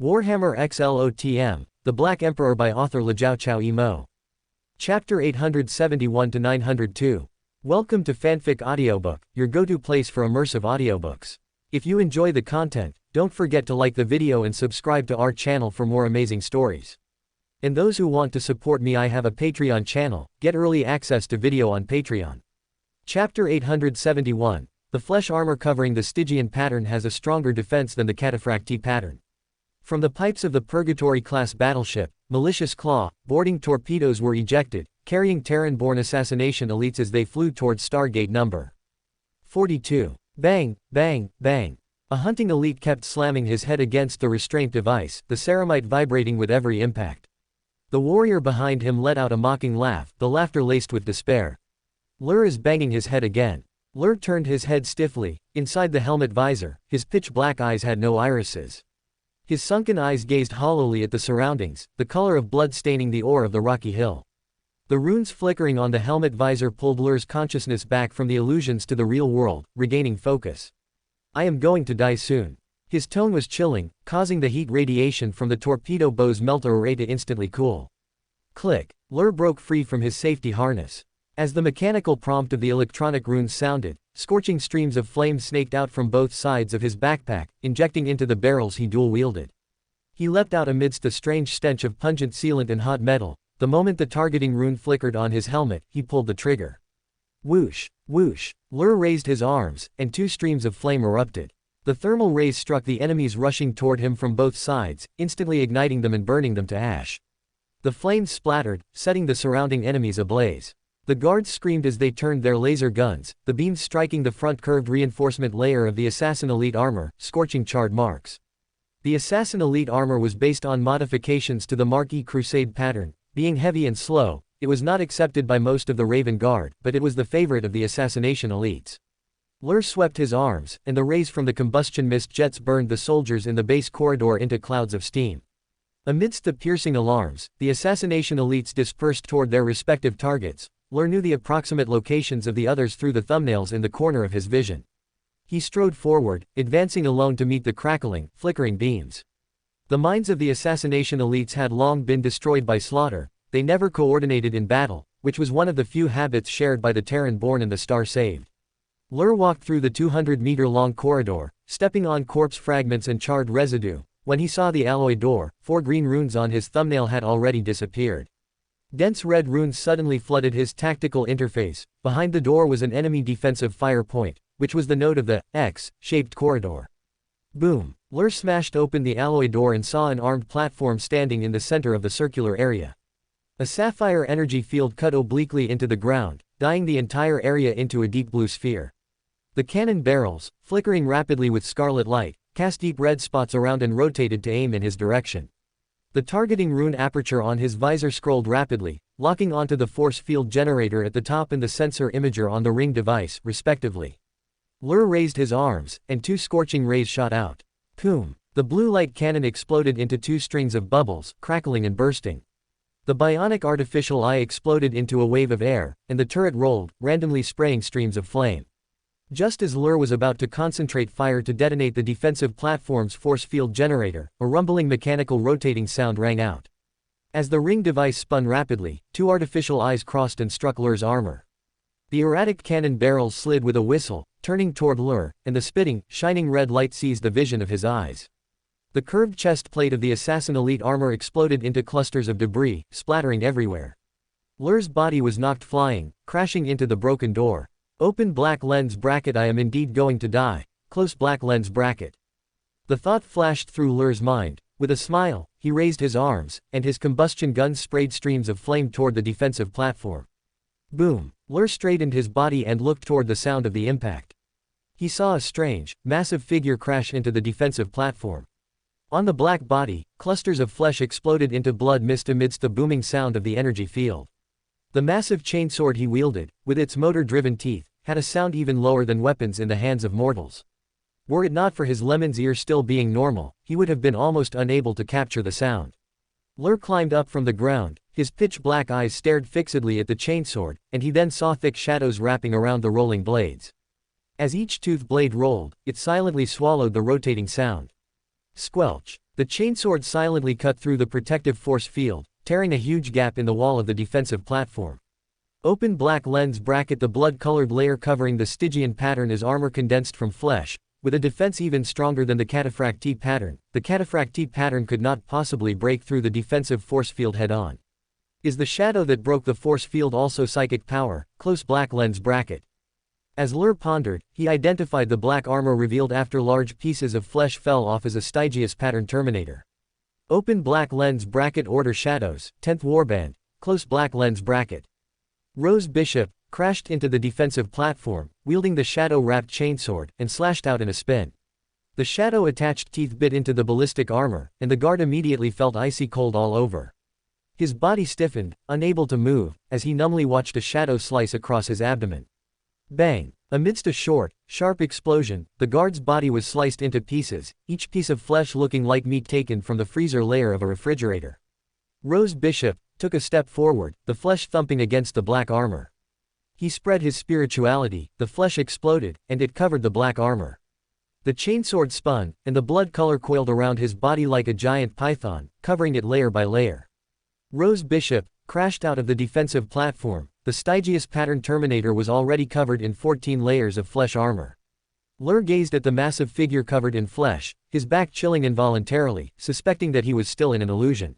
Warhammer x LOTM, The Black Emperor by author Jiao Chao Mo. Chapter 871-902. Welcome to Fanfic Audiobook, your go-to place for immersive audiobooks. If you enjoy the content, don't forget to like the video and subscribe to our channel for more amazing stories. And those who want to support me, I have a Patreon channel, get early access to video on Patreon. Chapter 871. The flesh armor covering the Stygian pattern has a stronger defense than the Cataphractii pattern. From the pipes of the Purgatory-class battleship, Malicious Claw, boarding torpedoes were ejected, carrying Terran-born assassination elites as they flew towards Stargate number 42. Bang, bang, bang. A hunting elite kept slamming his head against the restraint device, the ceramite vibrating with every impact. The warrior behind him let out a mocking laugh, the laughter laced with despair. Lur is banging his head again. Lur turned his head stiffly. Inside the helmet visor, his pitch-black eyes had no irises. His sunken eyes gazed hollowly at the surroundings, the color of blood staining the ore of the rocky hill. The runes flickering on the helmet visor pulled Lur's consciousness back from the illusions to the real world, regaining focus. I am going to die soon. His tone was chilling, causing the heat radiation from the torpedo bow's melter array to instantly cool. Click. Lur broke free from his safety harness. As the mechanical prompt of the electronic runes sounded, scorching streams of flame snaked out from both sides of his backpack, injecting into the barrels he dual-wielded. He leapt out amidst a strange stench of pungent sealant and hot metal. The moment the targeting rune flickered on his helmet, he pulled the trigger. Whoosh, whoosh. Lur raised his arms, and two streams of flame erupted. The thermal rays struck the enemies rushing toward him from both sides, instantly igniting them and burning them to ash. The flames splattered, setting the surrounding enemies ablaze. The guards screamed as they turned their laser guns, the beams striking the front curved reinforcement layer of the Assassin Elite armor, scorching charred marks. The Assassin Elite armor was based on modifications to the Great Crusade pattern. Being heavy and slow, it was not accepted by most of the Raven Guard, but it was the favorite of the assassination elites. Lur swept his arms, and the rays from the combustion mist jets burned the soldiers in the base corridor into clouds of steam. Amidst the piercing alarms, the assassination elites dispersed toward their respective targets. Lur knew the approximate locations of the others through the thumbnails in the corner of his vision. He strode forward, advancing alone to meet the crackling, flickering beams. The minds of the assassination elites had long been destroyed by slaughter. They never coordinated in battle, which was one of the few habits shared by the Terran-born and the Star-saved. Lur walked through the 200-meter-long corridor, stepping on corpse fragments and charred residue. When he saw the alloy door, 4 green runes on his thumbnail had already disappeared. Dense red runes suddenly flooded his tactical interface. Behind the door was an enemy defensive fire point, which was the node of the X-shaped corridor. Boom! Lur smashed open the alloy door and saw an armed platform standing in the center of the circular area. A sapphire energy field cut obliquely into the ground, dyeing the entire area into a deep blue sphere. The cannon barrels, flickering rapidly with scarlet light, cast deep red spots around and rotated to aim in his direction. The targeting rune aperture on his visor scrolled rapidly, locking onto the force field generator at the top and the sensor imager on the ring device, respectively. Lur raised his arms, and 2 scorching rays shot out. Boom! The blue light cannon exploded into 2 strings of bubbles, crackling and bursting. The bionic artificial eye exploded into a wave of air, and the turret rolled, randomly spraying streams of flame. Just as Lur was about to concentrate fire to detonate the defensive platform's force field generator, a rumbling mechanical rotating sound rang out. As the ring device spun rapidly, 2 artificial eyes crossed and struck Lur's armor. The erratic cannon barrels slid with a whistle, turning toward Lur, and the spitting, shining red light seized the vision of his eyes. The curved chest plate of the Assassin Elite armor exploded into clusters of debris, splattering everywhere. Lur's body was knocked flying, crashing into the broken door. Open black lens bracket. I am indeed going to die. Close black lens bracket. The thought flashed through Lur's mind. With a smile, he raised his arms, and his combustion guns sprayed streams of flame toward the defensive platform. Boom! Lur straightened his body and looked toward the sound of the impact. He saw a strange, massive figure crash into the defensive platform. On the black body, clusters of flesh exploded into blood mist amidst the booming sound of the energy field. The massive chainsword he wielded, with its motor-driven teeth, had a sound even lower than weapons in the hands of mortals. Were it not for his lemon's ear still being normal, he would have been almost unable to capture the sound. Lur climbed up from the ground, his pitch-black eyes stared fixedly at the chainsword, and he then saw thick shadows wrapping around the rolling blades. As each toothed blade rolled, it silently swallowed the rotating sound. Squelch! The chainsword silently cut through the protective force field, tearing a huge gap in the wall of the defensive platform. Open black lens bracket. The blood-colored layer covering the Stygian pattern is armor condensed from flesh, with a defense even stronger than the cataphractii pattern. The cataphractii pattern could not possibly break through the defensive force field head-on. Is the shadow that broke the force field also psychic power? Close black lens bracket. As Lur pondered, he identified the black armor revealed after large pieces of flesh fell off as a Stygius pattern terminator. Open black lens bracket. Order shadows, 10th warband, close black lens bracket. Rose Bishop crashed into the defensive platform, wielding the shadow-wrapped chainsword, and slashed out in a spin. The shadow-attached teeth bit into the ballistic armor, and the guard immediately felt icy cold all over. His body stiffened, unable to move, as he numbly watched a shadow slice across his abdomen. Bang! Amidst a short, sharp explosion, the guard's body was sliced into pieces, each piece of flesh looking like meat taken from the freezer layer of a refrigerator. Rose Bishop took a step forward, the flesh thumping against the black armor. He spread his spirituality, the flesh exploded, and it covered the black armor. The chainsword spun, and the blood color coiled around his body like a giant python, covering it layer by layer. Rose Bishop crashed out of the defensive platform. The Stygius pattern terminator was already covered in 14 layers of flesh armor. Lur gazed at the massive figure covered in flesh, his back chilling involuntarily, suspecting that he was still in an illusion.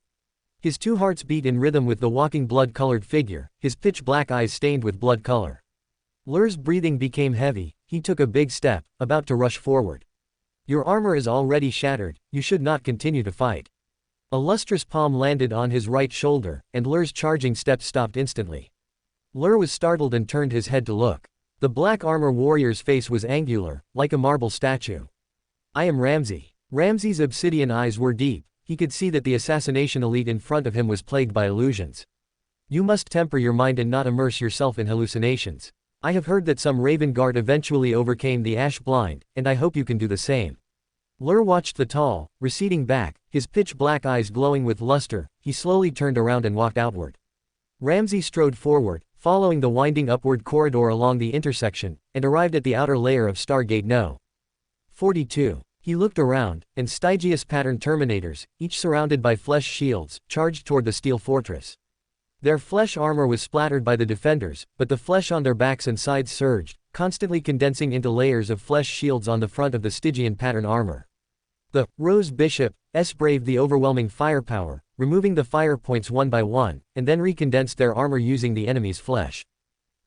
His two hearts beat in rhythm with the walking blood-colored figure, his pitch-black eyes stained with blood color. Lur's breathing became heavy, he took a big step, about to rush forward. Your armor is already shattered, you should not continue to fight. A lustrous palm landed on his right shoulder, and Lur's charging steps stopped instantly. Lur was startled and turned his head to look. The black armor warrior's face was angular, like a marble statue. I am Ramsey. Ramsey's obsidian eyes were deep. He could see that the assassination elite in front of him was plagued by illusions. You must temper your mind and not immerse yourself in hallucinations. I have heard that some Raven Guard eventually overcame the Ash Blind, and I hope you can do the same. Lur watched the tall, receding back, his pitch-black eyes glowing with luster. He slowly turned around and walked outward. Ramsey strode forward, following the winding upward corridor along the intersection, and arrived at the outer layer of Stargate No. 42. He looked around, and Stygius pattern terminators, each surrounded by flesh shields, charged toward the steel fortress. Their flesh armor was splattered by the defenders, but the flesh on their backs and sides surged, constantly condensing into layers of flesh shields on the front of the Stygian pattern armor. The Rose Bishop braved the overwhelming firepower, removing the fire points one by one, and then recondensed their armor using the enemy's flesh.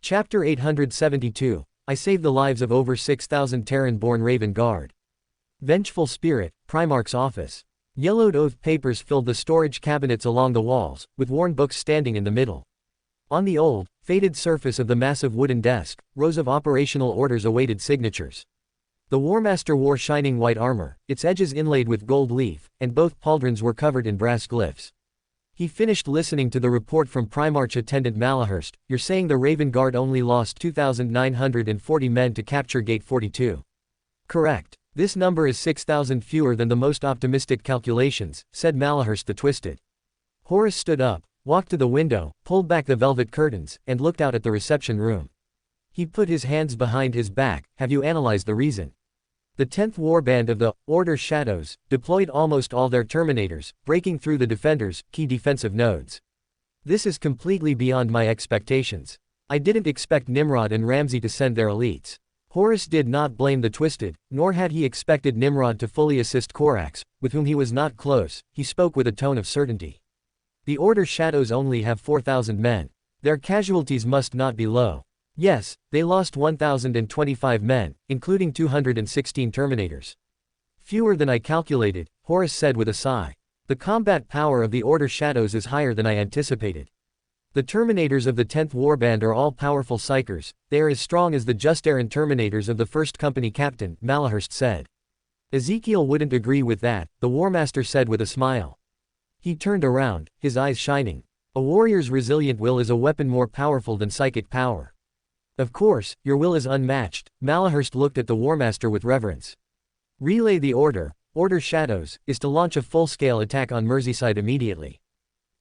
Chapter 872. I saved the lives of over 6,000 Terran-born Raven Guard. Vengeful Spirit, Primarch's office. Yellowed oath papers filled the storage cabinets along the walls, with worn books standing in the middle. On the old, faded surface of the massive wooden desk, rows of operational orders awaited signatures. The Warmaster wore shining white armor, its edges inlaid with gold leaf, and both pauldrons were covered in brass glyphs. He finished listening to the report from Primarch Attendant Malahurst. You're saying the Raven Guard only lost 2,940 men to capture Gate 42. Correct. This number is 6,000 fewer than the most optimistic calculations, said Malahurst the Twisted. Horus stood up, walked to the window, pulled back the velvet curtains, and looked out at the reception room. He put his hands behind his back. Have you analyzed the reason? The 10th Warband of the Order Shadows deployed almost all their Terminators, breaking through the defenders' key defensive nodes. This is completely beyond my expectations. I didn't expect Nimrod and Ramsey to send their elites. Horus did not blame the Twisted, nor had he expected Nimrod to fully assist Korax, with whom he was not close. He spoke with a tone of certainty. The Order Shadows only have 4,000 men. Their casualties must not be low. Yes, they lost 1,025 men, including 216 Terminators. Fewer than I calculated, Horus said with a sigh. The combat power of the Order Shadows is higher than I anticipated. The Terminators of the 10th Warband are all powerful psychers. They are as strong as the Justaran Terminators of the 1st Company Captain, Malahurst said. Ezekiel wouldn't agree with that, the Warmaster said with a smile. He turned around, his eyes shining. A warrior's resilient will is a weapon more powerful than psychic power. Of course, your will is unmatched. Malahurst looked at the Warmaster with reverence. Relay the Order Shadows, is to launch a full-scale attack on Merseyside immediately.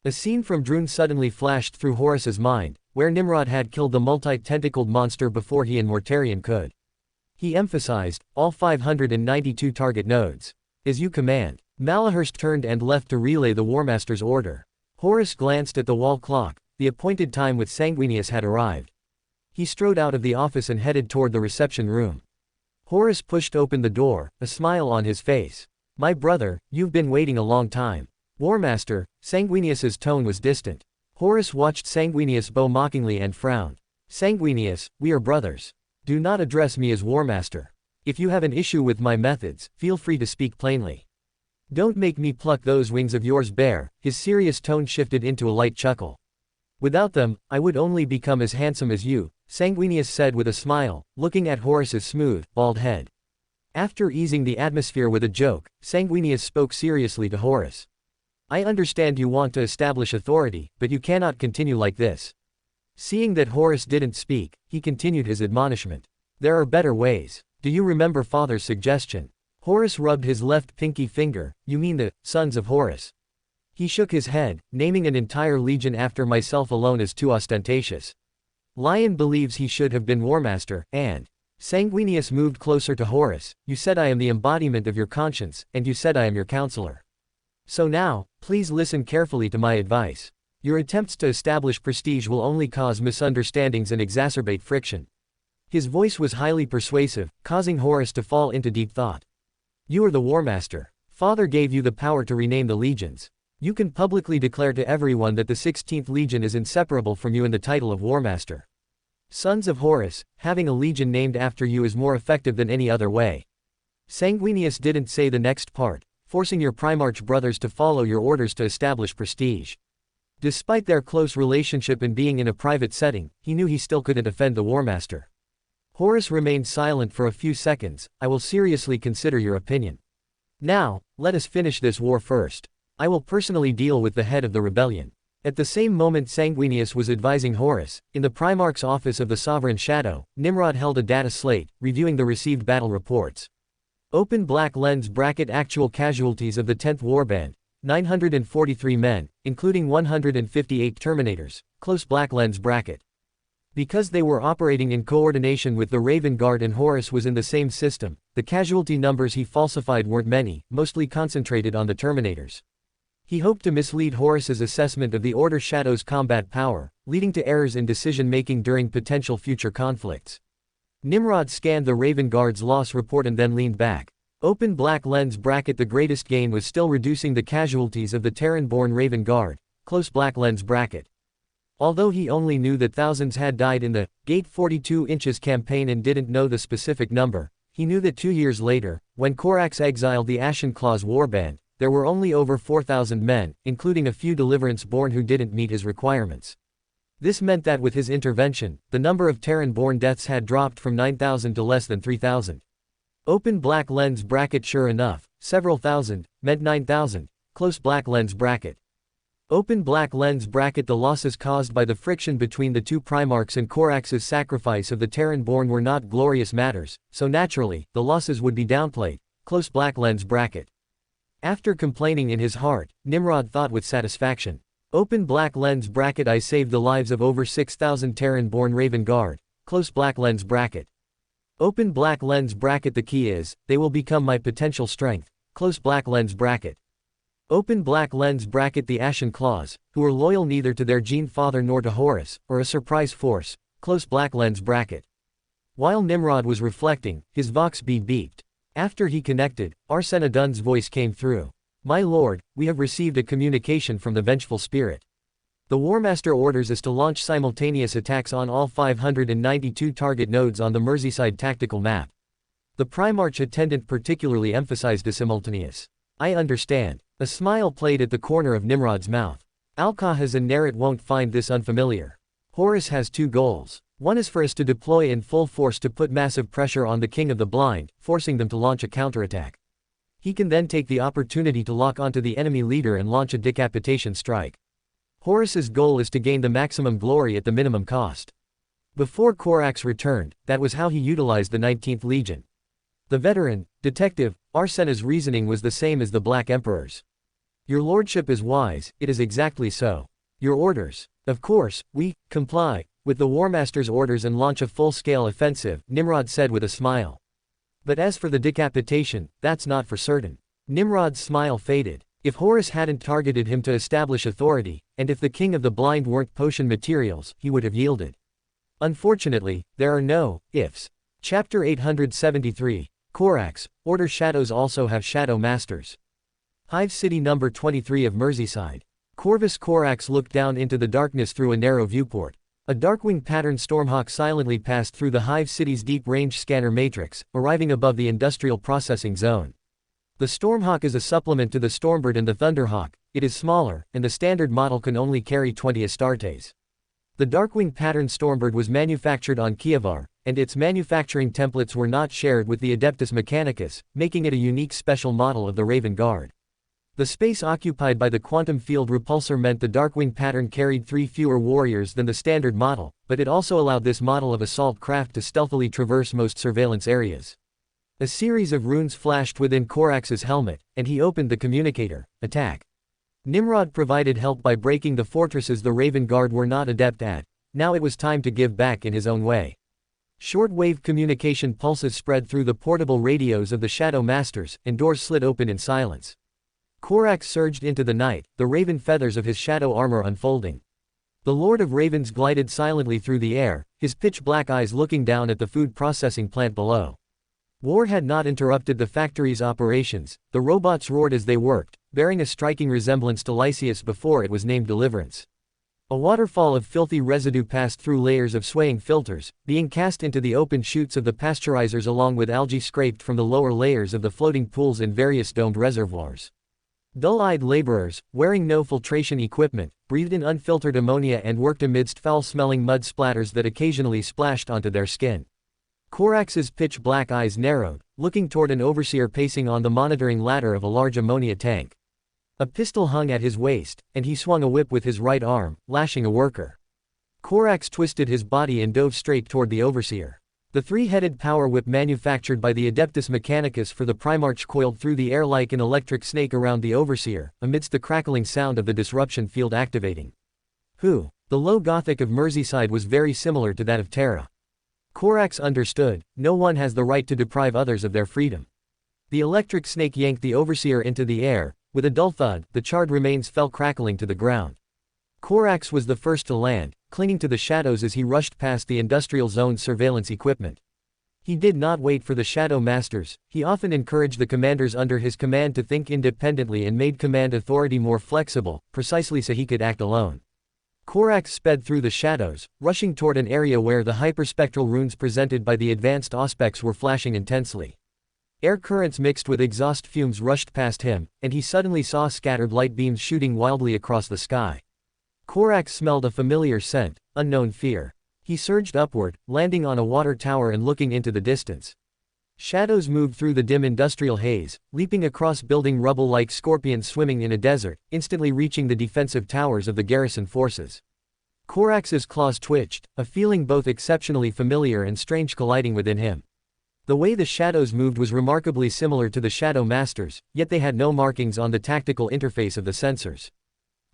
A scene from Droon suddenly flashed through Horus's mind, where Nimrod had killed the multi-tentacled monster before he and Mortarion could. He emphasized, all 592 target nodes. As you command. Malahurst turned and left to relay the Warmaster's order. Horus glanced at the wall clock. The appointed time with Sanguinius had arrived. He strode out of the office and headed toward the reception room. Horus pushed open the door, a smile on his face. "My brother, you've been waiting a long time." "Warmaster," Sanguinius's tone was distant. Horus watched Sanguinius bow mockingly and frowned. "Sanguinius, we are brothers. Do not address me as Warmaster. If you have an issue with my methods, feel free to speak plainly. Don't make me pluck those wings of yours bare." His serious tone shifted into a light chuckle. "Without them, I would only become as handsome as you," Sanguinius said with a smile, looking at Horus's smooth, bald head. After easing the atmosphere with a joke, Sanguinius spoke seriously to Horus. "I understand you want to establish authority, but you cannot continue like this." Seeing that Horus didn't speak, he continued his admonishment. "There are better ways. Do you remember Father's suggestion?" Horus rubbed his left pinky finger. "You mean the Sons of Horus?" He shook his head, naming an entire legion after myself alone as too ostentatious. Lion believes he should have been Warmaster, and Sanguinius moved closer to Horus. "You said I am the embodiment of your conscience, and you said I am your counselor. So now, please listen carefully to my advice. Your attempts to establish prestige will only cause misunderstandings and exacerbate friction." His voice was highly persuasive, causing Horus to fall into deep thought. "You are the Warmaster. Father gave you the power to rename the legions. You can publicly declare to everyone that the 16th Legion is inseparable from you in the title of Warmaster. Sons of Horus, having a legion named after you is more effective than any other way." Sanguinius didn't say the next part, "forcing your Primarch brothers to follow your orders to establish prestige." Despite their close relationship and being in a private setting, he knew he still couldn't offend the Warmaster. Horus remained silent for a few seconds. "I will seriously consider your opinion. Now, let us finish this war first. I will personally deal with the head of the rebellion." At the same moment Sanguinius was advising Horus, in the Primarch's office of the Sovereign Shadow, Nimrod held a data slate, reviewing the received battle reports. Open black lens bracket actual casualties of the 10th Warband, 943 men, including 158 Terminators, close black lens bracket. Because they were operating in coordination with the Raven Guard and Horus was in the same system, the casualty numbers he falsified weren't many, mostly concentrated on the Terminators. He hoped to mislead Horus's assessment of the Order Shadow's combat power, leading to errors in decision-making during potential future conflicts. Nimrod scanned the Raven Guard's loss report and then leaned back. Open black lens bracket. The greatest gain was still reducing the casualties of the Terran-born Raven Guard, close black lens bracket. Although he only knew that thousands had died in the Gate 42 Inches campaign and didn't know the specific number, he knew that 2 years later, when Korax exiled the Ashen Claws warband, there were only over 4,000 men, including a few Deliverance-born who didn't meet his requirements. This meant that with his intervention, the number of Terran-born deaths had dropped from 9,000 to less than 3,000. Open black lens bracket. Sure enough, several thousand, meant 9,000, close black lens bracket. Open black lens bracket. The losses caused by the friction between the two Primarchs and Korax's sacrifice of the Terran-born were not glorious matters, so naturally, the losses would be downplayed, close black lens bracket. After complaining in his heart, Nimrod thought with satisfaction. Open black lens bracket. I saved the lives of over 6,000 Terran-born Raven Guard, close black lens bracket. Open black lens bracket. The key is, they will become my potential strength, close black lens bracket. Open black lens bracket. The Ashen Claws, who are loyal neither to their Gene Father nor to Horus, or a surprise force, close black lens bracket. While Nimrod was reflecting, his Vox beeped. After he connected, Arsena Dunn's voice came through. My lord, we have received a communication from the Vengeful Spirit. The Warmaster orders us to launch simultaneous attacks on all 592 target nodes on the Merseyside tactical map. The Primarch attendant particularly emphasized the simultaneous. I understand. A smile played at the corner of Nimrod's mouth. Alcahas and Nerit won't find this unfamiliar. Horus has two goals. One is for us to deploy in full force to put massive pressure on the King of the Blind, forcing them to launch a counterattack. He can then take the opportunity to lock onto the enemy leader and launch a decapitation strike. Horus's goal is to gain the maximum glory at the minimum cost. Before Korax returned, that was how he utilized the 19th Legion. The veteran, detective, Arsena's reasoning was the same as the Black Emperor's. Your lordship is wise, it is exactly so. Your orders. Of course, we comply with the Warmaster's orders and launch a full-scale offensive, Nimrod said with a smile. But as for the decapitation, that's not for certain. Nimrod's smile faded. If Horus hadn't targeted him to establish authority, and if the King of the Blind weren't potion materials, he would have yielded. Unfortunately, there are no ifs. Chapter 873. Corax, Order Shadows also have Shadow Masters. Hive City number 23 of Merseyside. Corvus Corax looked down into the darkness through a narrow viewport. A Darkwing patterned Stormhawk silently passed through the Hive City's deep-range scanner matrix, arriving above the industrial processing zone. The Stormhawk is a supplement to the Stormbird and the Thunderhawk. It is smaller, and the standard model can only carry 20 Astartes. The Darkwing patterned Stormbird was manufactured on Kievar, and its manufacturing templates were not shared with the Adeptus Mechanicus, making it a unique special model of the Raven Guard. The space occupied by the quantum field repulsor meant the Darkwing pattern carried 3 fewer warriors than the standard model, but it also allowed this model of assault craft to stealthily traverse most surveillance areas. A series of runes flashed within Corax's helmet, and he opened the communicator. Attack. Nimrod provided help by breaking the fortresses the Raven Guard were not adept at. Now it was time to give back in his own way. Short-wave communication pulses spread through the portable radios of the Shadow Masters, and doors slid open in silence. Corax surged into the night, the raven feathers of his shadow armor unfolding. The Lord of Ravens glided silently through the air, his pitch-black eyes looking down at the food processing plant below. War had not interrupted the factory's operations. The robots roared as they worked, bearing a striking resemblance to Lysias before it was named Deliverance. A waterfall of filthy residue passed through layers of swaying filters, being cast into the open chutes of the pasteurizers along with algae scraped from the lower layers of the floating pools in various domed reservoirs. Dull-eyed laborers, wearing no filtration equipment, breathed in unfiltered ammonia and worked amidst foul-smelling mud splatters that occasionally splashed onto their skin. Corax's pitch-black eyes narrowed, looking toward an overseer pacing on the monitoring ladder of a large ammonia tank. A pistol hung at his waist, and he swung a whip with his right arm, lashing a worker. Corax twisted his body and dove straight toward the overseer. The 3-headed power whip manufactured by the Adeptus Mechanicus for the Primarch coiled through the air like an electric snake around the overseer, amidst the crackling sound of the disruption field activating. The low Gothic of Merseyside was very similar to that of Terra. Corax understood, no one has the right to deprive others of their freedom. The electric snake yanked the overseer into the air. With a dull thud, the charred remains fell crackling to the ground. Corax was the first to land, clinging to the shadows as he rushed past the industrial zone's surveillance equipment. He did not wait for the Shadow Masters. He often encouraged the commanders under his command to think independently and made command authority more flexible, precisely so he could act alone. Corax sped through the shadows, rushing toward an area where the hyperspectral runes presented by the advanced auspex were flashing intensely. Air currents mixed with exhaust fumes rushed past him, and he suddenly saw scattered light beams shooting wildly across the sky. Corax smelled a familiar scent, unknown fear. He surged upward, landing on a water tower and looking into the distance. Shadows moved through the dim industrial haze, leaping across building rubble like scorpions swimming in a desert, instantly reaching the defensive towers of the garrison forces. Corax's claws twitched, a feeling both exceptionally familiar and strange colliding within him. The way the shadows moved was remarkably similar to the Shadow Masters, yet they had no markings on the tactical interface of the sensors.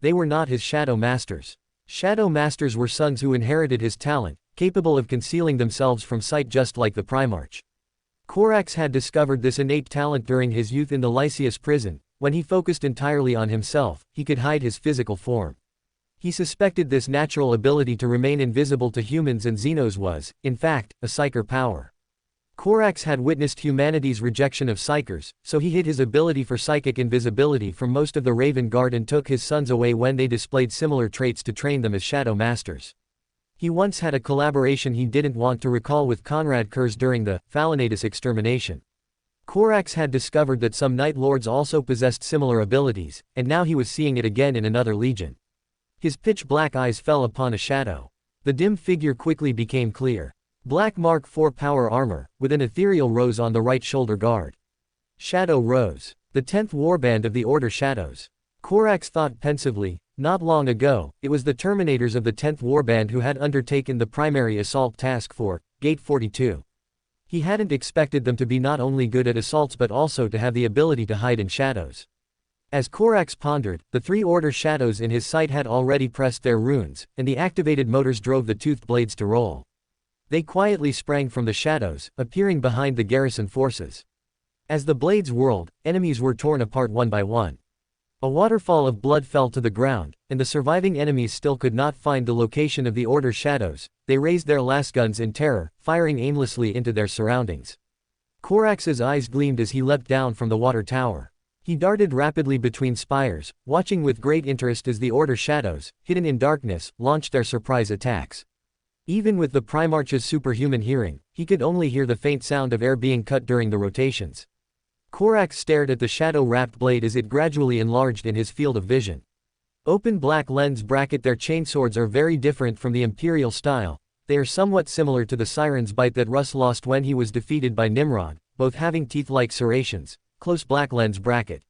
They were not his Shadow Masters. Shadow Masters were sons who inherited his talent, capable of concealing themselves from sight just like the Primarch. Corax had discovered this innate talent during his youth in the Lysias prison. When he focused entirely on himself, he could hide his physical form. He suspected this natural ability to remain invisible to humans and Xenos was, in fact, a psyker power. Corax had witnessed humanity's rejection of psykers, so he hid his ability for psychic invisibility from most of the Raven Guard and took his sons away when they displayed similar traits to train them as Shadow Masters. He once had a collaboration he didn't want to recall with Conrad Kurz during the Falanatus extermination. Corax had discovered that some Night Lords also possessed similar abilities, and now he was seeing it again in another legion. His pitch-black eyes fell upon a shadow. The dim figure quickly became clear. Black Mark IV power armor, with an ethereal rose on the right shoulder guard. Shadow Rose. The 10th warband of the Order Shadows. Corax thought pensively. Not long ago, it was the Terminators of the 10th Warband who had undertaken the primary assault task for Gate 42. He hadn't expected them to be not only good at assaults but also to have the ability to hide in shadows. As Corax pondered, the 3 Order Shadows in his sight had already pressed their runes, and the activated motors drove the toothed blades to roll. They quietly sprang from the shadows, appearing behind the garrison forces. As the blades whirled, enemies were torn apart one by one. A waterfall of blood fell to the ground, and the surviving enemies still could not find the location of the Order shadows. They raised their lasguns in terror, firing aimlessly into their surroundings. Corax's eyes gleamed as he leapt down from the water tower. He darted rapidly between spires, watching with great interest as the Order shadows, hidden in darkness, launched their surprise attacks. Even with the Primarch's superhuman hearing, he could only hear the faint sound of air being cut during the rotations. Corax stared at the shadow-wrapped blade as it gradually enlarged in his field of vision. Open black lens bracket. Their chainswords are very different from the Imperial style. They are somewhat similar to the Siren's Bite that Russ lost when he was defeated by Nimrod, both having teeth-like serrations. Close black lens bracket.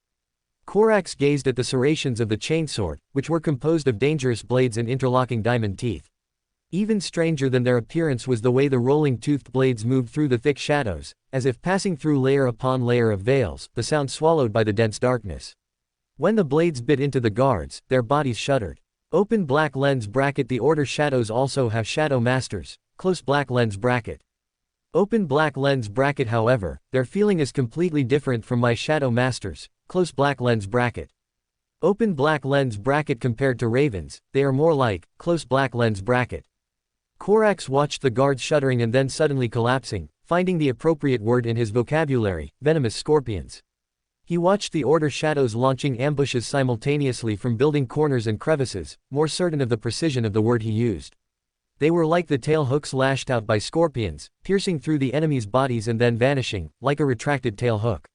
Corax gazed at the serrations of the chainsword, which were composed of dangerous blades and interlocking diamond teeth. Even stranger than their appearance was the way the rolling-toothed blades moved through the thick shadows, as if passing through layer upon layer of veils, the sound swallowed by the dense darkness. When the blades bit into the guards, their bodies shuddered. Open black lens bracket. The Order shadows also have shadow masters. Close black lens bracket. Open black lens bracket. However, their feeling is completely different from my shadow masters. Close black lens bracket. Open black lens bracket. Compared to ravens, they are more like, close black lens bracket. Corax watched the guards shuddering and then suddenly collapsing, finding the appropriate word in his vocabulary, venomous scorpions. He watched the Order shadows launching ambushes simultaneously from building corners and crevices, more certain of the precision of the word he used. They were like the tail hooks lashed out by scorpions, piercing through the enemy's bodies and then vanishing, like a retracted tail hook.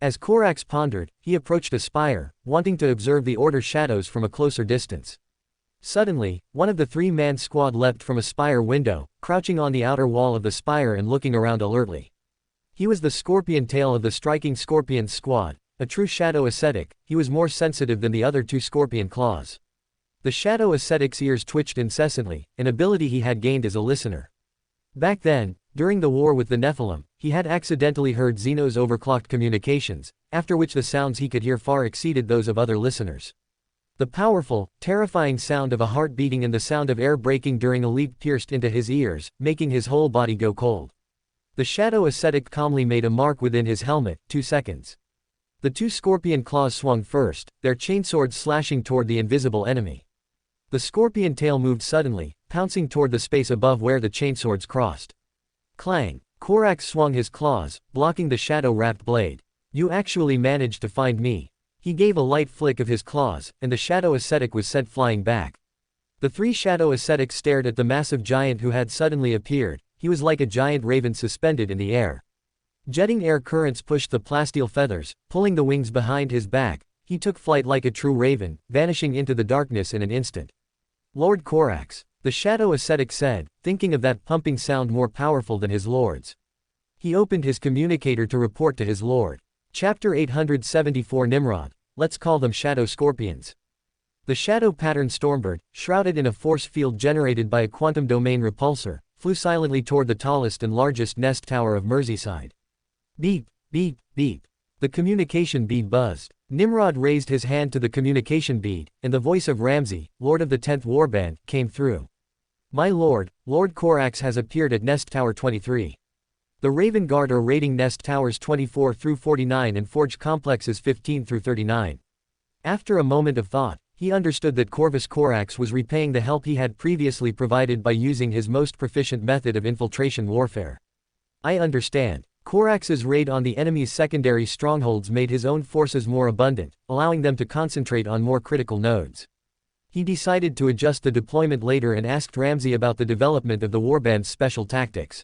As Corax pondered, he approached a spire, wanting to observe the Order shadows from a closer distance. Suddenly, one of the three-man squad leapt from a spire window, crouching on the outer wall of the spire and looking around alertly. He was the scorpion tail of the striking scorpions squad, a true shadow ascetic. He was more sensitive than the other two scorpion claws. The shadow ascetic's ears twitched incessantly, an ability he had gained as a listener. Back then, during the war with the Nephilim, he had accidentally heard Xeno's overclocked communications, after which the sounds he could hear far exceeded those of other listeners. The powerful, terrifying sound of a heart beating and the sound of air breaking during a leap pierced into his ears, making his whole body go cold. The shadow ascetic calmly made a mark within his helmet, 2 seconds. The two scorpion claws swung first, their chainswords slashing toward the invisible enemy. The scorpion tail moved suddenly, pouncing toward the space above where the chainswords crossed. Clang! Corax swung his claws, blocking the shadow-wrapped blade. You actually managed to find me. He gave a light flick of his claws, and the shadow ascetic was sent flying back. The three shadow ascetics stared at the massive giant who had suddenly appeared. He was like a giant raven suspended in the air. Jetting air currents pushed the plasteel feathers, pulling the wings behind his back. He took flight like a true raven, vanishing into the darkness in an instant. Lord Corax, the shadow ascetic said, thinking of that pumping sound more powerful than his lord's. He opened his communicator to report to his lord. Chapter 874 Nimrod. Let's call them shadow scorpions. The shadow-patterned stormbird, shrouded in a force field generated by a quantum domain repulsor, flew silently toward the tallest and largest nest tower of Merseyside. Beep, beep, beep. The communication bead buzzed. Nimrod raised his hand to the communication bead, and the voice of Ramsey, Lord of the 10th Warband, came through. My lord, Lord Corax has appeared at Nest Tower 23. The Raven Guard are raiding Nest Towers 24 through 49 and Forge Complexes 15 through 39. After a moment of thought, he understood that Corvus Corax was repaying the help he had previously provided by using his most proficient method of infiltration warfare. I understand. Corax's raid on the enemy's secondary strongholds made his own forces more abundant, allowing them to concentrate on more critical nodes. He decided to adjust the deployment later and asked Ramsey about the development of the Warband's special tactics.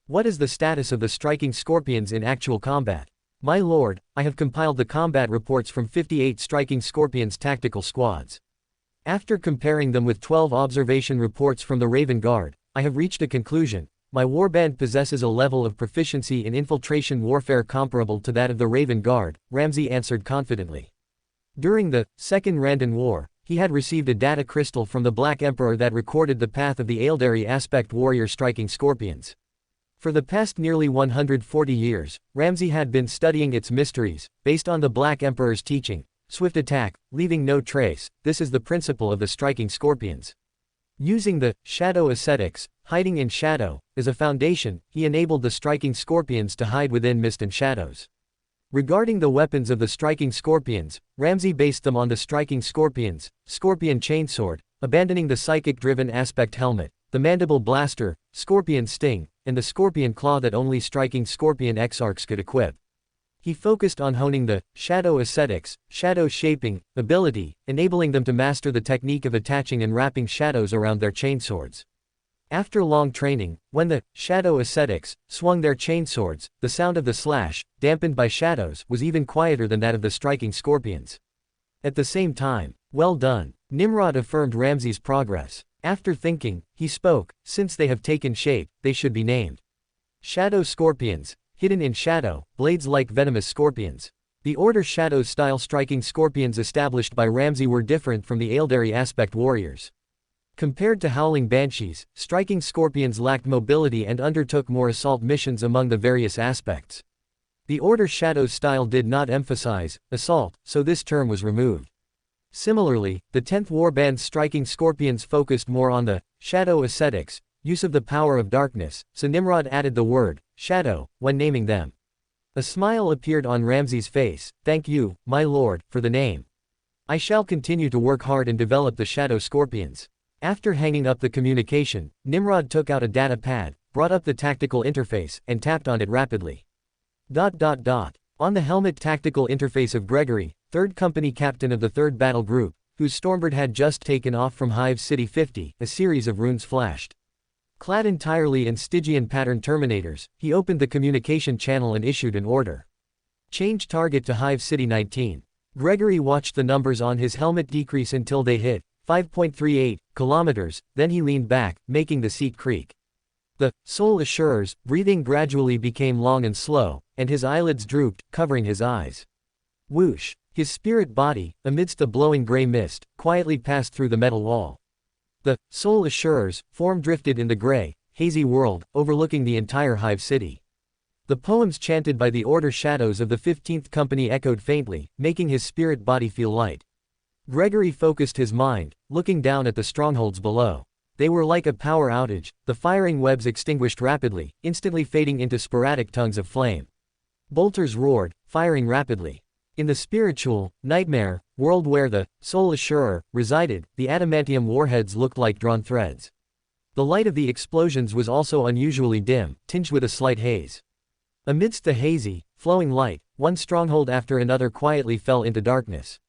What is the status of the striking scorpions in actual combat? My lord, I have compiled the combat reports from 58 striking scorpions tactical squads. After comparing them with 12 observation reports from the Raven Guard, I have reached a conclusion. My warband possesses a level of proficiency in infiltration warfare comparable to that of the Raven Guard, Ramsey answered confidently. During the Second Randan War, he had received a data crystal from the Black Emperor that recorded the path of the Aeldari aspect warrior striking scorpions. For the past nearly 140 years, Ramsey had been studying its mysteries, based on the Black Emperor's teaching. Swift attack, leaving no trace, this is the principle of the striking scorpions. Using the shadow ascetics, hiding in shadow, as a foundation, he enabled the striking scorpions to hide within mist and shadows. Regarding the weapons of the striking scorpions, Ramsay based them on the striking scorpions, scorpion chainsword, abandoning the psychic-driven aspect helmet, the mandible blaster, scorpion sting, and the scorpion claw that only striking scorpion exarchs could equip. He focused on honing the shadow ascetics, shadow shaping, ability, enabling them to master the technique of attaching and wrapping shadows around their chainswords. After long training, when the shadow ascetics swung their chainswords, the sound of the slash, dampened by shadows, was even quieter than that of the striking scorpions. At the same time, well done. Nimrod affirmed Ramsay's progress. After thinking, he spoke, since they have taken shape, they should be named shadow scorpions, hidden in shadow, blades like venomous scorpions. The Order Shadow-style striking scorpions established by Ramsay were different from the Aeldari aspect warriors. Compared to howling banshees, striking scorpions lacked mobility and undertook more assault missions among the various aspects. The Order Shadow style did not emphasize assault, so this term was removed. Similarly, the 10th Warband's striking scorpions focused more on the shadow ascetics, use of the power of darkness, so Nimrod added the word shadow when naming them. A smile appeared on Ramsay's face. Thank you, my lord, for the name. I shall continue to work hard and develop the shadow scorpions. After hanging up the communication, Nimrod took out a data pad, brought up the tactical interface, and tapped on it rapidly. On the helmet tactical interface of Gregory, 3rd Company Captain of the 3rd Battle Group, whose Stormbird had just taken off from Hive City 50, a series of runes flashed. Clad entirely in Stygian pattern terminators, he opened the communication channel and issued an order. Change target to Hive City 19. Gregory watched the numbers on his helmet decrease until they hit 5.38 kilometers, then he leaned back, making the seat creak. The soul assurer's breathing gradually became long and slow, and his eyelids drooped, covering his eyes. Whoosh! His spirit body, amidst the blowing gray mist, quietly passed through the metal wall. The soul assurer's form drifted in the gray, hazy world, overlooking the entire Hive City. The poems chanted by the Order Shadows of the 15th Company echoed faintly, making his spirit body feel light. Gregory focused his mind, looking down at the strongholds below. They were like a power outage, the firing webs extinguished rapidly, instantly fading into sporadic tongues of flame. Bolters roared, firing rapidly. In the spiritual, nightmare, world where the Soul Assurer resided, the adamantium warheads looked like drawn threads. The light of the explosions was also unusually dim, tinged with a slight haze. Amidst the hazy, flowing light, one stronghold after another quietly fell into darkness.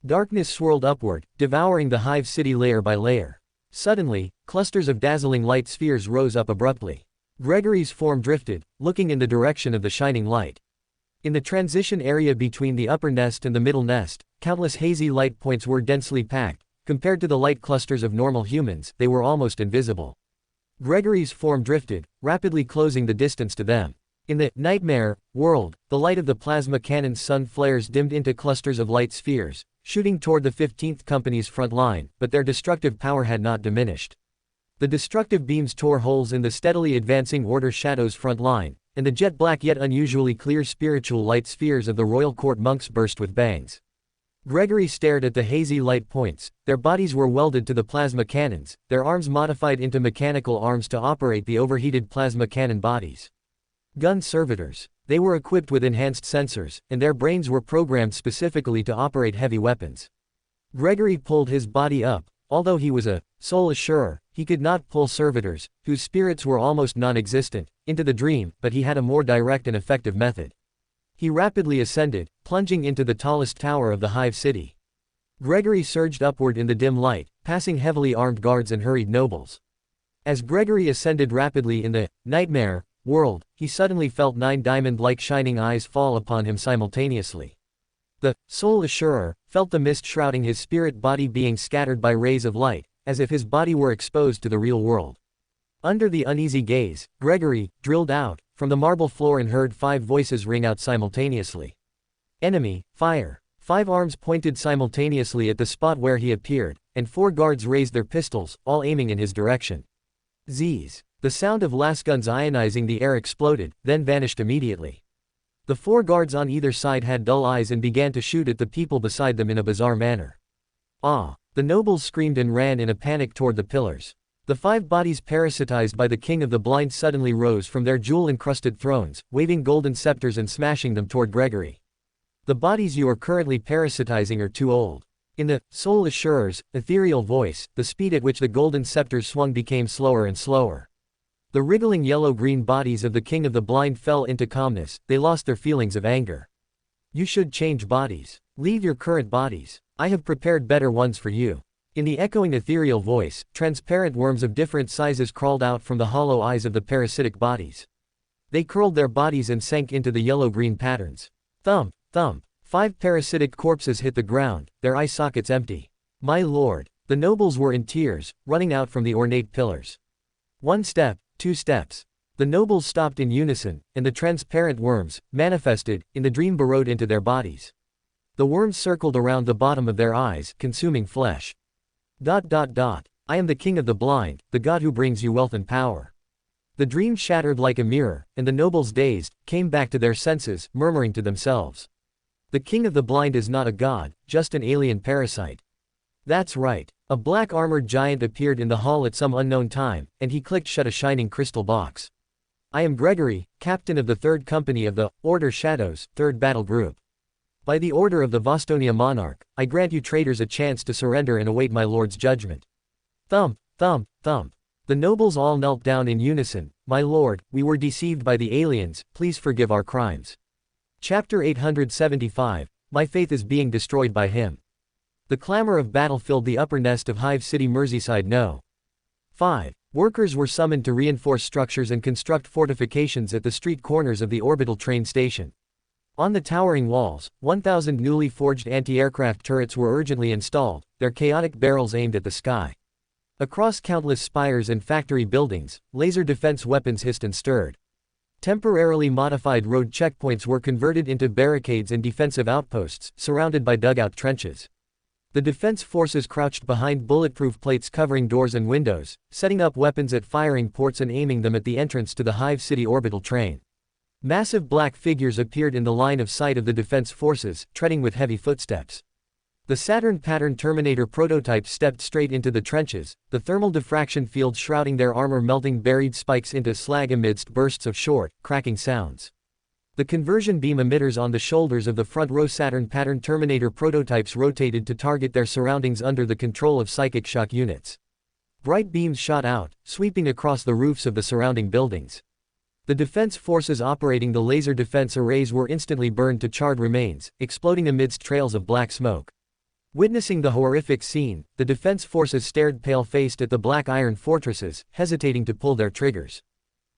Darkness swirled upward, devouring the Hive City layer by layer. Suddenly, clusters of dazzling light spheres rose up abruptly. Gregory's form drifted, looking in the direction of the shining light. In the transition area between the upper nest and the middle nest, countless hazy light points were densely packed. Compared to the light clusters of normal humans, they were almost invisible. Gregory's form drifted, rapidly closing the distance to them. In the nightmare world, the light of the plasma cannon's sun flares dimmed into clusters of light spheres, shooting toward the 15th Company's front line, but their destructive power had not diminished. The destructive beams tore holes in the steadily advancing Order Shadow's front line, and the jet-black yet unusually clear spiritual light spheres of the Royal Court monks burst with bangs. Gregory stared at the hazy light points. Their bodies were welded to the plasma cannons, their arms modified into mechanical arms to operate the overheated plasma cannon bodies. Gun servitors. They were equipped with enhanced sensors, and their brains were programmed specifically to operate heavy weapons. Gregory pulled his body up. Although he was a soul assurer, he could not pull servitors, whose spirits were almost non-existent, into the dream, but he had a more direct and effective method. He rapidly ascended, plunging into the tallest tower of the Hive City. Gregory surged upward in the dim light, passing heavily armed guards and hurried nobles. As Gregory ascended rapidly in the nightmare world, he suddenly felt 9 diamond-like shining eyes fall upon him simultaneously. The soul assurer felt the mist shrouding his spirit body being scattered by rays of light, as if his body were exposed to the real world. Under the uneasy gaze, Gregory drilled out from the marble floor and heard 5 voices ring out simultaneously. Enemy, fire. 5 arms pointed simultaneously at the spot where he appeared, and 4 guards raised their pistols, all aiming in his direction. Z's. The sound of lasguns ionizing the air exploded, then vanished immediately. The 4 guards on either side had dull eyes and began to shoot at the people beside them in a bizarre manner. Ah! The nobles screamed and ran in a panic toward the pillars. The 5 bodies parasitized by the King of the Blind suddenly rose from their jewel-encrusted thrones, waving golden scepters and smashing them toward Gregory. The bodies you are currently parasitizing are too old. In the Soul Assurer's ethereal voice, the speed at which the golden scepters swung became slower and slower. The wriggling yellow-green bodies of the King of the Blind fell into calmness, they lost their feelings of anger. You should change bodies. Leave your current bodies. I have prepared better ones for you. In the echoing ethereal voice, transparent worms of different sizes crawled out from the hollow eyes of the parasitic bodies. They curled their bodies and sank into the yellow-green patterns. Thump, thump. 5 parasitic corpses hit the ground, their eye sockets empty. My lord. The nobles were in tears, running out from the ornate pillars. 1 step, 2 steps. The nobles stopped in unison, and the transparent worms, manifested, in the dream burrowed into their bodies. The worms circled around the bottom of their eyes, consuming flesh. I am the King of the Blind, the god who brings you wealth and power. The dream shattered like a mirror, and the nobles, dazed, came back to their senses, murmuring to themselves. The King of the Blind is not a god, just an alien parasite. That's right. A black armored giant appeared in the hall at some unknown time, and he clicked shut a shining crystal box. I am Gregory, captain of the 3rd Company of the Order Shadows, 3rd Battle Group. By the order of the Vostonia Monarch, I grant you traitors a chance to surrender and await my lord's judgment. Thump, thump, thump. The nobles all knelt down in unison. My lord, we were deceived by the aliens, please forgive our crimes. Chapter 875, My faith is being destroyed by him. The clamor of battle filled the upper nest of Hive City, Merseyside. No. 5. Workers were summoned to reinforce structures and construct fortifications at the street corners of the orbital train station. On the towering walls, 1,000 newly forged anti-aircraft turrets were urgently installed, their chaotic barrels aimed at the sky. Across countless spires and factory buildings, laser defense weapons hissed and stirred. Temporarily modified road checkpoints were converted into barricades and defensive outposts, surrounded by dugout trenches. The defense forces crouched behind bulletproof plates covering doors and windows, setting up weapons at firing ports and aiming them at the entrance to the Hive City orbital train. Massive black figures appeared in the line of sight of the defense forces, treading with heavy footsteps. The Saturn pattern Terminator prototypes stepped straight into the trenches, the thermal diffraction field shrouding their armor melting buried spikes into slag amidst bursts of short, cracking sounds. The conversion beam emitters on the shoulders of the front row Saturn pattern Terminator prototypes rotated to target their surroundings under the control of psychic shock units. Bright beams shot out, sweeping across the roofs of the surrounding buildings. The defense forces operating the laser defense arrays were instantly burned to charred remains, exploding amidst trails of black smoke. Witnessing the horrific scene, the defense forces stared pale-faced at the black iron fortresses, hesitating to pull their triggers.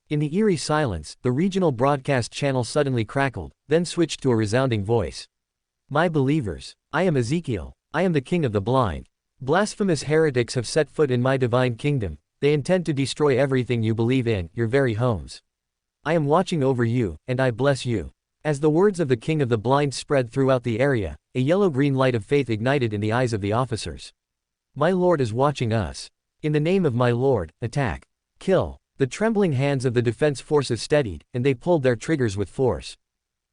In the eerie silence, the regional broadcast channel suddenly crackled, then switched to a resounding voice. My believers, I am Ezekiel. I am the King of the Blind. Blasphemous heretics have set foot in my divine kingdom. They intend to destroy everything you believe in, your very homes. I am watching over you, and I bless you. As the words of the King of the Blind spread throughout the area, a yellow-green light of faith ignited in the eyes of the officers. My Lord is watching us. In the name of my Lord, attack. Kill. The trembling hands of the defense forces steadied, and they pulled their triggers with force.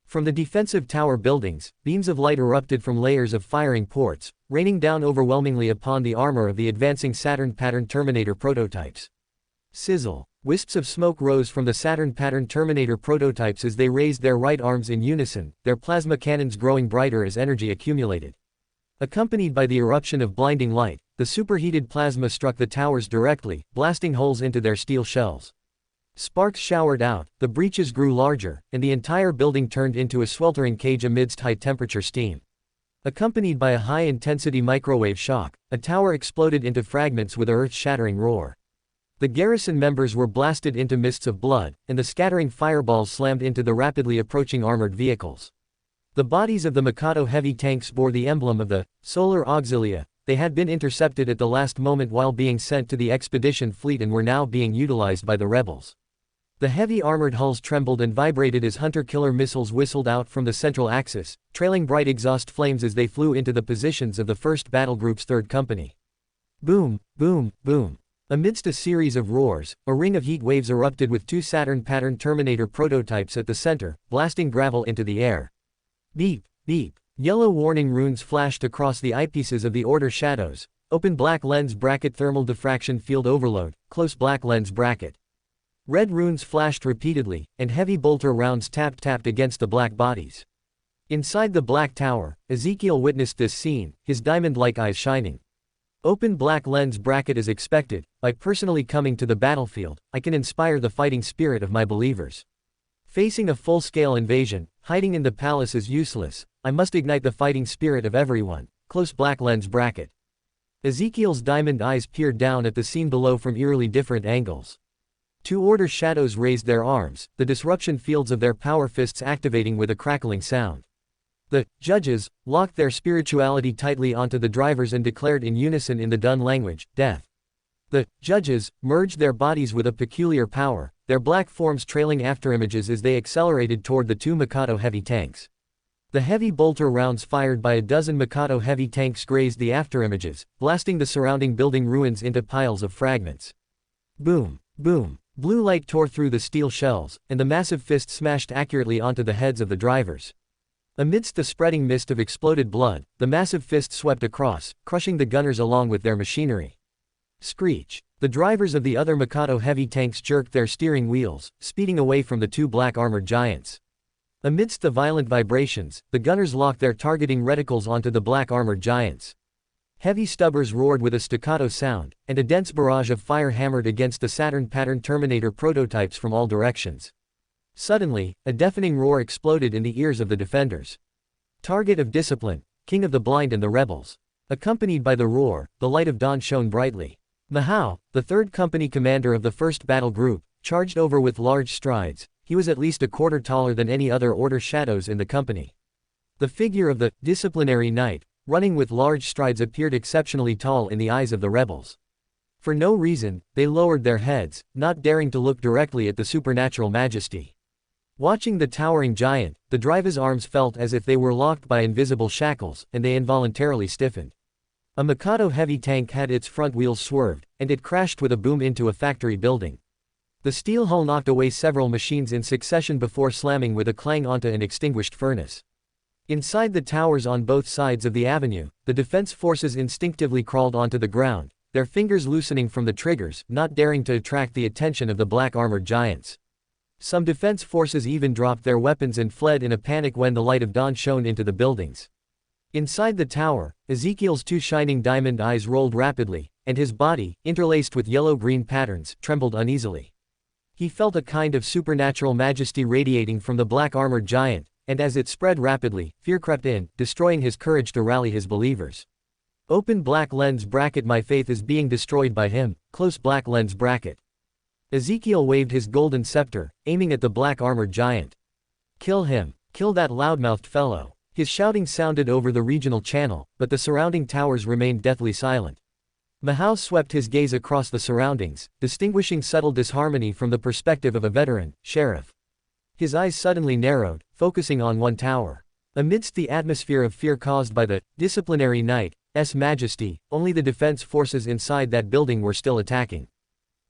From the defensive tower buildings, beams of light erupted from layers of firing ports, raining down overwhelmingly upon the armor of the advancing Saturn pattern Terminator prototypes. Sizzle. Wisps of smoke rose from the Saturn pattern Terminator prototypes as they raised their right arms in unison, their plasma cannons growing brighter as energy accumulated. Accompanied by the eruption of blinding light, the superheated plasma struck the towers directly, blasting holes into their steel shells. Sparks showered out, the breaches grew larger, and the entire building turned into a sweltering cage amidst high-temperature steam. Accompanied by a high-intensity microwave shock, a tower exploded into fragments with an earth-shattering roar. The garrison members were blasted into mists of blood, and the scattering fireballs slammed into the rapidly approaching armored vehicles. The bodies of the Mikado heavy tanks bore the emblem of the Solar Auxilia. They had been intercepted at the last moment while being sent to the expedition fleet and were now being utilized by the rebels. The heavy armored hulls trembled and vibrated as hunter-killer missiles whistled out from the central axis, trailing bright exhaust flames as they flew into the positions of the 1st Battle Group's 3rd Company. Boom, boom, boom. Amidst a series of roars, a ring of heat waves erupted with 2 Saturn pattern Terminator prototypes at the center, blasting gravel into the air. Beep, beep. Yellow warning runes flashed across the eyepieces of the Order Shadows. Open black lens bracket thermal diffraction field overload, close black lens bracket. Red runes flashed repeatedly, and heavy bolter rounds tapped against the black bodies. Inside the Black Tower, Ezekiel witnessed this scene, his diamond-like eyes shining. Open black lens bracket as expected. By personally coming to the battlefield, I can inspire the fighting spirit of my believers. Facing a full-scale invasion, hiding in the palace is useless. I must ignite the fighting spirit of everyone. Close black lens bracket. Ezekiel's diamond eyes peered down at the scene below from eerily different angles. Two order shadows raised their arms, the disruption fields of their power fists activating with a crackling sound. The judges locked their spirituality tightly onto the drivers and declared in unison in the Dun language, death. The judges merged their bodies with a peculiar power, their black forms trailing afterimages as they accelerated toward the two Mikado heavy tanks. The heavy bolter rounds fired by a dozen Mikado heavy tanks grazed the afterimages, blasting the surrounding building ruins into piles of fragments. Boom, boom. Blue light tore through the steel shells, and the massive fist smashed accurately onto the heads of the drivers. Amidst the spreading mist of exploded blood, the massive fist swept across, crushing the gunners along with their machinery. Screech. The drivers of the other Mikado heavy tanks jerked their steering wheels, speeding away from the two black armored giants. Amidst the violent vibrations, the gunners locked their targeting reticles onto the black armored giants. Heavy stubbers roared with a staccato sound, and a dense barrage of fire hammered against the Saturn-pattern Terminator prototypes from all directions. Suddenly, a deafening roar exploded in the ears of the defenders. Target of discipline, king of the blind and the rebels. Accompanied by the roar, the light of dawn shone brightly. Mahao, the 3rd Company commander of the 1st Battle Group, charged over with large strides. He was at least a quarter taller than any other order shadows in the company. The figure of the disciplinary knight, running with large strides, appeared exceptionally tall in the eyes of the rebels. For no reason, they lowered their heads, not daring to look directly at the supernatural majesty. Watching the towering giant, the driver's arms felt as if they were locked by invisible shackles, and they involuntarily stiffened. A Mikado heavy tank had its front wheels swerved, and it crashed with a boom into a factory building. The steel hull knocked away several machines in succession before slamming with a clang onto an extinguished furnace. Inside the towers on both sides of the avenue, the defense forces instinctively crawled onto the ground, their fingers loosening from the triggers, not daring to attract the attention of the black armored giants. Some defense forces even dropped their weapons and fled in a panic when the light of dawn shone into the buildings. Inside the tower, Ezekiel's two shining diamond eyes rolled rapidly, and his body, interlaced with yellow-green patterns, trembled uneasily. He felt a kind of supernatural majesty radiating from the black armored giant, and as it spread rapidly, fear crept in, destroying his courage to rally his believers. Open black lens bracket. My faith is being destroyed by him. Close black lens bracket. Ezekiel waved his golden scepter, aiming at the black armored giant. Kill him. Kill that loudmouthed fellow. His shouting sounded over the regional channel, but the surrounding towers remained deathly silent. Mahao swept his gaze across the surroundings, distinguishing subtle disharmony from the perspective of a veteran sheriff. His eyes suddenly narrowed, focusing on one tower. Amidst the atmosphere of fear caused by the disciplinary knight's majesty, only the defense forces inside that building were still attacking.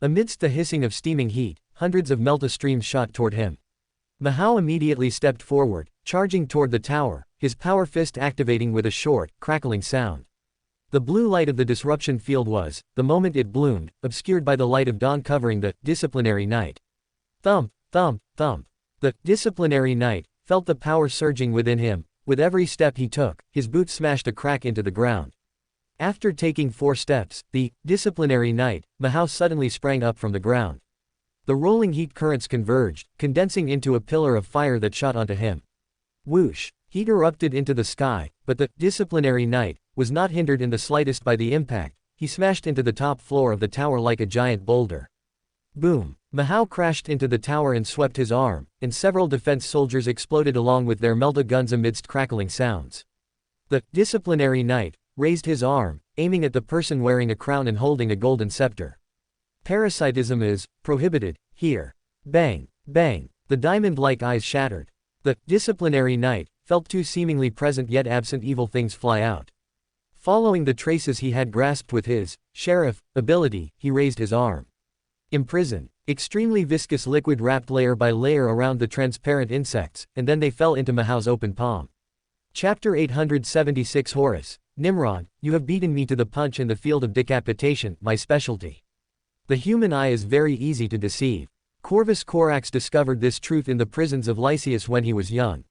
Amidst the hissing of steaming heat, hundreds of melta streams shot toward him. Mahao immediately stepped forward, charging toward the tower, his power fist activating with a short, crackling sound. The blue light of the disruption field was, the moment it bloomed, obscured by the light of dawn covering the disciplinary knight. Thump, thump, thump. The disciplinary knight felt the power surging within him. With every step he took, his boot smashed a crack into the ground. After taking 4 steps, the disciplinary knight, Mahao suddenly sprang up from the ground. The rolling heat currents converged, condensing into a pillar of fire that shot onto him. Whoosh! Heat erupted into the sky, but the disciplinary knight was not hindered in the slightest by the impact. He smashed into the top floor of the tower like a giant boulder. Boom! Mahao crashed into the tower and swept his arm, and several defense soldiers exploded along with their melta guns amidst crackling sounds. The disciplinary knight raised his arm, aiming at the person wearing a crown and holding a golden scepter. Parasitism is prohibited here. Bang, bang, the diamond-like eyes shattered. The disciplinary knight felt 2 seemingly present yet absent evil things fly out. Following the traces he had grasped with his sheriff ability, he raised his arm. Imprison. Extremely viscous liquid wrapped layer by layer around the transparent insects, and then they fell into Mahao's open palm. Chapter 876. Horus, Nimrod, you have beaten me to the punch in the field of decapitation, my specialty. The human eye is very easy to deceive. Corvus Corax discovered this truth in the prisons of Lysias when he was young.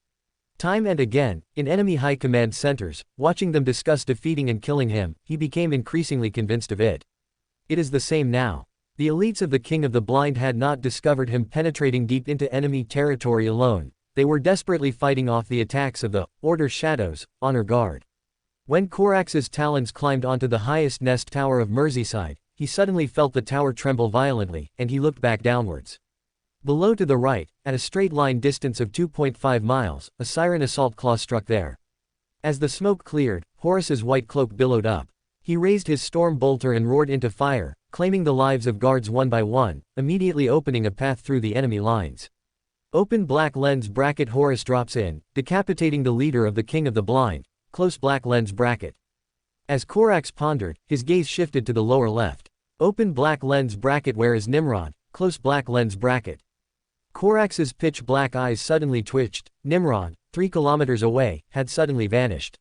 Time and again, in enemy high command centers, watching them discuss defeating and killing him, he became increasingly convinced of it. It is the same now. The elites of the King of the Blind had not discovered him penetrating deep into enemy territory alone, they were desperately fighting off the attacks of the Order Shadows, Honor Guard. When Corax's talons climbed onto the highest nest tower of Merseyside, he suddenly felt the tower tremble violently, and he looked back downwards. Below to the right, at a straight line distance of 2.5 miles, a siren assault claw struck there. As the smoke cleared, Horus's white cloak billowed up. He raised his storm bolter and roared into fire, claiming the lives of guards one by one, immediately opening a path through the enemy lines. Open black lens bracket. Horus drops in, decapitating the leader of the King of the Blind, close black lens bracket. As Corax pondered, his gaze shifted to the lower left. Open black lens bracket. Where is Nimrod? Close black lens bracket. Corax's pitch black eyes suddenly twitched. Nimrod, 3 kilometers away, had suddenly vanished.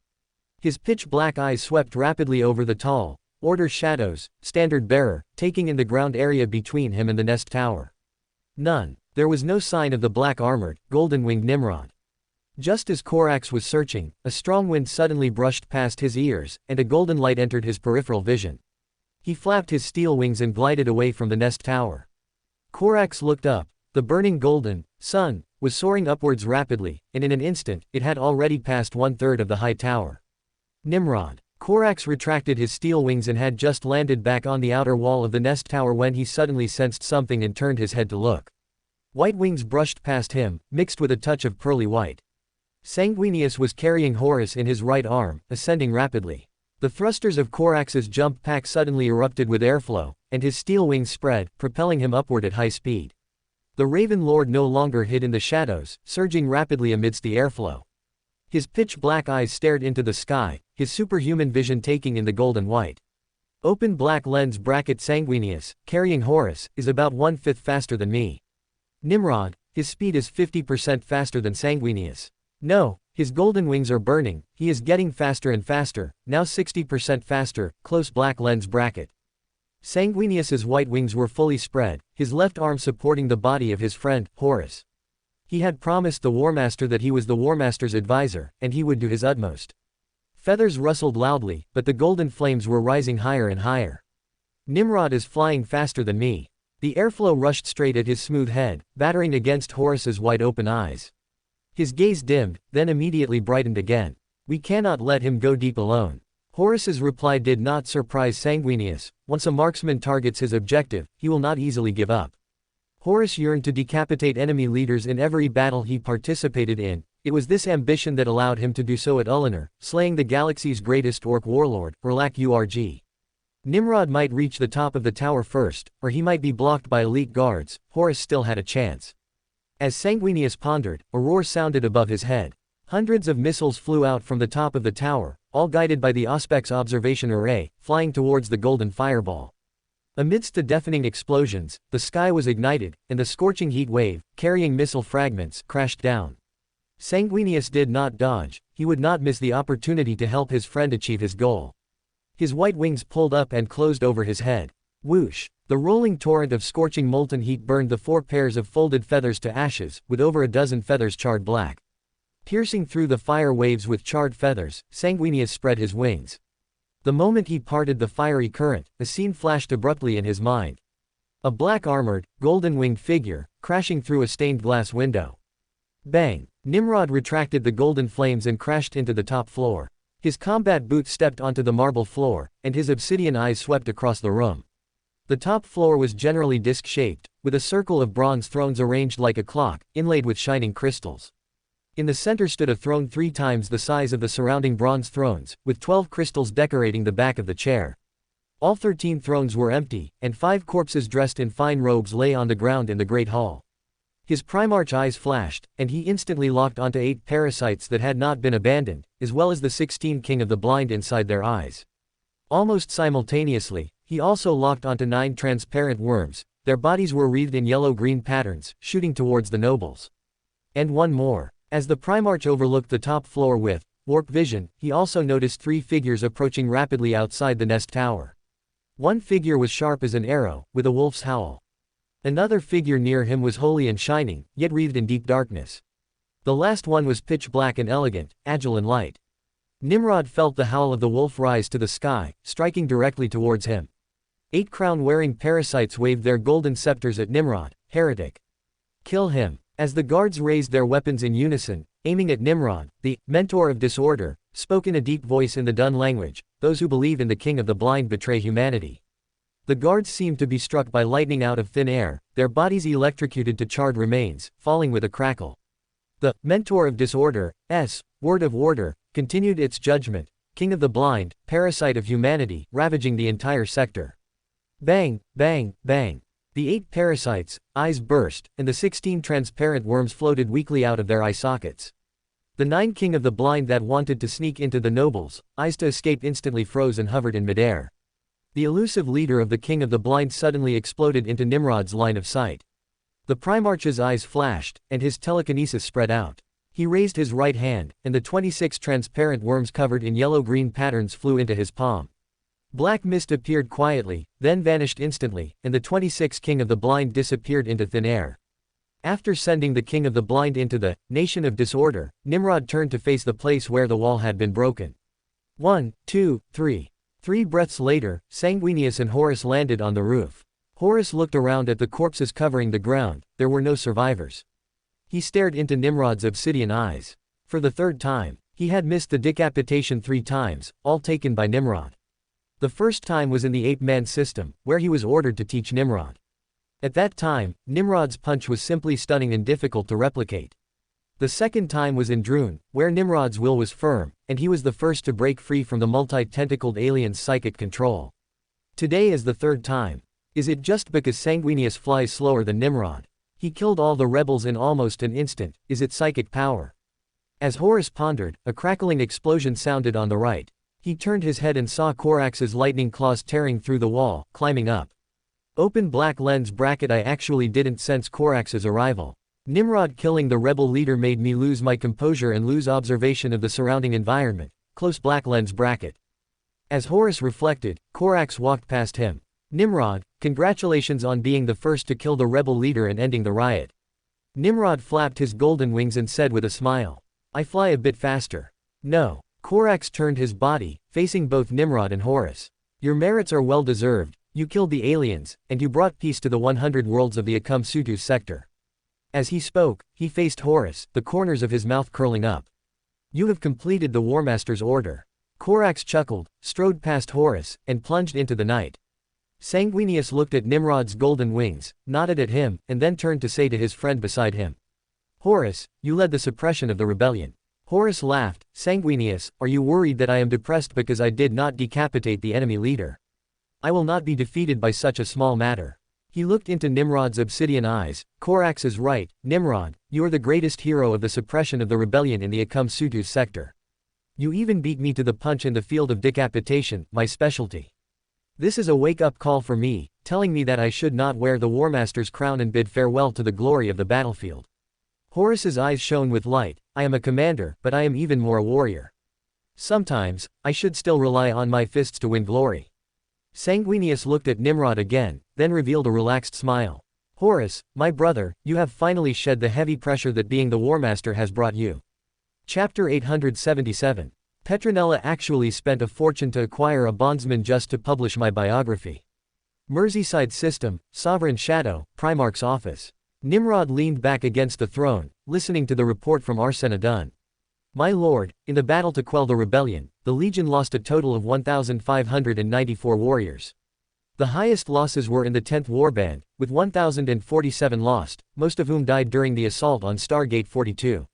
His pitch black eyes swept rapidly over the tall Order Shadows, standard bearer, taking in the ground area between him and the nest tower. None. There was no sign of the black-armored, golden-winged Nimrod. Just as Corax was searching, a strong wind suddenly brushed past his ears, and a golden light entered his peripheral vision. He flapped his steel wings and glided away from the nest tower. Corax looked up. The burning golden sun was soaring upwards rapidly, and in an instant, it had already passed 1/3 of the high tower. Nimrod. Corax retracted his steel wings and had just landed back on the outer wall of the nest tower when he suddenly sensed something and turned his head to look. White wings brushed past him, mixed with a touch of pearly white. Sanguinius was carrying Horus in his right arm, ascending rapidly. The thrusters of Corax's jump pack suddenly erupted with airflow, and his steel wings spread, propelling him upward at high speed. The Raven Lord no longer hid in the shadows, surging rapidly amidst the airflow. His pitch black eyes stared into the sky, his superhuman vision taking in the golden white. Open black lens bracket. Sanguinius, carrying Horus, is about 1/5 faster than me. Nimrod, his speed is 50% faster than Sanguinius. No, his golden wings are burning, he is getting faster and faster, now 60% faster, close black lens bracket. Sanguinius's white wings were fully spread, his left arm supporting the body of his friend, Horus. He had promised the Warmaster that he was the Warmaster's advisor, and he would do his utmost. Feathers rustled loudly, but the golden flames were rising higher and higher. Nimrod is flying faster than me. The airflow rushed straight at his smooth head, battering against Horus's wide-open eyes. His gaze dimmed, then immediately brightened again. We cannot let him go deep alone. Horus's reply did not surprise Sanguinius. Once a marksman targets his objective, he will not easily give up. Horus yearned to decapitate enemy leaders in every battle he participated in. It was this ambition that allowed him to do so at Ullanor, slaying the galaxy's greatest orc warlord, Urlak Urg. Nimrod might reach the top of the tower first, or he might be blocked by elite guards. Horus still had a chance. As Sanguinius pondered, a roar sounded above his head. Hundreds of missiles flew out from the top of the tower, all guided by the Auspex observation array, flying towards the golden fireball. Amidst the deafening explosions, the sky was ignited, and the scorching heat wave, carrying missile fragments, crashed down. Sanguinius did not dodge, he would not miss the opportunity to help his friend achieve his goal. His white wings pulled up and closed over his head. Whoosh! The rolling torrent of scorching molten heat burned the 4 pairs of folded feathers to ashes, with over a dozen feathers charred black. Piercing through the fire waves with charred feathers, Sanguinius spread his wings. The moment he parted the fiery current, a scene flashed abruptly in his mind. A black-armored, golden-winged figure, crashing through a stained glass window. Bang! Nimrod retracted the golden flames and crashed into the top floor. His combat boots stepped onto the marble floor, and his obsidian eyes swept across the room. The top floor was generally disc-shaped, with a circle of bronze thrones arranged like a clock, inlaid with shining crystals. In the center stood a throne 3 times the size of the surrounding bronze thrones, with 12 crystals decorating the back of the chair. All 13 thrones were empty, and 5 corpses dressed in fine robes lay on the ground in the great hall. His Primarch eyes flashed, and he instantly locked onto 8 parasites that had not been abandoned, as well as the 16 King of the Blind inside their eyes. Almost simultaneously, he also locked onto 9 transparent worms. Their bodies were wreathed in yellow-green patterns, shooting towards the nobles. And one more. As the Primarch overlooked the top floor with warp vision, he also noticed 3 figures approaching rapidly outside the nest tower. One figure was sharp as an arrow, with a wolf's howl. Another figure near him was holy and shining, yet wreathed in deep darkness. The last one was pitch black and elegant, agile and light. Nimrod felt the howl of the wolf rise to the sky, striking directly towards him. 8 crown-wearing parasites waved their golden scepters at Nimrod, heretic. Kill him. As the guards raised their weapons in unison, aiming at Nimrod, the mentor of disorder spoke in a deep voice in the Dun language, "Those who believe in the King of the Blind betray humanity." The guards seemed to be struck by lightning out of thin air, their bodies electrocuted to charred remains, falling with a crackle. The mentor of disorder, word of order, continued its judgment, "King of the Blind, parasite of humanity, ravaging the entire sector." Bang, bang, bang. The 8 parasites' eyes burst, and the 16 transparent worms floated weakly out of their eye sockets. The 9 King of the Blind that wanted to sneak into the nobles' eyes to escape instantly froze and hovered in midair. The elusive leader of the King of the Blind suddenly exploded into Nimrod's line of sight. The Primarch's eyes flashed, and his telekinesis spread out. He raised his right hand, and the 26 transparent worms covered in yellow-green patterns flew into his palm. Black mist appeared quietly, then vanished instantly, and the 26 King of the Blind disappeared into thin air. After sending the King of the Blind into the nation of disorder, Nimrod turned to face the place where the wall had been broken. 1, 2, 3. 3 breaths later, Sanguinius and Horus landed on the roof. Horus looked around at the corpses covering the ground. There were no survivors. He stared into Nimrod's obsidian eyes. For the 3rd time, he had missed the decapitation 3 times, all taken by Nimrod. The first time was in the 8-man system, where he was ordered to teach Nimrod. At that time, Nimrod's punch was simply stunning and difficult to replicate. The second time was in Drune, where Nimrod's will was firm, and he was the first to break free from the multi-tentacled alien's psychic control. Today is the 3rd time. Is it just because Sanguinius flies slower than Nimrod? He killed all the rebels in almost an instant. Is it psychic power? As Horus pondered, a crackling explosion sounded on the right. He turned his head and saw Corax's lightning claws tearing through the wall, climbing up. Open black lens bracket. I actually didn't sense Corax's arrival. Nimrod killing the rebel leader made me lose my composure and lose observation of the surrounding environment. Close black lens bracket. As Horus reflected, Corax walked past him. Nimrod, congratulations on being the first to kill the rebel leader and ending the riot. Nimrod flapped his golden wings and said with a smile, "I fly a bit faster." No. Corax turned his body, facing both Nimrod and Horus. "Your merits are well deserved. You killed the aliens, and you brought peace to the 100 worlds of the Akum-Sutu sector." As he spoke, he faced Horus, the corners of his mouth curling up. "You have completed the Warmaster's order." Corax chuckled, strode past Horus, and plunged into the night. Sanguinius looked at Nimrod's golden wings, nodded at him, and then turned to say to his friend beside him, "Horus, you led the suppression of the rebellion." Horus laughed. "Sanguinius, are you worried that I am depressed because I did not decapitate the enemy leader? I will not be defeated by such a small matter." He looked into Nimrod's obsidian eyes. "Corax is right, Nimrod, you are the greatest hero of the suppression of the rebellion in the Akum-Sutu sector. You even beat me to the punch in the field of decapitation, my specialty. This is a wake-up call for me, telling me that I should not wear the Warmaster's crown and bid farewell to the glory of the battlefield." Horus's eyes shone with light. "I am a commander, but I am even more a warrior. Sometimes, I should still rely on my fists to win glory." Sanguinius looked at Nimrod again, then revealed a relaxed smile. "Horus, my brother, you have finally shed the heavy pressure that being the Warmaster has brought you." Chapter 877. Petronella actually spent a fortune to acquire a bondsman just to publish my biography. Merseyside System, Sovereign Shadow, Primarch's office. Nimrod leaned back against the throne, listening to the report from Arsena Dun. "My lord, in the battle to quell the rebellion, the Legion lost a total of 1,594 warriors. The highest losses were in the 10th Warband, with 1,047 lost, most of whom died during the assault on Stargate 42.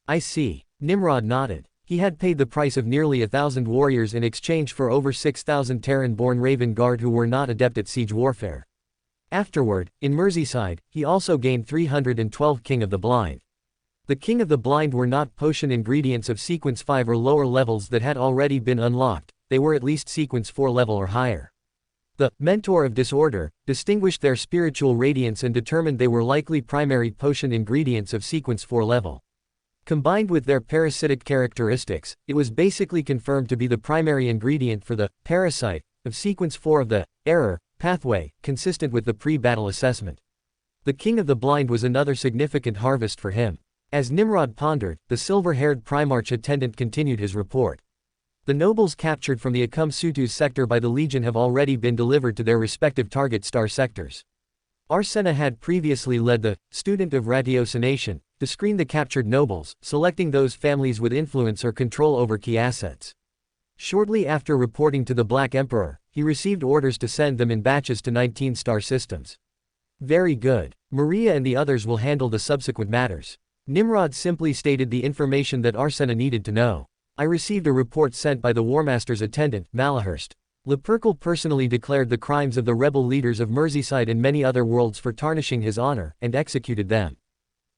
"I see." Nimrod nodded. He had paid the price of nearly 1,000 warriors in exchange for over 6,000 Terran-born Raven Guard who were not adept at siege warfare. Afterward, in Merseyside, he also gained 312 King of the Blind. The King of the Blind were not potion ingredients of Sequence 5 or lower levels that had already been unlocked, they were at least Sequence 4 level or higher. The Mentor of Disorder distinguished their spiritual radiance and determined they were likely primary potion ingredients of Sequence 4 level. Combined with their parasitic characteristics, it was basically confirmed to be the primary ingredient for the parasite of Sequence 4 of the error pathway, consistent with the pre-battle assessment. The King of the Blind was another significant harvest for him. As Nimrod pondered, the silver-haired Primarch attendant continued his report. The nobles captured from the Akum-Sutu sector by the Legion have already been delivered to their respective target star sectors. Arsena had previously led the student of ratiocination to screen the captured nobles, selecting those families with influence or control over key assets. Shortly after reporting to the Black Emperor, he received orders to send them in batches to 19 star systems. Very good. Maria and the others will handle the subsequent matters. Nimrod simply stated the information that Arsena needed to know. I received a report sent by the Warmaster's attendant, Malahurst. Lupercal personally declared the crimes of the rebel leaders of Merseyside and many other worlds for tarnishing his honor, and executed them.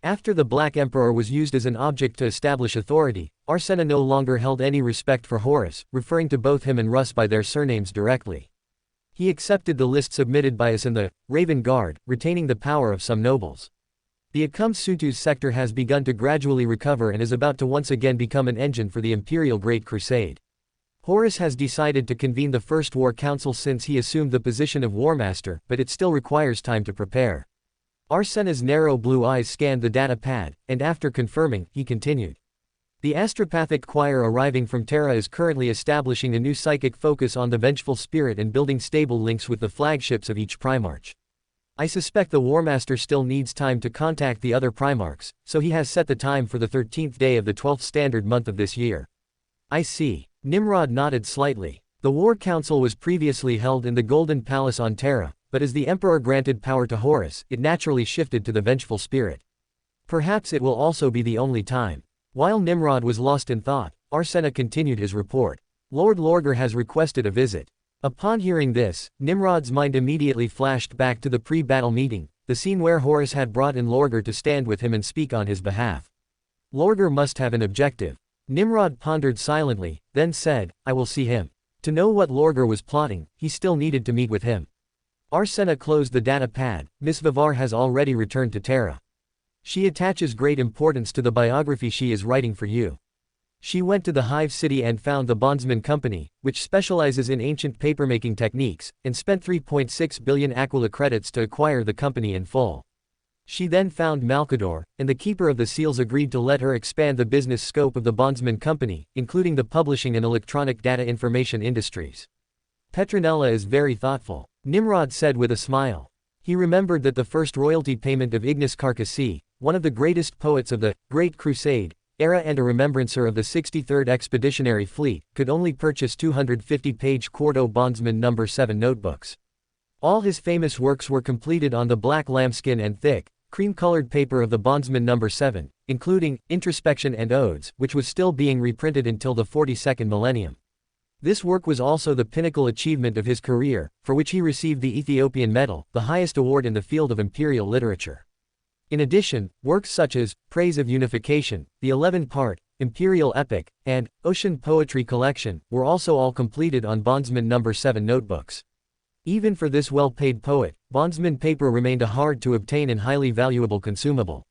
After the Black Emperor was used as an object to establish authority, Arsena no longer held any respect for Horus, referring to both him and Russ by their surnames directly. He accepted the list submitted by us in the Raven Guard, retaining the power of some nobles. The Akum-Sutu sector has begun to gradually recover and is about to once again become an engine for the Imperial Great Crusade. Horus has decided to convene the First War Council since he assumed the position of Warmaster, but it still requires time to prepare. Arsena's narrow blue eyes scanned the data pad, and after confirming, he continued. The astropathic choir arriving from Terra is currently establishing a new psychic focus on the vengeful spirit and building stable links with the flagships of each Primarch. I suspect the Warmaster still needs time to contact the other Primarchs, so he has set the time for the 13th day of the 12th standard month of this year. I see. Nimrod nodded slightly. The War Council was previously held in the Golden Palace on Terra, but as the Emperor granted power to Horus, it naturally shifted to the vengeful spirit. Perhaps it will also be the only time. While Nimrod was lost in thought, Arsena continued his report. Lord Lorgar has requested a visit. Upon hearing this, Nimrod's mind immediately flashed back to the pre-battle meeting, the scene where Horus had brought in Lorgar to stand with him and speak on his behalf. Lorgar must have an objective. Nimrod pondered silently, then said, I will see him. To know what Lorgar was plotting, he still needed to meet with him. Arsena closed the data pad. Miss Vivar has already returned to Terra. She attaches great importance to the biography she is writing for you. She went to the Hive City and found the Bondsman Company, which specializes in ancient papermaking techniques, and spent 3.6 billion Aquila credits to acquire the company in full. She then found Malkador, and the Keeper of the Seals agreed to let her expand the business scope of the Bondsman Company, including the publishing and electronic data information industries. Petronella is very thoughtful, Nimrod said with a smile. He remembered that the first royalty payment of Ignis Carcassi, one of the greatest poets of the Great Crusade era and a remembrancer of the 63rd Expeditionary Fleet, could only purchase 250-page Quarto Bondsman No. 7 notebooks. All his famous works were completed on the black lambskin and thick, cream-colored paper of the Bondsman No. 7, including Introspection and Odes, which was still being reprinted until the 42nd millennium. This work was also the pinnacle achievement of his career, for which he received the Ethiopian Medal, the highest award in the field of imperial literature. In addition, works such as Praise of Unification, the 11-part Imperial Epic, and Ocean Poetry Collection were also all completed on Bondsman No. 7 notebooks. Even for this well-paid poet, Bondsman paper remained a hard-to-obtain and highly valuable consumable.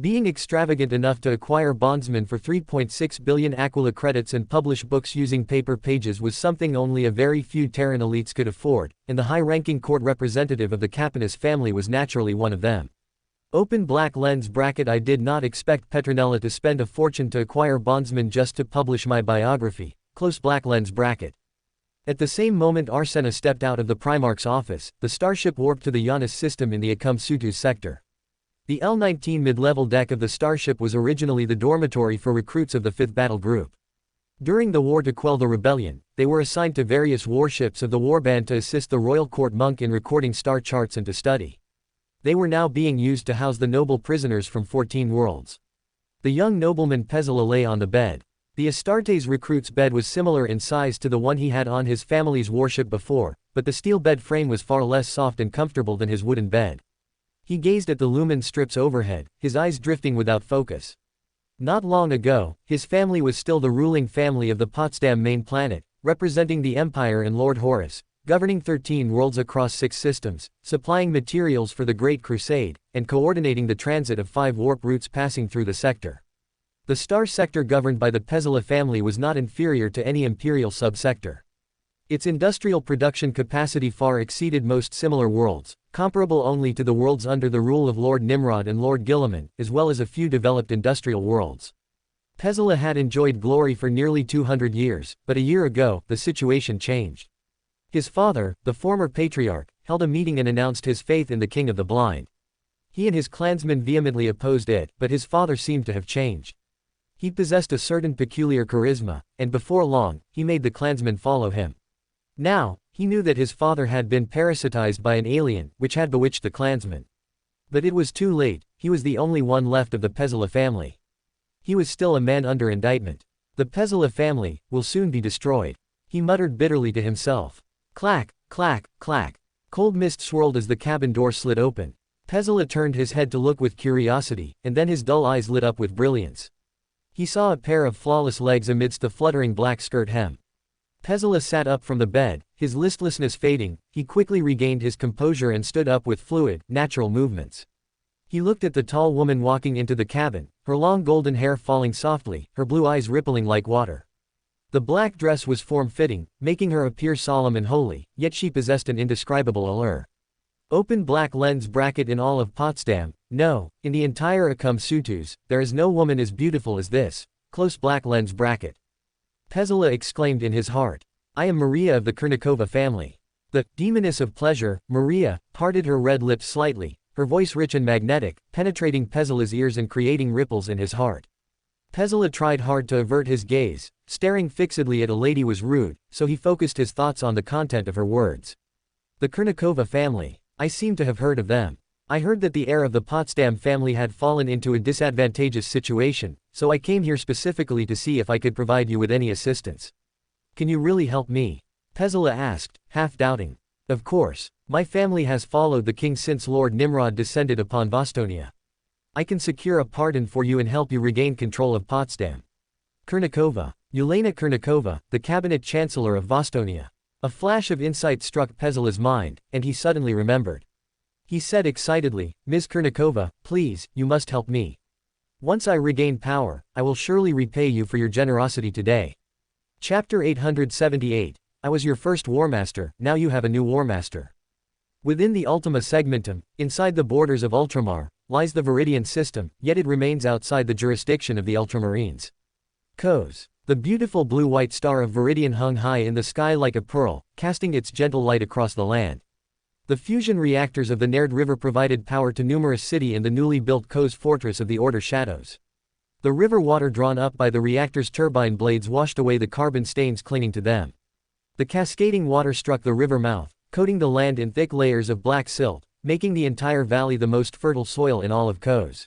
Being extravagant enough to acquire Bondsman for 3.6 billion Aquila credits and publish books using paper pages was something only a very few Terran elites could afford, and the high-ranking court representative of the Capanus family was naturally one of them. Open black lens bracket. I did not expect Petronella to spend a fortune to acquire Bondsman just to publish my biography, close black lens bracket. At the same moment Arsena stepped out of the Primarch's office, the starship warped to the Giannis system in the Akum-Sutu sector. The L-19 mid-level deck of the starship was originally the dormitory for recruits of the 5th Battle Group. During the war to quell the rebellion, they were assigned to various warships of the warband to assist the royal court monk in recording star charts and to study. They were now being used to house the noble prisoners from 14 worlds. The young nobleman Pezzala lay on the bed. The Astartes recruit's bed was similar in size to the one he had on his family's warship before, but the steel bed frame was far less soft and comfortable than his wooden bed. He gazed at the lumen strips overhead, his eyes drifting without focus. Not long ago, his family was still the ruling family of the Potsdam main planet, representing the Empire and Lord Horus, governing 13 worlds across 6 systems, supplying materials for the Great Crusade, and coordinating the transit of 5 warp routes passing through the sector. The star sector governed by the Pezzala family was not inferior to any imperial subsector. Its industrial production capacity far exceeded most similar worlds, comparable only to the worlds under the rule of Lord Nimrod and Lord Guilliman, as well as a few developed industrial worlds. Pezzola had enjoyed glory for nearly 200 years, but a year ago, the situation changed. His father, the former patriarch, held a meeting and announced his faith in the King of the Blind. He and his clansmen vehemently opposed it, but his father seemed to have changed. He possessed a certain peculiar charisma, and before long, he made the clansmen follow him. Now, he knew that his father had been parasitized by an alien, which had bewitched the clansmen. But it was too late, he was the only one left of the Pezzola family. He was still a man under indictment. The Pezzola family will soon be destroyed. He muttered bitterly to himself. Clack, clack, clack. Cold mist swirled as the cabin door slid open. Pezzola turned his head to look with curiosity, and then his dull eyes lit up with brilliance. He saw a pair of flawless legs amidst the fluttering black skirt hem. Pezzola sat up from the bed, his listlessness fading. He quickly regained his composure and stood up with fluid, natural movements. He looked at the tall woman walking into the cabin, her long golden hair falling softly, her blue eyes rippling like water. The black dress was form-fitting, making her appear solemn and holy, yet she possessed an indescribable allure. Open black lens bracket in all of Potsdam, no, in the entire Akum Sutus, there is no woman as beautiful as this, close black lens bracket. Pezzola exclaimed in his heart. I am Maria of the Kurnikova family. The demoness of pleasure, Maria, parted her red lips slightly, her voice rich and magnetic, penetrating Pezzola's ears and creating ripples in his heart. Pezzola tried hard to avert his gaze, staring fixedly at a lady was rude, so he focused his thoughts on the content of her words. The Kurnikova family. I seem to have heard of them. I heard that the heir of the Potsdam family had fallen into a disadvantageous situation, so I came here specifically to see if I could provide you with any assistance. Can you really help me? Pezzola asked, half doubting. Of course. My family has followed the king since Lord Nimrod descended upon Vostonia. I can secure a pardon for you and help you regain control of Potsdam. Kurnikova. Yelena Kurnikova, the cabinet chancellor of Vostonia. A flash of insight struck Pezzola's mind, and he suddenly remembered. He said excitedly, Ms. Kurnikova, please, you must help me. Once I regain power, I will surely repay you for your generosity today. Chapter 878. I was your first Warmaster, now you have a new Warmaster. Within the Ultima Segmentum, inside the borders of Ultramar, lies the Viridian system, yet it remains outside the jurisdiction of the Ultramarines. Kos. The beautiful blue-white star of Viridian hung high in the sky like a pearl, casting its gentle light across the land. The fusion reactors of the Nerd River provided power to numerous cities in the newly built Kos fortress of the Order Shadows. The river water drawn up by the reactor's turbine blades washed away the carbon stains clinging to them. The cascading water struck the river mouth, coating the land in thick layers of black silt, making the entire valley the most fertile soil in all of Kos.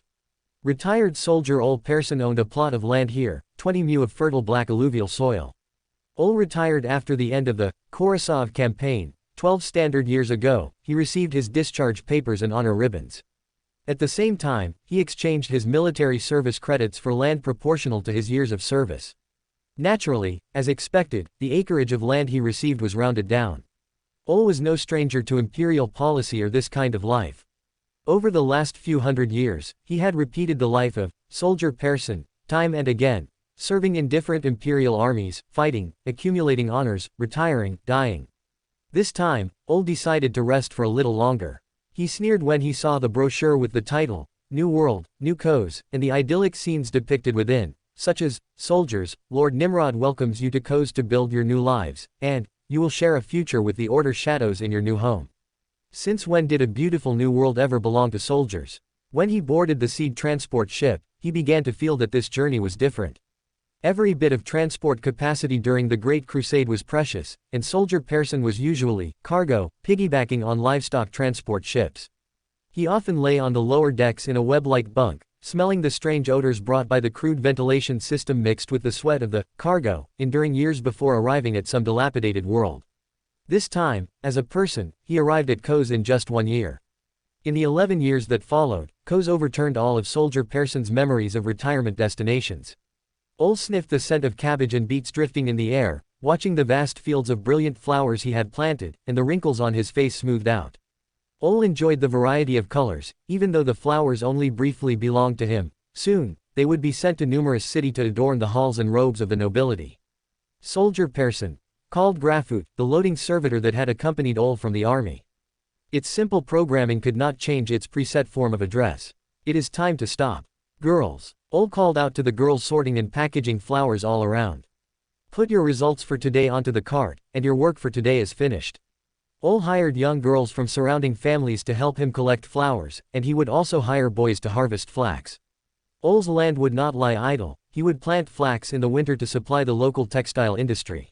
Retired soldier Ol Persson owned a plot of land here, 20 mu of fertile black alluvial soil. Ol retired after the end of the Korosov campaign, 12 standard years ago. He received his discharge papers and honor ribbons. At the same time, he exchanged his military service credits for land proportional to his years of service. Naturally, as expected, the acreage of land he received was rounded down. Ol was no stranger to imperial policy or this kind of life. Over the last few hundred years, he had repeated the life of soldier Persson, time and again, serving in different imperial armies, fighting, accumulating honors, retiring, dying. This time, Ol decided to rest for a little longer. He sneered when he saw the brochure with the title, New World, New Kos, and the idyllic scenes depicted within, such as, soldiers, Lord Nimrod welcomes you to Kos to build your new lives, and, you will share a future with the Order Shadows in your new home. Since when did a beautiful new world ever belong to soldiers? When he boarded the seed transport ship, he began to feel that this journey was different. Every bit of transport capacity during the Great Crusade was precious, and soldier Persson was usually, cargo, piggybacking on livestock transport ships. He often lay on the lower decks in a web-like bunk, smelling the strange odors brought by the crude ventilation system mixed with the sweat of the cargo, enduring years before arriving at some dilapidated world. This time, as a person, he arrived at Kos in just 1 year. In the 11 years that followed, Kos overturned all of soldier Persson's memories of retirement destinations. Ol sniffed the scent of cabbage and beets drifting in the air, watching the vast fields of brilliant flowers he had planted, and the wrinkles on his face smoothed out. Ol enjoyed the variety of colors, even though the flowers only briefly belonged to him. Soon, they would be sent to numerous cities to adorn the halls and robes of the nobility. Soldier Persson, called Grafut, the loading servitor that had accompanied Ol from the army. Its simple programming could not change its preset form of address. It is time to stop. Girls. Ol called out to the girls sorting and packaging flowers all around. Put your results for today onto the cart, and your work for today is finished. Ol hired young girls from surrounding families to help him collect flowers, and he would also hire boys to harvest flax. Ol's land would not lie idle, he would plant flax in the winter to supply the local textile industry.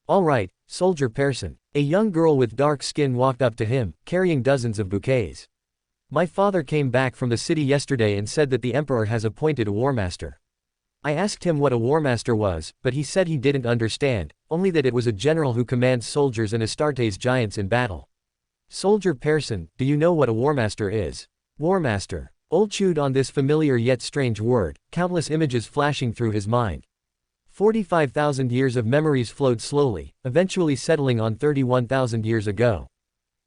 All right, Soldier Person. A young girl with dark skin walked up to him, carrying dozens of bouquets. My father came back from the city yesterday and said that the Emperor has appointed a Warmaster. I asked him what a Warmaster was, but he said he didn't understand, only that it was a general who commands soldiers and Astartes giants in battle. Soldier Person, do you know what a Warmaster is? Warmaster. Ol chewed on this familiar yet strange word, countless images flashing through his mind. 45,000 years of memories flowed slowly, eventually settling on 31,000 years ago.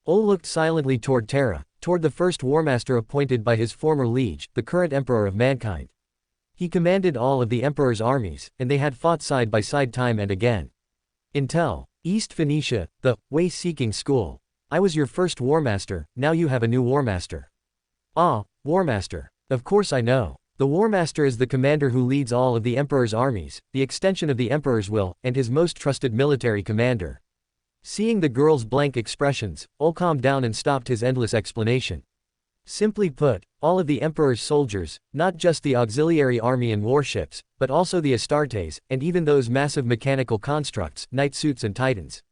Ol looked silently toward Terra, toward the first Warmaster appointed by his former liege, the current Emperor of Mankind. He commanded all of the Emperor's armies, and they had fought side by side time and again. Intel. East Phoenicia, the way-seeking school. I was your first Warmaster, now you have a new Warmaster. Ah, Warmaster. Of course I know. The Warmaster is the commander who leads all of the Emperor's armies, the extension of the Emperor's will, and his most trusted military commander. Seeing the girl's blank expressions, Ol calmed down and stopped his endless explanation. Simply put, all of the Emperor's soldiers, not just the auxiliary army and warships, but also the Astartes, and even those massive mechanical constructs, knight suits and titans.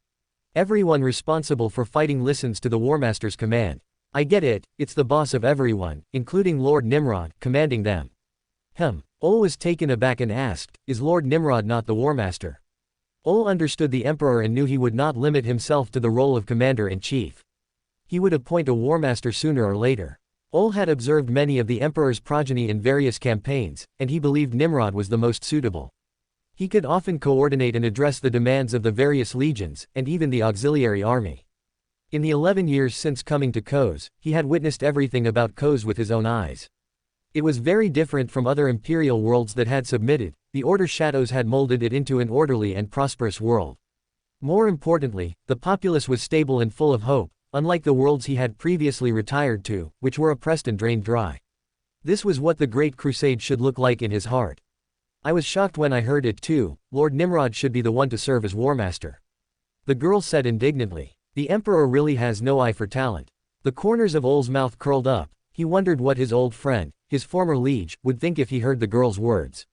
Everyone responsible for fighting listens to the Warmaster's command. I get it, it's the boss of everyone, including Lord Nimrod, commanding them. Ol was taken aback and asked, is Lord Nimrod not the Warmaster? Ol understood the Emperor and knew he would not limit himself to the role of Commander-in-Chief. He would appoint a Warmaster sooner or later. Ol had observed many of the Emperor's progeny in various campaigns, and he believed Nimrod was the most suitable. He could often coordinate and address the demands of the various legions, and even the auxiliary army. In the 11 years since coming to Kos, he had witnessed everything about Kos with his own eyes. It was very different from other imperial worlds that had submitted, the Order shadows had molded it into an orderly and prosperous world. More importantly, the populace was stable and full of hope, unlike the worlds he had previously retired to, which were oppressed and drained dry. This was what the Great Crusade should look like in his heart. I was shocked when I heard it too, Lord Nimrod should be the one to serve as Warmaster. The girl said indignantly. The Emperor really has no eye for talent. The corners of Ol's mouth curled up, he wondered what his old friend, his former liege, would think if he heard the girl's words.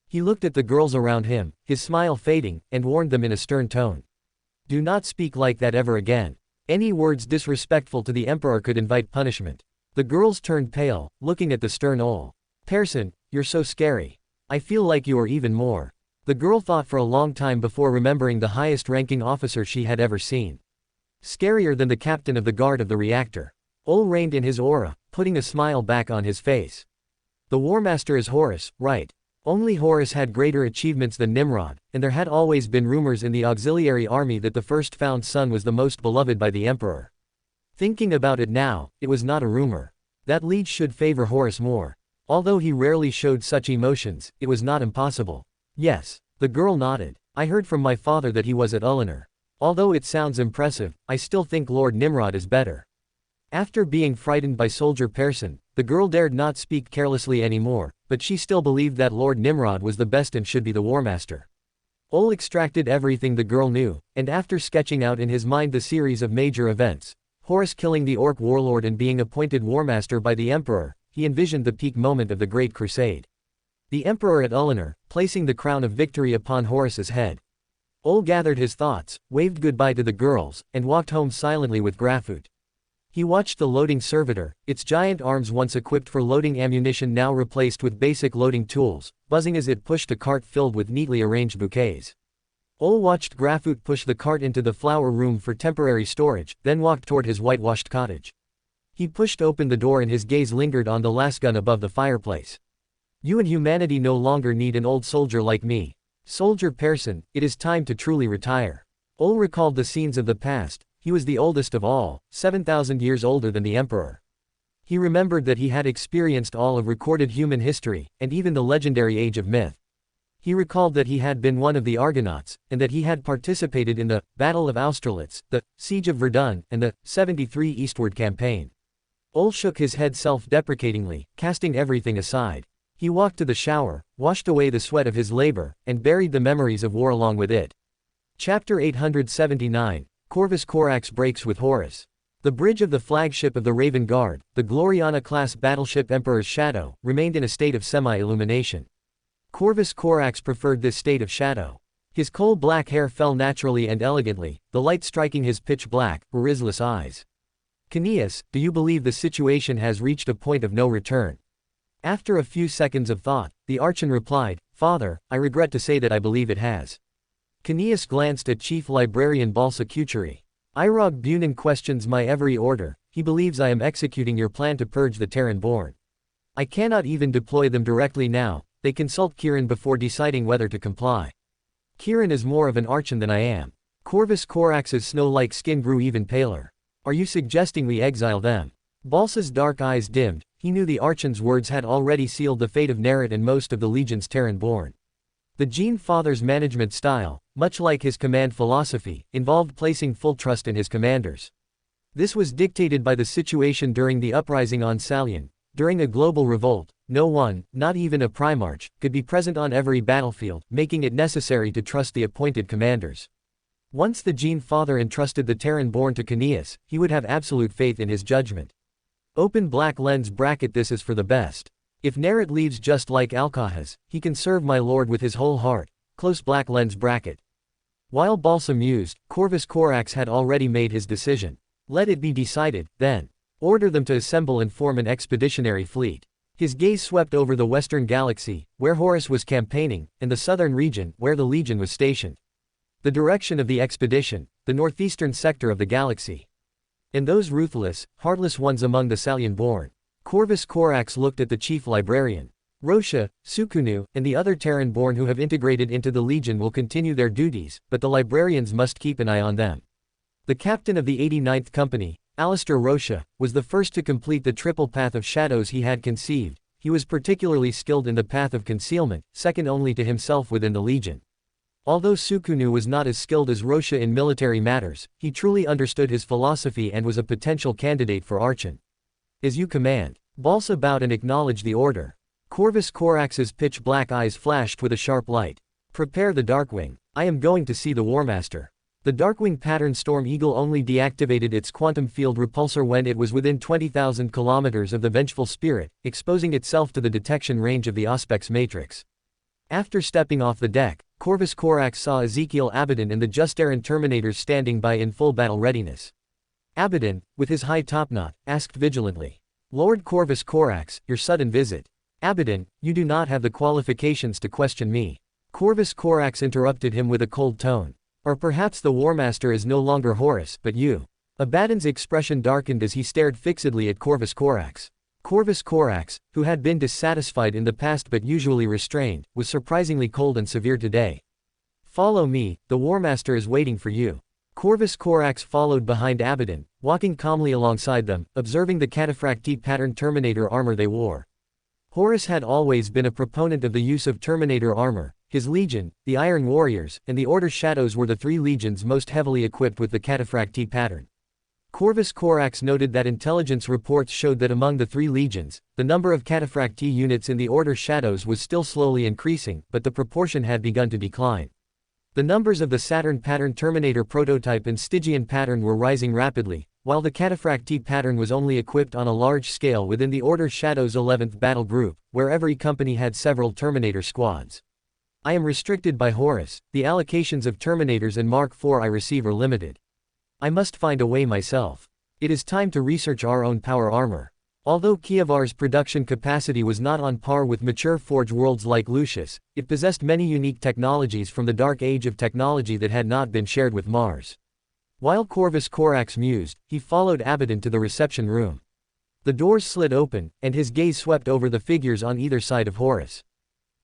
He looked at the girls around him, his smile fading, and warned them in a stern tone. Do not speak like that ever again. Any words disrespectful to the Emperor could invite punishment. The girls turned pale, looking at the stern Ol. Person, you're so scary. I feel like you are even more. The girl thought for a long time before remembering the highest-ranking officer she had ever seen. Scarier than the captain of the guard of the reactor. Ol reined in his aura, putting a smile back on his face. The Warmaster is Horus, right? Only Horus had greater achievements than Nimrod, and there had always been rumors in the auxiliary army that the first found son was the most beloved by the Emperor. Thinking about it now, it was not a rumor. That liege should favor Horus more. Although he rarely showed such emotions, it was not impossible. Yes, the girl nodded. I heard from my father that he was at Ullanor. Although it sounds impressive, I still think Lord Nimrod is better. After being frightened by Soldier Person, the girl dared not speak carelessly anymore, but she still believed that Lord Nimrod was the best and should be the Warmaster. Ol extracted everything the girl knew, and after sketching out in his mind the series of major events, Horus killing the Orc warlord and being appointed Warmaster by the Emperor, he envisioned the peak moment of the Great Crusade. The Emperor at Ullanor, placing the crown of victory upon Horus's head. Ol gathered his thoughts, waved goodbye to the girls, and walked home silently with Grafut. He watched the loading servitor, its giant arms once equipped for loading ammunition now replaced with basic loading tools, buzzing as it pushed a cart filled with neatly arranged bouquets. Ol watched Grafut push the cart into the flower room for temporary storage, then walked toward his whitewashed cottage. He pushed open the door and his gaze lingered on the lasgun above the fireplace. You and humanity no longer need an old soldier like me. Soldier Person, it is time to truly retire. Ol recalled the scenes of the past. He was the oldest of all, 7,000 years older than the Emperor. He remembered that he had experienced all of recorded human history, and even the legendary age of myth. He recalled that he had been one of the Argonauts, and that he had participated in the Battle of Austerlitz, the Siege of Verdun, and the 73 Eastward Campaign. Ole shook his head self-deprecatingly, casting everything aside. He walked to the shower, washed away the sweat of his labor, and buried the memories of war along with it. Chapter 879, Corvus Corax breaks with Horus. The bridge of the flagship of the Raven Guard, the Gloriana-class battleship Emperor's Shadow, remained in a state of semi-illumination. Corvus Corax preferred this state of shadow. His coal-black hair fell naturally and elegantly, the light striking his pitch-black, iridescent eyes. "Caneus, do you believe the situation has reached a point of no return?" After a few seconds of thought, the Archon replied, "Father, I regret to say that I believe it has." Caneus glanced at Chief Librarian Balsa Kucheri. "Irog Bunin questions my every order, he believes I am executing your plan to purge the Terran-born. I cannot even deploy them directly now, they consult Kirin before deciding whether to comply. Kirin is more of an Archon than I am." Corvus Corax's snow-like skin grew even paler. "Are you suggesting we exile them?" Balsa's dark eyes dimmed, he knew the Archon's words had already sealed the fate of Nerit and most of the Legion's Terran-born. The Gene Father's management style, much like his command philosophy, involved placing full trust in his commanders. This was dictated by the situation during the uprising on Salian. During a global revolt, no one, not even a Primarch, could be present on every battlefield, making it necessary to trust the appointed commanders. Once the Gene Father entrusted the Terran-born to Caneus, he would have absolute faith in his judgment. Open black lens bracket. This is for the best. If Nerit leaves just like Alcahas, he can serve my lord with his whole heart. Close black lens bracket. While Balsa mused, Corvus Corax had already made his decision. Let it be decided, then. Order them to assemble and form an expeditionary fleet. His gaze swept over the western galaxy, where Horus was campaigning, and the southern region, where the Legion was stationed. The direction of the expedition, the northeastern sector of the galaxy. And those ruthless, heartless ones among the Salian-born. Corvus Corax looked at the chief librarian. Rosha, Sukunu, and the other Terran-born who have integrated into the Legion will continue their duties, but the librarians must keep an eye on them. The captain of the 89th Company, Alistair Rosha, was the first to complete the triple path of shadows he had conceived. He was particularly skilled in the path of concealment, second only to himself within the Legion. Although Sukunu was not as skilled as Rosha in military matters, he truly understood his philosophy and was a potential candidate for Archon. "As you command." Balsa bowed and acknowledged the order. Corvus Corax's pitch-black eyes flashed with a sharp light. "Prepare the Darkwing. I am going to see the Warmaster." The Darkwing pattern Storm Eagle only deactivated its quantum field repulsor when it was within 20,000 kilometers of the Vengeful Spirit, exposing itself to the detection range of the Auspex matrix. After stepping off the deck, Corvus Corax saw Ezekiel Abaddon and the Justaran Terminators standing by in full battle readiness. Abaddon, with his high topknot, asked vigilantly, "Lord Corvus Corax, your sudden visit." "Abaddon, you do not have the qualifications to question me." Corvus Corax interrupted him with a cold tone. "Or perhaps the Warmaster is no longer Horus, but you." Abaddon's expression darkened as he stared fixedly at Corvus Corax. Corvus Corax, who had been dissatisfied in the past but usually restrained, was surprisingly cold and severe today. "Follow me, the Warmaster is waiting for you." Corvus Corax followed behind Abaddon, walking calmly alongside them, observing the cataphractii pattern Terminator armor they wore. Horus had always been a proponent of the use of Terminator armor. His Legion, the Iron Warriors, and the Order Shadows were the three legions most heavily equipped with the cataphractii pattern. Corvus Corax noted that intelligence reports showed that among the three legions, the number of cataphractii units in the Order Shadows was still slowly increasing, but the proportion had begun to decline. The numbers of the Saturn pattern Terminator prototype and Stygian pattern were rising rapidly, while the cataphractii pattern was only equipped on a large scale within the Order Shadows 11th Battle Group, where every company had several Terminator squads. "I am restricted by Horus, the allocations of Terminators and Mark IV I receive are limited. I must find a way myself. It is time to research our own power armor." Although Kievar's production capacity was not on par with mature Forge worlds like Lucius, it possessed many unique technologies from the dark age of technology that had not been shared with Mars. While Corvus Corax mused, he followed Abaddon to the reception room. The doors slid open, and his gaze swept over the figures on either side of Horus.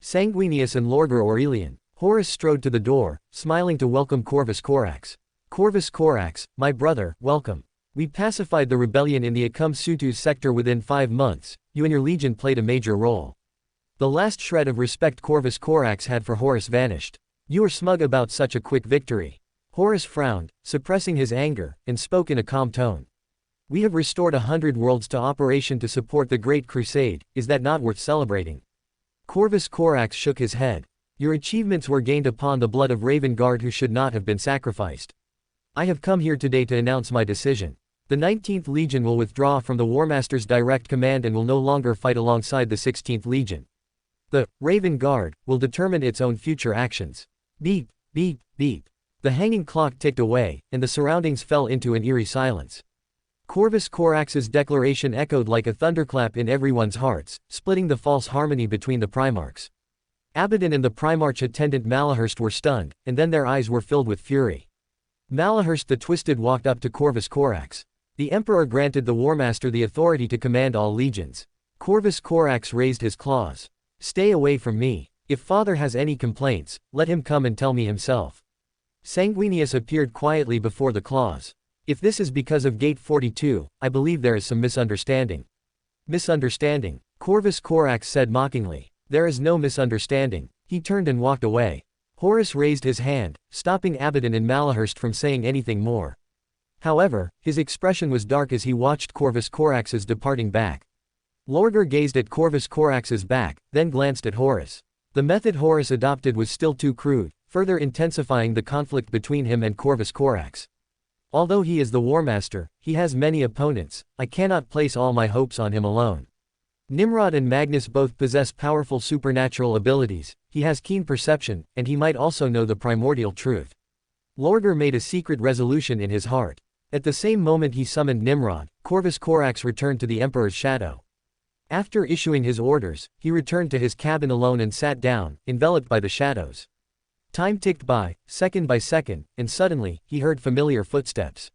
Sanguinius and Lorgar Aurelian. Horus strode to the door, smiling to welcome Corvus Corax. "Corvus Corax, my brother, welcome. We pacified the rebellion in the Akum Sutu sector within 5 months, you and your legion played a major role." The last shred of respect Corvus Corax had for Horus vanished. You are smug about such a quick victory. Horus frowned, suppressing his anger, and spoke in a calm tone. We have restored 100 worlds to operation to support the Great Crusade, is that not worth celebrating? Corvus Corax shook his head. Your achievements were gained upon the blood of Raven Guard who should not have been sacrificed. I have come here today to announce my decision. The 19th Legion will withdraw from the Warmaster's direct command and will no longer fight alongside the 16th Legion. The Raven Guard will determine its own future actions. Beep, beep, beep. The hanging clock ticked away, and the surroundings fell into an eerie silence. Corvus Corax's declaration echoed like a thunderclap in everyone's hearts, splitting the false harmony between the Primarchs. Abaddon and the Primarch attendant Malahurst were stunned, and then their eyes were filled with fury. Malahurst the Twisted walked up to Corvus Corax. The Emperor granted the Warmaster the authority to command all legions. Corvus Corax raised his claws. Stay away from me. If Father has any complaints, let him come and tell me himself. Sanguinius appeared quietly before the claws. If this is because of Gate 42, I believe there is some misunderstanding. Misunderstanding? Corvus Corax said mockingly. There is no misunderstanding. He turned and walked away. Horus raised his hand, stopping Abaddon and Malahurst from saying anything more. However, his expression was dark as he watched Corvus Corax's departing back. Lorgar gazed at Corvus Corax's back, then glanced at Horus. The method Horus adopted was still too crude, further intensifying the conflict between him and Corvus Corax. Although he is the Warmaster, he has many opponents. I cannot place all my hopes on him alone. Nimrod and Magnus both possess powerful supernatural abilities, he has keen perception, and he might also know the primordial truth. Lorgar made a secret resolution in his heart. At the same moment he summoned Nimrod, Corvus Corax returned to the Emperor's shadow. After issuing his orders, he returned to his cabin alone and sat down, enveloped by the shadows. Time ticked by, second by second, and suddenly, he heard familiar footsteps.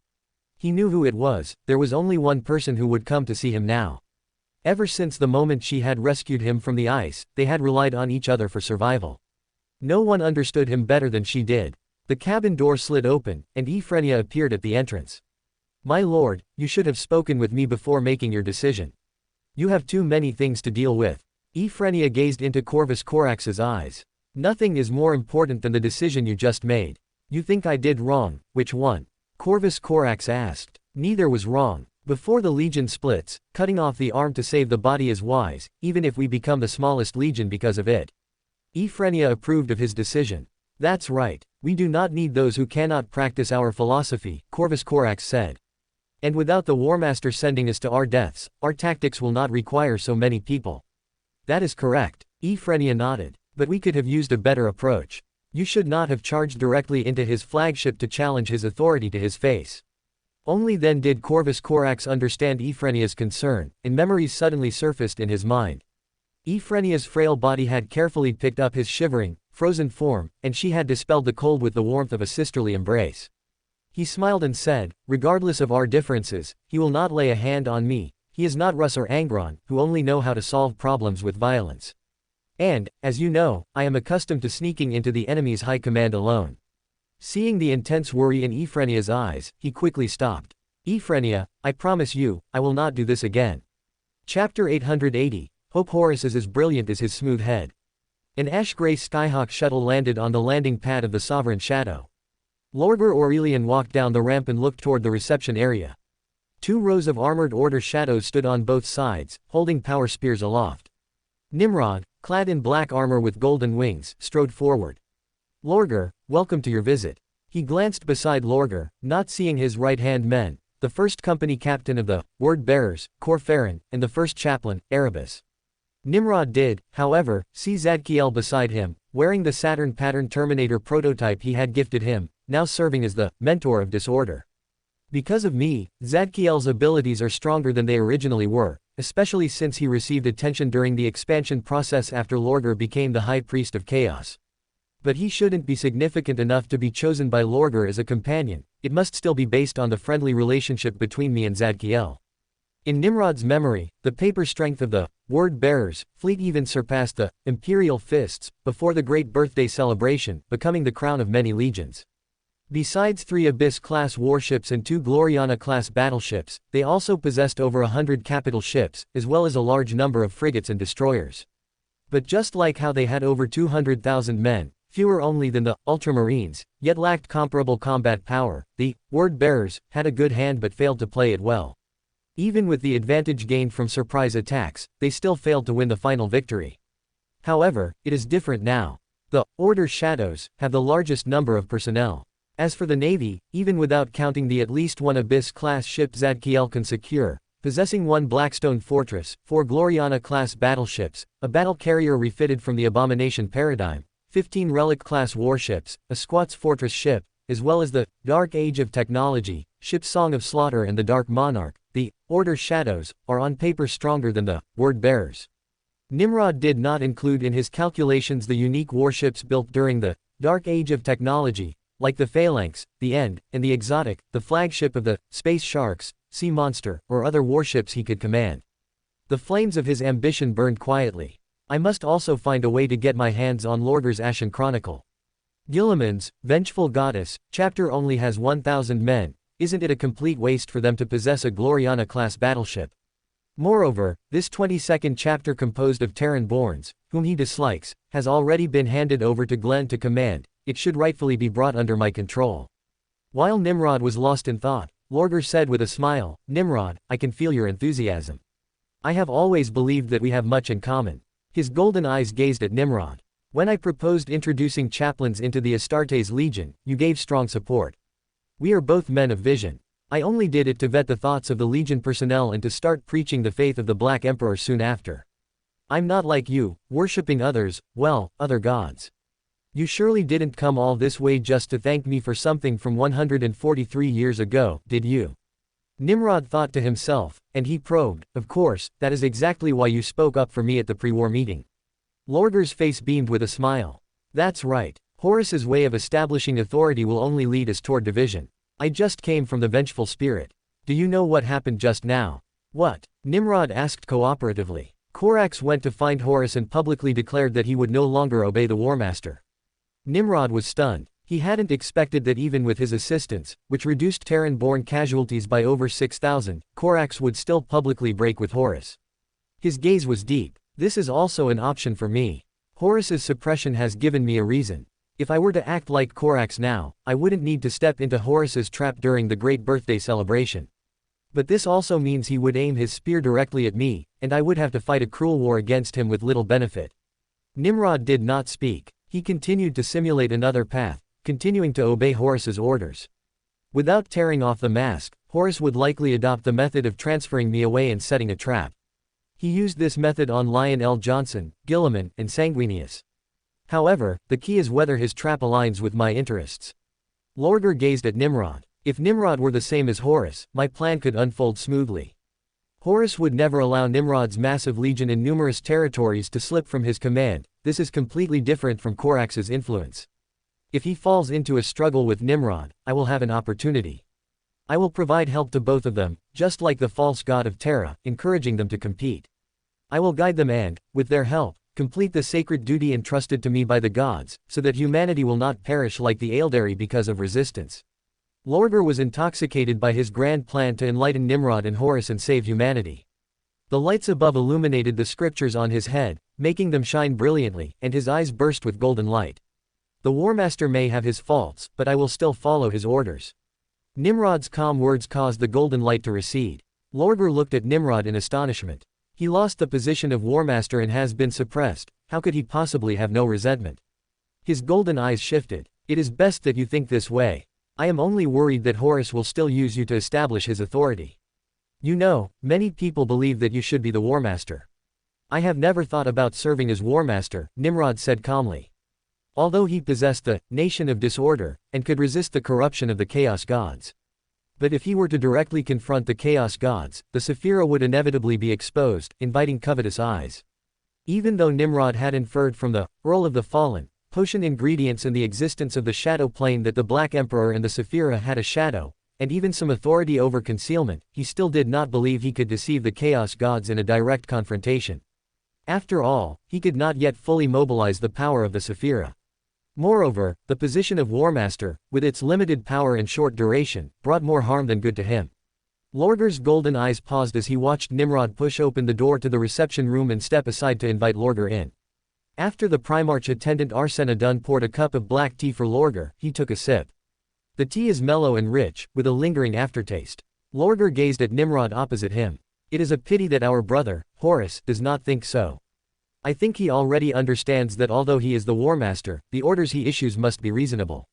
He knew who it was. There was only one person who would come to see him now. Ever since the moment she had rescued him from the ice, they had relied on each other for survival. No one understood him better than she did. The cabin door slid open, and Ephrenia appeared at the entrance. My lord, you should have spoken with me before making your decision. You have too many things to deal with. Ephrenia gazed into Corvus Corax's eyes. Nothing is more important than the decision you just made. You think I did wrong, which one? Corvus Corax asked. Neither was wrong. Before the legion splits, cutting off the arm to save the body is wise, even if we become the smallest legion because of it. Ephrenia approved of his decision. That's right. We do not need those who cannot practice our philosophy, Corvus Corax said. And without the Warmaster sending us to our deaths, our tactics will not require so many people. That is correct. Ephrenia nodded. But we could have used a better approach. You should not have charged directly into his flagship to challenge his authority to his face. Only then did Corvus Corax understand Ephrenia's concern, and memories suddenly surfaced in his mind. Ephrenia's frail body had carefully picked up his shivering, frozen form, and she had dispelled the cold with the warmth of a sisterly embrace. He smiled and said, regardless of our differences, he will not lay a hand on me. He is not Russ or Angron, who only know how to solve problems with violence. And, as you know, I am accustomed to sneaking into the enemy's high command alone. Seeing the intense worry in Ephrenia's eyes, he quickly stopped. Ephrenia, I promise you, I will not do this again. Chapter 880, Hope Horus is as brilliant as his smooth head. An ash-gray Skyhawk shuttle landed on the landing pad of the Sovereign Shadow. Lorgar Aurelian walked down the ramp and looked toward the reception area. 2 rows of armored order shadows stood on both sides, holding power spears aloft. Nimrod, clad in black armor with golden wings, strode forward. Lorgar, welcome to your visit. He glanced beside Lorgar, not seeing his right-hand men, the first company captain of the Word-Bearers, Corferin, and the first chaplain, Erebus. Nimrod did, however, see Zadkiel beside him, wearing the Saturn pattern Terminator prototype he had gifted him, now serving as the mentor of disorder. Because of me, Zadkiel's abilities are stronger than they originally were, especially since he received attention during the expansion process after Lorgar became the High Priest of Chaos. But he shouldn't be significant enough to be chosen by Lorgar as a companion, it must still be based on the friendly relationship between me and Zadkiel. In Nimrod's memory, the paper strength of the Word-Bearers fleet even surpassed the Imperial Fists before the Great Birthday Celebration, becoming the crown of many legions. Besides 3 Abyss-class warships and 2 Gloriana-class battleships, they also possessed over 100 capital ships, as well as a large number of frigates and destroyers. But just like how they had over 200,000 men, fewer only than the Ultramarines, yet lacked comparable combat power, the Word-Bearers had a good hand but failed to play it well. Even with the advantage gained from surprise attacks, they still failed to win the final victory. However, it is different now. The Order Shadows have the largest number of personnel. As for the Navy, even without counting the at least one Abyss-class ship Zadkiel can secure, possessing 1 Blackstone Fortress, 4 Gloriana-class battleships, a battle carrier refitted from the Abomination paradigm, 15 Relic-class warships, a Squat's Fortress ship, as well as the Dark Age of Technology, ship Song of Slaughter and the Dark Monarch, the Order Shadows, are on paper stronger than the Word-Bearers. Nimrod did not include in his calculations the unique warships built during the Dark Age of Technology, like the Phalanx, the End, and the Exotic, the flagship of the Space Sharks, Sea Monster, or other warships he could command. The flames of his ambition burned quietly. I must also find a way to get my hands on Lorgar's Ashen Chronicle. Guilliman's Vengeful Goddess chapter only has 1,000 men. Isn't it a complete waste for them to possess a Gloriana-class battleship? Moreover, this 22nd chapter composed of Terran-borns, whom he dislikes, has already been handed over to Glenn to command. It should rightfully be brought under my control. While Nimrod was lost in thought, Lorgar said with a smile, Nimrod, I can feel your enthusiasm. I have always believed that we have much in common. His golden eyes gazed at Nimrod. When I proposed introducing chaplains into the Astartes Legion, you gave strong support. We are both men of vision. I only did it to vet the thoughts of the Legion personnel and to start preaching the faith of the Black Emperor soon after. I'm not like you, worshipping others, well, other gods. You surely didn't come all this way just to thank me for something from 143 years ago, did you? Nimrod thought to himself, and he probed, of course, that is exactly why you spoke up for me at the pre-war meeting. Lorgar's face beamed with a smile. That's right. Horus's way of establishing authority will only lead us toward division. I just came from the vengeful spirit. Do you know what happened just now? What? Nimrod asked cooperatively. Korax went to find Horus and publicly declared that he would no longer obey the Warmaster. Nimrod was stunned. He hadn't expected that even with his assistance, which reduced Terran-born casualties by over 6,000, Korax would still publicly break with Horus. His gaze was deep. This is also an option for me. Horus's suppression has given me a reason. If I were to act like Korax now, I wouldn't need to step into Horus's trap during the great birthday celebration. But this also means he would aim his spear directly at me, and I would have to fight a cruel war against him with little benefit. Nimrod did not speak. He continued to simulate another path, continuing to obey Horus's orders. Without tearing off the mask, Horus would likely adopt the method of transferring me away and setting a trap. He used this method on Lion L. Johnson, Guilliman, and Sanguinius. However, the key is whether his trap aligns with my interests. Lorgar gazed at Nimrod. If Nimrod were the same as Horus, my plan could unfold smoothly. Horus would never allow Nimrod's massive legion in numerous territories to slip from his command. This is completely different from Korax's influence. If he falls into a struggle with Nimrod, I will have an opportunity. I will provide help to both of them, just like the false god of Terra, encouraging them to compete. I will guide them and, with their help, complete the sacred duty entrusted to me by the gods, so that humanity will not perish like the Eldari because of resistance. Lorgar was intoxicated by his grand plan to enlighten Nimrod and Horus and save humanity. The lights above illuminated the scriptures on his head, making them shine brilliantly, and his eyes burst with golden light. The Warmaster may have his faults, but I will still follow his orders. Nimrod's calm words caused the golden light to recede. Lorgar looked at Nimrod in astonishment. He lost the position of Warmaster and has been suppressed. How could he possibly have no resentment? His golden eyes shifted. It is best that you think this way. I am only worried that Horus will still use you to establish his authority. You know, many people believe that you should be the Warmaster. I have never thought about serving as Warmaster, Nimrod said calmly. Although he possessed the nation of disorder, and could resist the corruption of the Chaos Gods. But if he were to directly confront the Chaos Gods, the Sephira would inevitably be exposed, inviting covetous eyes. Even though Nimrod had inferred from the Earl of the Fallen, potion ingredients and the existence of the Shadow Plane that the Black Emperor and the Sephira had a shadow, and even some authority over concealment, he still did not believe he could deceive the Chaos Gods in a direct confrontation. After all, he could not yet fully mobilize the power of the Sephira. Moreover, the position of Warmaster, with its limited power and short duration, brought more harm than good to him. Lorgar's golden eyes paused as he watched Nimrod push open the door to the reception room and step aside to invite Lorgar in. After the Primarch attendant Arsena poured a cup of black tea for Lorgar, he took a sip. The tea is mellow and rich, with a lingering aftertaste. Lorgar gazed at Nimrod opposite him. It is a pity that our brother, Horus, does not think so. I think he already understands that although he is the Warmaster, the orders he issues must be reasonable.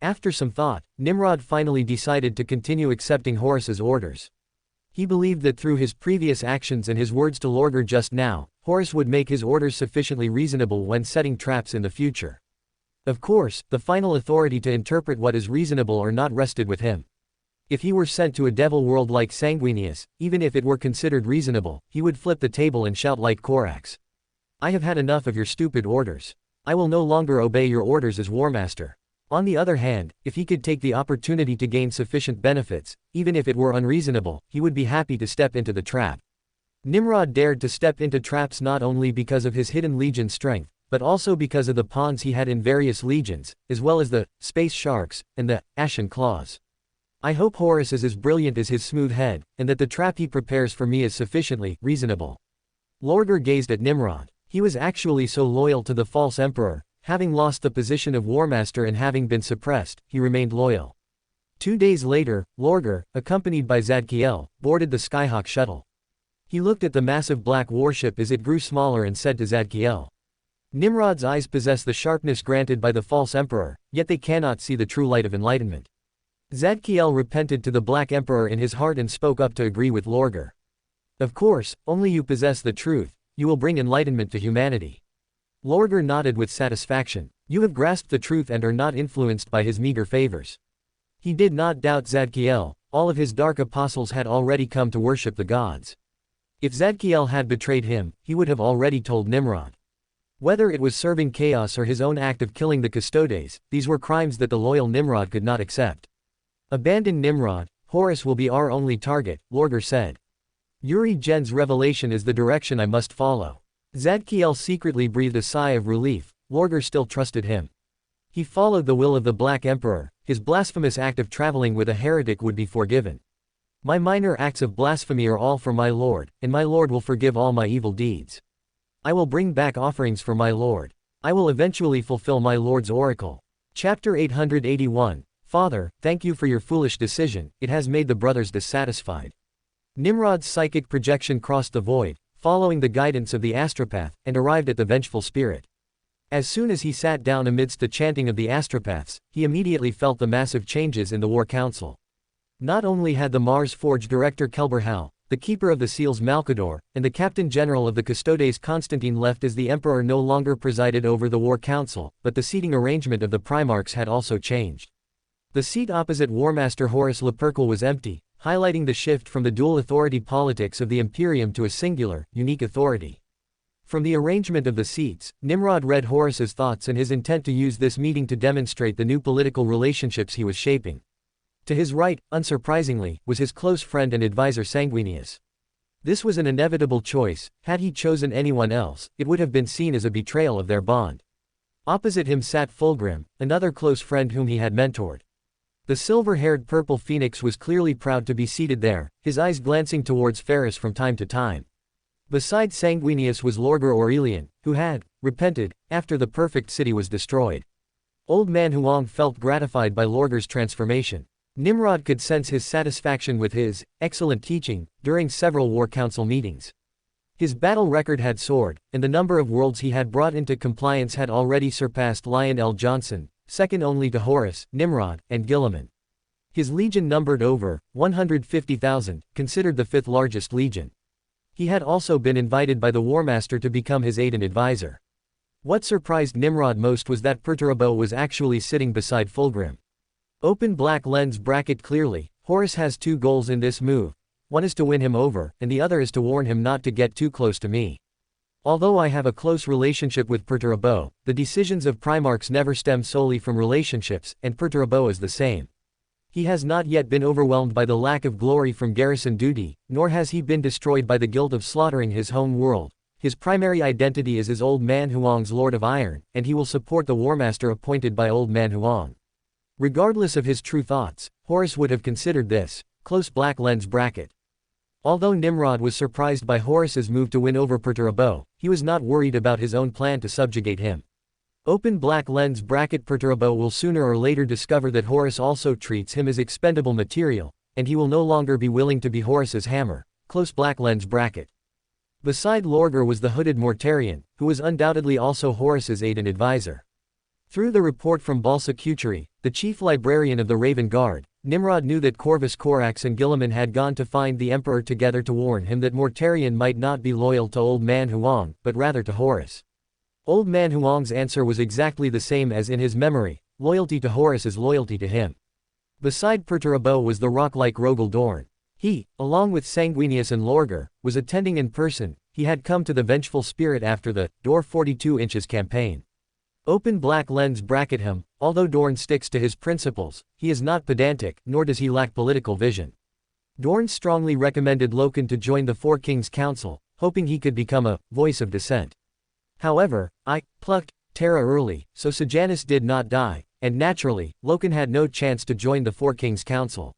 After some thought, Nimrod finally decided to continue accepting Horus's orders. He believed that through his previous actions and his words to Lorgar just now, Horus would make his orders sufficiently reasonable when setting traps in the future. Of course, the final authority to interpret what is reasonable or not rested with him. If he were sent to a devil world like Sanguinius, even if it were considered reasonable, he would flip the table and shout like Korax. I have had enough of your stupid orders. I will no longer obey your orders as Warmaster. On the other hand, if he could take the opportunity to gain sufficient benefits, even if it were unreasonable, he would be happy to step into the trap. Nimrod dared to step into traps not only because of his hidden legion strength, but also because of the pawns he had in various legions, as well as the space sharks and the ashen claws. I hope Horus is as brilliant as his smooth head, and that the trap he prepares for me is sufficiently reasonable. Lorgar gazed at Nimrod. He was actually so loyal to the false emperor. Having lost the position of Warmaster and having been suppressed, he remained loyal. 2 days later, Lorgar, accompanied by Zadkiel, boarded the Skyhawk shuttle. He looked at the massive black warship as it grew smaller and said to Zadkiel, Nimrod's eyes possess the sharpness granted by the false emperor, yet they cannot see the true light of enlightenment. Zadkiel repented to the Black Emperor in his heart and spoke up to agree with Lorgar. Of course, only you possess the truth. You will bring enlightenment to humanity. Lorgar nodded with satisfaction. You have grasped the truth and are not influenced by his meager favors. He did not doubt Zadkiel. All of his dark apostles had already come to worship the gods. If Zadkiel had betrayed him, he would have already told Nimrod. Whether it was serving chaos or his own act of killing the Custodes, these were crimes that the loyal Nimrod could not accept. Abandon Nimrod. Horus will be our only target, Lorgar said. Uri Gen's revelation is the direction I must follow. Zadkiel secretly breathed a sigh of relief. Lorgar still trusted him. He followed the will of the Black Emperor. His blasphemous act of traveling with a heretic would be forgiven. My minor acts of blasphemy are all for my Lord, and my Lord will forgive all my evil deeds. I will bring back offerings for my Lord. I will eventually fulfill my Lord's oracle. Chapter 881. Father, thank you for your foolish decision, it has made the brothers dissatisfied. Nimrod's psychic projection crossed the void, following the guidance of the astropath, and arrived at the vengeful spirit. As soon as he sat down amidst the chanting of the astropaths, he immediately felt the massive changes in the War Council. Not only had the Mars Forge director Kelberhal, the keeper of the seals Malkador, and the captain general of the Custodes Constantine left as the emperor no longer presided over the War Council, but the seating arrangement of the Primarchs had also changed. The seat opposite Warmaster Horus Lupercal was empty, highlighting the shift from the dual authority politics of the Imperium to a singular, unique authority. From the arrangement of the seats, Nimrod read Horus's thoughts and his intent to use this meeting to demonstrate the new political relationships he was shaping. To his right, unsurprisingly, was his close friend and advisor Sanguinius. This was an inevitable choice. Had he chosen anyone else, it would have been seen as a betrayal of their bond. Opposite him sat Fulgrim, another close friend whom he had mentored. The silver-haired purple phoenix was clearly proud to be seated there, his eyes glancing towards Ferris from time to time. Beside Sanguinius was Lorgar Aurelian, who had repented after the perfect city was destroyed. Old Man Huang felt gratified by Lorgar's transformation. Nimrod could sense his satisfaction with his excellent teaching during several War Council meetings. His battle record had soared, and the number of worlds he had brought into compliance had already surpassed Lionel Johnson, second only to Horus, Nimrod, and Gilliman. His legion numbered over 150,000, considered the fifth largest legion. He had also been invited by the Warmaster to become his aide and advisor. What surprised Nimrod most was that Perturabo was actually sitting beside Fulgrim. Open black lens bracket clearly, Horus has two goals in this move. One is to win him over, and the other is to warn him not to get too close to me. Although I have a close relationship with Perturabo, the decisions of Primarchs never stem solely from relationships, and Perturabo is the same. He has not yet been overwhelmed by the lack of glory from garrison duty, nor has he been destroyed by the guilt of slaughtering his home world. His primary identity is as Old Man Huang's Lord of Iron, and he will support the Warmaster appointed by Old Man Huang. Regardless of his true thoughts, Horus would have considered this close black lens bracket. Although Nimrod was surprised by Horus's move to win over Perturabo, he was not worried about his own plan to subjugate him. Open black lens bracket Perturabo will sooner or later discover that Horus also treats him as expendable material, and he will no longer be willing to be Horus's hammer. Close black lens bracket. Beside Lorgar was the hooded Mortarion, who was undoubtedly also Horus's aide and advisor. Through the report from Balsa Kuturi, the chief librarian of the Raven Guard, Nimrod knew that Corvus Corax and Guilliman had gone to find the Emperor together to warn him that Mortarion might not be loyal to Old Man Huang, but rather to Horus. Old Man Huang's answer was exactly the same as in his memory: loyalty to Horus is loyalty to him. Beside Perturabo was the rock-like Rogel Dorn. He, along with Sanguinius and Lorgar, was attending in person. He had come to the Vengeful Spirit after the Door 42 Inches campaign. Open black lens bracket him. Although Dorn sticks to his principles, he is not pedantic, nor does he lack political vision. Dorn strongly recommended Loken to join the Four Kings Council, hoping he could become a voice of dissent. However, I plucked Terra early, so Sejanus did not die, and naturally, Loken had no chance to join the Four Kings Council.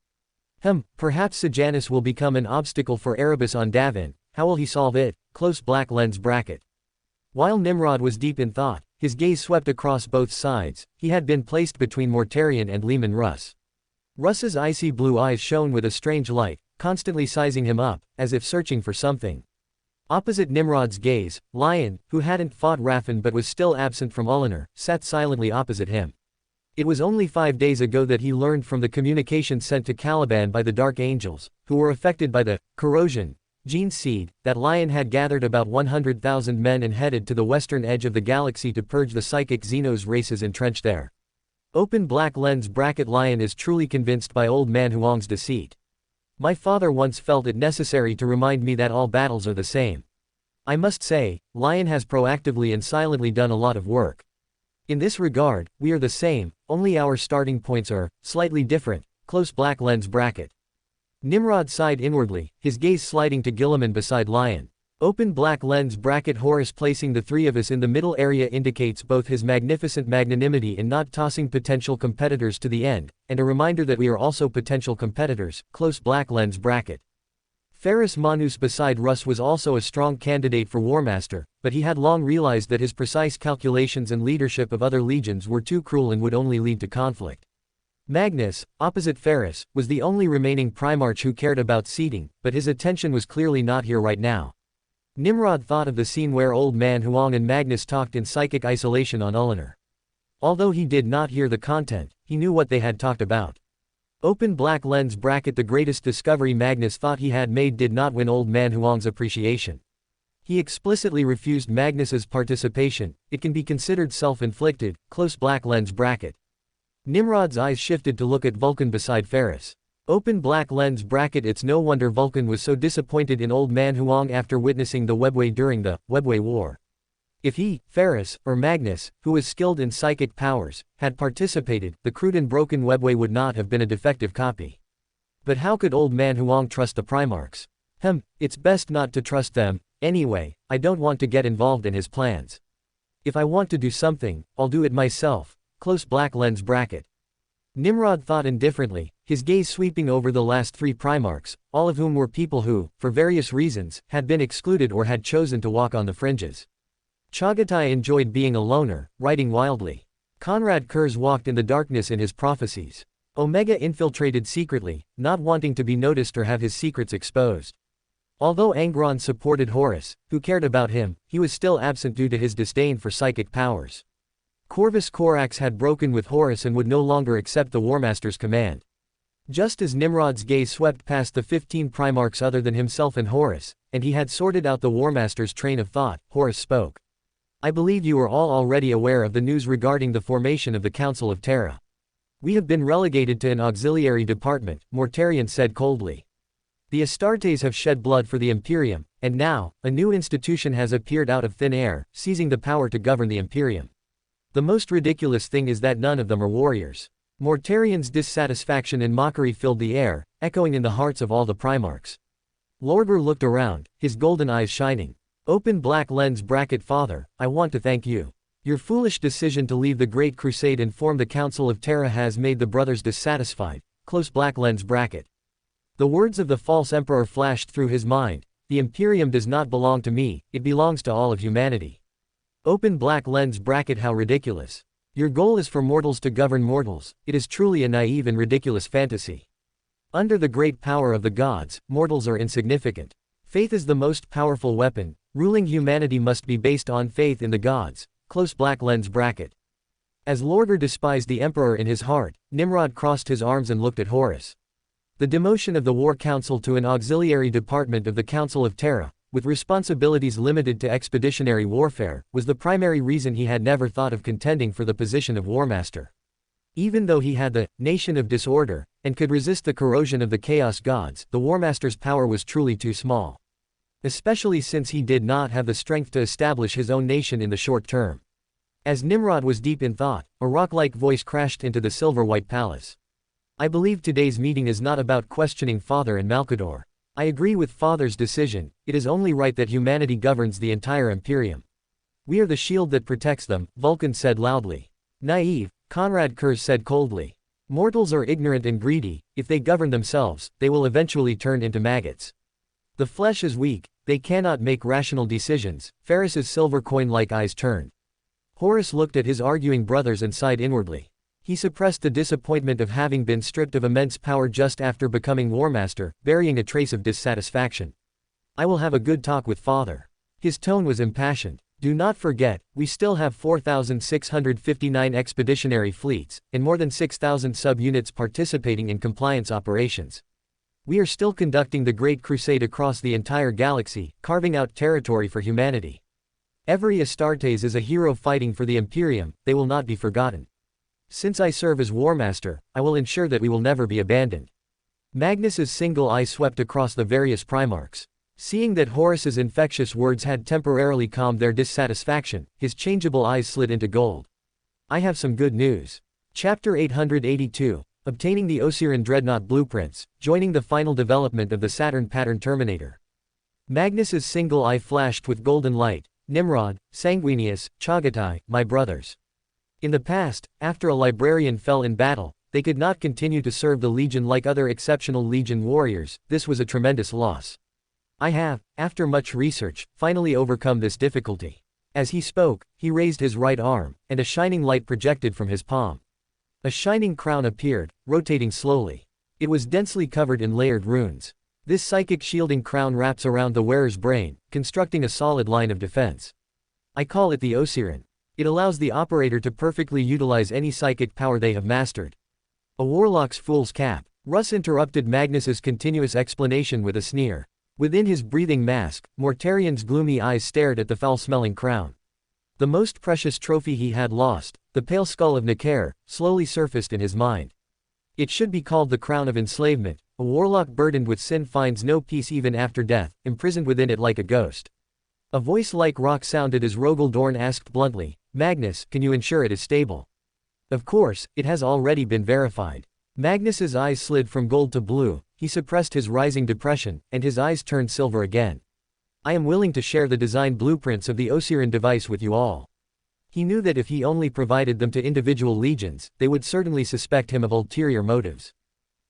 Perhaps Sejanus will become an obstacle for Erebus on Davin. How will he solve it? Close black lens bracket. While Nimrod was deep in thought, his gaze swept across both sides. He had been placed between Mortarion and Leman Russ. Russ's icy blue eyes shone with a strange light, constantly sizing him up, as if searching for something. Opposite Nimrod's gaze, Lion, who hadn't fought Raffen but was still absent from Ullanor, sat silently opposite him. It was only 5 days ago that he learned from the communication sent to Caliban by the Dark Angels, who were affected by the corrosion gene seed, that Lion had gathered about 100,000 men and headed to the western edge of the galaxy to purge the psychic Xenos races entrenched there. Open black lens bracket. Lion is truly convinced by Old Man Huang's deceit. My father once felt it necessary to remind me that all battles are the same. I must say, Lion has proactively and silently done a lot of work. In this regard, we are the same, only our starting points are slightly different. Close black lens bracket. Nimrod sighed inwardly, his gaze sliding to Guilliman beside Lion. Open black lens bracket. Horus placing the three of us in the middle area indicates both his magnificent magnanimity in not tossing potential competitors to the end, and a reminder that we are also potential competitors. Close black lens bracket. Ferrus Manus beside Russ was also a strong candidate for Warmaster, but he had long realized that his precise calculations and leadership of other legions were too cruel and would only lead to conflict. Magnus, opposite Ferrus, was the only remaining Primarch who cared about seating, but his attention was clearly not here right now. Nimrod thought of the scene where Old Man Huang and Magnus talked in psychic isolation on Ullanor. Although he did not hear the content, he knew what they had talked about. Open black lens bracket. The greatest discovery Magnus thought he had made did not win Old Man Huang's appreciation. He explicitly refused Magnus's participation. It can be considered self-inflicted. Close black lens bracket. Nimrod's eyes shifted to look at Vulcan beside Ferrus. Open black lens bracket. It's no wonder Vulcan was so disappointed in Old Man Huang after witnessing the Webway during the Webway War. If he, Ferrus, or Magnus, who was skilled in psychic powers, had participated, the crude and broken Webway would not have been a defective copy. But how could Old Man Huang trust the Primarchs? It's best not to trust them. Anyway, I don't want to get involved in his plans. If I want to do something, I'll do it myself. Close black lens bracket. Nimrod thought indifferently, his gaze sweeping over the last 3 Primarchs, all of whom were people who, for various reasons, had been excluded or had chosen to walk on the fringes. Chagatai enjoyed being a loner, writing wildly. Conrad Kurz walked in the darkness in his prophecies. Omega infiltrated secretly, not wanting to be noticed or have his secrets exposed. Although Angron supported Horus, who cared about him, he was still absent due to his disdain for psychic powers. Corvus Corax had broken with Horus and would no longer accept the Warmaster's command. Just as Nimrod's gaze swept past the 15 Primarchs other than himself and Horus, and he had sorted out the Warmaster's train of thought, Horus spoke. I believe you are all already aware of the news regarding the formation of the Council of Terra. We have been relegated to an auxiliary department, Mortarion said coldly. The Astartes have shed blood for the Imperium, and now, a new institution has appeared out of thin air, seizing the power to govern the Imperium. The most ridiculous thing is that none of them are warriors. Mortarion's dissatisfaction and mockery filled the air, echoing in the hearts of all the Primarchs. Lorgar looked around, his golden eyes shining. Open black lens bracket. Father, I want to thank you. Your foolish decision to leave the Great Crusade and form the Council of Terra has made the brothers dissatisfied. Close black lens bracket. The words of the false emperor flashed through his mind. The Imperium does not belong to me, it belongs to all of humanity. Open black lens bracket. How ridiculous. Your goal is for mortals to govern mortals. It is truly a naive and ridiculous fantasy. Under the great power of the gods, mortals are insignificant. Faith is the most powerful weapon. Ruling humanity must be based on faith in the gods. Close black lens bracket. As Lorgar despised the emperor in his heart, Nimrod crossed his arms and looked at Horus. The demotion of the War Council to an auxiliary department of the Council of Terra, with responsibilities limited to expeditionary warfare, was the primary reason he had never thought of contending for the position of Warmaster. Even though he had the nation of disorder, and could resist the corrosion of the Chaos Gods, the Warmaster's power was truly too small. Especially since he did not have the strength to establish his own nation in the short term. As Nimrod was deep in thought, a rock-like voice crashed into the silver-white palace. I believe today's meeting is not about questioning Father and Malkador. I agree with Father's decision. It is only right that humanity governs the entire Imperium. We are the shield that protects them, Vulcan said loudly. Naive, Conrad Kurz said coldly. Mortals are ignorant and greedy. If they govern themselves, they will eventually turn into maggots. The flesh is weak, they cannot make rational decisions. Ferris's silver coin-like eyes turned. Horus looked at his arguing brothers and sighed inwardly. He suppressed the disappointment of having been stripped of immense power just after becoming Warmaster, burying a trace of dissatisfaction. I will have a good talk with Father. His tone was impassioned. Do not forget, we still have 4,659 expeditionary fleets, and more than 6,000 sub-units participating in compliance operations. We are still conducting the Great Crusade across the entire galaxy, carving out territory for humanity. Every Astartes is a hero fighting for the Imperium, they will not be forgotten. Since I serve as Warmaster, I will ensure that we will never be abandoned. Magnus's single eye swept across the various Primarchs. Seeing that Horus's infectious words had temporarily calmed their dissatisfaction, his changeable eyes slid into gold. I have some good news. Chapter 882, Obtaining the Osiran Dreadnought Blueprints, joining the final development of the Saturn Pattern Terminator. Magnus's single eye flashed with golden light. Nimrod, Sanguinius, Chagatai, my brothers. In the past, after a librarian fell in battle, they could not continue to serve the Legion like other exceptional Legion warriors. This was a tremendous loss. I have, after much research, finally overcome this difficulty. As he spoke, he raised his right arm, and a shining light projected from his palm. A shining crown appeared, rotating slowly. It was densely covered in layered runes. This psychic shielding crown wraps around the wearer's brain, constructing a solid line of defense. I call it the Osiran. It allows the operator to perfectly utilize any psychic power they have mastered. A warlock's fool's cap. Russ interrupted Magnus's continuous explanation with a sneer. Within his breathing mask, Mortarian's gloomy eyes stared at the foul-smelling crown. The most precious trophy he had lost, the pale skull of Nikaer, slowly surfaced in his mind. It should be called the crown of enslavement. A warlock burdened with sin finds no peace even after death, imprisoned within it like a ghost. A voice like rock sounded as Rogel Dorn asked bluntly, Magnus, can you ensure it is stable? Of course, it has already been verified. Magnus's eyes slid from gold to blue, he suppressed his rising depression, and his eyes turned silver again. I am willing to share the design blueprints of the Osiran device with you all. He knew that if he only provided them to individual legions, they would certainly suspect him of ulterior motives.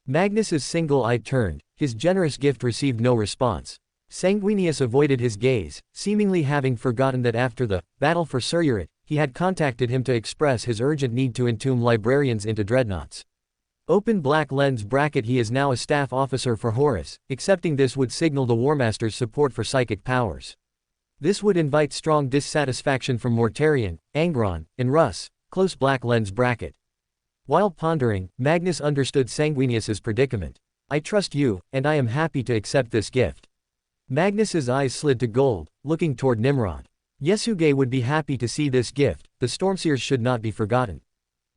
Magnus's single eye turned, his generous gift received no response. Sanguinius avoided his gaze, seemingly having forgotten that after the battle for Suryurit, he had contacted him to express his urgent need to entomb librarians into dreadnoughts. Open black lens bracket. He is now a staff officer for Horus. Accepting this would signal the Warmaster's support for psychic powers. This would invite strong dissatisfaction from Mortarian, Angron, and Russ. Close black lens bracket. While pondering, Magnus understood Sanguinius's predicament. I trust you, and I am happy to accept this gift. Magnus's eyes slid to gold, looking toward Nimrod. Yesuge would be happy to see this gift. The Stormseers should not be forgotten.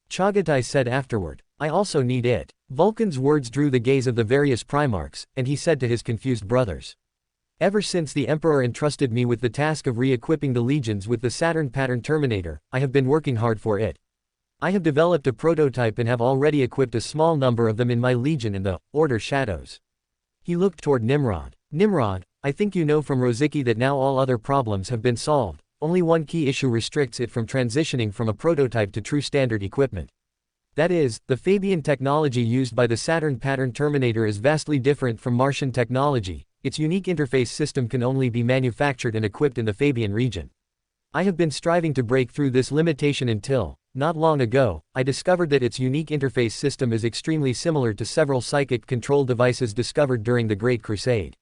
Chagatai said afterward. I also need it. Vulcan's words drew the gaze of the various Primarchs, and he said to his confused brothers. Ever since the Emperor entrusted me with the task of re-equipping the legions with the Saturn Pattern Terminator, I have been working hard for it. I have developed a prototype and have already equipped a small number of them in my legion in the Order Shadows. He looked toward Nimrod. Nimrod, I think you know from Roziki that now all other problems have been solved. Only one key issue restricts it from transitioning from a prototype to true standard equipment. That is, the Fabian technology used by the Saturn pattern terminator is vastly different from Martian technology. Its unique interface system can only be manufactured and equipped in the Fabian region. I have been striving to break through this limitation until, not long ago, I discovered that its unique interface system is extremely similar to several psychic control devices discovered during the Great Crusade.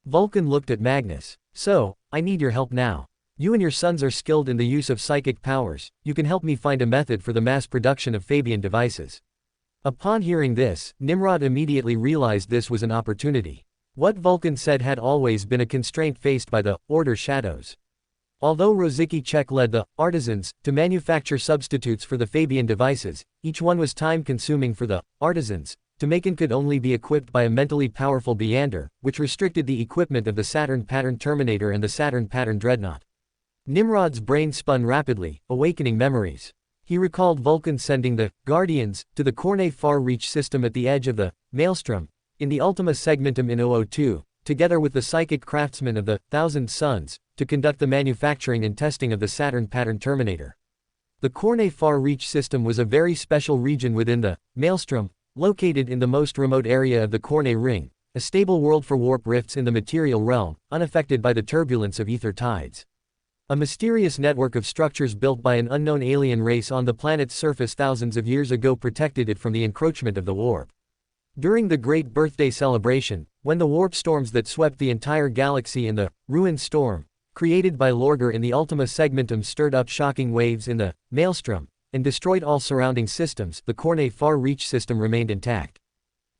Vulcan looked at Magnus. So, I need your help now. You and your sons are skilled in the use of psychic powers. You can help me find a method for the mass production of Fabian devices. Upon hearing this, Nimrod immediately realized this was an opportunity. What Vulcan said had always been a constraint faced by the Order Shadows. Although Rosicki led the artisans to manufacture substitutes for the Fabian devices, each one was time-consuming for the artisans to make and could only be equipped by a mentally powerful Beander, which restricted the equipment of the Saturn pattern Terminator and the Saturn pattern Dreadnought. Nimrod's brain spun rapidly, awakening memories. He recalled Vulcan sending the Guardians to the Corne Far Reach system at the edge of the Maelstrom, in the Ultima Segmentum in 002, together with the psychic craftsmen of the Thousand Suns, to conduct the manufacturing and testing of the Saturn pattern Terminator. The Corne Far Reach system was a very special region within the Maelstrom, located in the most remote area of the Corne Ring, a stable world for warp rifts in the material realm, unaffected by the turbulence of ether tides. A mysterious network of structures built by an unknown alien race on the planet's surface thousands of years ago protected it from the encroachment of the warp. During the Great Birthday celebration, when the warp storms that swept the entire galaxy and the Ruin Storm, created by Lorger in the Ultima Segmentum stirred up shocking waves in the Maelstrom, and destroyed all surrounding systems, the Corne Far Reach system remained intact.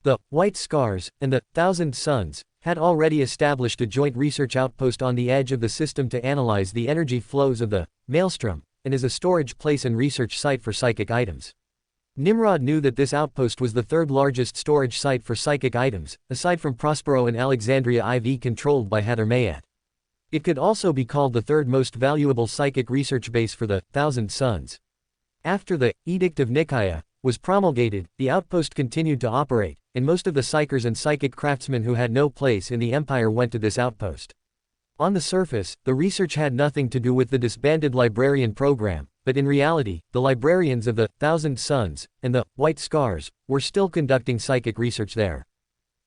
The White Scars and the Thousand Suns had already established a joint research outpost on the edge of the system to analyze the energy flows of the Maelstrom, and is a storage place and research site for psychic items. Nimrod knew that this outpost was the third largest storage site for psychic items, aside from Prospero and Alexandria IV controlled by Hathermayet. It could also be called the third most valuable psychic research base for the Thousand Suns. After the Edict of Nicaea was promulgated, the outpost continued to operate, and most of the psychers and psychic craftsmen who had no place in the Empire went to this outpost. On the surface, the research had nothing to do with the disbanded librarian program, but in reality, the librarians of the Thousand Suns and the White Scars were still conducting psychic research there.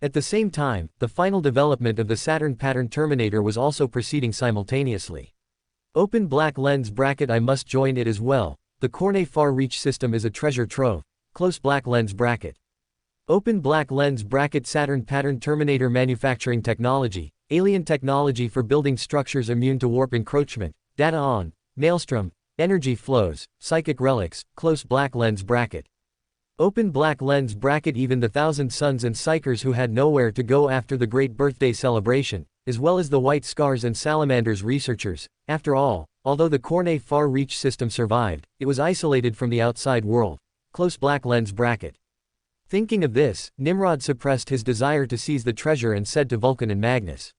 At the same time, the final development of the Saturn pattern Terminator was also proceeding simultaneously. Open black lens bracket. I must join it as well. The Corne Far Reach system is a treasure trove. Close black lens bracket. Open black lens bracket. Saturn pattern Terminator manufacturing technology, alien technology for building structures immune to warp encroachment, data on Maelstrom, energy flows, psychic relics, close black lens bracket. Open black lens bracket. Even the Thousand Suns and psychers who had nowhere to go after the Great Birthday celebration, as well as the White Scars and Salamanders researchers. After all, although the Corne Far Reach system survived, it was isolated from the outside world. Close black lens bracket. Thinking of this, Nimrod suppressed his desire to seize the treasure and said to Vulcan and Magnus,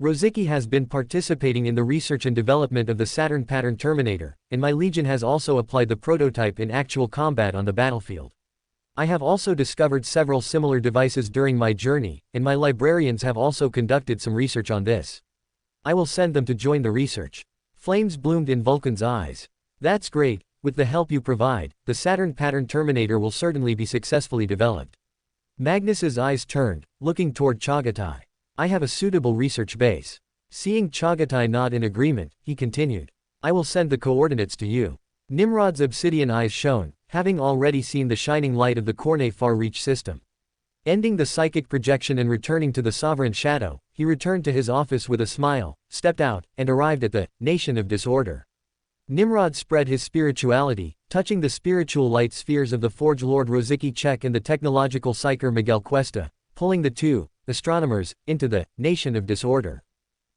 Rosicki has been participating in the research and development of the Saturn pattern Terminator, and my legion has also applied the prototype in actual combat on the battlefield. I have also discovered several similar devices during my journey, and my librarians have also conducted some research on this. I will send them to join the research. Flames bloomed in Vulcan's eyes. That's great. With the help you provide, the Saturn pattern Terminator will certainly be successfully developed. Magnus's eyes turned, looking toward Chagatai. I have a suitable research base. Seeing Chagatai nod in agreement, he continued. I will send the coordinates to you. Nimrod's obsidian eyes shone, having already seen the shining light of the Corne Far Reach system. Ending the psychic projection and returning to the Sovereign Shadow, he returned to his office with a smile, stepped out, and arrived at the Nation of Disorder. Nimrod spread his spirituality, touching the spiritual light spheres of the Forge Lord Rosicki and the technological psyker Miguel Cuesta, pulling the two astronomers into the Nation of Disorder.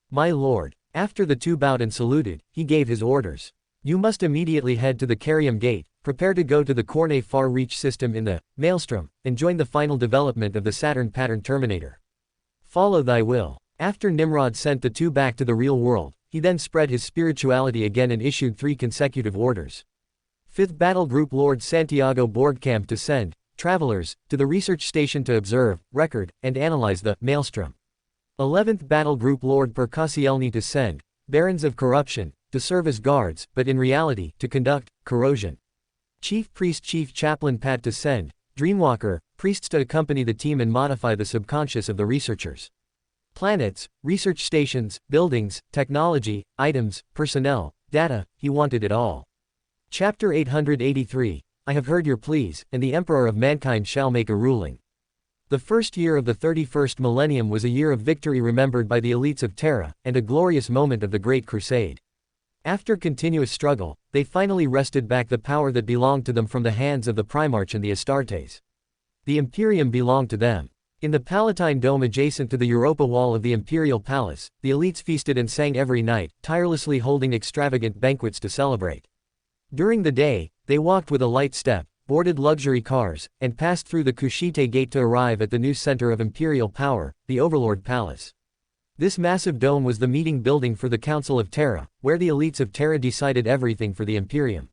My lord. After the two bowed and saluted, he gave his orders. You must immediately head to the Carium Gate, prepare to go to the Corne Far Reach system in the Maelstrom, and join the final development of the Saturn pattern Terminator. Follow thy will. After Nimrod sent the two back to the real world, he then spread his spirituality again and issued 3 consecutive orders. 5th Battle Group Lord Santiago Borgkamp to send travelers to the research station to observe, record, and analyze the Maelstrom. 11th Battle Group Lord Percasielny to send Barons of Corruption to serve as guards, but in reality, to conduct corrosion. Chief Priest Chief Chaplain Pat Descend, Dreamwalker, priests to accompany the team and modify the subconscious of the researchers. Planets, research stations, buildings, technology, items, personnel, data, he wanted it all. Chapter 883, I have heard your pleas, and the Emperor of Mankind shall make a ruling. The first year of the 31st millennium was a year of victory remembered by the elites of Terra, and a glorious moment of the Great Crusade. After continuous struggle, they finally wrested back the power that belonged to them from the hands of the Primarch and the Astartes. The Imperium belonged to them. In the Palatine Dome adjacent to the Europa Wall of the Imperial Palace, the elites feasted and sang every night, tirelessly holding extravagant banquets to celebrate. During the day, they walked with a light step, boarded luxury cars, and passed through the Kushite Gate to arrive at the new center of imperial power, the Overlord Palace. This massive dome was the meeting building for the Council of Terra, where the elites of Terra decided everything for the Imperium.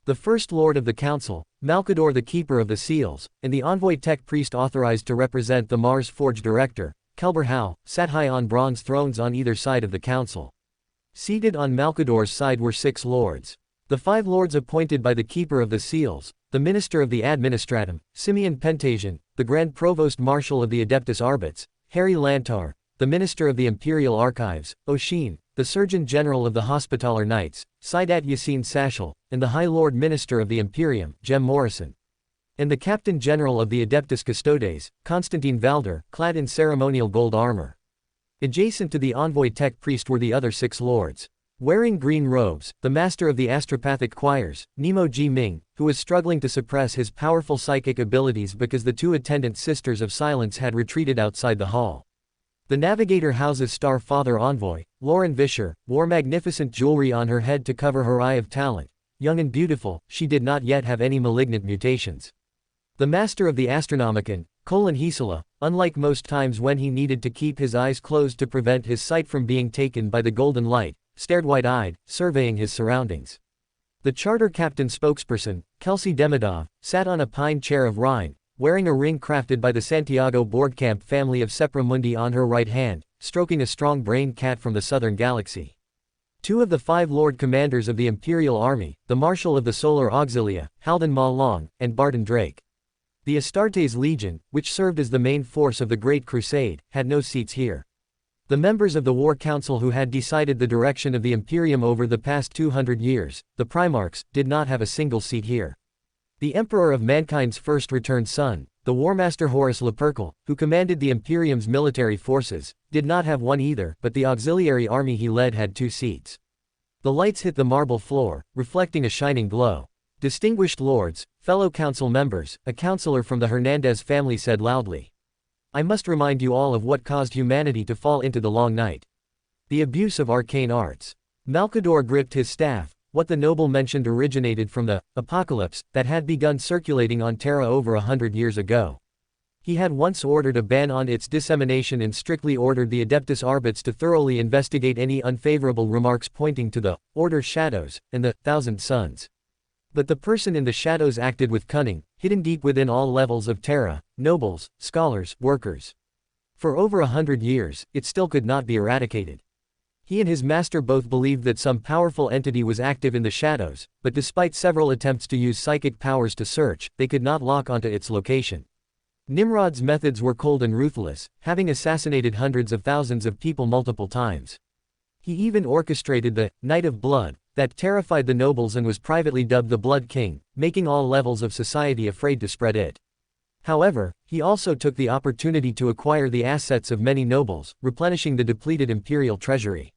The First Lord of the Council, Malkador the Keeper of the Seals, and the Envoy Tech Priest authorized to represent the Mars Forge Director, Kelber Hal, sat high on bronze thrones on either side of the council. Seated on Malkador's side were 6 lords. The 5 lords appointed by the Keeper of the Seals, the Minister of the Administratum, Simeon Pentasian, the Grand Provost Marshal of the Adeptus Arbits, Harry Lantar, the Minister of the Imperial Archives, Oshin, the Surgeon General of the Hospitaller Knights, Sidat Yassine Sashal, and the High Lord Minister of the Imperium, Jem Morrison. And the Captain General of the Adeptus Custodes, Constantine Valder, clad in ceremonial gold armor. Adjacent to the Envoy Tech Priest were the other 6 lords. Wearing green robes, the master of the astropathic choirs, Nemo Ji Ming, who was struggling to suppress his powerful psychic abilities because the 2 attendant Sisters of Silence had retreated outside the hall. The navigator houses Star Father Envoy, Lauren Vischer, wore magnificent jewelry on her head to cover her eye of talent. Young and beautiful, she did not yet have any malignant mutations. The master of the Astronomicon, Colin Heesela, unlike most times when he needed to keep his eyes closed to prevent his sight from being taken by the golden light, stared wide-eyed, surveying his surroundings. The charter captain spokesperson, Kelsey Demidov, sat on a pine chair of Rhine, wearing a ring crafted by the Santiago Boardcamp family of Sepramundi on her right hand, stroking a strong-brained cat from the southern galaxy. 2 of the 5 Lord Commanders of the Imperial Army, the Marshal of the Solar Auxilia, Haldan Ma Long, and Barton Drake. The Astartes Legion, which served as the main force of the Great Crusade, had no seats here. The members of the War Council who had decided the direction of the Imperium over the past 200 years, the Primarchs, did not have a single seat here. The Emperor of Mankind's first returned son, the Warmaster Horus Lupercal, who commanded the Imperium's military forces, did not have one either, but the auxiliary army he led had 2 seats. The lights hit the marble floor, reflecting a shining glow. Distinguished lords, fellow council members, a councillor from the Hernandez family said loudly. I must remind you all of what caused humanity to fall into the long night. The abuse of arcane arts. Malkador gripped his staff. What the noble mentioned originated from the apocalypse that had begun circulating on Terra over 100 years ago. He had once ordered a ban on its dissemination and strictly ordered the Adeptus Arbits to thoroughly investigate any unfavorable remarks pointing to the Order Shadows and the Thousand Suns. But the person in the shadows acted with cunning, hidden deep within all levels of Terra, nobles, scholars, workers. For over 100 years, it still could not be eradicated. He and his master both believed that some powerful entity was active in the shadows, but despite several attempts to use psychic powers to search, they could not lock onto its location. Nimrod's methods were cold and ruthless, having assassinated hundreds of thousands of people multiple times. He even orchestrated the Night of Blood that terrified the nobles and was privately dubbed the Blood King, making all levels of society afraid to spread it. However, he also took the opportunity to acquire the assets of many nobles, replenishing the depleted imperial treasury.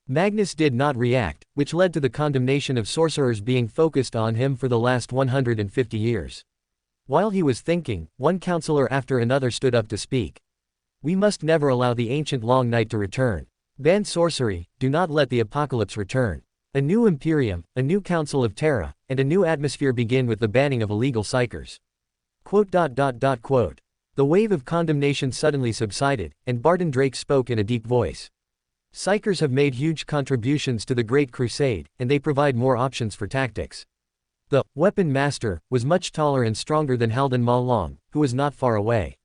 Magnus did not react, which led to the condemnation of sorcerers being focused on him for the last 150 years. While he was thinking, one councillor after another stood up to speak. We must never allow the ancient long night to return. Ban sorcery, do not let the apocalypse return. A new Imperium, a new Council of Terra, and a new atmosphere begin with the banning of illegal psychers. The wave of condemnation suddenly subsided, and Barton Drake spoke in a deep voice. Psychers have made huge contributions to the Great Crusade, and they provide more options for tactics. The Weapon Master was much taller and stronger than Haldan Ma Long, who was not far away.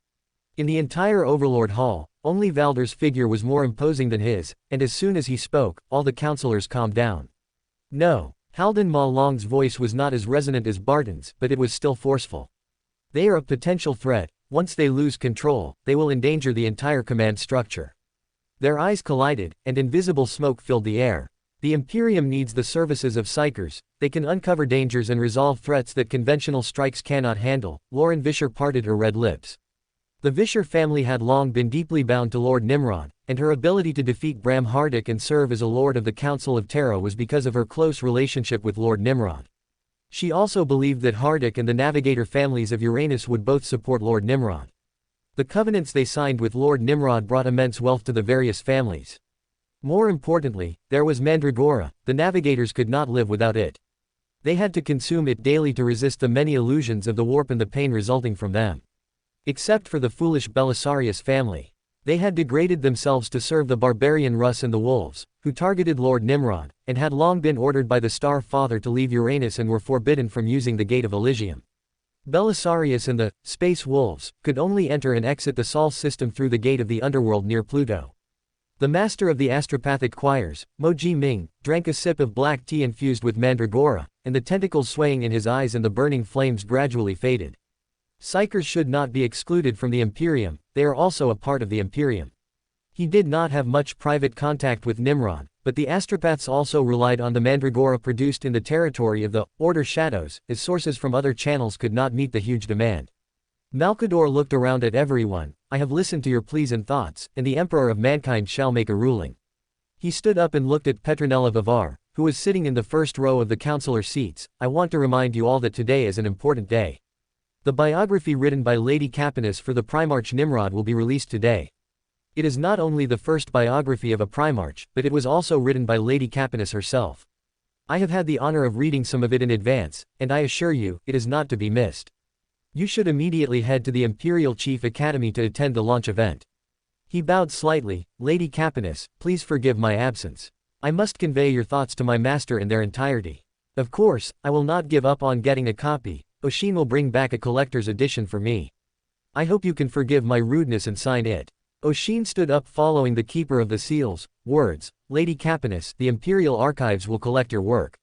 In the entire Overlord Hall, only Valder's figure was more imposing than his, and as soon as he spoke, all the councillors calmed down. No, Haldan Ma Long's voice was not as resonant as Barton's, but it was still forceful. They are a potential threat. Once they lose control, they will endanger the entire command structure. Their eyes collided, and invisible smoke filled the air. The Imperium needs the services of psychers. They can uncover dangers and resolve threats that conventional strikes cannot handle. Lauren Vischer parted her red lips. The Vischer family had long been deeply bound to Lord Nimrod, and her ability to defeat Bram Hardick and serve as a Lord of the Council of Terra was because of her close relationship with Lord Nimrod. She also believed that Hardick and the Navigator families of Uranus would both support Lord Nimrod. The covenants they signed with Lord Nimrod brought immense wealth to the various families. More importantly, there was Mandragora. The Navigators could not live without it. They had to consume it daily to resist the many illusions of the warp and the pain resulting from them. Except for the foolish Belisarius family. They had degraded themselves to serve the barbarian Russ and the Wolves, who targeted Lord Nimrod, and had long been ordered by the Star Father to leave Uranus and were forbidden from using the Gate of Elysium. Belisarius and the Space Wolves could only enter and exit the Sol system through the Gate of the Underworld near Pluto. The master of the astropathic choirs, Mo Ji Ming, drank a sip of black tea infused with mandragora, and the tentacles swaying in his eyes and the burning flames gradually faded. Psychers should not be excluded from the Imperium, they are also a part of the Imperium. He did not have much private contact with Nimrod, but the astropaths also relied on the mandragora produced in the territory of the Order Shadows, as sources from other channels could not meet the huge demand. Malkador looked around at everyone. I have listened to your pleas and thoughts, and the Emperor of Mankind shall make a ruling. He stood up and looked at Petronella Vivar, who was sitting in the first row of the councillor seats. I want to remind you all that today is an important day. The biography written by Lady Capinis for the Primarch Nimrod will be released today. It is not only the first biography of a Primarch, but it was also written by Lady Capinis herself. I have had the honor of reading some of it in advance, and I assure you, it is not to be missed. You should immediately head to the Imperial Chief Academy to attend the launch event. He bowed slightly. Lady Capinis, please forgive my absence. I must convey your thoughts to my master in their entirety. Of course, I will not give up on getting a copy. Oshin will bring back a collector's edition for me. I hope you can forgive my rudeness and sign it. Oshin stood up following the Keeper of the Seals. Words, Lady Capinis, the Imperial Archives will collect your work.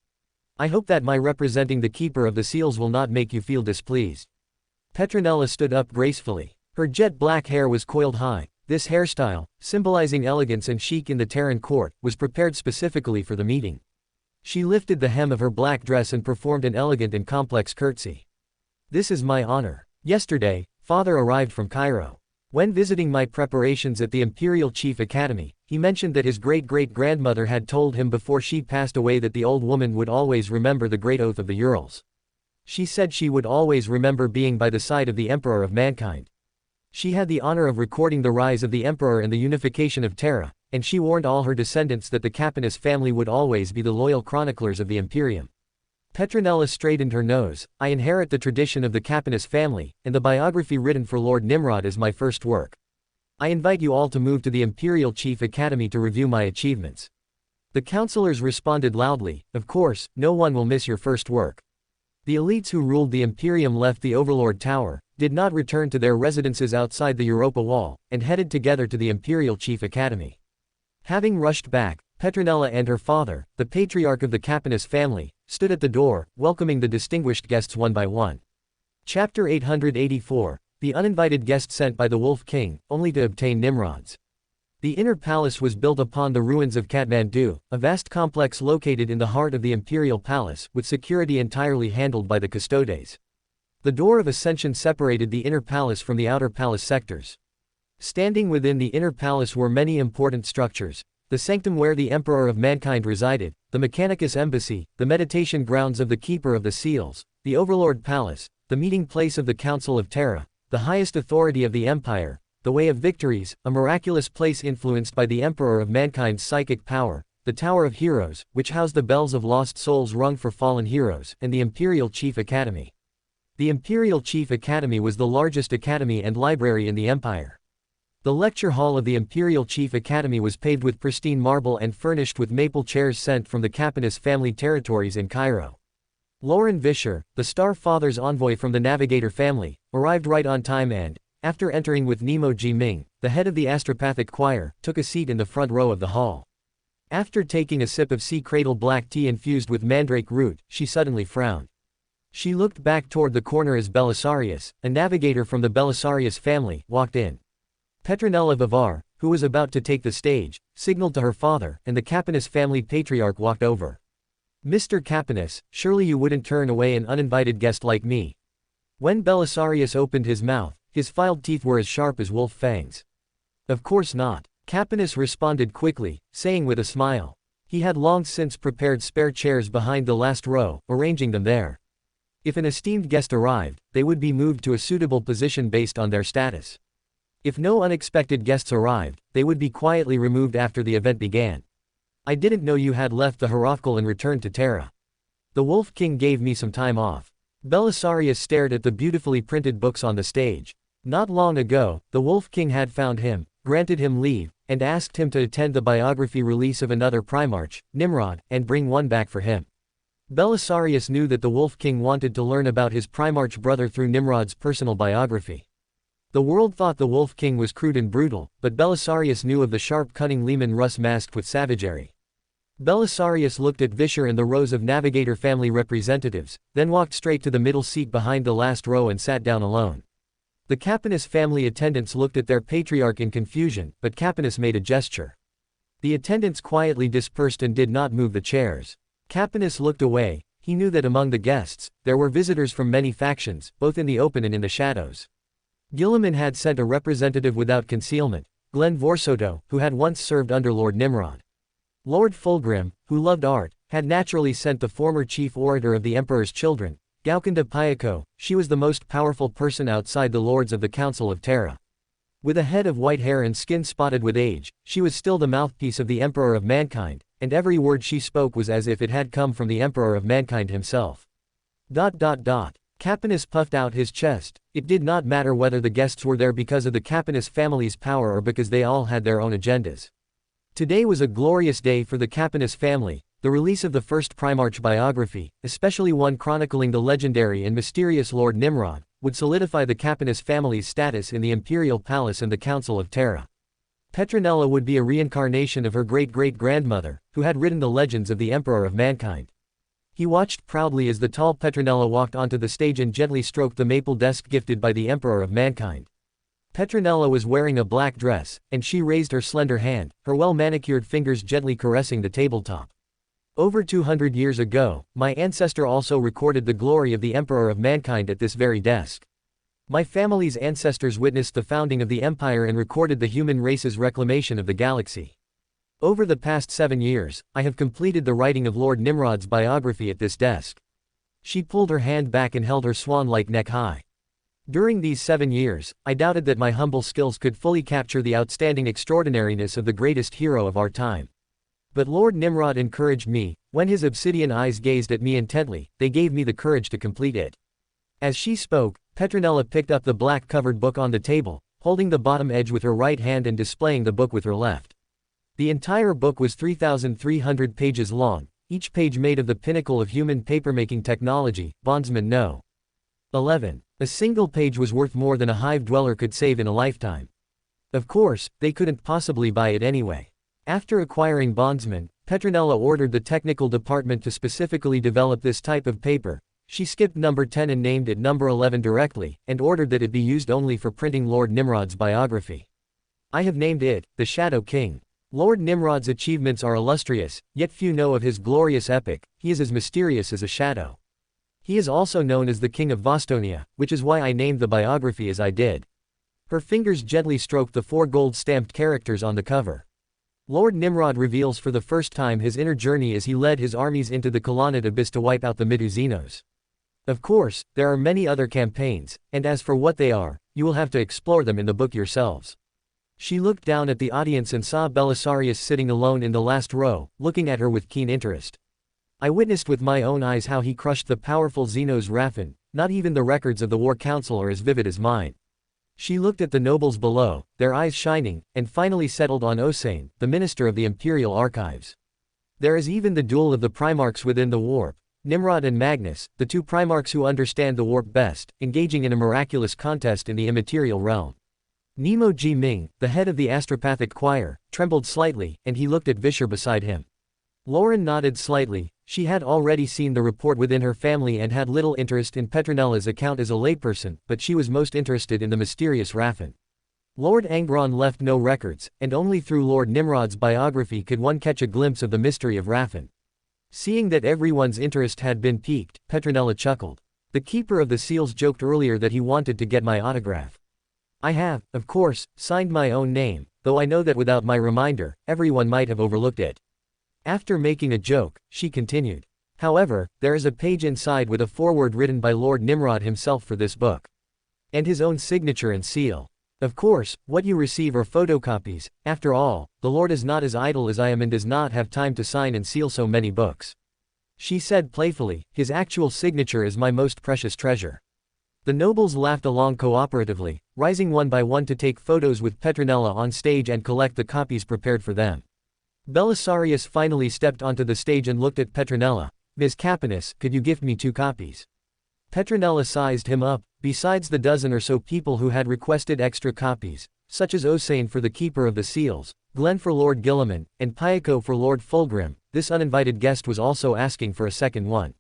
I hope that my representing the Keeper of the Seals will not make you feel displeased. Petronella stood up gracefully. Her jet black hair was coiled high. This hairstyle, symbolizing elegance and chic in the Terran court, was prepared specifically for the meeting. She lifted the hem of her black dress and performed an elegant and complex curtsy. This is my honor. Yesterday, Father arrived from Cairo. When visiting my preparations at the Imperial Chief Academy, he mentioned that his great-great-grandmother had told him before she passed away that the old woman would always remember the great oath of the Urals. She said she would always remember being by the side of the Emperor of Mankind. She had the honor of recording the rise of the Emperor and the unification of Terra, and she warned all her descendants that the Capinis family would always be the loyal chroniclers of the Imperium. Petronella straightened her nose. I inherit the tradition of the Capinis family, and the biography written for Lord Nimrod is my first work. I invite you all to move to the Imperial Chief Academy to review my achievements. The councillors responded loudly, of course, no one will miss your first work. The elites who ruled the Imperium left the Overlord Tower, did not return to their residences outside the Europa Wall, and headed together to the Imperial Chief Academy. Having rushed back, Petronella and her father, the patriarch of the Capinis family, stood at the door, welcoming the distinguished guests one by one. Chapter 884, The Uninvited Guest Sent by the Wolf King, only to obtain Nimrods. The inner palace was built upon the ruins of Kathmandu, a vast complex located in the heart of the Imperial Palace, with security entirely handled by the Custodes. The door of ascension separated the inner palace from the outer palace sectors. Standing within the inner palace were many important structures: the sanctum where the Emperor of Mankind resided, the Mechanicus Embassy, the meditation grounds of the Keeper of the Seals, the Overlord Palace, the meeting place of the Council of Terra, the highest authority of the Empire, the Way of Victories, a miraculous place influenced by the Emperor of Mankind's psychic power, the Tower of Heroes, which housed the bells of lost souls rung for fallen heroes, and the Imperial Chief Academy. The Imperial Chief Academy was the largest academy and library in the Empire. The lecture hall of the Imperial Chief Academy was paved with pristine marble and furnished with maple chairs sent from the Capinis family territories in Cairo. Lauren Vischer, the Star Father's envoy from the Navigator family, arrived right on time and, after entering with Nemo Ji Ming, the head of the astropathic choir, took a seat in the front row of the hall. After taking a sip of sea cradle black tea infused with mandrake root, she suddenly frowned. She looked back toward the corner as Belisarius, a navigator from the Belisarius family, walked in. Petronella Vivar, who was about to take the stage, signaled to her father, and the Capanus family patriarch walked over. "Mr. Capanus, surely you wouldn't turn away an uninvited guest like me." When Belisarius opened his mouth, his filed teeth were as sharp as wolf fangs. "Of course not," Capanus responded quickly, saying with a smile. He had long since prepared spare chairs behind the last row, arranging them there. If an esteemed guest arrived, they would be moved to a suitable position based on their status. If no unexpected guests arrived, they would be quietly removed after the event began. "I didn't know you had left the Hierarchal and returned to Terra. The Wolf King gave me some time off." Belisarius stared at the beautifully printed books on the stage. Not long ago, the Wolf King had found him, granted him leave, and asked him to attend the biography release of another Primarch, Nimrod, and bring one back for him. Belisarius knew that the Wolf King wanted to learn about his Primarch brother through Nimrod's personal biography. The world thought the Wolf King was crude and brutal, but Belisarius knew of the sharp cunning Leman Russ masked with savagery. Belisarius looked at Vischer and the rows of Navigator family representatives, then walked straight to the middle seat behind the last row and sat down alone. The Capanus family attendants looked at their patriarch in confusion, but Capanus made a gesture. The attendants quietly dispersed and did not move the chairs. Capanus looked away. He knew that among the guests, there were visitors from many factions, both in the open and in the shadows. Guilliman had sent a representative without concealment, Glenn Vorsoto, who had once served under Lord Nimrod. Lord Fulgrim, who loved art, had naturally sent the former chief orator of the Emperor's Children, Gaukinda Payako. She was the most powerful person outside the Lords of the Council of Terra. With a head of white hair and skin spotted with age, she was still the mouthpiece of the Emperor of Mankind, and every word she spoke was as if it had come from the Emperor of Mankind himself. Capanus puffed out his chest. It did not matter whether the guests were there because of the Capanus family's power or because they all had their own agendas. Today was a glorious day for the Capanus family. The release of the first Primarch biography, especially one chronicling the legendary and mysterious Lord Nimrod, would solidify the Capanus family's status in the Imperial Palace and the Council of Terra. Petronella would be a reincarnation of her great-great-grandmother, who had written the legends of the Emperor of Mankind. He watched proudly as the tall Petronella walked onto the stage and gently stroked the maple desk gifted by the Emperor of Mankind. Petronella was wearing a black dress, and she raised her slender hand, her well-manicured fingers gently caressing the tabletop. "Over 200 years ago, my ancestor also recorded the glory of the Emperor of Mankind at this very desk. My family's ancestors witnessed the founding of the Empire and recorded the human race's reclamation of the galaxy. Over the past 7 years, I have completed the writing of Lord Nimrod's biography at this desk." She pulled her hand back and held her swan-like neck high. "During these 7 years, I doubted that my humble skills could fully capture the outstanding extraordinariness of the greatest hero of our time. But Lord Nimrod encouraged me. When his obsidian eyes gazed at me intently, they gave me the courage to complete it." As she spoke, Petronella picked up the black-covered book on the table, holding the bottom edge with her right hand and displaying the book with her left. The entire book was 3,300 pages long, each page made of the pinnacle of human papermaking technology, Bondsman No. 11. A single page was worth more than a hive dweller could save in a lifetime. Of course, they couldn't possibly buy it anyway. After acquiring Bondsman, Petronella ordered the technical department to specifically develop this type of paper. She skipped number 10 and named it number 11 directly, and ordered that it be used only for printing Lord Nimrod's biography. "I have named it, the Shadow King. Lord Nimrod's achievements are illustrious, yet few know of his glorious epic. He is as mysterious as a shadow. He is also known as the King of Vostonia, which is why I named the biography as I did." Her fingers gently stroked the 4 gold-stamped characters on the cover. Lord Nimrod reveals for the first time his inner journey as he led his armies into the Colonnade Abyss to wipe out the Miduzinos. Of course, there are many other campaigns, and as for what they are, you will have to explore them in the book yourselves. She looked down at the audience and saw Belisarius sitting alone in the last row, looking at her with keen interest. "I witnessed with my own eyes how he crushed the powerful Xenos Raffin. Not even the records of the War Council are as vivid as mine." She looked at the nobles below, their eyes shining, and finally settled on Osane, the minister of the Imperial Archives. "There is even the duel of the Primarchs within the warp. Nimrod and Magnus, the 2 Primarchs who understand the warp best, engaging in a miraculous contest in the immaterial realm. Nemo Ji Ming, the head of the astropathic choir, trembled slightly, and he looked at Vischer beside him. Lauren nodded slightly. She had already seen the report within her family and had little interest in Petronella's account as a layperson, but she was most interested in the mysterious Raffen. Lord Angron left no records, and only through Lord Nimrod's biography could one catch a glimpse of the mystery of Raffen. Seeing that everyone's interest had been piqued, Petronella chuckled. The keeper of the seals joked earlier that he wanted to get my autograph. I have, of course, signed my own name, though I know that without my reminder, everyone might have overlooked it. After making a joke, she continued. However, there is a page inside with a foreword written by Lord Nimrod himself for this book. And his own signature and seal. Of course, what you receive are photocopies. After all, the Lord is not as idle as I am and does not have time to sign and seal so many books. She said playfully, his actual signature is my most precious treasure. The nobles laughed along cooperatively, rising one by one to take photos with Petronella on stage and collect the copies prepared for them. Belisarius finally stepped onto the stage and looked at Petronella. Ms. Capinis, could you gift me 2 copies? Petronella sized him up. Besides the dozen or so people who had requested extra copies, such as Osane for the Keeper of the Seals, Glenn for Lord Gilliman, and Pyako for Lord Fulgrim, this uninvited guest was also asking for a second one.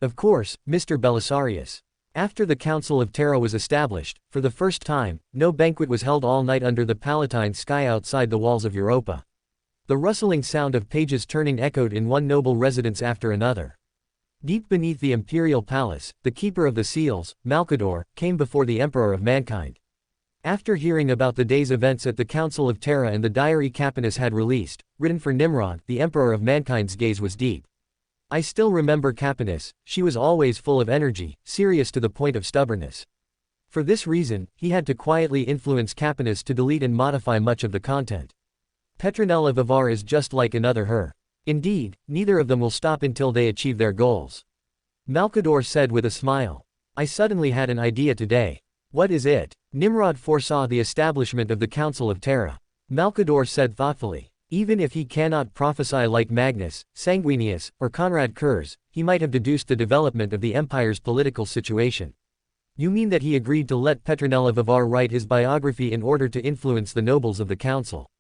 Of course, Mr. Belisarius. After the Council of Terra was established, for the first time, no banquet was held all night under the Palatine sky outside the walls of Europa. The rustling sound of pages turning echoed in one noble residence after another. Deep beneath the imperial palace, the Keeper of the Seals, Malkador, came before the Emperor of Mankind. After hearing about the day's events at the Council of Terra and the diary Capinis had released, written for Nimrod, the Emperor of Mankind's gaze was deep. I still remember Capinis. She was always full of energy, serious to the point of stubbornness. For this reason, he had to quietly influence Capinis to delete and modify much of the content. Petronella Vivar is just like another her. Indeed, neither of them will stop until they achieve their goals. Malkador said with a smile. I suddenly had an idea today. What is it? Nimrod foresaw the establishment of the Council of Terra. Malkador said thoughtfully. Even if he cannot prophesy like Magnus, Sanguinius, or Conrad Kurz, he might have deduced the development of the Empire's political situation. You mean that he agreed to let Petronella Vivar write his biography in order to influence the nobles of the Council?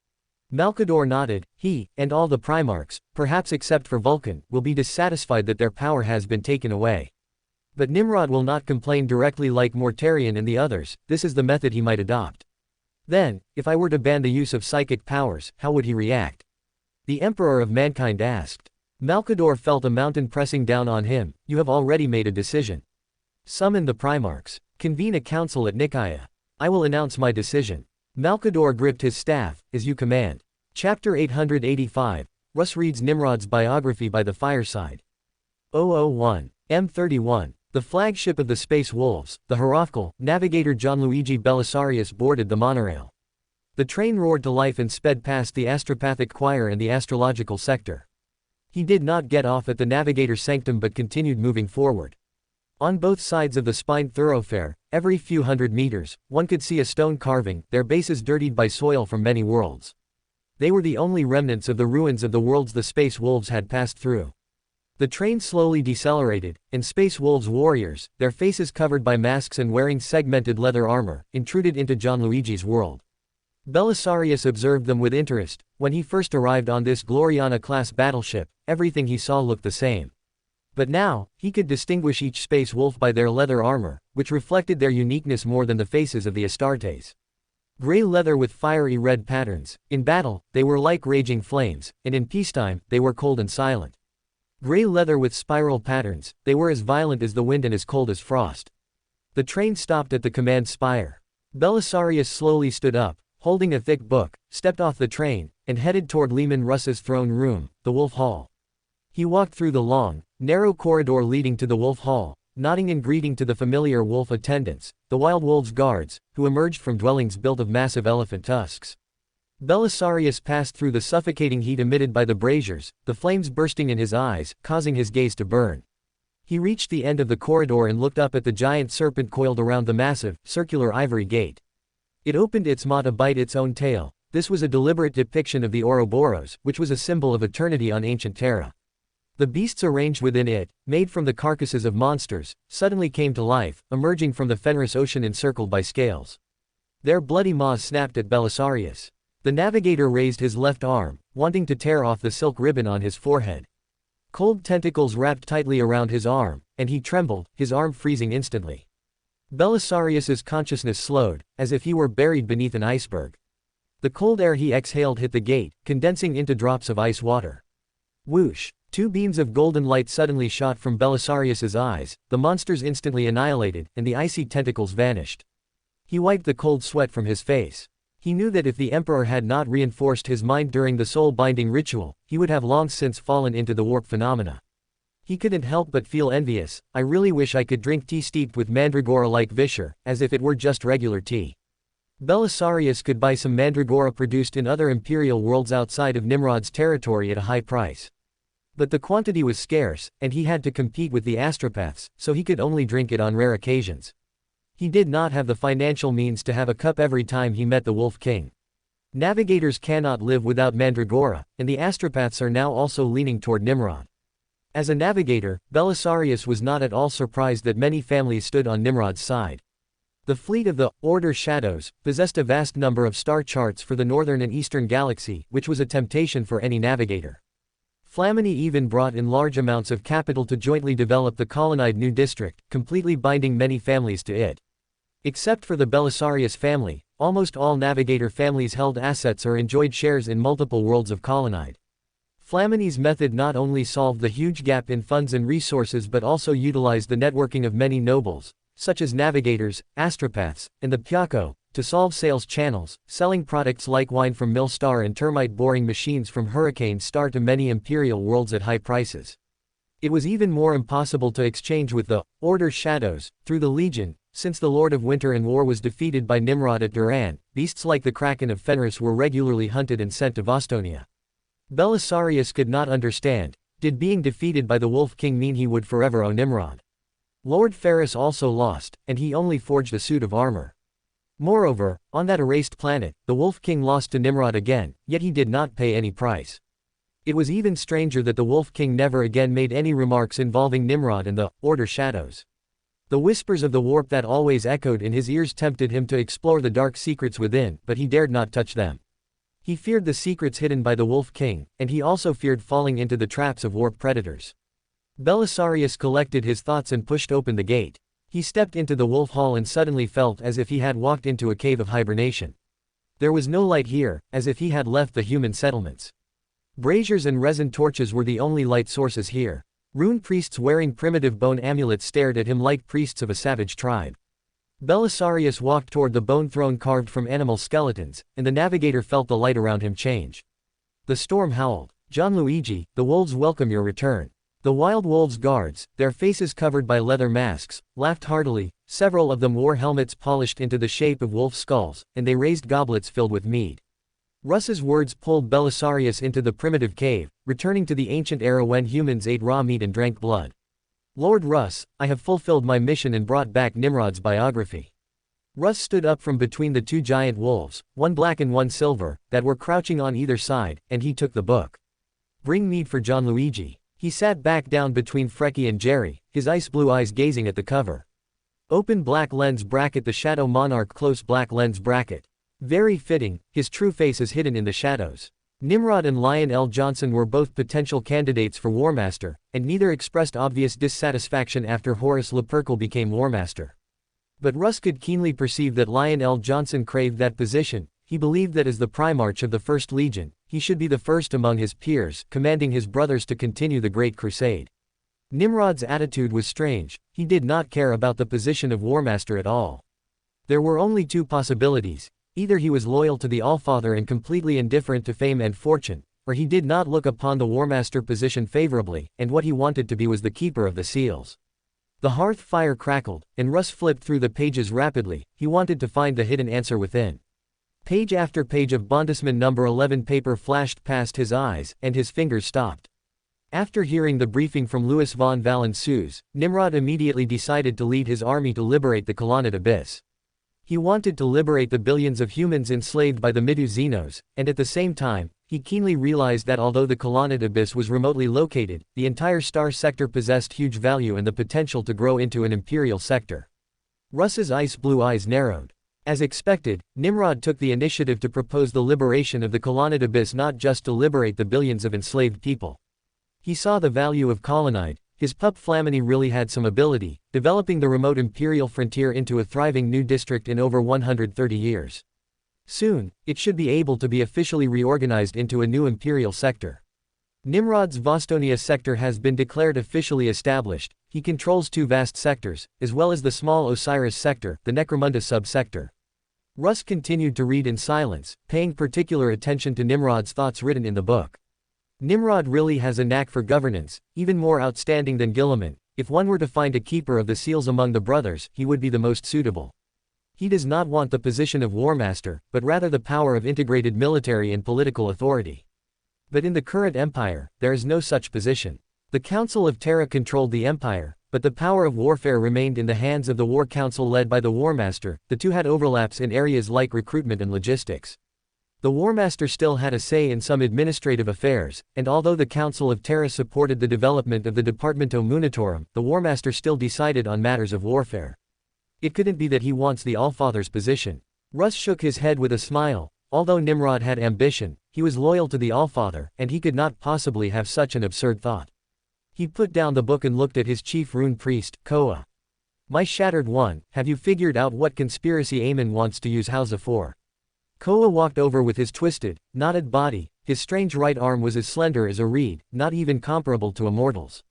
Malkador nodded. He, and all the Primarchs, perhaps except for Vulcan, will be dissatisfied that their power has been taken away. But Nimrod will not complain directly like Mortarion and the others. This is the method he might adopt. Then, if I were to ban the use of psychic powers, how would he react? The Emperor of Mankind asked. Malkador felt a mountain pressing down on him. You have already made a decision. Summon the Primarchs. Convene a council at Nicaea. I will announce my decision. Malkador gripped his staff. As you command. Chapter 885. Russ reads Nimrod's biography by the fireside. 001. M31. The flagship of the Space Wolves, the Hierarchal, navigator Gianluigi Belisarius boarded the monorail. The train roared to life and sped past the astropathic choir and the astrological sector. He did not get off at the navigator's sanctum but continued moving forward. On both sides of the spined thoroughfare, every few hundred meters, one could see a stone carving, their bases dirtied by soil from many worlds. They were the only remnants of the ruins of the worlds the Space Wolves had passed through. The train slowly decelerated, and Space Wolves warriors, their faces covered by masks and wearing segmented leather armor, intruded into Gianluigi's world. Belisarius observed them with interest. When he first arrived on this Gloriana-class battleship, everything he saw looked the same. But now, he could distinguish each Space Wolf by their leather armor, which reflected their uniqueness more than the faces of the Astartes. Gray leather with fiery red patterns. In battle, they were like raging flames, and in peacetime, they were cold and silent. Gray leather with spiral patterns, they were as violent as the wind and as cold as frost. The train stopped at the command spire. Belisarius slowly stood up, holding a thick book, stepped off the train, and headed toward Lehman Russ's throne room, the Wolf Hall. He walked through the long, narrow corridor leading to the Wolf Hall, nodding in greeting to the familiar wolf attendants, the Wild Wolves guards, who emerged from dwellings built of massive elephant tusks. Belisarius passed through the suffocating heat emitted by the braziers, the flames bursting in his eyes, causing his gaze to burn. He reached the end of the corridor and looked up at the giant serpent coiled around the massive, circular ivory gate. It opened its maw to bite its own tail. This was a deliberate depiction of the Ouroboros, which was a symbol of eternity on ancient Terra. The beasts arranged within it, made from the carcasses of monsters, suddenly came to life, emerging from the Fenris Ocean encircled by scales. Their bloody maws snapped at Belisarius. The navigator raised his left arm, wanting to tear off the silk ribbon on his forehead. Cold tentacles wrapped tightly around his arm, and he trembled, his arm freezing instantly. Belisarius's consciousness slowed, as if he were buried beneath an iceberg. The cold air he exhaled hit the gate, condensing into drops of ice water. Whoosh! 2 beams of golden light suddenly shot from Belisarius's eyes, the monsters instantly annihilated, and the icy tentacles vanished. He wiped the cold sweat from his face. He knew that if the Emperor had not reinforced his mind during the soul-binding ritual, he would have long since fallen into the warp phenomena. He couldn't help but feel envious. I really wish I could drink tea steeped with mandragora like Vischer, as if it were just regular tea. Belisarius could buy some mandragora produced in other imperial worlds outside of Nimrod's territory at a high price. But the quantity was scarce, and he had to compete with the astropaths, so he could only drink it on rare occasions. He did not have the financial means to have a cup every time he met the Wolf King. Navigators cannot live without mandragora, and the astropaths are now also leaning toward Nimrod. As a navigator, Belisarius was not at all surprised that many families stood on Nimrod's side. The fleet of the Order Shadows possessed a vast number of star charts for the northern and eastern galaxy, which was a temptation for any navigator. Flamini even brought in large amounts of capital to jointly develop the colonized new district, completely binding many families to it. Except for the Belisarius family, almost all navigator families held assets or enjoyed shares in multiple worlds of colonized. Flamini's method not only solved the huge gap in funds and resources but also utilized the networking of many nobles, such as navigators, astropaths, and the Piaco, to solve sales channels, selling products like wine from Mill Star and termite boring machines from Hurricane Star to many imperial worlds at high prices. It was even more impossible to exchange with the Order Shadows through the Legion, since the Lord of Winter and War was defeated by Nimrod at Duran. Beasts like the Kraken of Fenris were regularly hunted and sent to Vostonia. Belisarius could not understand, did being defeated by the Wolf King mean he would forever owe Nimrod? Lord Ferris also lost, and he only forged a suit of armor. Moreover, on that erased planet, the Wolf King lost to Nimrod again, yet he did not pay any price. It was even stranger that the Wolf King never again made any remarks involving Nimrod and the Order Shadows. The whispers of the warp that always echoed in his ears tempted him to explore the dark secrets within, but he dared not touch them. He feared the secrets hidden by the Wolf King, and he also feared falling into the traps of warp predators. Belisarius collected his thoughts and pushed open the gate. He stepped into the Wolf Hall and suddenly felt as if he had walked into a cave of hibernation. There was no light here, as if he had left the human settlements. Braziers and resin torches were the only light sources here. Rune priests wearing primitive bone amulets stared at him like priests of a savage tribe. Belisarius walked toward the bone throne carved from animal skeletons, and the navigator felt the light around him change. The storm howled. John Luigi, the wolves welcome your return. The wild wolves' guards, their faces covered by leather masks, laughed heartily. Several of them wore helmets polished into the shape of wolf skulls, and they raised goblets filled with mead. Russ's words pulled Belisarius into the primitive cave, returning to the ancient era when humans ate raw meat and drank blood. Lord Russ, I have fulfilled my mission and brought back Nimrod's biography. Russ stood up from between the 2 giant wolves, one black and one silver, that were crouching on either side, and he took the book. Bring mead for John Luigi. He sat back down between Frecky and Jerry, his ice-blue eyes gazing at the cover. Open black lens bracket. The Shadow Monarch close black lens bracket. Very fitting, his true face is hidden in the shadows. Nimrod and Lion L. Johnson were both potential candidates for Warmaster, and neither expressed obvious dissatisfaction after Horus Lupercal became Warmaster. But Russ could keenly perceive that Lion L. Johnson craved that position. He believed that as the Primarch of the First Legion, he should be the first among his peers, commanding his brothers to continue the Great Crusade. Nimrod's attitude was strange. He did not care about the position of Warmaster at all. There were only 2 possibilities. Either he was loyal to the Allfather and completely indifferent to fame and fortune, or he did not look upon the Warmaster position favorably, and what he wanted to be was the keeper of the seals. The hearth fire crackled, and Russ flipped through the pages rapidly. He wanted to find the hidden answer within. Page after page of Bondesman number 11 paper flashed past his eyes, and his fingers stopped. After hearing the briefing from Louis von Valens-Suze, Nimrod immediately decided to lead his army to liberate the Colonnade Abyss. He wanted to liberate the billions of humans enslaved by the Midu-Xenos, and at the same time, he keenly realized that although the Colonnade Abyss was remotely located, the entire star sector possessed huge value and the potential to grow into an imperial sector. Russ's ice-blue eyes narrowed. As expected, Nimrod took the initiative to propose the liberation of the colonid abyss, not just to liberate the billions of enslaved people. He saw the value of colonide. His pup Flamini really had some ability, developing the remote imperial frontier into a thriving new district in over 130 years. Soon, it should be able to be officially reorganized into a new imperial sector. Nimrod's Vostonia sector has been declared officially established. He controls 2 vast sectors, as well as the small Osiris sector, the Necromunda sub-sector. Russ continued to read in silence, paying particular attention to Nimrod's thoughts written in the book. Nimrod really has a knack for governance, even more outstanding than Guilliman. If one were to find a keeper of the seals among the brothers, he would be the most suitable. He does not want the position of War Master, but rather the power of integrated military and political authority. But in the current empire, there is no such position. The Council of Terra controlled the empire, but the power of warfare remained in the hands of the War Council led by the War Master. The two had overlaps in areas like recruitment and logistics. The War Master still had a say in some administrative affairs, and although the Council of Terra supported the development of the Departamento Munitorum, the War Master still decided on matters of warfare. It couldn't be that he wants the Allfather's position. Russ shook his head with a smile. Although Nimrod had ambition, he was loyal to the Allfather, and he could not possibly have such an absurd thought. He put down the book and looked at his chief rune priest, Koa. My shattered one, have you figured out what conspiracy Aemon wants to use Hausa for? Koa walked over with his twisted, knotted body. His strange right arm was as slender as a reed, not even comparable to a mortal's.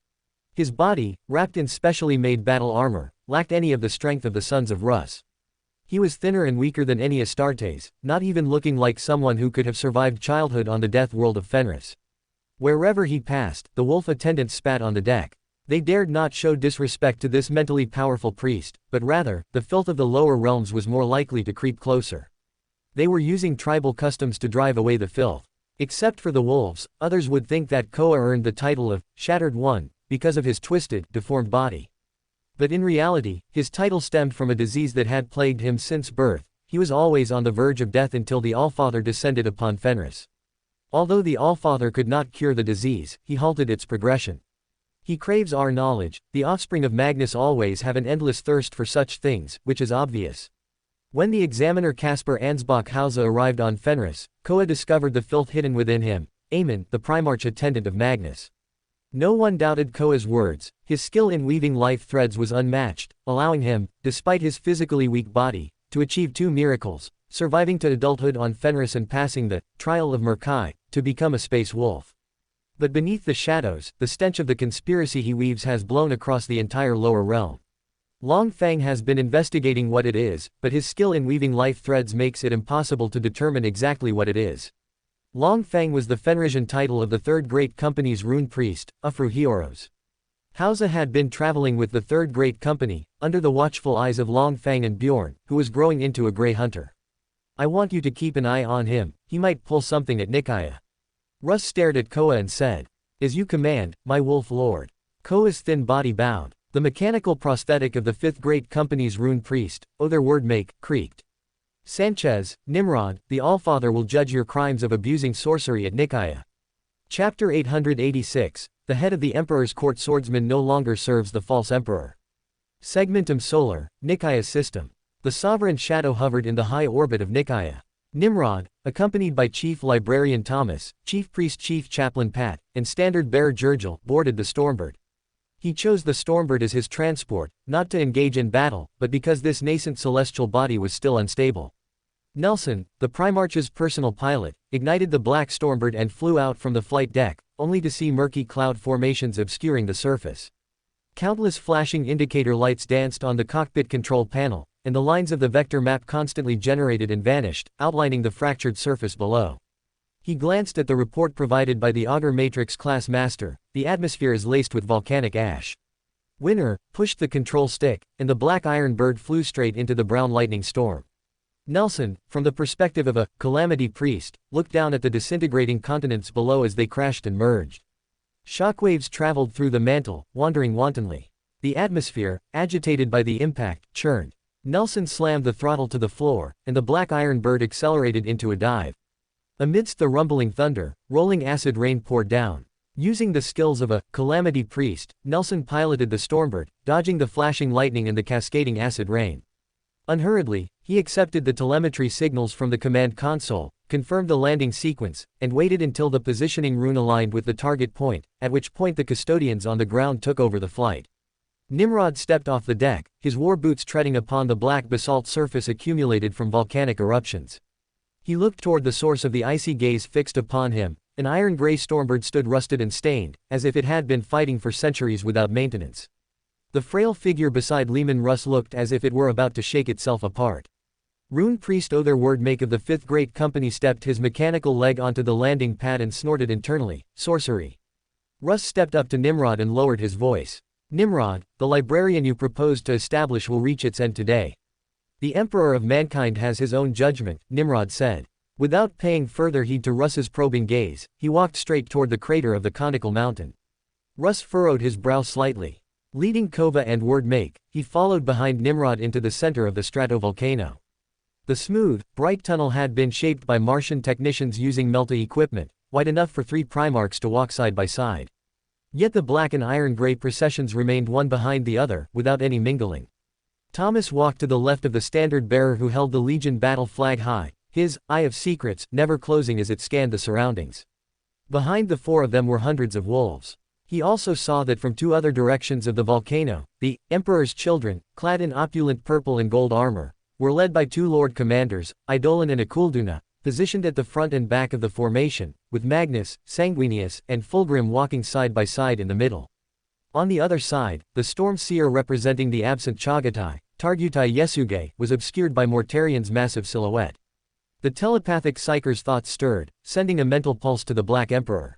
His body, wrapped in specially made battle armor, lacked any of the strength of the sons of Russ. He was thinner and weaker than any Astartes, not even looking like someone who could have survived childhood on the death world of Fenris. Wherever he passed, the wolf attendants spat on the deck. They dared not show disrespect to this mentally powerful priest, but rather, the filth of the lower realms was more likely to creep closer. They were using tribal customs to drive away the filth. Except for the wolves, others would think that Koa earned the title of Shattered One because of his twisted, deformed body. But in reality, his title stemmed from a disease that had plagued him since birth. He was always on the verge of death until the Allfather descended upon Fenris. Although the Allfather could not cure the disease, he halted its progression. He craves our knowledge. The offspring of Magnus always have an endless thirst for such things, which is obvious. When the examiner Caspar Ansbach Hausa arrived on Fenris, Koa discovered the filth hidden within him. Aemon, the Primarch attendant of Magnus. No one doubted Koa's words. His skill in weaving life threads was unmatched, allowing him, despite his physically weak body, to achieve 2 miracles, surviving to adulthood on Fenris and passing the trial of Merkai, to become a space wolf. But beneath the shadows, the stench of the conspiracy he weaves has blown across the entire lower realm. Long Fang has been investigating what it is, but his skill in weaving life threads makes it impossible to determine exactly what it is. Long Fang was the Fenrisian title of the Third Great Company's rune priest, Ufru Hieros. Hausa had been traveling with the Third Great Company, under the watchful eyes of Long Fang and Bjorn, who was growing into a grey hunter. I want you to keep an eye on him, he might pull something at Nikaya. Russ stared at Koa and said, as you command, my wolf lord. Koa's thin body bowed. The mechanical prosthetic of the Fifth Great Company's rune priest, their wordmake, creaked. Sanchez, Nimrod, the Allfather will judge your crimes of abusing sorcery at Nikaya. Chapter 886, the head of the Emperor's court swordsman no longer serves the false emperor. Segmentum Solar, Nikaya system. The sovereign shadow hovered in the high orbit of Nikaya. Nimrod, accompanied by Chief Librarian Thomas, Chief Priest Chief Chaplain Pat, and Standard Bearer Jurgil, boarded the Stormbird. He chose the Stormbird as his transport, not to engage in battle, but because this nascent celestial body was still unstable. Nelson, the Primarch's personal pilot, ignited the black Stormbird and flew out from the flight deck, only to see murky cloud formations obscuring the surface. Countless flashing indicator lights danced on the cockpit control panel, and the lines of the vector map constantly generated and vanished, outlining the fractured surface below. He glanced at the report provided by the Augur Matrix class master. The atmosphere is laced with volcanic ash. Winner pushed the control stick, and the black iron bird flew straight into the brown lightning storm. Nelson, from the perspective of a calamity priest, looked down at the disintegrating continents below as they crashed and merged. Shockwaves traveled through the mantle, wandering wantonly. The atmosphere, agitated by the impact, churned. Nelson slammed the throttle to the floor, and the black iron bird accelerated into a dive. Amidst the rumbling thunder, rolling acid rain poured down. Using the skills of a calamity priest, Nelson piloted the Stormbird, dodging the flashing lightning and the cascading acid rain. Unhurriedly, he accepted the telemetry signals from the command console, confirmed the landing sequence, and waited until the positioning rune aligned with the target point, at which point the custodians on the ground took over the flight. Nimrod stepped off the deck, his war boots treading upon the black basalt surface accumulated from volcanic eruptions. He looked toward the source of the icy gaze fixed upon him. An iron-gray stormbird stood rusted and stained, as if it had been fighting for centuries without maintenance. The frail figure beside Leman Russ looked as if it were about to shake itself apart. Rune Priest Other Wordmake of the Fifth Great Company stepped his mechanical leg onto the landing pad and snorted internally, sorcery. Russ stepped up to Nimrod and lowered his voice. Nimrod, the librarian you proposed to establish will reach its end today. The Emperor of Mankind has his own judgment, Nimrod said. Without paying further heed to Russ's probing gaze, he walked straight toward the crater of the conical mountain. Russ furrowed his brow slightly. Leading Kova and Wordmake, he followed behind Nimrod into the center of the stratovolcano. The smooth, bright tunnel had been shaped by Martian technicians using melta equipment, wide enough for 3 Primarchs to walk side by side. Yet the black and iron-gray processions remained one behind the other, without any mingling. Thomas walked to the left of the standard-bearer who held the Legion battle flag high, his eye of secrets never closing as it scanned the surroundings. Behind the 4 of them were hundreds of wolves. He also saw that from 2 other directions of the volcano, the Emperor's children, clad in opulent purple and gold armor, were led by 2 Lord Commanders, Eidolon and Akulduna, positioned at the front and back of the formation, with Magnus, Sanguinius, and Fulgrim walking side by side in the middle. On the other side, the Storm Seer representing the absent Chagatai, Targutai Yesuge, was obscured by Mortarian's massive silhouette. The telepathic Psyker's thoughts stirred, sending a mental pulse to the Black Emperor.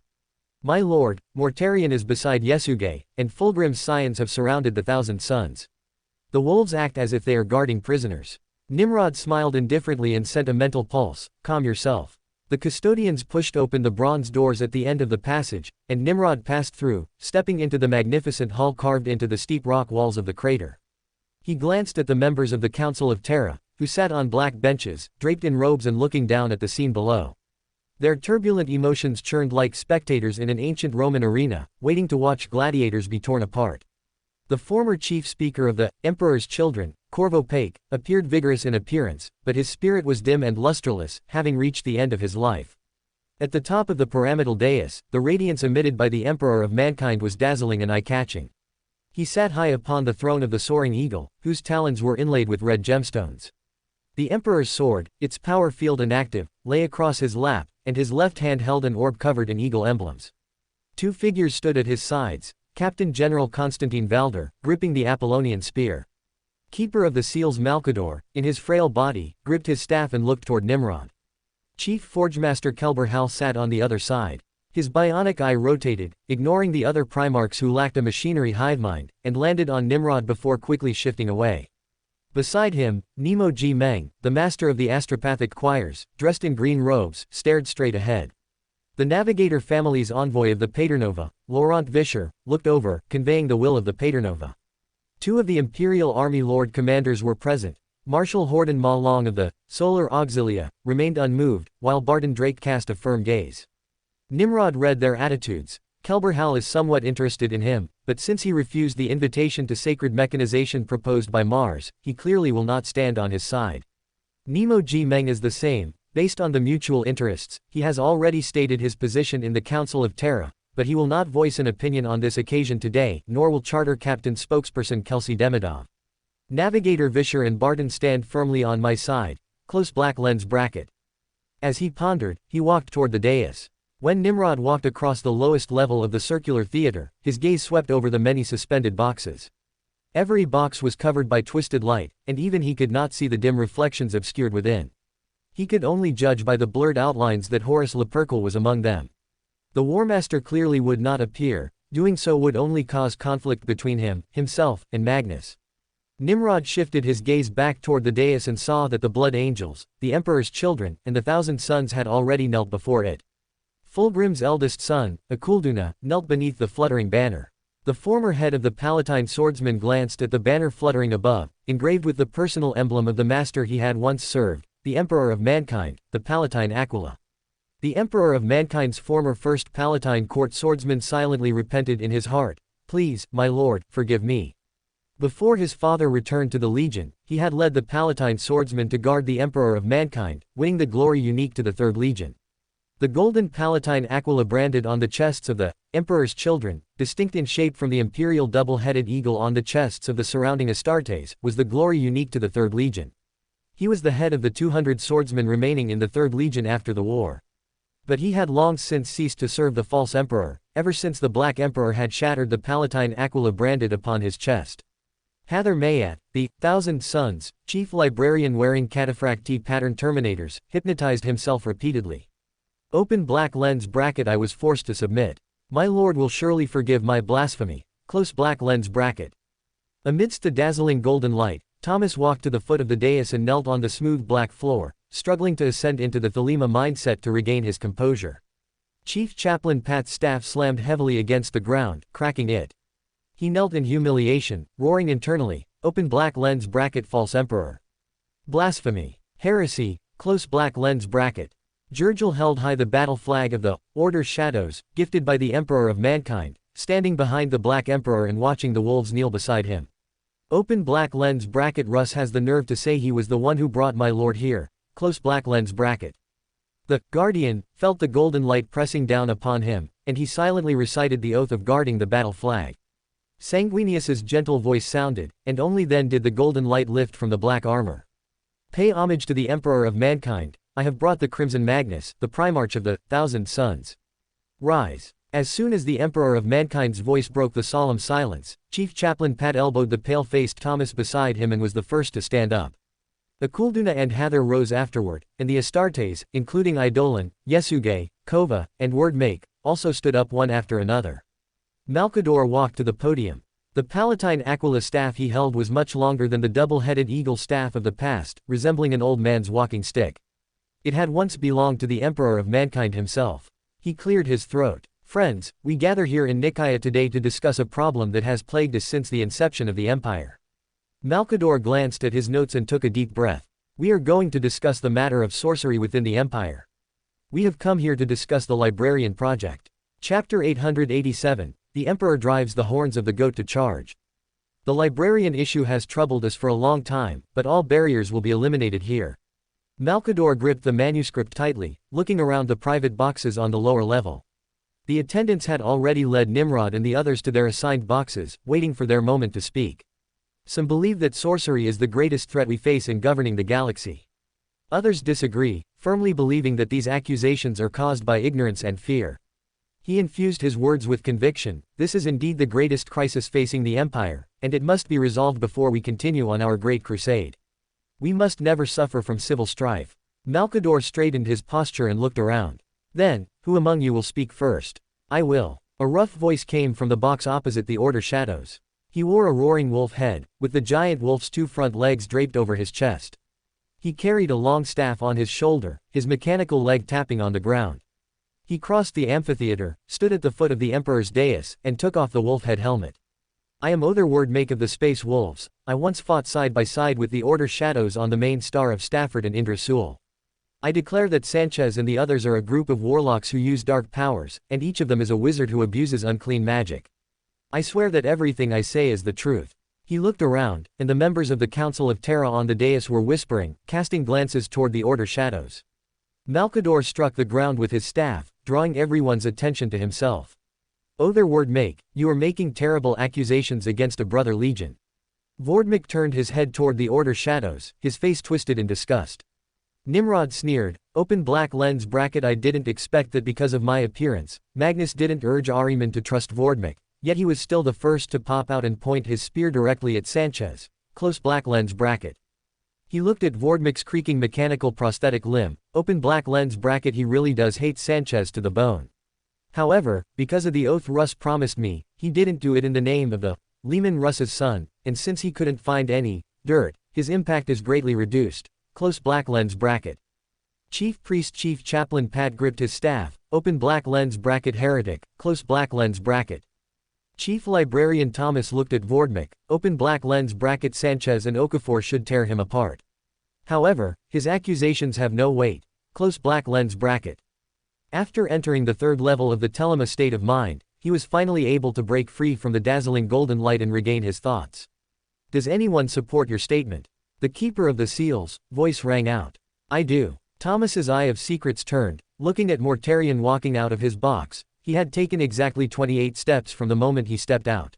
My lord, Mortarian is beside Yesuge, and Fulgrim's scions have surrounded the Thousand Sons. The wolves act as if they are guarding prisoners. Nimrod smiled indifferently and sent a mental pulse, calm yourself. The custodians pushed open the bronze doors at the end of the passage, and Nimrod passed through, stepping into the magnificent hall carved into the steep rock walls of the crater. He glanced at the members of the Council of Terra, who sat on black benches, draped in robes and looking down at the scene below. Their turbulent emotions churned like spectators in an ancient Roman arena, waiting to watch gladiators be torn apart. The former chief speaker of the Emperor's Children, Corvo Pake, appeared vigorous in appearance, but his spirit was dim and lusterless, having reached the end of his life. At the top of the pyramidal dais, the radiance emitted by the Emperor of Mankind was dazzling and eye-catching. He sat high upon the throne of the soaring eagle, whose talons were inlaid with red gemstones. The Emperor's sword, its power field inactive, lay across his lap, and his left hand held an orb covered in eagle emblems. 2 figures stood at his sides, Captain General Constantine Valder, gripping the Apollonian spear. Keeper of the Seals Malkador, in his frail body, gripped his staff and looked toward Nimrod. Chief Forgemaster Kelber Hal sat on the other side. His bionic eye rotated, ignoring the other Primarchs who lacked a machinery hive mind, and landed on Nimrod before quickly shifting away. Beside him, Nemo G. Meng, the master of the astropathic choirs, dressed in green robes, stared straight ahead. The Navigator family's envoy of the Paternova, Laurent Vischer, looked over, conveying the will of the Paternova. 2 of the Imperial Army Lord Commanders were present. Marshal Horden Ma Long of the Solar Auxilia remained unmoved, while Barton Drake cast a firm gaze. Nimrod read their attitudes. Kelber Hal is somewhat interested in him, but since he refused the invitation to sacred mechanization proposed by Mars, he clearly will not stand on his side. Nemo G. Meng is the same. Based on the mutual interests, he has already stated his position in the Council of Terra, but he will not voice an opinion on this occasion today, nor will Charter Captain spokesperson Kelsey Demidov. Navigator Vischer and Barton stand firmly on my side, close black lens bracket. As he pondered, he walked toward the dais. When Nimrod walked across the lowest level of the circular theater, his gaze swept over the many suspended boxes. Every box was covered by twisted light, and even he could not see the dim reflections obscured within. He could only judge by the blurred outlines that Horus Lupercal was among them. The Warmaster clearly would not appear, doing so would only cause conflict between himself, and Magnus. Nimrod shifted his gaze back toward the dais and saw that the Blood Angels, the Emperor's children, and the Thousand Sons had already knelt before it. Fulgrim's eldest son, Akulduna, knelt beneath the fluttering banner. The former head of the Palatine swordsman glanced at the banner fluttering above, engraved with the personal emblem of the master he had once served, the Emperor of Mankind, the Palatine Aquila. The Emperor of Mankind's former First Palatine court swordsman silently repented in his heart. Please, my lord, forgive me. Before his father returned to the Legion, he had led the Palatine swordsmen to guard the Emperor of Mankind, winning the glory unique to the Third Legion. The golden Palatine aquila branded on the chests of the Emperor's children, distinct in shape from the imperial double-headed eagle on the chests of the surrounding Astartes, was the glory unique to the Third Legion. He was the head of the 200 swordsmen remaining in the Third Legion after the war. But he had long since ceased to serve the false emperor, ever since the Black Emperor had shattered the Palatine aquila branded upon his chest. Hather Mayat, the 1,000 Sons, chief librarian wearing cataphracti pattern terminators, hypnotized himself repeatedly. Open black lens bracket. I was forced to submit. My lord will surely forgive my blasphemy. Close black lens bracket. Amidst the dazzling golden light, Thomas walked to the foot of the dais and knelt on the smooth black floor, struggling to ascend into the Thelema mindset to regain his composure. Chief Chaplain Pat's staff slammed heavily against the ground, cracking it. He knelt in humiliation, roaring internally, open black lens bracket false emperor. Blasphemy. Heresy, close black lens bracket. Jirgil held high the battle flag of the Order Shadows, gifted by the Emperor of Mankind, standing behind the Black Emperor and watching the wolves kneel beside him. Open black lens bracket. Russ has the nerve to say he was the one who brought my lord here, close black lens bracket. The Guardian felt the golden light pressing down upon him, and he silently recited the oath of guarding the battle flag. Sanguinius's gentle voice sounded, and only then did the golden light lift from the black armor. Pay homage to the Emperor of Mankind. I have brought the Crimson Magnus, the Primarch of the 1,000 Sons. Rise. As soon as the Emperor of Mankind's voice broke the solemn silence, Chief Chaplain Pat elbowed the pale-faced Thomas beside him and was the first to stand up. Akulduna and Hather rose afterward, and the Astartes, including Eidolon, Yesuge, Kova, and Wordmake, also stood up one after another. Malkador walked to the podium. The Palatine aquila staff he held was much longer than the double-headed eagle staff of the past, resembling an old man's walking stick. It had once belonged to the Emperor of Mankind himself. He cleared his throat. Friends, we gather here in Nicaea today to discuss a problem that has plagued us since the inception of the Empire. Malkador glanced at his notes and took a deep breath. We are going to discuss the matter of sorcery within the Empire. We have come here to discuss the Librarian Project. Chapter 887, The Emperor Drives the Horns of the Goat to Charge. The Librarian issue has troubled us for a long time, but all barriers will be eliminated here. Malkador gripped the manuscript tightly, looking around the private boxes on the lower level. The attendants had already led Nimrod and the others to their assigned boxes, waiting for their moment to speak. Some believe that sorcery is the greatest threat we face in governing the galaxy. Others disagree, firmly believing that these accusations are caused by ignorance and fear. He infused his words with conviction. This is indeed the greatest crisis facing the Empire, and it must be resolved before we continue on our Great Crusade. We must never suffer from civil strife. Malkador straightened his posture and looked around. Then, who among you will speak first? I will. A rough voice came from the box opposite the Order Shadows. He wore a roaring wolf head, with the giant wolf's two front legs draped over his chest. He carried a long staff on his shoulder, his mechanical leg tapping on the ground. He crossed the amphitheater, stood at the foot of the Emperor's dais, and took off the wolf head helmet. I am Other Wordmake of the Space Wolves. I once fought side by side with the Order Shadows on the main star of Stafford and Indra Sul. I declare that Sanchez and the others are a group of warlocks who use dark powers, and each of them is a wizard who abuses unclean magic. I swear that everything I say is the truth. He looked around, and the members of the Council of Terra on the dais were whispering, casting glances toward the Order Shadows. Malkador struck the ground with his staff, drawing everyone's attention to himself. Other Wordmake, you are making terrible accusations against a brother legion. Vordmik turned his head toward the Order Shadows, his face twisted in disgust. Nimrod sneered, open black lens bracket. I didn't expect that because of my appearance, Magnus didn't urge Ahriman to trust Vordmik, yet he was still the first to pop out and point his spear directly at Sanchez, close black lens bracket. He looked at Vordmik's creaking mechanical prosthetic limb, open black lens bracket. He really does hate Sanchez to the bone. However, because of the oath Russ promised me, he didn't do it in the name of the Lehman Russ's son, and since he couldn't find any dirt, his impact is greatly reduced. Close black lens bracket. Chief Priest Chief Chaplain Pat gripped his staff, open black lens bracket heretic, close black lens bracket. Chief Librarian Thomas looked at Vordmik, open black lens bracket. Sanchez and Okafor should tear him apart. However, his accusations have no weight, close black lens bracket. After entering the third level of the Telema state of mind, he was finally able to break free from the dazzling golden light and regain his thoughts. Does anyone support your statement? The keeper of the seals, voice rang out. I do. Thomas's eye of secrets turned, looking at Mortarion walking out of his box. He had taken exactly 28 steps from the moment he stepped out.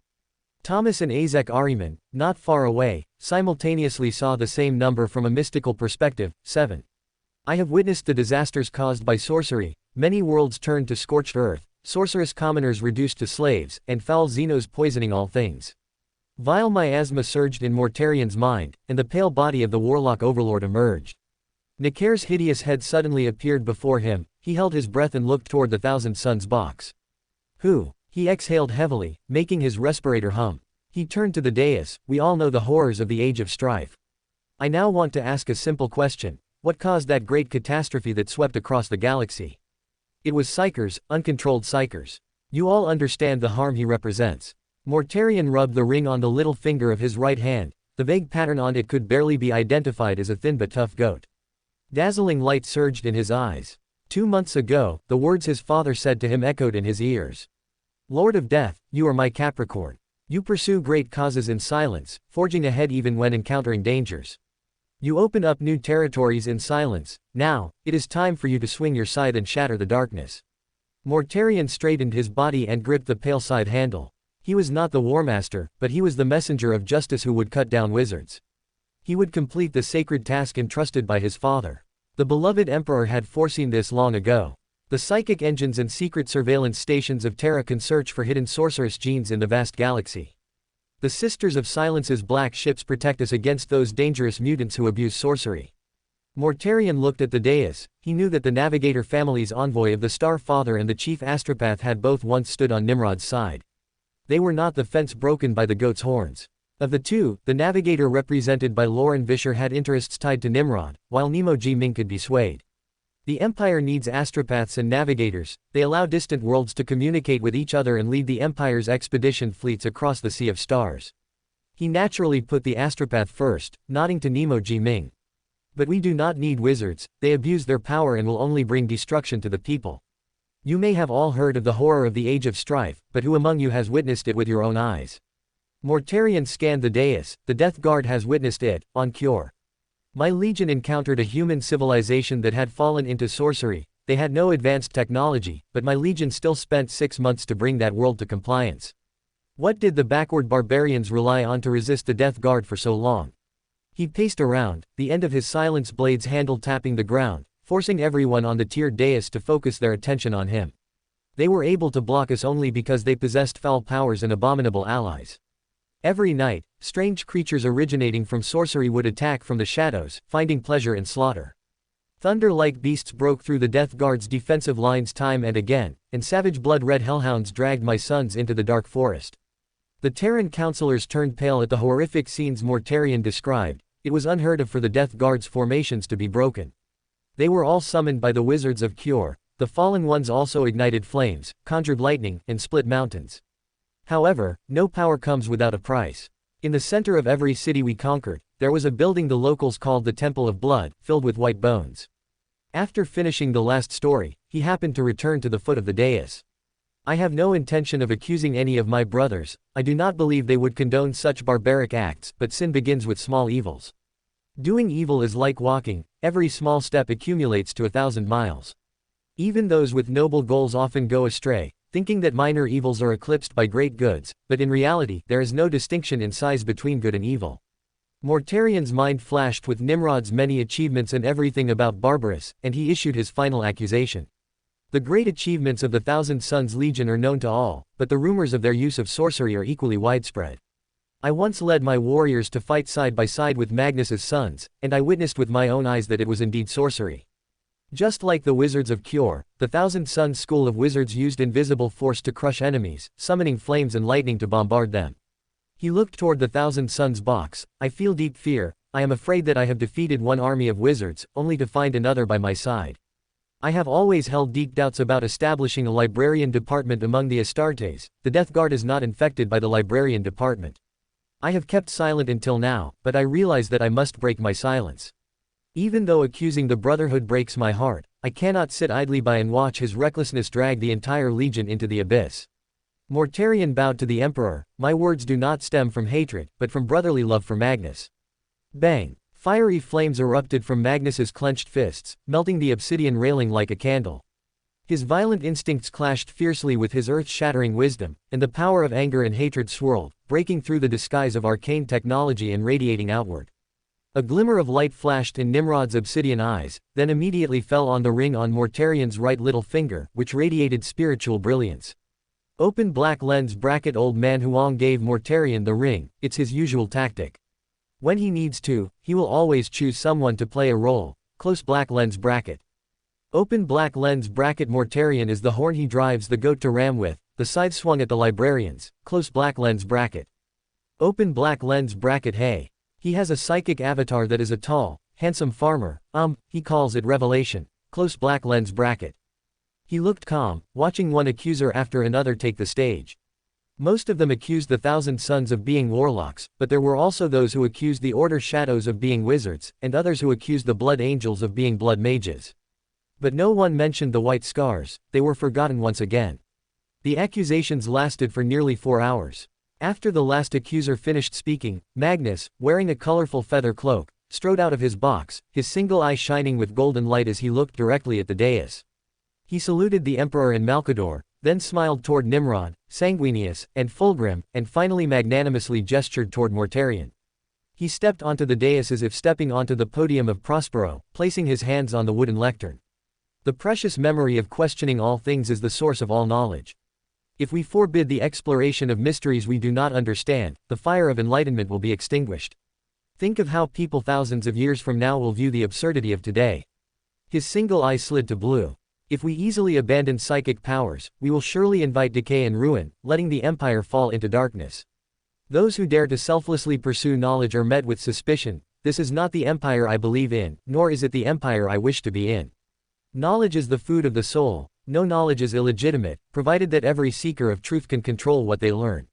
Thomas and Azek Ahriman, not far away, simultaneously saw the same number from a mystical perspective, 7. I have witnessed the disasters caused by sorcery, many worlds turned to scorched earth, sorcerous commoners reduced to slaves, and foul Xenos poisoning all things. Vile miasma surged in Mortarion's mind, and the pale body of the warlock overlord emerged. Nicare's hideous head suddenly appeared before him. He held his breath and looked toward the Thousand Suns box. Who? He exhaled heavily, making his respirator hum. He turned to the dais. We all know the horrors of the Age of Strife. I now want to ask a simple question. What caused that great catastrophe that swept across the galaxy? It was psychers, uncontrolled psychers. You all understand the harm he represents. Mortarion rubbed the ring on the little finger of his right hand. The vague pattern on it could barely be identified as a thin but tough goat. Dazzling light surged in his eyes. 2 months ago, the words his father said to him echoed in his ears. Lord of Death, you are my Capricorn. You pursue great causes in silence, forging ahead even when encountering dangers. You open up new territories in silence. Now, it is time for you to swing your scythe and shatter the darkness. Mortarion straightened his body and gripped the pale scythe handle. He was not the Warmaster, but he was the messenger of justice who would cut down wizards. He would complete the sacred task entrusted by his father. The beloved Emperor had foreseen this long ago. The psychic engines and secret surveillance stations of Terra can search for hidden sorceress genes in the vast galaxy. The Sisters of Silence's black ships protect us against those dangerous mutants who abuse sorcery. Mortarion looked at the dais. He knew that the Navigator family's envoy of the Star Father and the Chief Astropath had both once stood on Nimrod's side. They were not the fence broken by the goat's horns. Of the two, the Navigator represented by Lauren Vischer had interests tied to Nimrod, while Nemo G. Ming could be swayed. The Empire needs astropaths and navigators. They allow distant worlds to communicate with each other and lead the Empire's expedition fleets across the Sea of Stars. He naturally put the astropath first, nodding to Nemo G. Ming. But we do not need wizards. They abuse their power and will only bring destruction to the people. You may have all heard of the horror of the Age of Strife, but who among you has witnessed it with your own eyes? Mortarion scanned the dais. The Death Guard has witnessed it, on cure. My legion encountered a human civilization that had fallen into sorcery. They had no advanced technology, but my legion still spent 6 months to bring that world to compliance. What did the backward barbarians rely on to resist the Death Guard for so long? He paced around, the end of his silence blade's handle tapping the ground, forcing everyone on the tiered dais to focus their attention on him. They were able to block us only because they possessed foul powers and abominable allies. Every night, strange creatures originating from sorcery would attack from the shadows, finding pleasure in slaughter. Thunder-like beasts broke through the Death Guard's defensive lines time and again, and savage blood-red hellhounds dragged my sons into the dark forest. The Terran counselors turned pale at the horrific scenes Mortarion described. It was unheard of for the Death Guard's formations to be broken. They were all summoned by the wizards of Cure. The fallen ones also ignited flames, conjured lightning, and split mountains. However, no power comes without a price. In the center of every city we conquered, there was a building the locals called the Temple of Blood, filled with white bones. After finishing the last story, he happened to return to the foot of the dais. I have no intention of accusing any of my brothers. I do not believe they would condone such barbaric acts, but sin begins with small evils. Doing evil is like walking. Every small step accumulates to 1,000 miles. Even those with noble goals often go astray, thinking that minor evils are eclipsed by great goods, but in reality, there is no distinction in size between good and evil. Mortarion's mind flashed with Nimrod's many achievements and everything about Barbarous, and he issued his final accusation. The great achievements of the Thousand Suns Legion are known to all, but the rumors of their use of sorcery are equally widespread. I once led my warriors to fight side by side with Magnus's sons, and I witnessed with my own eyes that it was indeed sorcery. Just like the Wizards of Cure, the Thousand Suns school of wizards used invisible force to crush enemies, summoning flames and lightning to bombard them. He looked toward the Thousand Suns box. I feel deep fear. I am afraid that I have defeated one army of wizards, only to find another by my side. I have always held deep doubts about establishing a librarian department among the Astartes. The Death Guard is not infected by the librarian department. I have kept silent until now, but I realize that I must break my silence. Even though accusing the Brotherhood breaks my heart, I cannot sit idly by and watch his recklessness drag the entire Legion into the abyss. Mortarion bowed to the Emperor. "My words do not stem from hatred, but from brotherly love for Magnus." Bang! Fiery flames erupted from Magnus's clenched fists, melting the obsidian railing like a candle. His violent instincts clashed fiercely with his earth-shattering wisdom, and the power of anger and hatred swirled, breaking through the disguise of arcane technology and radiating outward. A glimmer of light flashed in Nimrod's obsidian eyes, then immediately fell on the ring on Mortarion's right little finger, which radiated spiritual brilliance. Open black lens bracket. Old man Huang gave Mortarion the ring. It's his usual tactic. When he needs to, he will always choose someone to play a role. Close black lens bracket. Open black lens bracket. Mortarion is the horn he drives the goat to ram with, the scythe swung at the librarians. Close black lens bracket. Open black lens bracket. Hey. He has a psychic avatar that is a tall, handsome farmer. He calls it Revelation. Close black lens bracket. He looked calm, watching one accuser after another take the stage. Most of them accused the Thousand Sons of being warlocks, but there were also those who accused the Order Shadows of being wizards, and others who accused the Blood Angels of being blood mages. But no one mentioned the White Scars. They were forgotten once again. The accusations lasted for nearly 4 hours. After the last accuser finished speaking, Magnus, wearing a colorful feather cloak, strode out of his box, his single eye shining with golden light as he looked directly at the dais. He saluted the Emperor and Malcador, then smiled toward Nimrod, Sanguinius, and Fulgrim, and finally magnanimously gestured toward Mortarion. He stepped onto the dais as if stepping onto the podium of Prospero, placing his hands on the wooden lectern. The precious memory of questioning all things is the source of all knowledge. If we forbid the exploration of mysteries we do not understand, the fire of enlightenment will be extinguished. Think of how people thousands of years from now will view the absurdity of today. His single eye slid to blue. If we easily abandon psychic powers, we will surely invite decay and ruin, letting the empire fall into darkness. Those who dare to selflessly pursue knowledge are met with suspicion. This is not the empire I believe in, nor is it the empire I wish to be in. Knowledge is the food of the soul. No knowledge is illegitimate, provided that every seeker of truth can control what they learn.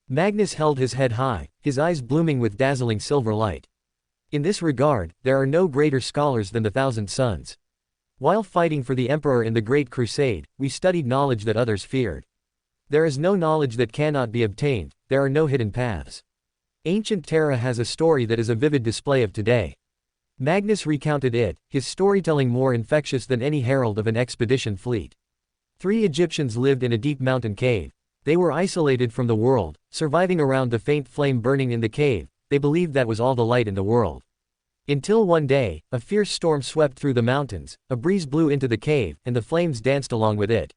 Magnus held his head high, his eyes blooming with dazzling silver light. In this regard, there are no greater scholars than the Thousand Sons. While fighting for the Emperor in the Great Crusade, we studied knowledge that others feared. There is no knowledge that cannot be obtained, there are no hidden paths. Ancient Terra has a story that is a vivid display of today. Magnus recounted it, his storytelling more infectious than any herald of an expedition fleet. 3 Egyptians lived in a deep mountain cave. They were isolated from the world, surviving around the faint flame burning in the cave. They believed that was all the light in the world. Until one day, a fierce storm swept through the mountains, a breeze blew into the cave, and the flames danced along with it.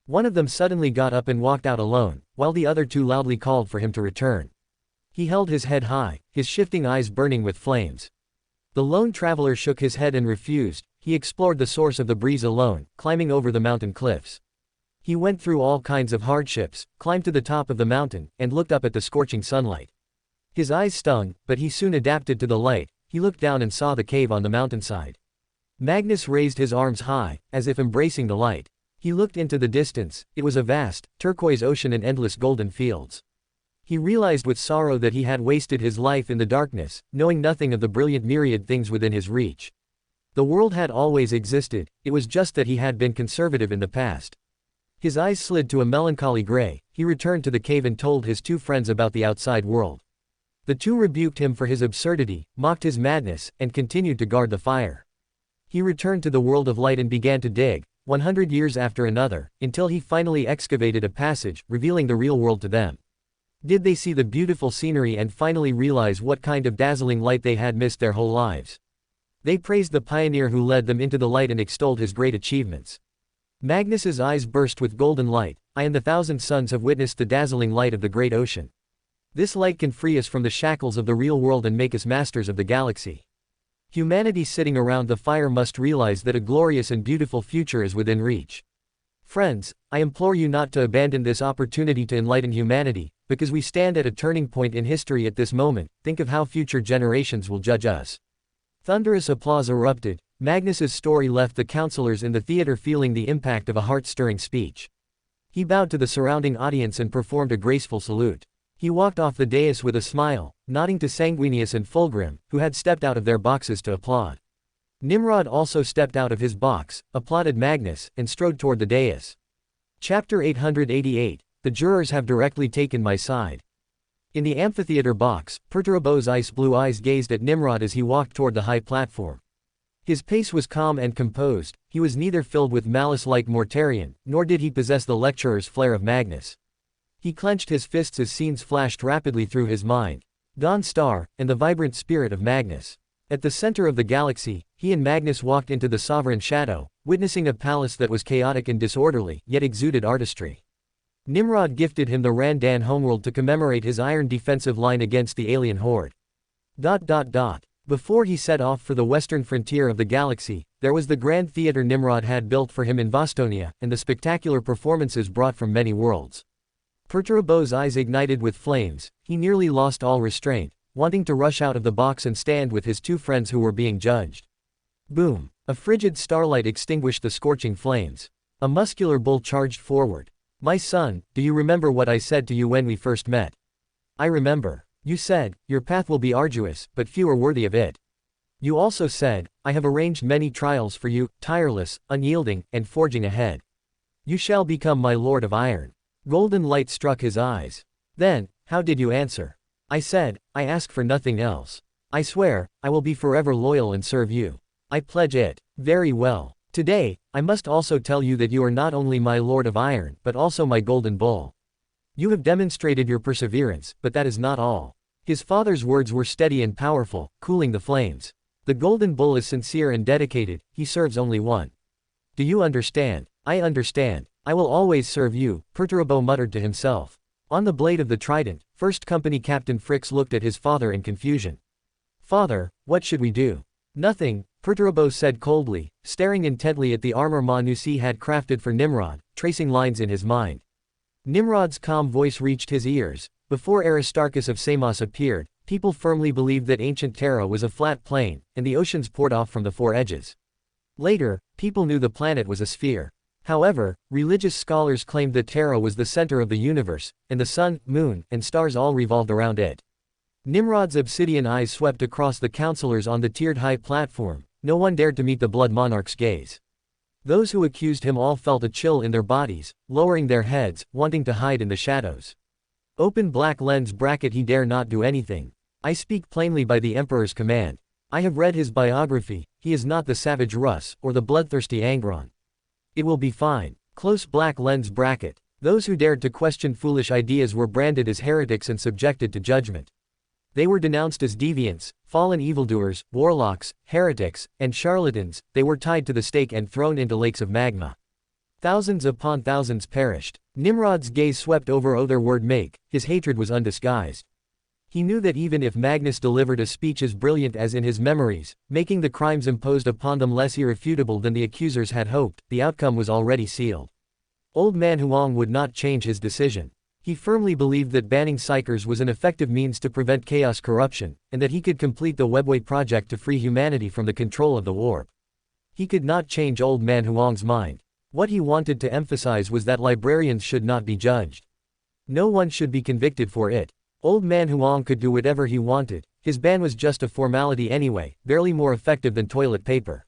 One of them suddenly got up and walked out alone, while the other 2 loudly called for him to return. He held his head high, his shifting eyes burning with flames. The lone traveler shook his head and refused. He explored the source of the breeze alone, climbing over the mountain cliffs. He went through all kinds of hardships, climbed to the top of the mountain, and looked up at the scorching sunlight. His eyes stung, but he soon adapted to the light. He looked down and saw the cave on the mountainside. Magnus raised his arms high, as if embracing the light. He looked into the distance. It was a vast, turquoise ocean and endless golden fields. He realized with sorrow that he had wasted his life in the darkness, knowing nothing of the brilliant myriad things within his reach. The world had always existed, it was just that he had been conservative in the past. His eyes slid to a melancholy gray. He returned to the cave and told his 2 friends about the outside world. The 2 rebuked him for his absurdity, mocked his madness, and continued to guard the fire. He returned to the world of light and began to dig, 100 years after another, until he finally excavated a passage, revealing the real world to them. Did they see the beautiful scenery and finally realize what kind of dazzling light they had missed their whole lives? They praised the pioneer who led them into the light and extolled his great achievements. Magnus's eyes burst with golden light. I and the Thousand Sons have witnessed the dazzling light of the great ocean. This light can free us from the shackles of the real world and make us masters of the galaxy. Humanity sitting around the fire must realize that a glorious and beautiful future is within reach. Friends, I implore you not to abandon this opportunity to enlighten humanity, because we stand at a turning point in history at this moment. Think of how future generations will judge us. Thunderous applause erupted. Magnus's story left the counselors in the theater feeling the impact of a heart-stirring speech. He bowed to the surrounding audience and performed a graceful salute. He walked off the dais with a smile, nodding to Sanguinius and Fulgrim, who had stepped out of their boxes to applaud. Nimrod also stepped out of his box, applauded Magnus, and strode toward the dais. Chapter 888, the jurors have directly taken my side. In the amphitheater box, Perturbo's ice blue eyes gazed at Nimrod as he walked toward the high platform. His pace was calm and composed, he was neither filled with malice like Mortarion, nor did he possess the lecturer's flair of Magnus. He clenched his fists as scenes flashed rapidly through his mind. Dawn Star, and the vibrant spirit of Magnus. At the center of the galaxy, he and Magnus walked into the sovereign shadow, witnessing a palace that was chaotic and disorderly, yet exuded artistry. Nimrod gifted him the Randan homeworld to commemorate his iron defensive line against the alien horde. Before he set off for the western frontier of the galaxy, there was the grand theater Nimrod had built for him in Vostonia, and the spectacular performances brought from many worlds. Perturbo's eyes ignited with flames, he nearly lost all restraint, wanting to rush out of the box and stand with his two friends who were being judged. Boom! A frigid starlight extinguished the scorching flames. A muscular bull charged forward. "My son, do you remember what I said to you when we first met?" "I remember. You said, your path will be arduous, but few are worthy of it. You also said, I have arranged many trials for you, tireless, unyielding, and forging ahead. You shall become my Lord of Iron." Golden light struck his eyes. "Then, how did you answer?" "I said, I ask for nothing else. I swear, I will be forever loyal and serve you. I pledge it." "Very well. Today, I must also tell you that you are not only my Lord of Iron but also my Golden Bull. You have demonstrated your perseverance, but that is not all." His father's words were steady and powerful, cooling the flames. "The Golden Bull is sincere and dedicated, he serves only one. Do you understand?" "I understand. I will always serve you," Perturbo muttered to himself. On the blade of the trident, First Company Captain Fricks looked at his father in confusion. "Father, what should we do?" "Nothing," Perturbo said coldly, staring intently at the armor Manusi had crafted for Nimrod, tracing lines in his mind. Nimrod's calm voice reached his ears. Before Aristarchus of Samos appeared, people firmly believed that ancient Terra was a flat plane, and the oceans poured off from the four edges. Later, people knew the planet was a sphere. However, religious scholars claimed that Terra was the center of the universe, and the sun, moon, and stars all revolved around it. Nimrod's obsidian eyes swept across the counselors on the tiered high platform. No one dared to meet the Blood Monarch's gaze. Those who accused him all felt a chill in their bodies, lowering their heads, wanting to hide in the shadows. Open black lens bracket. He dare not do anything. I speak plainly by the Emperor's command. I have read his biography, he is not the savage Russ, or the bloodthirsty Angron. It will be fine. Close black lens bracket. Those who dared to question foolish ideas were branded as heretics and subjected to judgment. They were denounced as deviants, fallen evildoers, warlocks, heretics, and charlatans. They were tied to the stake and thrown into lakes of magma. Thousands upon thousands perished. Nimrod's gaze swept over otherword make, his hatred was undisguised. He knew that even if Magnus delivered a speech as brilliant as in his memories, making the crimes imposed upon them less irrefutable than the accusers had hoped, the outcome was already sealed. Old Man Huang would not change his decision. He firmly believed that banning psychers was an effective means to prevent chaos corruption, and that he could complete the Webway project to free humanity from the control of the warp. He could not change Old Man Huang's mind. What he wanted to emphasize was that librarians should not be judged. No one should be convicted for it. Old Man Huang could do whatever he wanted, his ban was just a formality anyway, barely more effective than toilet paper.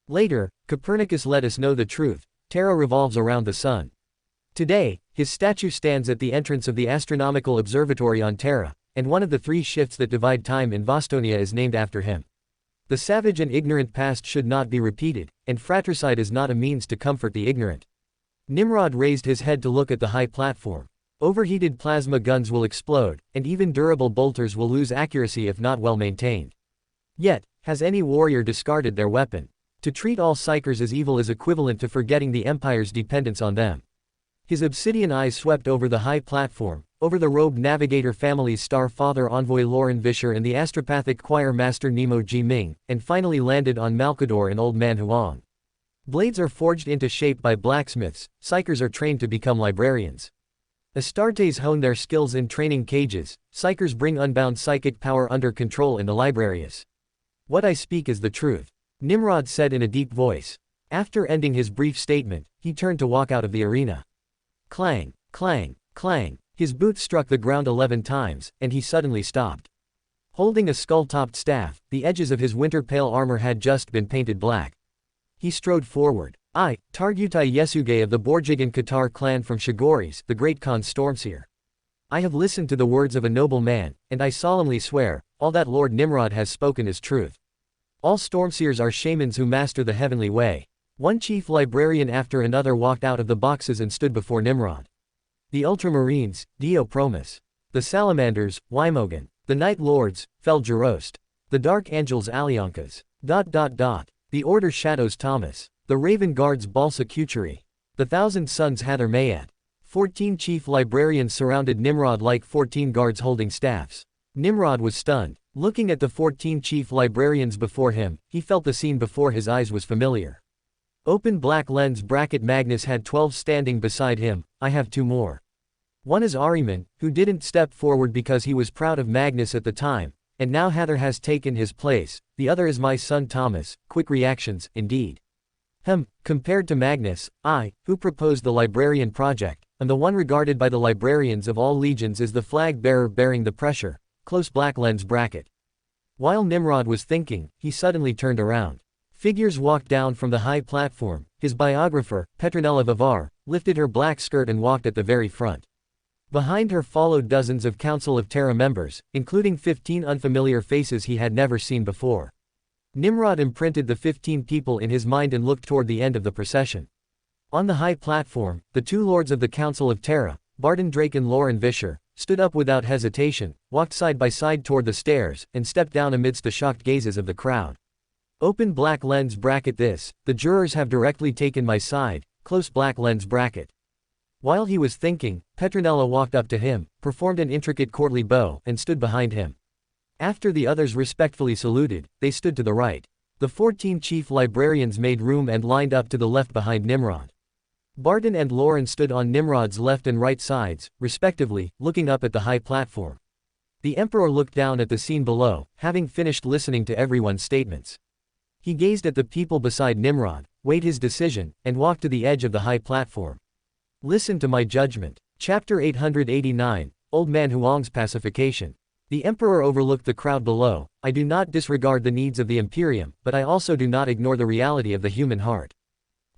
Later, Copernicus let us know the truth, Terra revolves around the sun. Today, his statue stands at the entrance of the astronomical observatory on Terra, and one of the three shifts that divide time in Vostonia is named after him. The savage and ignorant past should not be repeated, and fratricide is not a means to comfort the ignorant. Nimrod raised his head to look at the high platform. Overheated plasma guns will explode, and even durable bolters will lose accuracy if not well maintained. Yet, has any warrior discarded their weapon? To treat all psychers as evil is equivalent to forgetting the Empire's dependence on them. His obsidian eyes swept over the high platform, over the robed navigator family's star father envoy Lauren Vischer and the astropathic choir master Nemo Ji Ming, and finally landed on Malkador and Old Man Huang. Blades are forged into shape by blacksmiths, psychers are trained to become librarians. Astartes hone their skills in training cages, psychers bring unbound psychic power under control in the librarius. What I speak is the truth, Nimrod said in a deep voice. After ending his brief statement, he turned to walk out of the arena. Clang, clang, clang. His boots struck the ground 11 times, and he suddenly stopped. Holding a skull-topped staff, the edges of his winter pale armor had just been painted black. He strode forward. I, Targutai Yesuge of the Borjigan Qatar clan from Shigoris, the Great Khan's Stormseer. I have listened to the words of a noble man, and I solemnly swear, all that Lord Nimrod has spoken is truth. All Stormseers are shamans who master the heavenly way. One chief librarian after another walked out of the boxes and stood before Nimrod. The Ultramarines, Dio Promus. The Salamanders, Wymogan. The Night Lords, Fel Jarost. The Dark Angels, Alyankas. The Order Shadows, Thomas. The Raven Guards, Balsa Kucheri. The Thousand Sons, Hather Mayat. 14 chief librarians surrounded Nimrod like 14 guards holding staffs. Nimrod was stunned. Looking at the 14 chief librarians before him, he felt the scene before his eyes was familiar. Open black lens bracket Magnus had 12 standing beside him. I have 2 more. One is Ahriman, who didn't step forward because he was proud of Magnus at the time, and now Hather has taken his place. The other is my son Thomas. Quick reactions, indeed. Compared to Magnus, I, who proposed the librarian project, am the one regarded by the librarians of all legions as the flag bearer bearing the pressure. Close black lens bracket. While Nimrod was thinking, he suddenly turned around. Figures walked down from the high platform. His biographer, Petronella Vivar, lifted her black skirt and walked at the very front. Behind her followed dozens of Council of Terra members, including 15 unfamiliar faces he had never seen before. Nimrod imprinted the 15 people in his mind and looked toward the end of the procession. On the high platform, the 2 lords of the Council of Terra, Barton Drake and Lauren Vischer, stood up without hesitation, walked side by side toward the stairs, and stepped down amidst the shocked gazes of the crowd. Open black lens bracket this, the jurors have directly taken my side, close black lens bracket. While he was thinking, Petronella walked up to him, performed an intricate courtly bow, and stood behind him. After the others respectfully saluted, they stood to the right. The 14 chief librarians made room and lined up to the left behind Nimrod. Barton and Lauren stood on Nimrod's left and right sides, respectively, looking up at the high platform. The Emperor looked down at the scene below, having finished listening to everyone's statements. He gazed at the people beside Nimrod, weighed his decision, and walked to the edge of the high platform. Listen to my judgment. Chapter 889, Old Man Huang's Pacification. The Emperor overlooked the crowd below. I do not disregard the needs of the Imperium, but I also do not ignore the reality of the human heart.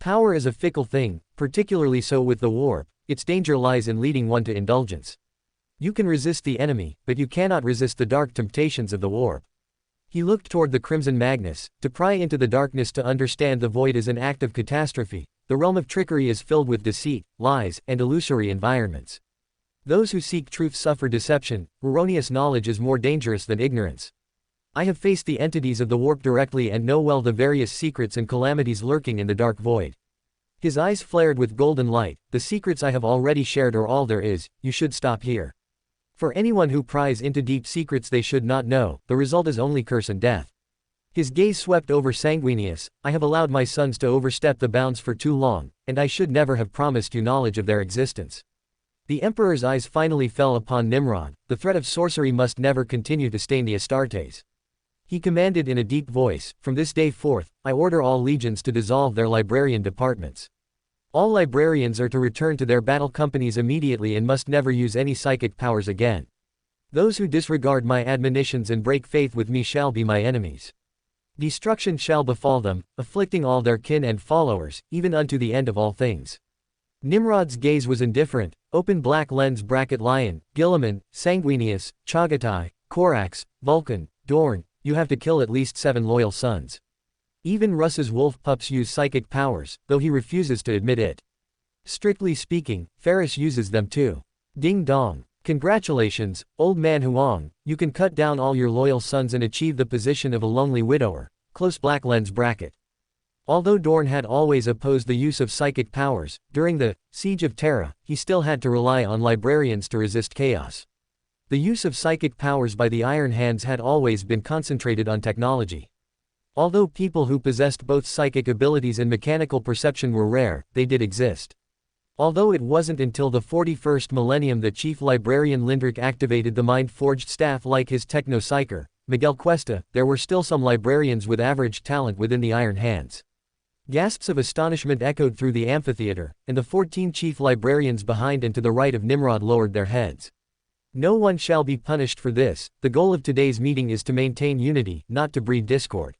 Power is a fickle thing, particularly so with the warp. Its danger lies in leading one to indulgence. You can resist the enemy, but you cannot resist the dark temptations of the warp. He looked toward the Crimson Magnus. To pry into the darkness to understand the void is an act of catastrophe. The realm of trickery is filled with deceit, lies, and illusory environments. Those who seek truth suffer deception. Erroneous knowledge is more dangerous than ignorance. I have faced the entities of the warp directly and know well the various secrets and calamities lurking in the dark void. His eyes flared with golden light. The secrets I have already shared are all there is. You should stop here. For anyone who pries into deep secrets they should not know, the result is only curse and death. His gaze swept over Sanguinius. I have allowed my sons to overstep the bounds for too long, and I should never have promised you knowledge of their existence. The Emperor's eyes finally fell upon Nimrod. The threat of sorcery must never continue to stain the Astartes. He commanded in a deep voice, from this day forth, I order all legions to dissolve their librarian departments. All librarians are to return to their battle companies immediately and must never use any psychic powers again. Those who disregard my admonitions and break faith with me shall be my enemies. Destruction shall befall them, afflicting all their kin and followers, even unto the end of all things. Nimrod's gaze was indifferent. Open black lens bracket Lion, Gilliman, Sanguinius, Chagatai, Korax, Vulcan, Dorn, you have to kill at least 7 loyal sons. Even Russ's wolf pups use psychic powers, though he refuses to admit it. Strictly speaking, Ferris uses them too. Ding dong. Congratulations, Old Man Huang, you can cut down all your loyal sons and achieve the position of a lonely widower. Close black lens bracket. Although Dorn had always opposed the use of psychic powers, during the Siege of Terra, he still had to rely on librarians to resist chaos. The use of psychic powers by the Iron Hands had always been concentrated on technology. Although people who possessed both psychic abilities and mechanical perception were rare, they did exist. Although it wasn't until the 41st millennium that Chief Librarian Lindrick activated the mind-forged staff like his techno-psyker, Miguel Cuesta, there were still some librarians with average talent within the Iron Hands. Gasps of astonishment echoed through the amphitheater, and the 14 chief librarians behind and to the right of Nimrod lowered their heads. No one shall be punished for this. The goal of today's meeting is to maintain unity, not to breed discord.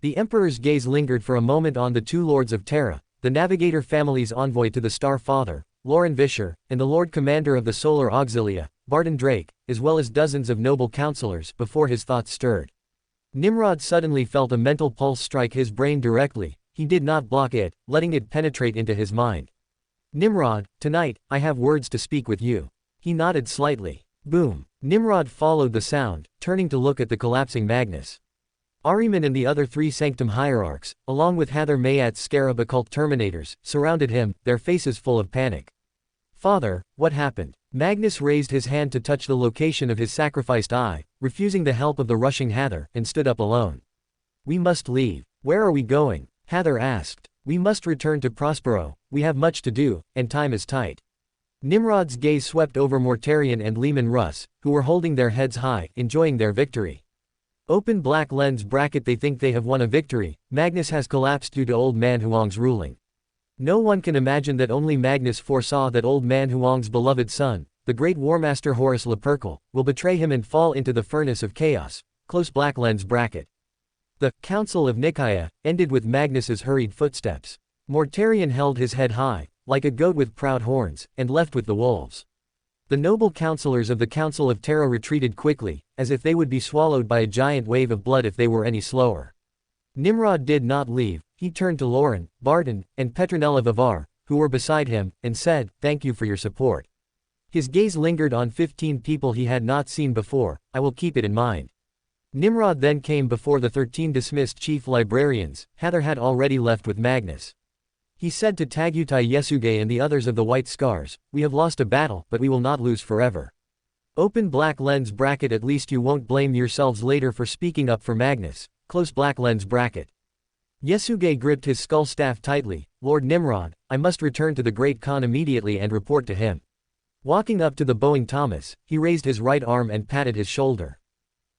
The Emperor's gaze lingered for a moment on the 2 Lords of Terra, the Navigator family's envoy to the Star Father, Lauren Vischer, and the Lord Commander of the Solar Auxilia, Barton Drake, as well as dozens of noble counselors, before his thoughts stirred. Nimrod suddenly felt a mental pulse strike his brain directly. He did not block it, letting it penetrate into his mind. Nimrod, tonight, I have words to speak with you. He nodded slightly. Boom. Nimrod followed the sound, turning to look at the collapsing Magnus. Ahriman and the other 3 Sanctum Hierarchs, along with Hather Mayat's Scarab occult Terminators, surrounded him, their faces full of panic. Father, what happened? Magnus raised his hand to touch the location of his sacrificed eye, refusing the help of the rushing Hather, and stood up alone. We must leave. Where are we going? Hather asked. We must return to Prospero, we have much to do, and time is tight. Nimrod's gaze swept over Mortarion and Lehman Russ, who were holding their heads high, enjoying their victory. Open black lens bracket. They think they have won a victory. Magnus has collapsed due to Old Man Huang's ruling. No one can imagine that only Magnus foresaw that Old Man Huang's beloved son, the great Warmaster Horus Lupercal, will betray him and fall into the furnace of chaos. Close black lens bracket. The Council of Nicaea ended with Magnus's hurried footsteps. Mortarion held his head high, like a goat with proud horns, and left with the wolves. The noble counselors of the Council of Terra retreated quickly, as if they would be swallowed by a giant wave of blood if they were any slower. Nimrod did not leave. He turned to Lauren, Barton, and Petronella Vivar, who were beside him, and said, "Thank you for your support." His gaze lingered on 15 people he had not seen before. I will keep it in mind. Nimrod then came before the 13 dismissed chief librarians. Hather had already left with Magnus. He said to Tagutai Yesuge and the others of the White Scars, "We have lost a battle, but we will not lose forever." Open black lens bracket. At least you won't blame yourselves later for speaking up for Magnus. Close black lens bracket. Yesuge gripped his skull staff tightly. Lord Nimrod, I must return to the Great Khan immediately and report to him. Walking up to the bowing Thomas, he raised his right arm and patted his shoulder.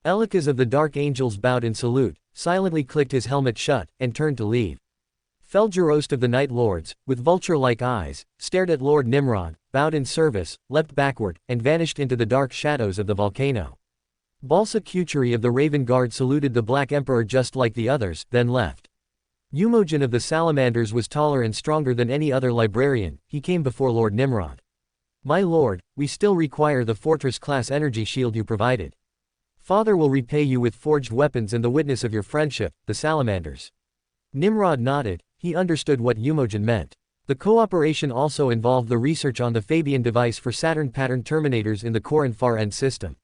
Elikas of the Dark Angels bowed in salute, silently clicked his helmet shut, and turned to leave. Felgerost of the Night Lords, with vulture-like eyes, stared at Lord Nimrod, bowed in service, leapt backward, and vanished into the dark shadows of the volcano. Balsa Kuturi of the Raven Guard saluted the Black Emperor just like the others, then left. Eumogen of the Salamanders was taller and stronger than any other librarian. He came before Lord Nimrod. My lord, we still require the fortress-class energy shield you provided. Father will repay you with forged weapons and the witness of your friendship, the Salamanders. Nimrod nodded. He understood what Eumogen meant. The cooperation also involved the research on the Fabian device for Saturn pattern terminators in the Corin Far End system.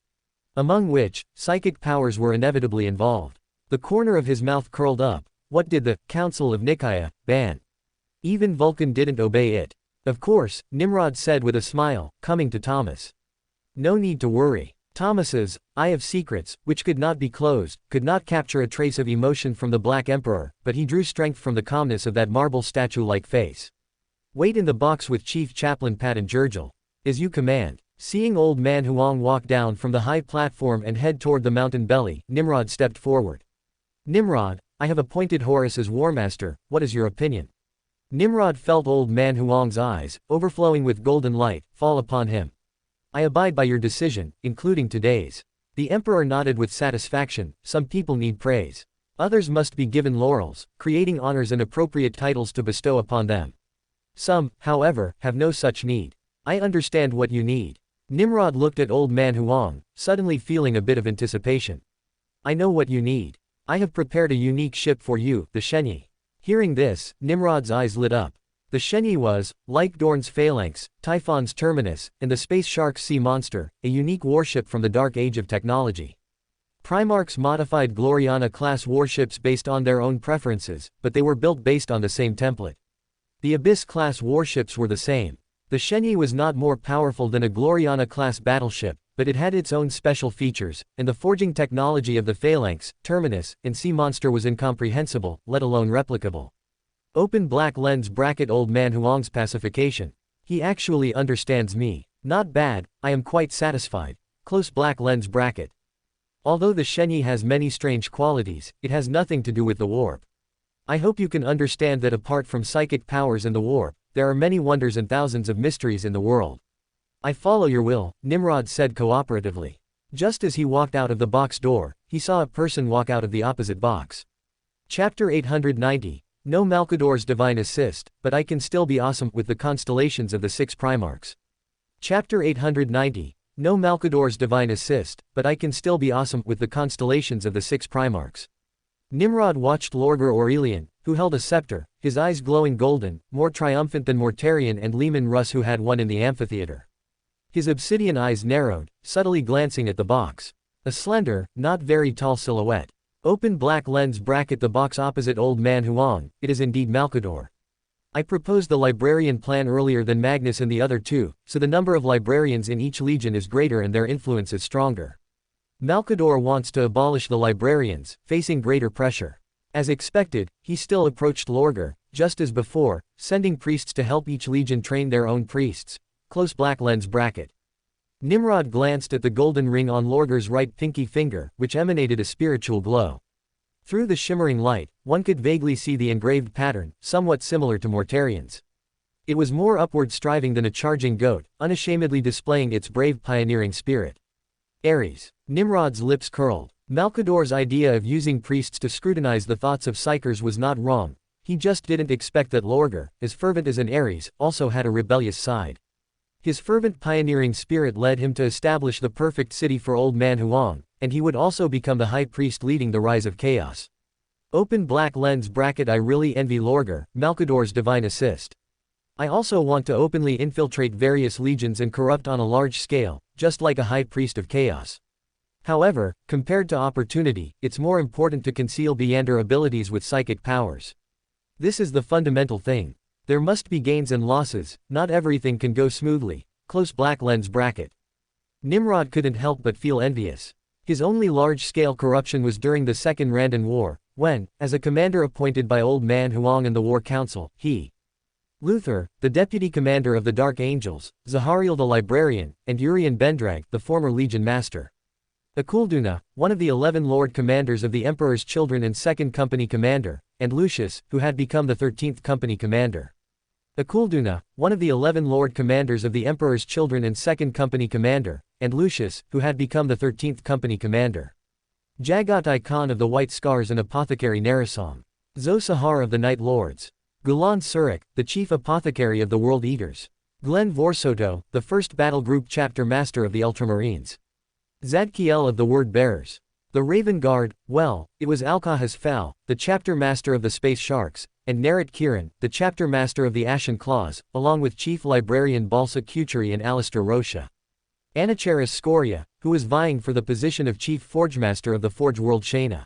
Among which, psychic powers were inevitably involved. The corner of his mouth curled up. What did the Council of Nicaea ban? Even Vulcan didn't obey it. Of course, Nimrod said with a smile, coming to Thomas. No need to worry. Thomas's Eye of Secrets, which could not be closed, could not capture a trace of emotion from the Black Emperor, but he drew strength from the calmness of that marble statue-like face. Wait in the box with Chief Chaplain Patton Jurgel. As you command. Seeing Old Man Huang walk down from the high platform and head toward the mountain belly, Nimrod stepped forward. Nimrod, I have appointed Horus as Warmaster. What is your opinion? Nimrod felt Old Man Huang's eyes, overflowing with golden light, fall upon him. I abide by your decision, including today's. The Emperor nodded with satisfaction. Some people need praise. Others must be given laurels, creating honors and appropriate titles to bestow upon them. Some, however, have no such need. I understand what you need. Nimrod looked at Old Man Huang, suddenly feeling a bit of anticipation. I know what you need. I have prepared a unique ship for you, the Shenyi. Hearing this, Nimrod's eyes lit up. The Shenyi was, like Dorn's Phalanx, Typhon's Terminus, and the Space Shark's Sea Monster, a unique warship from the Dark Age of technology. Primarchs modified Gloriana-class warships based on their own preferences, but they were built based on the same template. The Abyss-class warships were the same. The Shenyi was not more powerful than a Gloriana-class battleship, but it had its own special features, and the forging technology of the Phalanx, Terminus, and Sea Monster was incomprehensible, let alone replicable. Open black lens bracket. Old Man Huang's pacification. He actually understands me. Not bad, I am quite satisfied. Close black lens bracket. Although the Shenyi has many strange qualities, it has nothing to do with the warp. I hope you can understand that apart from psychic powers and the warp, there are many wonders and thousands of mysteries in the world. I follow your will, Nimrod said cooperatively. Just as he walked out of the box door, he saw a person walk out of the opposite box. Chapter 890, No Malkador's divine assist, but I can still be awesome with the constellations of the 6 Primarchs. Chapter 890. No Malkador's divine assist, but I can still be awesome with the constellations of the 6 Primarchs. Nimrod watched Lorgar Aurelian, who held a scepter, his eyes glowing golden, more triumphant than Mortarion and Leman Russ, who had one in the amphitheater. His obsidian eyes narrowed, subtly glancing at the box. A slender, not very tall silhouette. Open black lens bracket the box opposite Old Man Huang. It is indeed Malkador. I proposed the librarian plan earlier than Magnus and the other two, so the number of librarians in each legion is greater and their influence is stronger. Malkador wants to abolish the librarians, facing greater pressure. As expected, he still approached Lorgar, just as before, sending priests to help each legion train their own priests. Close black lens bracket. Nimrod glanced at the golden ring on Lorgar's right pinky finger, which emanated a spiritual glow. Through the shimmering light, one could vaguely see the engraved pattern, somewhat similar to Mortarion's. It was more upward striving than a charging goat, unashamedly displaying its brave pioneering spirit. Ares. Nimrod's lips curled. Malkador's idea of using priests to scrutinize the thoughts of psychers was not wrong, he just didn't expect that Lorgar, as fervent as an Ares, also had a rebellious side. His fervent pioneering spirit led him to establish the perfect city for Old Man Huang, and he would also become the high priest leading the rise of chaos. Open black lens bracket. I really envy Lorgar, Malkador's divine assist. I also want to openly infiltrate various legions and corrupt on a large scale, just like a high priest of chaos. However, compared to opportunity, it's more important to conceal Beyonder abilities with psychic powers. This is the fundamental thing. There must be gains and losses, not everything can go smoothly. Close black lens bracket. Nimrod couldn't help but feel envious. His only large-scale corruption was during the Second Randan War, when, as a commander appointed by Old Man Huang and the War Council, he, Luther, the deputy commander of the Dark Angels, Zahariel the librarian, and Urian Bendrag, the former Legion Master. Akulduna, one of the 11 Lord Commanders of the Emperor's Children and 2nd Company Commander, and Lucius, who had become the 13th Company Commander. Akulduna, one of the 11 Lord Commanders of the Emperor's Children and 2nd Company Commander, and Lucius, who had become the 13th Company Commander. Jagatai Khan of the White Scars and Apothecary Narasom. Zo Sahar of the Night Lords. Gulan Surik, the Chief Apothecary of the World Eaters. Glenn Vorsoto, the 1st Battle Group Chapter Master of the Ultramarines. Zadkiel of the Word Bearers. The Raven Guard, well, it was Alkahas Fal, the Chapter Master of the Space Sharks, and Narit Kiran, the Chapter Master of the Ashen Claws, along with Chief Librarian Balsa Kuturi and Alistair Rocha. Anacharis Scoria, who was vying for the position of Chief Forgemaster of the Forge World Shayna.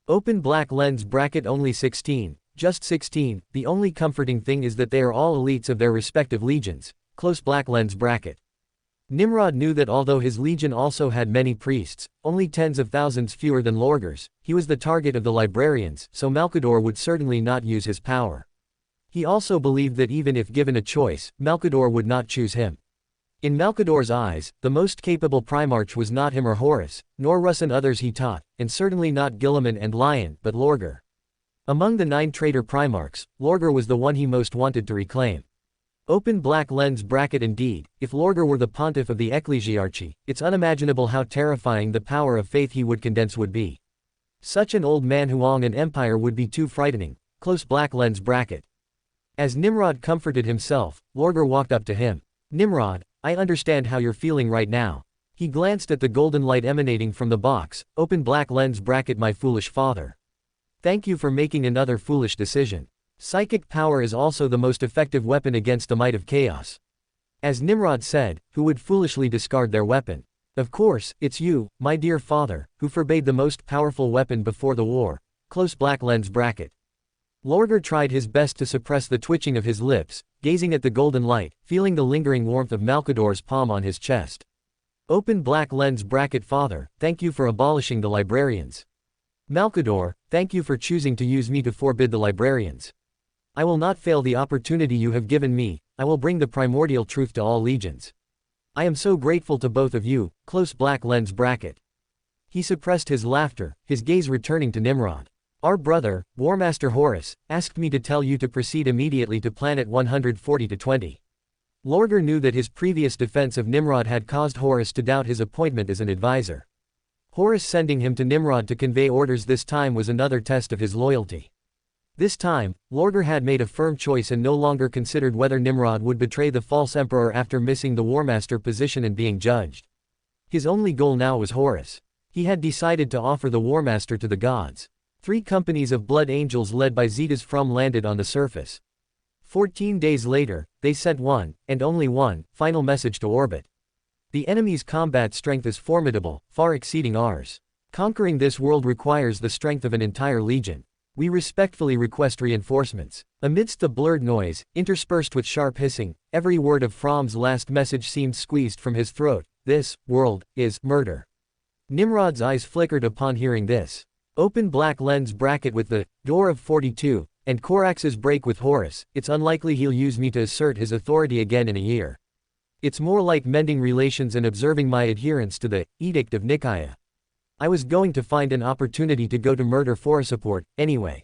Open black lens bracket. Only 16, just 16, the only comforting thing is that they are all elites of their respective legions. Close black lens bracket. Nimrod knew that although his legion also had many priests, only tens of thousands fewer than Lorgar's, he was the target of the librarians, so Malkador would certainly not use his power. He also believed that even if given a choice, Malkador would not choose him. In Malkador's eyes, the most capable Primarch was not him or Horus, nor Russ and others he taught, and certainly not Guilliman and Lion, but Lorgar. Among the 9 traitor Primarchs, Lorgar was the one he most wanted to reclaim. Open black lens bracket. Indeed, if Lorgar were the pontiff of the ecclesiarchy, it's unimaginable how terrifying the power of faith he would condense would be. Such an Old Man Huang and empire would be too frightening. Close black lens bracket. As Nimrod comforted himself, Lorgar walked up to him. Nimrod, I understand how you're feeling right now. He glanced at the golden light emanating from the box. Open black lens bracket. My foolish father. Thank you for making another foolish decision. Psychic power is also the most effective weapon against the might of chaos. As Nimrod said, who would foolishly discard their weapon? Of course, it's you, my dear father, who forbade the most powerful weapon before the war. Close black lens bracket. Lorgar tried his best to suppress the twitching of his lips, gazing at the golden light, feeling the lingering warmth of Malkador's palm on his chest. Open black lens bracket. Father, thank you for abolishing the librarians. Malkador, thank you for choosing to use me to forbid the librarians. I will not fail the opportunity you have given me. I will bring the primordial truth to all legions. I am so grateful to both of you. Close black lens bracket. He suppressed his laughter, his gaze returning to Nimrod. Our brother, Warmaster Horus, asked me to tell you to proceed immediately to planet 140-20. Lorgar knew that his previous defense of Nimrod had caused Horus to doubt his appointment as an advisor. Horus sending him to Nimrod to convey orders this time was another test of his loyalty. This time, Lorgar had made a firm choice and no longer considered whether Nimrod would betray the false emperor after missing the Warmaster position and being judged. His only goal now was Horus. He had decided to offer the Warmaster to the gods. 3 companies of blood angels led by Zetas from landed on the surface. 14 days later, they sent one, and only one, final message to orbit. The enemy's combat strength is formidable, far exceeding ours. Conquering this world requires the strength of an entire legion. We respectfully request reinforcements. Amidst the blurred noise, interspersed with sharp hissing, every word of Fromm's last message seemed squeezed from his throat. This world is murder. Nimrod's eyes flickered upon hearing this. Open black lens bracket with the door of 42, and Corax's break with Horus. It's unlikely he'll use me to assert his authority again in a year. It's more like mending relations and observing my adherence to the Edict of Nicaea. I was going to find an opportunity to go to murder for a support, anyway.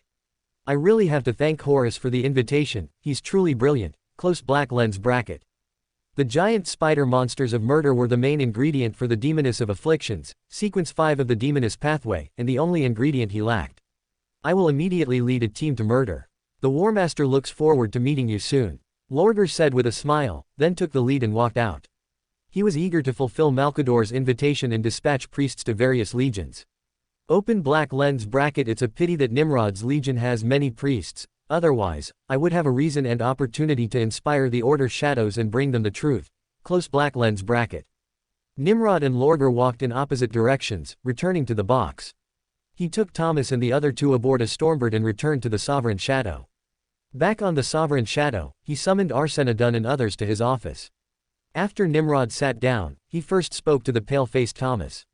I really have to thank Horus for the invitation, he's truly brilliant. Close black lens bracket. The giant spider monsters of murder were the main ingredient for the Demoness of Afflictions, sequence 5 of the Demoness pathway, and the only ingredient he lacked. I will immediately lead a team to murder. The Warmaster looks forward to meeting you soon. Lorgar said with a smile, then took the lead and walked out. He was eager to fulfill Malkador's invitation and dispatch priests to various legions. Open black lens bracket. It's a pity that Nimrod's legion has many priests, otherwise, I would have a reason and opportunity to inspire the Order Shadows and bring them the truth. Close black lens bracket. Nimrod and Lorgar walked in opposite directions, returning to the box. He took Thomas and the other 2 aboard a Stormbird and returned to the Sovereign Shadow. Back on the Sovereign Shadow, he summoned Arsenadun and others to his office. After Nimrod sat down, he first spoke to the pale-faced Thomas.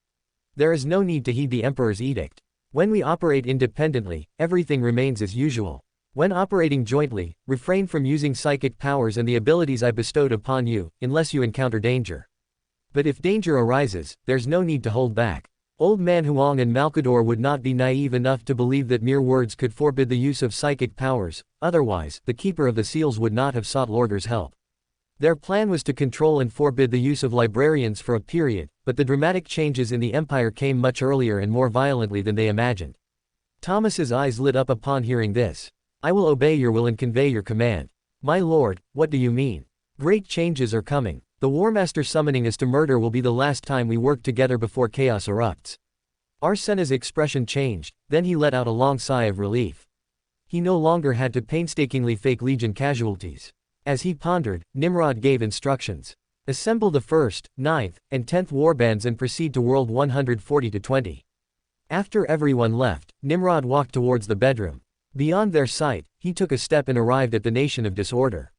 There is no need to heed the Emperor's edict. When we operate independently, everything remains as usual. When operating jointly, refrain from using psychic powers and the abilities I bestowed upon you, unless you encounter danger. But if danger arises, there's no need to hold back. Old Man Huang and Malkador would not be naive enough to believe that mere words could forbid the use of psychic powers, otherwise, the Keeper of the Seals would not have sought Lorgar's help. Their plan was to control and forbid the use of librarians for a period, but the dramatic changes in the Empire came much earlier and more violently than they imagined. Thomas's eyes lit up upon hearing this. I will obey your will and convey your command. My lord, what do you mean? Great changes are coming. The Warmaster summoning us to murder will be the last time we work together before chaos erupts. Arsena's expression changed, then he let out a long sigh of relief. He no longer had to painstakingly fake Legion casualties. As he pondered, Nimrod gave instructions. Assemble the 1st, 9th, and 10th warbands and proceed to World 140-20. After everyone left, Nimrod walked towards the bedroom. Beyond their sight, he took a step and arrived at the Nation of Disorder.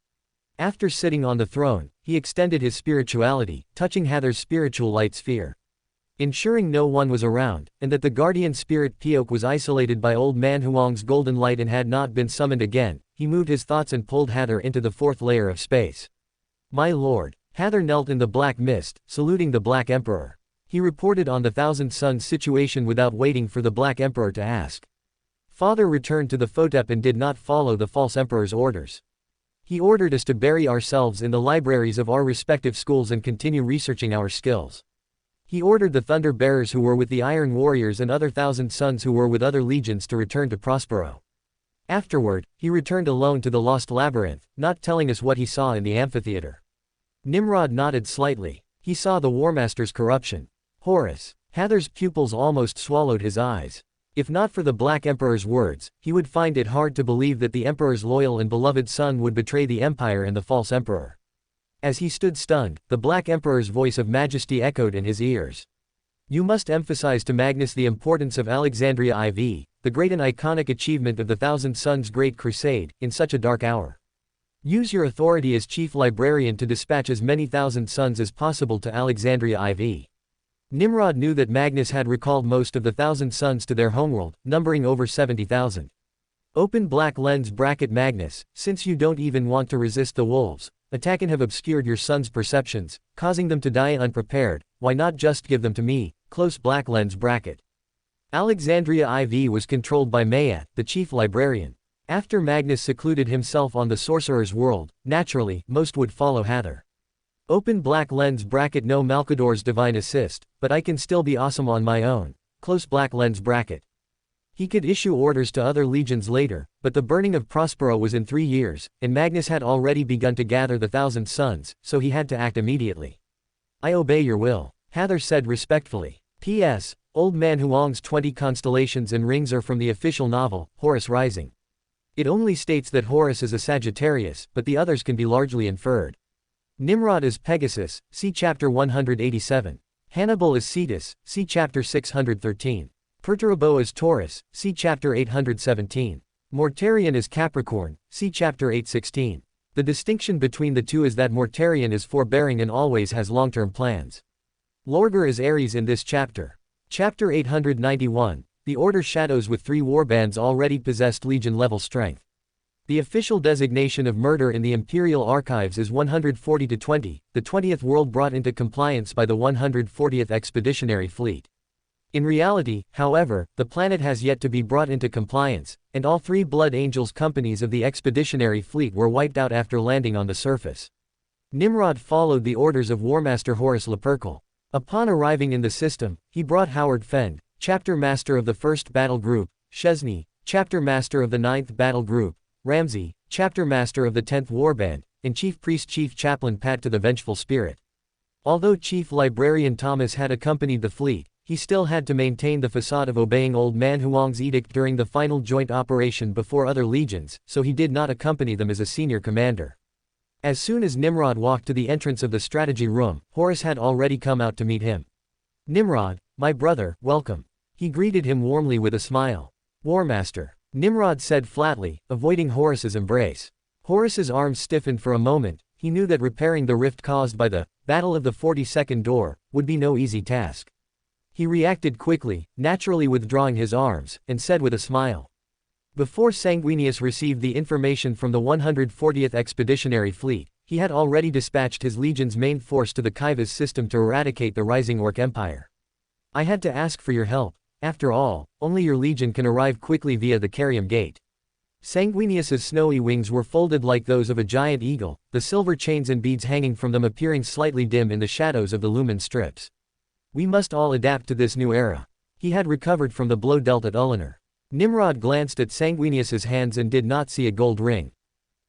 After sitting on the throne, he extended his spirituality, touching Hather's spiritual light sphere. Ensuring no one was around, and that the guardian spirit Piok was isolated by Old Man Huang's golden light and had not been summoned again, he moved his thoughts and pulled Hather into the 4th layer of space. My lord. Hather knelt in the black mist, saluting the Black Emperor. He reported on the Thousand Suns situation without waiting for the Black Emperor to ask. Father returned to the Photep and did not follow the false emperor's orders. He ordered us to bury ourselves in the libraries of our respective schools and continue researching our skills. He ordered the Thunder Bearers who were with the Iron Warriors and other Thousand Sons who were with other legions to return to Prospero. Afterward, he returned alone to the Lost Labyrinth, not telling us what he saw in the amphitheater. Nimrod nodded slightly. He saw the Warmaster's corruption. Horus. Hather's pupils almost swallowed his eyes. If not for the Black Emperor's words, he would find it hard to believe that the Emperor's loyal and beloved son would betray the Empire and the false Emperor. As he stood stunned, the Black Emperor's voice of majesty echoed in his ears. You must emphasize to Magnus the importance of Alexandria IV, the great and iconic achievement of the Thousand Suns' Great Crusade, in such a dark hour. Use your authority as chief librarian to dispatch as many Thousand Suns as possible to Alexandria IV. Nimrod knew that Magnus had recalled most of the Thousand Suns to their homeworld, numbering over 70,000. Open black lens bracket Magnus, since you don't even want to resist the wolves, attack and have obscured your son's perceptions, causing them to die unprepared, why not just give them to me, close black lens bracket. Alexandria IV was controlled by Mayat, the chief librarian. After Magnus secluded himself on the sorcerer's world, naturally, most would follow Hather. Open black lens bracket no Malkador's divine assist, but I can still be awesome on my own, close black lens bracket. He could issue orders to other legions later, but the burning of Prospero was in 3 years, and Magnus had already begun to gather the Thousand Sons, so he had to act immediately. I obey your will, Hather said respectfully. P.S. Old Man Huang's 20 constellations and rings are from the official novel, Horus Rising. It only states that Horus is a Sagittarius, but the others can be largely inferred. Nimrod is Pegasus, see chapter 187. Hannibal is Cetus, see chapter 613. Perturabo is Taurus, see chapter 817. Mortarion is Capricorn, see chapter 816. The distinction between the two is that Mortarion is forbearing and always has long-term plans. Lorgar is Aries in this chapter. Chapter 891, the Order Shadows with 3 warbands already possessed Legion-level strength. The official designation of murder in the Imperial Archives is 140-20, the 20th world brought into compliance by the 140th Expeditionary Fleet. In reality, however, the planet has yet to be brought into compliance, and all 3 Blood Angels companies of the Expeditionary Fleet were wiped out after landing on the surface. Nimrod followed the orders of Warmaster Horus Lupercal. Upon arriving in the system, he brought Howard Fend, Chapter Master of the 1st Battle Group, Chesney, Chapter Master of the 9th Battle Group, Ramsey, Chapter Master of the 10th Warband, and Chief Priest Chief Chaplain Pat to the Vengeful Spirit. Although Chief Librarian Thomas had accompanied the fleet, he still had to maintain the facade of obeying Old Man Huang's edict during the final joint operation before other legions, so he did not accompany them as a senior commander. As soon as Nimrod walked to the entrance of the strategy room, Horus had already come out to meet him. Nimrod, my brother, welcome. He greeted him warmly with a smile. Warmaster, Nimrod said flatly, avoiding Horus's embrace. Horus's arms stiffened for a moment. He knew that repairing the rift caused by the Battle of the 42nd Door would be no easy task. He reacted quickly, naturally withdrawing his arms, and said with a smile. Before Sanguinius received the information from the 140th Expeditionary Fleet, he had already dispatched his legion's main force to the Kivas system to eradicate the rising Orc Empire. I had to ask for your help. After all, only your legion can arrive quickly via the Carium Gate. Sanguinius's snowy wings were folded like those of a giant eagle, the silver chains and beads hanging from them appearing slightly dim in the shadows of the lumen strips. We must all adapt to this new era. He had recovered from the blow dealt at Ullinar. Nimrod glanced at Sanguinius's hands and did not see a gold ring.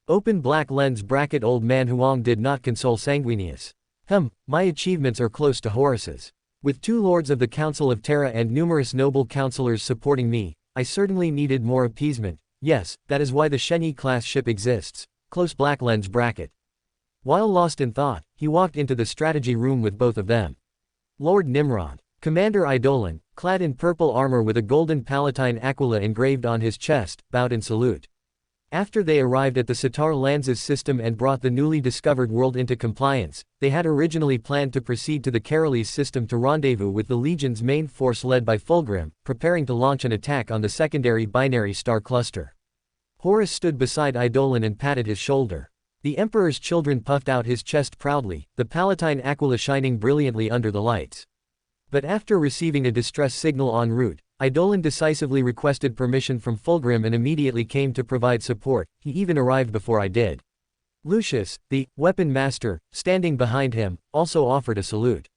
Open black lens bracket. Old Man Huang did not console Sanguinius. My achievements are close to Horus's. With 2 lords of the Council of Terra and numerous noble counselors supporting me, I certainly needed more appeasement. Yes, that is why the Shenyi-class ship exists. Close black lens bracket. While lost in thought, he walked into the strategy room with both of them. Lord Nimrod, Commander Eidolon, clad in purple armor with a golden palatine aquila engraved on his chest, bowed in salute. After they arrived at the Sitar Lanzas system and brought the newly discovered world into compliance, they had originally planned to proceed to the Carolis system to rendezvous with the Legion's main force led by Fulgrim, preparing to launch an attack on the secondary binary star cluster. Horus stood beside Eidolon and patted his shoulder. The Emperor's children puffed out his chest proudly, the palatine aquila shining brilliantly under the lights. But after receiving a distress signal en route, Eidolon decisively requested permission from Fulgrim and immediately came to provide support. He even arrived before I did. Lucius, the weapon master, standing behind him, also offered a salute.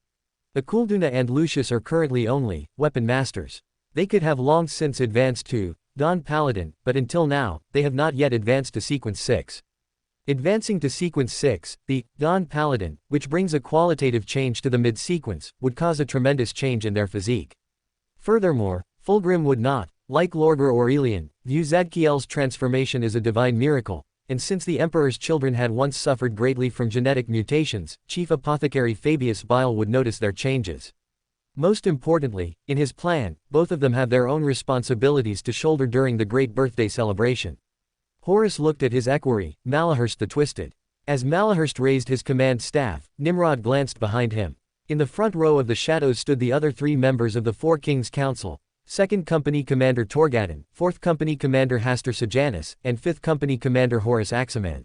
Akulduna and Lucius are currently only weapon masters. They could have long since advanced to Dawn Paladin, but until now, they have not yet advanced to Sequence 6. Advancing to Sequence 6, the Dawn Paladin, which brings a qualitative change to the mid-sequence, would cause a tremendous change in their physique. Furthermore, Fulgrim would not, like Lorgar Aurelian, view Zadkiel's transformation as a divine miracle, and since the Emperor's children had once suffered greatly from genetic mutations, Chief Apothecary Fabius Bile would notice their changes. Most importantly, in his plan, both of them have their own responsibilities to shoulder during the great birthday celebration. Horus looked at his equerry, Malahurst the Twisted. As Malahurst raised his command staff, Nimrod glanced behind him. In the front row of the shadows stood the other 3 members of the 4 Kings Council, 2nd Company Commander Torgadon, 4th Company Commander Hastur Sejanus, and 5th Company Commander Horus Aximand.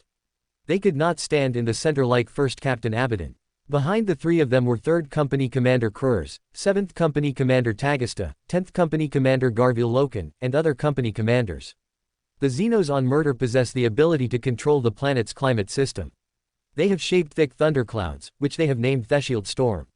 They could not stand in the center like 1st Captain Abaddon. Behind the 3 of them were 3rd Company Commander Krurs, 7th Company Commander Tagasta, 10th Company Commander Garvil Loken, and other company commanders. The Xenos on Murder possess the ability to control the planet's climate system. They have shaped thick thunderclouds, which they have named Theshield Storm.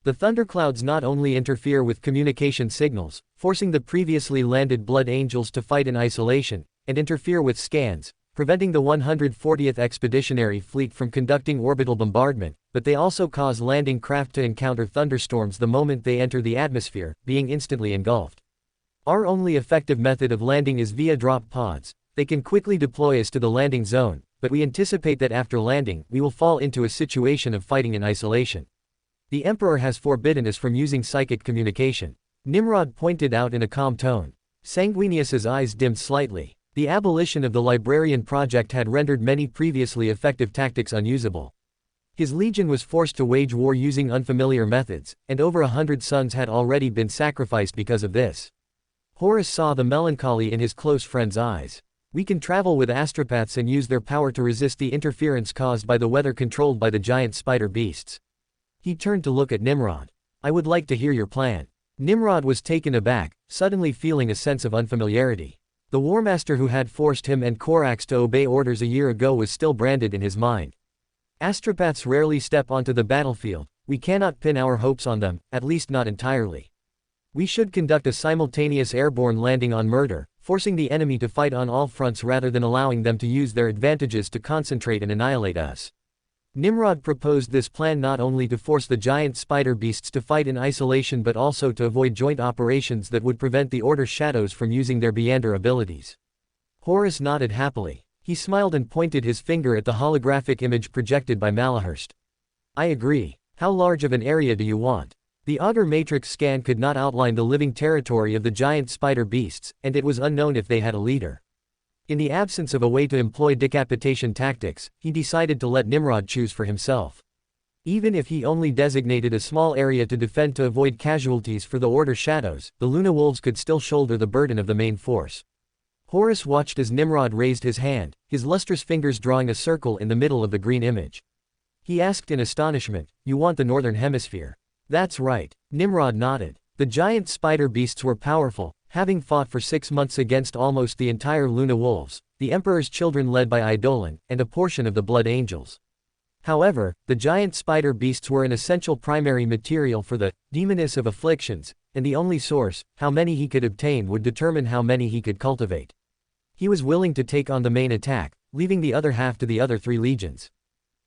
The thunderclouds not only interfere with communication signals, forcing the previously landed Blood Angels to fight in isolation, and interfere with scans, preventing the 140th Expeditionary Fleet from conducting orbital bombardment, but they also cause landing craft to encounter thunderstorms the moment they enter the atmosphere, being instantly engulfed. Our only effective method of landing is via drop pods. They can quickly deploy us to the landing zone, but we anticipate that after landing, we will fall into a situation of fighting in isolation. The Emperor has forbidden us from using psychic communication, Nimrod pointed out in a calm tone. Sanguinius's eyes dimmed slightly. The abolition of the Librarian Project had rendered many previously effective tactics unusable. His legion was forced to wage war using unfamiliar methods, and over 100 sons had already been sacrificed because of this. Horus saw the melancholy in his close friend's eyes. We can travel with astropaths and use their power to resist the interference caused by the weather controlled by the giant spider beasts. He turned to look at Nimrod. I would like to hear your plan. Nimrod was taken aback, suddenly feeling a sense of unfamiliarity. The Warmaster who had forced him and Korax to obey orders a year ago was still branded in his mind. Astropaths rarely step onto the battlefield. We cannot pin our hopes on them, at least not entirely. We should conduct a simultaneous airborne landing on Murder, forcing the enemy to fight on all fronts rather than allowing them to use their advantages to concentrate and annihilate us. Nimrod proposed this plan not only to force the giant spider beasts to fight in isolation but also to avoid joint operations that would prevent the Order Shadows from using their Beander abilities. Horus nodded happily. He smiled and pointed his finger at the holographic image projected by Malahurst. I agree. How large of an area do you want? The Augur Matrix scan could not outline the living territory of the giant spider beasts, and it was unknown if they had a leader. In the absence of a way to employ decapitation tactics, he decided to let Nimrod choose for himself. Even if he only designated a small area to defend to avoid casualties for the Order Shadows, the Luna Wolves could still shoulder the burden of the main force. Horus watched as Nimrod raised his hand, his lustrous fingers drawing a circle in the middle of the green image. He asked in astonishment, "You want the Northern Hemisphere?" "That's right." Nimrod nodded. The giant spider beasts were powerful, having fought for 6 months against almost the entire Luna Wolves, the Emperor's children led by Eidolon, and a portion of the Blood Angels. However, the giant spider beasts were an essential primary material for the Demoness of Afflictions, and the only source, how many he could obtain, would determine how many he could cultivate. He was willing to take on the main attack, leaving the other half to the other 3 legions.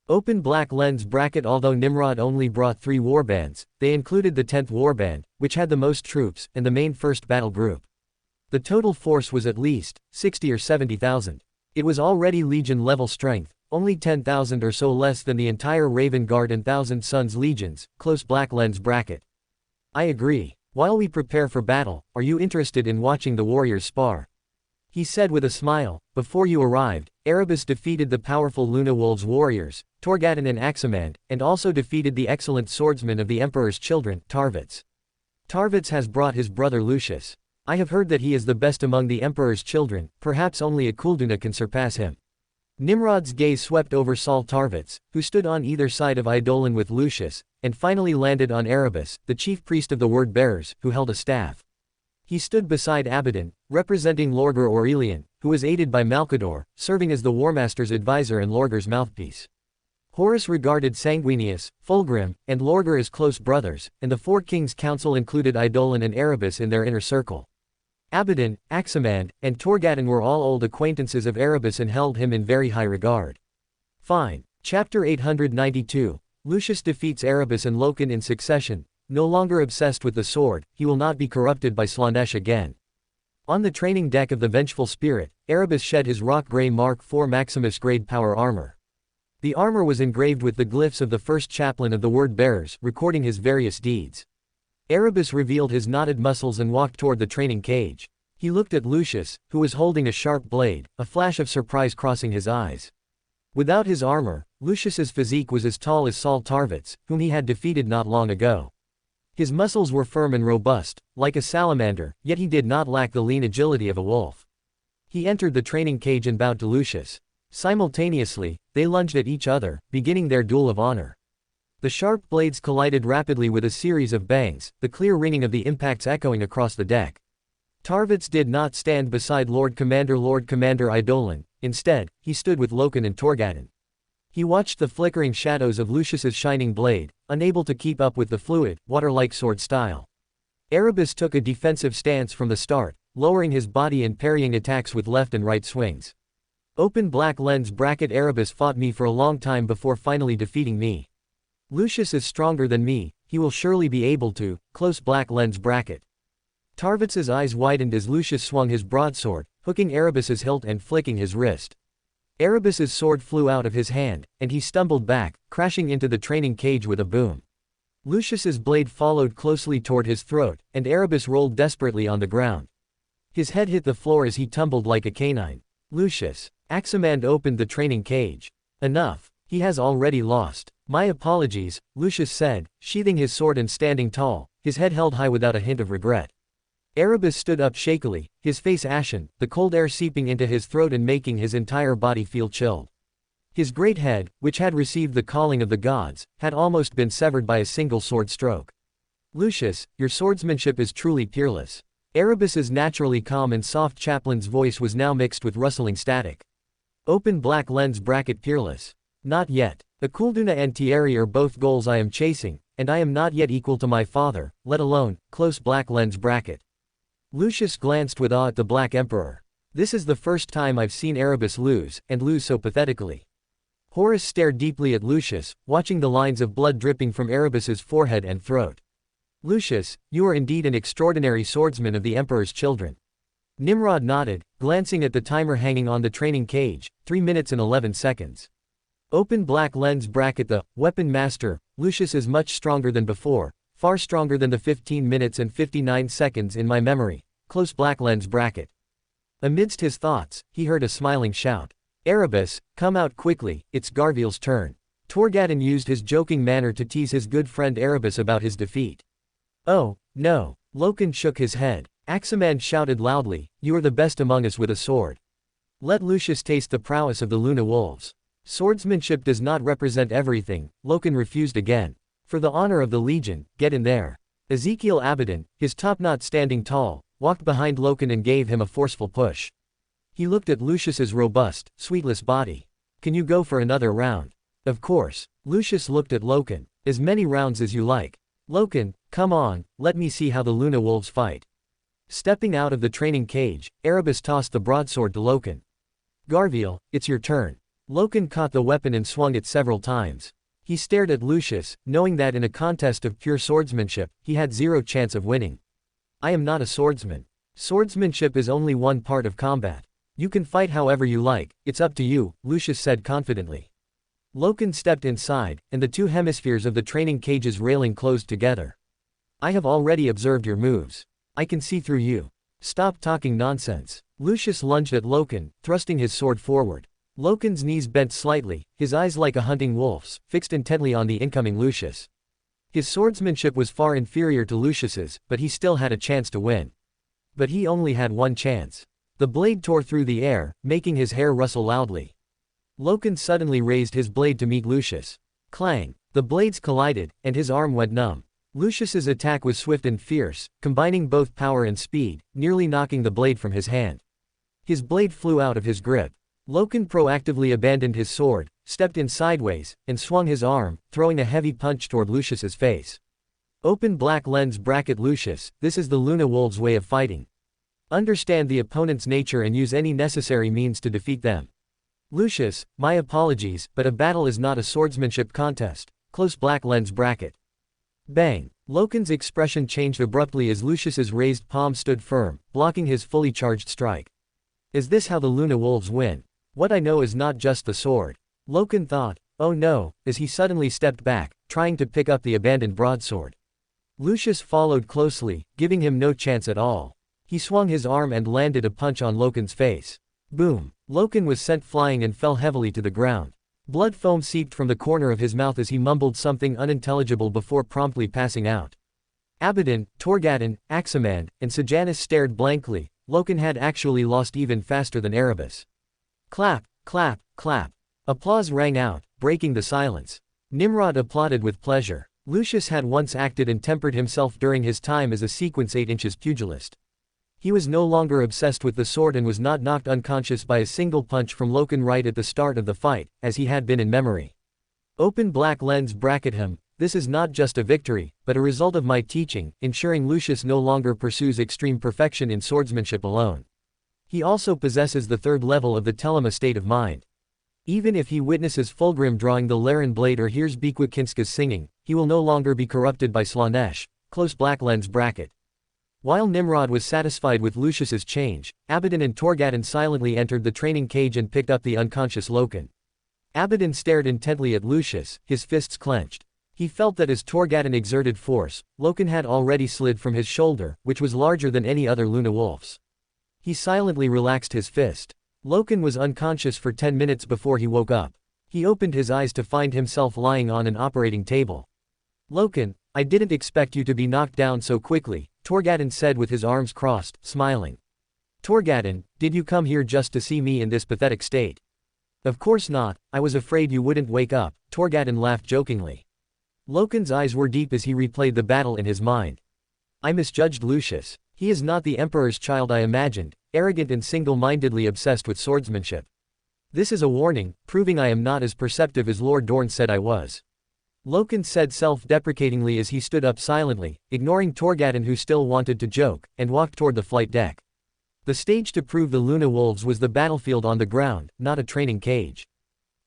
Open black lens bracket. Although Nimrod only brought 3 warbands, they included the 10th warband, which had the most troops, and the main first battle group. The total force was at least 60 or 70,000. It was already legion level strength, only 10,000 or so less than the entire Raven Guard and Thousand Sons legions. Close black lens bracket. I agree. While we prepare for battle, are you interested in watching the warriors spar? He said with a smile. Before you arrived, Erebus defeated the powerful Luna Wolves warriors, Torgadon and Aximand, and also defeated the excellent swordsman of the Emperor's children, Tarvitz. Tarvitz has brought his brother Lucius. I have heard that he is the best among the Emperor's children, perhaps only a Kulduna can surpass him. Nimrod's gaze swept over Saul Tarvitz, who stood on either side of Eidolon with Lucius, and finally landed on Erebus, the chief priest of the Word-Bearers, who held a staff. He stood beside Abaddon, representing Lorgar Aurelian, who was aided by Malcador, serving as the Warmaster's advisor and Lorgar's mouthpiece. Horus regarded Sanguinius, Fulgrim, and Lorgar as close brothers, and the 4 kings' council included Eidolon and Erebus in their inner circle. Abaddon, Aximand, and Torgadon were all old acquaintances of Erebus and held him in very high regard. Fine. Chapter 892. Lucius defeats Erebus and Loken in succession. No longer obsessed with the sword, he will not be corrupted by Slanesh again. On the training deck of the Vengeful Spirit, Erebus shed his rock grey Mark IV Maximus grade power armor. The armor was engraved with the glyphs of the first chaplain of the Word-Bearers, recording his various deeds. Erebus revealed his knotted muscles and walked toward the training cage. He looked at Lucius, who was holding a sharp blade, a flash of surprise crossing his eyes. Without his armor, Lucius's physique was as tall as Saul Tarvitz, whom he had defeated not long ago. His muscles were firm and robust, like a salamander, yet he did not lack the lean agility of a wolf. He entered the training cage and bowed to Lucius. Simultaneously, they lunged at each other, beginning their duel of honor. The sharp blades collided rapidly with a series of bangs, the clear ringing of the impacts echoing across the deck. Tarvitz did not stand beside Lord Commander Eidolon, instead, he stood with Loken and Torgadon. He watched the flickering shadows of Lucius's shining blade, unable to keep up with the fluid, water-like sword style. Erebus took a defensive stance from the start, lowering his body and parrying attacks with left and right swings. Open black lens bracket. Erebus fought me for a long time before finally defeating me. Lucius is stronger than me, he will surely be able to, close black lens bracket. Tarvitz's eyes widened as Lucius swung his broadsword, hooking Erebus's hilt and flicking his wrist. Erebus's sword flew out of his hand, and he stumbled back, crashing into the training cage with a boom. Lucius's blade followed closely toward his throat, and Erebus rolled desperately on the ground. His head hit the floor as he tumbled like a canine. Lucius. Aximand opened the training cage. Enough. He has already lost. My apologies, Lucius said, sheathing his sword and standing tall, his head held high without a hint of regret. Erebus stood up shakily, his face ashen, the cold air seeping into his throat and making his entire body feel chilled. His great head, which had received the calling of the gods, had almost been severed by a single sword stroke. Lucius, your swordsmanship is truly peerless. Erebus's naturally calm and soft chaplain's voice was now mixed with rustling static. Open black lens bracket. Peerless. Not yet. Akulduna and Thierry are both goals I am chasing, and I am not yet equal to my father, let alone, close black lens bracket. Lucius glanced with awe at the Black Emperor. This is the first time I've seen Erebus lose, and lose so pathetically. Horus stared deeply at Lucius, watching the lines of blood dripping from Erebus's forehead and throat. Lucius, you are indeed an extraordinary swordsman of the Emperor's children. Nimrod nodded, glancing at the timer hanging on the training cage, 3 minutes and 11 seconds. Open black lens bracket. The weapon master, Lucius is much stronger than before, far stronger than the 15 minutes and 59 seconds in my memory, close black lens bracket. Amidst his thoughts, he heard a smiling shout. Erebus, come out quickly, it's Garviel's turn. Torgadon used his joking manner to tease his good friend Erebus about his defeat. Oh, no. Loken shook his head. Aximand shouted loudly, you are the best among us with a sword. Let Lucius taste the prowess of the Luna Wolves. Swordsmanship does not represent everything, Loken refused again. For the honor of the Legion, get in there. Ezekiel Abaddon, his top-knot standing tall, walked behind Loken and gave him a forceful push. He looked at Lucius's robust, sweetless body. Can you go for another round? Of course. Lucius looked at Loken. As many rounds as you like. Loken, come on, let me see how the Luna Wolves fight. Stepping out of the training cage, Erebus tossed the broadsword to Loken. Garviel, it's your turn. Loken caught the weapon and swung it several times. He stared at Lucius, knowing that in a contest of pure swordsmanship, he had zero chance of winning. I am not a swordsman. Swordsmanship is only one part of combat. You can fight however you like, it's up to you, Lucius said confidently. Loken stepped inside, and the two hemispheres of the training cage's railing closed together. I have already observed your moves. I can see through you. Stop talking nonsense. Lucius lunged at Loken, thrusting his sword forward. Loken's knees bent slightly, his eyes like a hunting wolf's, fixed intently on the incoming Lucius. His swordsmanship was far inferior to Lucius's, but he still had a chance to win. But he only had one chance. The blade tore through the air, making his hair rustle loudly. Loken suddenly raised his blade to meet Lucius. Clang! The blades collided, and his arm went numb. Lucius's attack was swift and fierce, combining both power and speed, nearly knocking the blade from his hand. His blade flew out of his grip. Loken proactively abandoned his sword, stepped in sideways, and swung his arm, throwing a heavy punch toward Lucius's face. Open black lens bracket. Lucius, this is the Luna Wolves' way of fighting. Understand the opponent's nature and use any necessary means to defeat them. Lucius, my apologies, but a battle is not a swordsmanship contest, close black lens bracket. Bang! Loken's expression changed abruptly as Lucius's raised palm stood firm, blocking his fully charged strike. Is this how the Luna Wolves win? What I know is not just the sword. Loken thought, oh no, as he suddenly stepped back, trying to pick up the abandoned broadsword. Lucius followed closely, giving him no chance at all. He swung his arm and landed a punch on Loken's face. Boom! Loken was sent flying and fell heavily to the ground. Blood foam seeped from the corner of his mouth as he mumbled something unintelligible before promptly passing out. Abaddon, Torgadon, Aximand, and Sejanus stared blankly. Loken had actually lost even faster than Erebus. Clap, clap, clap. Applause rang out, breaking the silence. Nimrod applauded with pleasure. Lucius had once acted and tempered himself during his time as a sequence 8 inches pugilist. He was no longer obsessed with the sword and was not knocked unconscious by a single punch from Loken right at the start of the fight, as he had been in memory. Open black lens bracket him. This is not just a victory, but a result of my teaching, ensuring Lucius no longer pursues extreme perfection in swordsmanship alone. He also possesses the third level of the Telema state of mind. Even if he witnesses Fulgrim drawing the Laren blade or hears Bequakinska's singing, he will no longer be corrupted by Slanesh. Close black lens bracket. While Nimrod was satisfied with Lucius's change, Abaddon and Torgadon silently entered the training cage and picked up the unconscious Loken. Abaddon stared intently at Lucius, his fists clenched. He felt that as Torgadon exerted force, Loken had already slid from his shoulder, which was larger than any other Luna Wolf's. He silently relaxed his fist. Loken was unconscious for 10 minutes before he woke up. He opened his eyes to find himself lying on an operating table. Loken, I didn't expect you to be knocked down so quickly, Torgadon said with his arms crossed, smiling. Torgadon, did you come here just to see me in this pathetic state? Of course not, I was afraid you wouldn't wake up, Torgadon laughed jokingly. Loken's eyes were deep as he replayed the battle in his mind. I misjudged Lucius. He is not the Emperor's child I imagined, arrogant and single-mindedly obsessed with swordsmanship. This is a warning, proving I am not as perceptive as Lord Dorn said I was. Loken said self-deprecatingly as he stood up silently, ignoring Torgadon who still wanted to joke, and walked toward the flight deck. The stage to prove the Luna Wolves was the battlefield on the ground, not a training cage.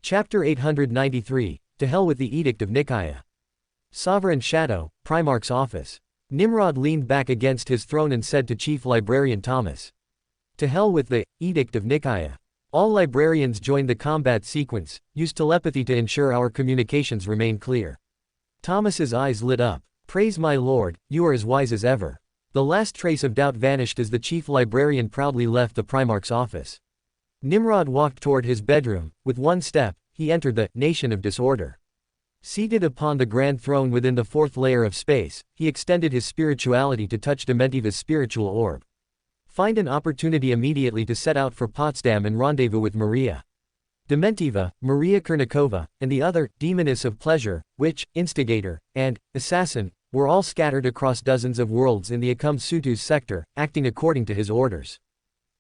Chapter 893, To Hell with the Edict of Nicaea. Sovereign Shadow, Primarch's office. Nimrod leaned back against his throne and said to Chief Librarian Thomas. To hell with the Edict of Nicaea. All librarians joined the combat sequence, use telepathy to ensure our communications remain clear. Thomas's eyes lit up. Praise my lord, you are as wise as ever. The last trace of doubt vanished as the chief librarian proudly left the Primarch's office. Nimrod walked toward his bedroom. With one step, he entered the Nation of Disorder. Seated upon the grand throne within the fourth layer of space, he extended his spirituality to touch Dementiva's spiritual orb. Find an opportunity immediately to set out for Potsdam and rendezvous with Maria. Dementiva, Maria Kurnikova, and the other, demoness of pleasure, witch, instigator, and assassin, were all scattered across dozens of worlds in the Akum Sutu's sector, acting according to his orders.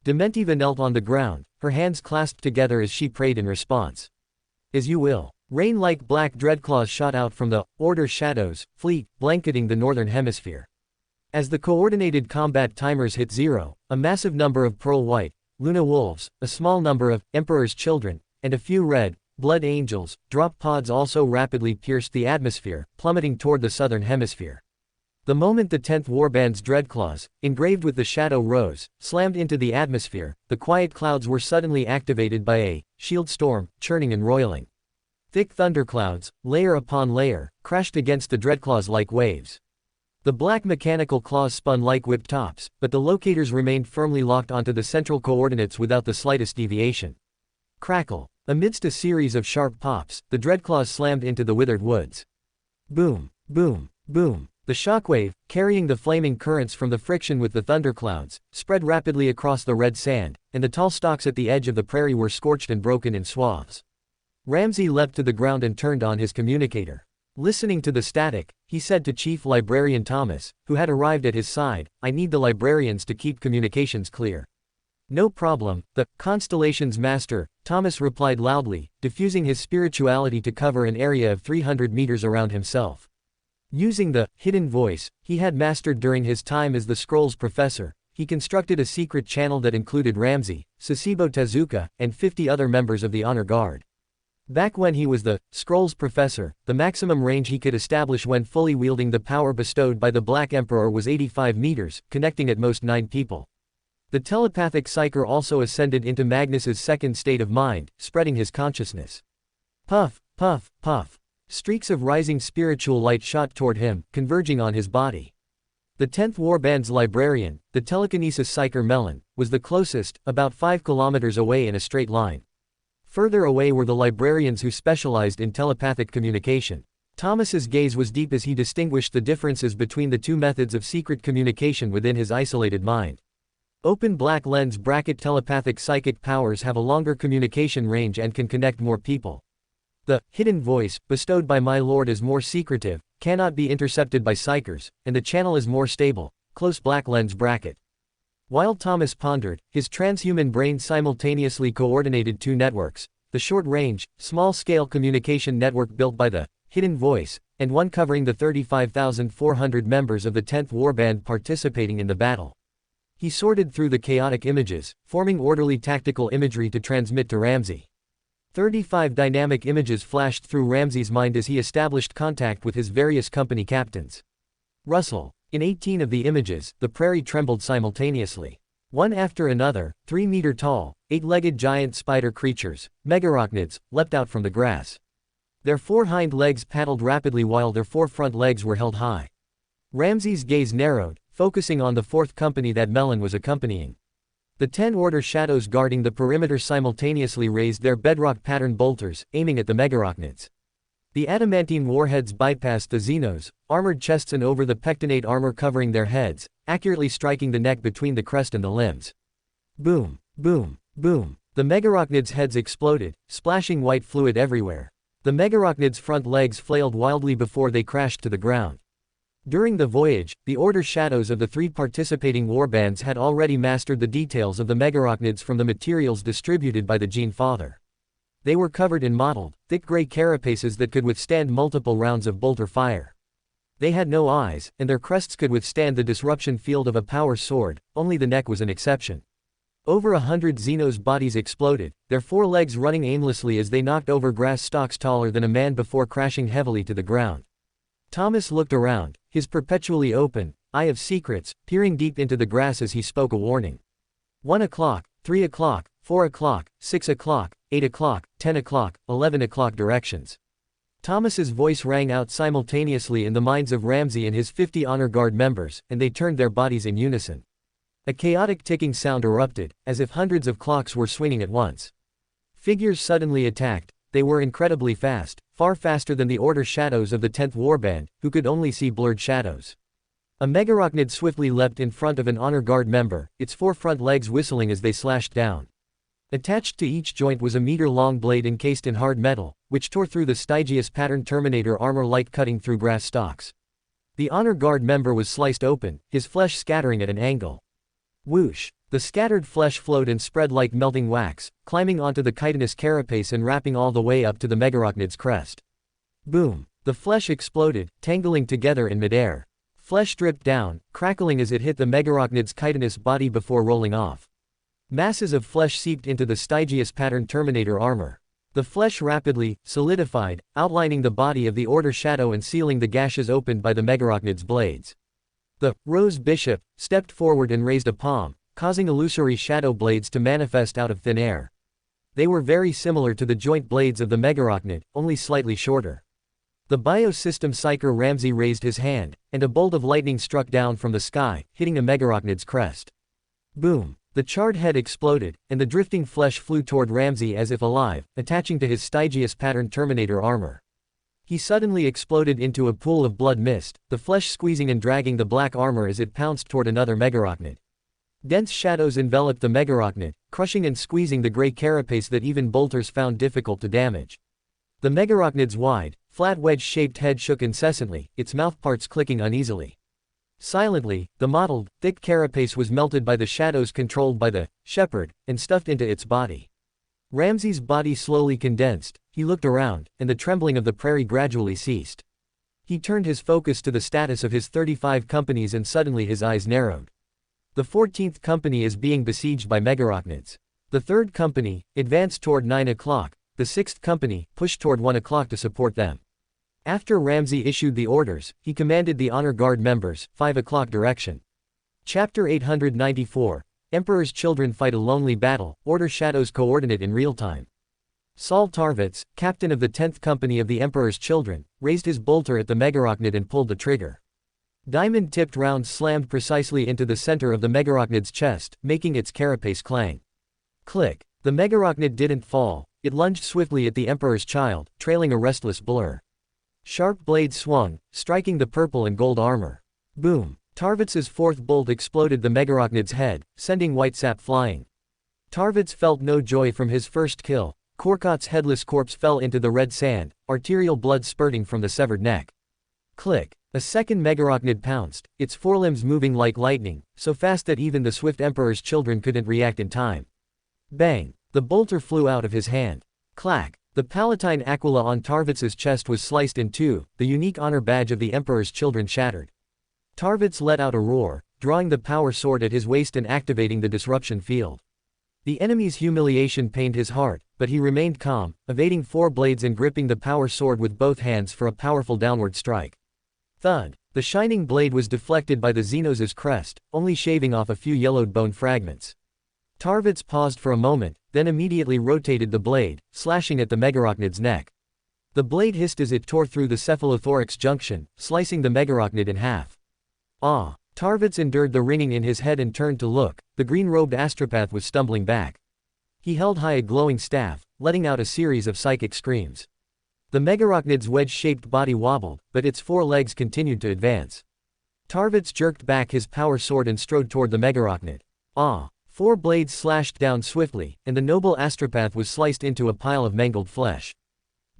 Dementiva knelt on the ground, her hands clasped together as she prayed in response. As you will. Rain-like black dreadclaws shot out from the Order shadows, fleet, blanketing the northern hemisphere. As the coordinated combat timers hit zero, a massive number of pearl white, Luna Wolves, a small number of Emperor's children, and a few red, blood angels, drop pods also rapidly pierced the atmosphere, plummeting toward the southern hemisphere. The moment the 10th Warband's dreadclaws, engraved with the shadow rose, slammed into the atmosphere, the quiet clouds were suddenly activated by a shield storm, churning and roiling. Thick thunderclouds, layer upon layer, crashed against the dreadclaws like waves. The black mechanical claws spun like whip tops, but the locators remained firmly locked onto the central coordinates without the slightest deviation. Crackle. Amidst a series of sharp pops, the dreadclaws slammed into the withered woods. Boom, boom, boom. The shockwave, carrying the flaming currents from the friction with the thunderclouds, spread rapidly across the red sand, and the tall stalks at the edge of the prairie were scorched and broken in swaths. Ramsay leapt to the ground and turned on his communicator. Listening to the static, he said to Chief Librarian Thomas, who had arrived at his side, I need the librarians to keep communications clear. No problem, the Constellation's Master, Thomas replied loudly, diffusing his spirituality to cover an area of 300 meters around himself. Using the hidden voice he had mastered during his time as the Scrolls Professor, he constructed a secret channel that included Ramsay, Sasebo Tezuka, and 50 other members of the Honor Guard. Back when he was the Scrolls Professor, the maximum range he could establish when fully wielding the power bestowed by the Black Emperor was 85 meters, connecting at most 9 people. The telepathic psyker also ascended into Magnus's second state of mind, spreading his consciousness. Puff, puff, puff. Streaks of rising spiritual light shot toward him, converging on his body. The 10th Warband's librarian, the telekinesis psyker Melon, was the closest, about 5 kilometers away in a straight line. Further away were the librarians who specialized in telepathic communication. Thomas's gaze was deep as he distinguished the differences between the two methods of secret communication within his isolated mind. Open black lens bracket telepathic psychic powers have a longer communication range and can connect more people. The hidden voice, bestowed by my lord is more secretive, cannot be intercepted by psychers, and the channel is more stable, close black lens bracket. While Thomas pondered, his transhuman brain simultaneously coordinated two networks, the short-range, small-scale communication network built by the Hidden Voice, and one covering the 35,400 members of the 10th Warband participating in the battle. He sorted through the chaotic images, forming orderly tactical imagery to transmit to Ramsey. 35 dynamic images flashed through Ramsey's mind as he established contact with his various company captains. Russell. In 18 of the images, the prairie trembled simultaneously. One after another, 3-meter-tall, 8-legged giant spider creatures, megarachnids, leapt out from the grass. Their 4 hind legs paddled rapidly while their 4 front legs were held high. Ramsey's gaze narrowed, focusing on the 4th company that Mellon was accompanying. The 10 Order shadows guarding the perimeter simultaneously raised their bedrock-patterned bolters, aiming at the megarachnids. The adamantine warheads bypassed the Xenos, armored chests and over the pectinate armor covering their heads, accurately striking the neck between the crest and the limbs. Boom, boom, boom. The megarachnids' heads exploded, splashing white fluid everywhere. The megarachnids' front legs flailed wildly before they crashed to the ground. During the voyage, the Order shadows of the 3 participating warbands had already mastered the details of the megarachnids from the materials distributed by the Gene Father. They were covered in mottled, thick gray carapaces that could withstand multiple rounds of bolter fire. They had no eyes, and their crests could withstand the disruption field of a power sword, only the neck was an exception. Over 100 Xenos' bodies exploded, their 4 legs running aimlessly as they knocked over grass stalks taller than a man before crashing heavily to the ground. Thomas looked around, his perpetually open eye of secrets, peering deep into the grass as he spoke a warning. 1 o'clock, 3 o'clock, 4 o'clock, 6 o'clock, 8 o'clock, 10 o'clock, 11 o'clock directions. Thomas's voice rang out simultaneously in the minds of Ramsey and his 50 honor guard members, and they turned their bodies in unison. A chaotic ticking sound erupted, as if hundreds of clocks were swinging at once. Figures suddenly attacked. They were incredibly fast, far faster than the Order shadows of the 10th Warband, who could only see blurred shadows. A megarachnid swiftly leapt in front of an honor guard member, its 4 front legs whistling as they slashed down. Attached to each joint was a meter-long blade encased in hard metal, which tore through the Stygius pattern Terminator armor like cutting through grass stalks. The honor guard member was sliced open, his flesh scattering at an angle. Whoosh! The scattered flesh flowed and spread like melting wax, climbing onto the chitinous carapace and wrapping all the way up to the megarachnid's crest. Boom! The flesh exploded, tangling together in midair. Flesh dripped down, crackling as it hit the megarachnid's chitinous body before rolling off. Masses of flesh seeped into the Stygius pattern Terminator armor. The flesh rapidly solidified, outlining the body of the Order shadow and sealing the gashes opened by the megarachnid's blades. The Rose Bishop stepped forward and raised a palm, causing illusory shadow blades to manifest out of thin air. They were very similar to the joint blades of the megarachnid, only slightly shorter. The biosystem psyker Ramsey raised his hand, and a bolt of lightning struck down from the sky, hitting a megarachnid's crest. Boom! The charred head exploded, and the drifting flesh flew toward Ramsey as if alive, attaching to his Stygius pattern Terminator armor. He suddenly exploded into a pool of blood mist, the flesh squeezing and dragging the black armor as it pounced toward another megarachnid. Dense shadows enveloped the megarachnid, crushing and squeezing the gray carapace that even bolters found difficult to damage. The megarachnid's wide, flat wedge-shaped head shook incessantly, its mouthparts clicking uneasily. Silently, the mottled, thick carapace was melted by the shadows controlled by the shepherd, and stuffed into its body. Ramsey's body slowly condensed, he looked around, and the trembling of the prairie gradually ceased. He turned his focus to the status of his 35 companies and suddenly his eyes narrowed. The 14th company is being besieged by megarachnids. The 3rd company advanced toward 9 o'clock, the 6th company pushed toward 1 o'clock to support them. After Ramsey issued the orders, he commanded the honor guard members, 5 o'clock direction. Chapter 894, Emperor's Children Fight a Lonely Battle, Order Shadows Coordinate in Real Time. Saul Tarvitz, captain of the 10th Company of the Emperor's Children, raised his bolter at the megarachnid and pulled the trigger. Diamond-tipped rounds slammed precisely into the center of the megarachnid's chest, making its carapace clang. Click. The megarachnid didn't fall, it lunged swiftly at the Emperor's child, trailing a restless blur. Sharp blades swung, striking the purple and gold armor. Boom! Tarvitz's 4th bolt exploded the megarachnid's head, sending white sap flying. Tarvitz felt no joy from his first kill. Korkot's headless corpse fell into the red sand, arterial blood spurting from the severed neck. Click! A second megarachnid pounced, its forelimbs moving like lightning, so fast that even the swift Emperor's children couldn't react in time. Bang! The bolter flew out of his hand. Clack! The Palatine Aquila on Tarvitz's chest was sliced in two, the unique honor badge of the Emperor's children shattered. Tarvitz let out a roar, drawing the power sword at his waist and activating the disruption field. The enemy's humiliation pained his heart, but he remained calm, evading 4 blades and gripping the power sword with both hands for a powerful downward strike. Thud! The shining blade was deflected by the Xenos' crest, only shaving off a few yellowed bone fragments. Tarvitz paused for a moment, then immediately rotated the blade, slashing at the megarachnid's neck. The blade hissed as it tore through the cephalothorax junction, slicing the megarachnid in half. Ah! Tarvitz endured the ringing in his head and turned to look. The green-robed astropath was stumbling back. He held high a glowing staff, letting out a series of psychic screams. The megarachnid's wedge-shaped body wobbled, but its 4 legs continued to advance. Tarvitz jerked back his power sword and strode toward the megarachnid. Ah! 4 blades slashed down swiftly, and the noble astropath was sliced into a pile of mangled flesh.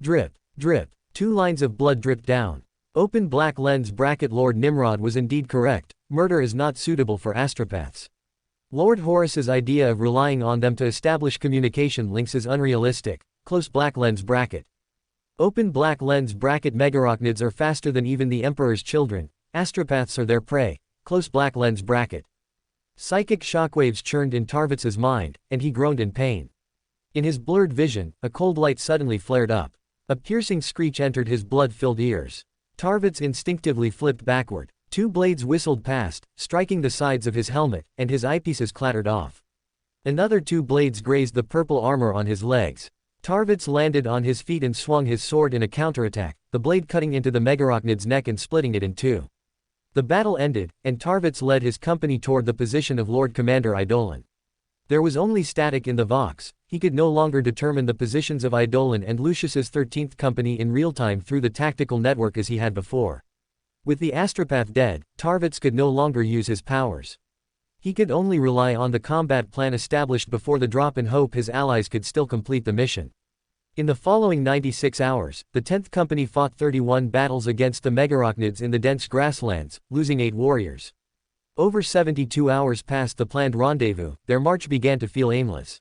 Drip, drip, 2 lines of blood dripped down. Open black lens bracket. Lord Nimrod was indeed correct, murder is not suitable for astropaths. Lord Horus's idea of relying on them to establish communication links is unrealistic, close black lens bracket. Open black lens bracket. Megarachnids are faster than even the Emperor's children, astropaths are their prey, close black lens bracket. Psychic shockwaves churned in Tarvitz's mind, and he groaned in pain. In his blurred vision, a cold light suddenly flared up. A piercing screech entered his blood-filled ears. Tarvitz instinctively flipped backward. 2 blades whistled past, striking the sides of his helmet, and his eyepieces clattered off. Another 2 blades grazed the purple armor on his legs. Tarvitz landed on his feet and swung his sword in a counterattack, the blade cutting into the megarachnid's neck and splitting it in 2. The battle ended, and Tarvitz led his company toward the position of Lord Commander Eidolon. There was only static in the Vox. He could no longer determine the positions of Eidolon and Lucius's 13th Company in real time through the tactical network as he had before. With the astropath dead, Tarvitz could no longer use his powers. He could only rely on the combat plan established before the drop and hope his allies could still complete the mission. In the following 96 hours, the 10th Company fought 31 battles against the megarachnids in the dense grasslands, losing 8 warriors. Over 72 hours past the planned rendezvous, their march began to feel aimless.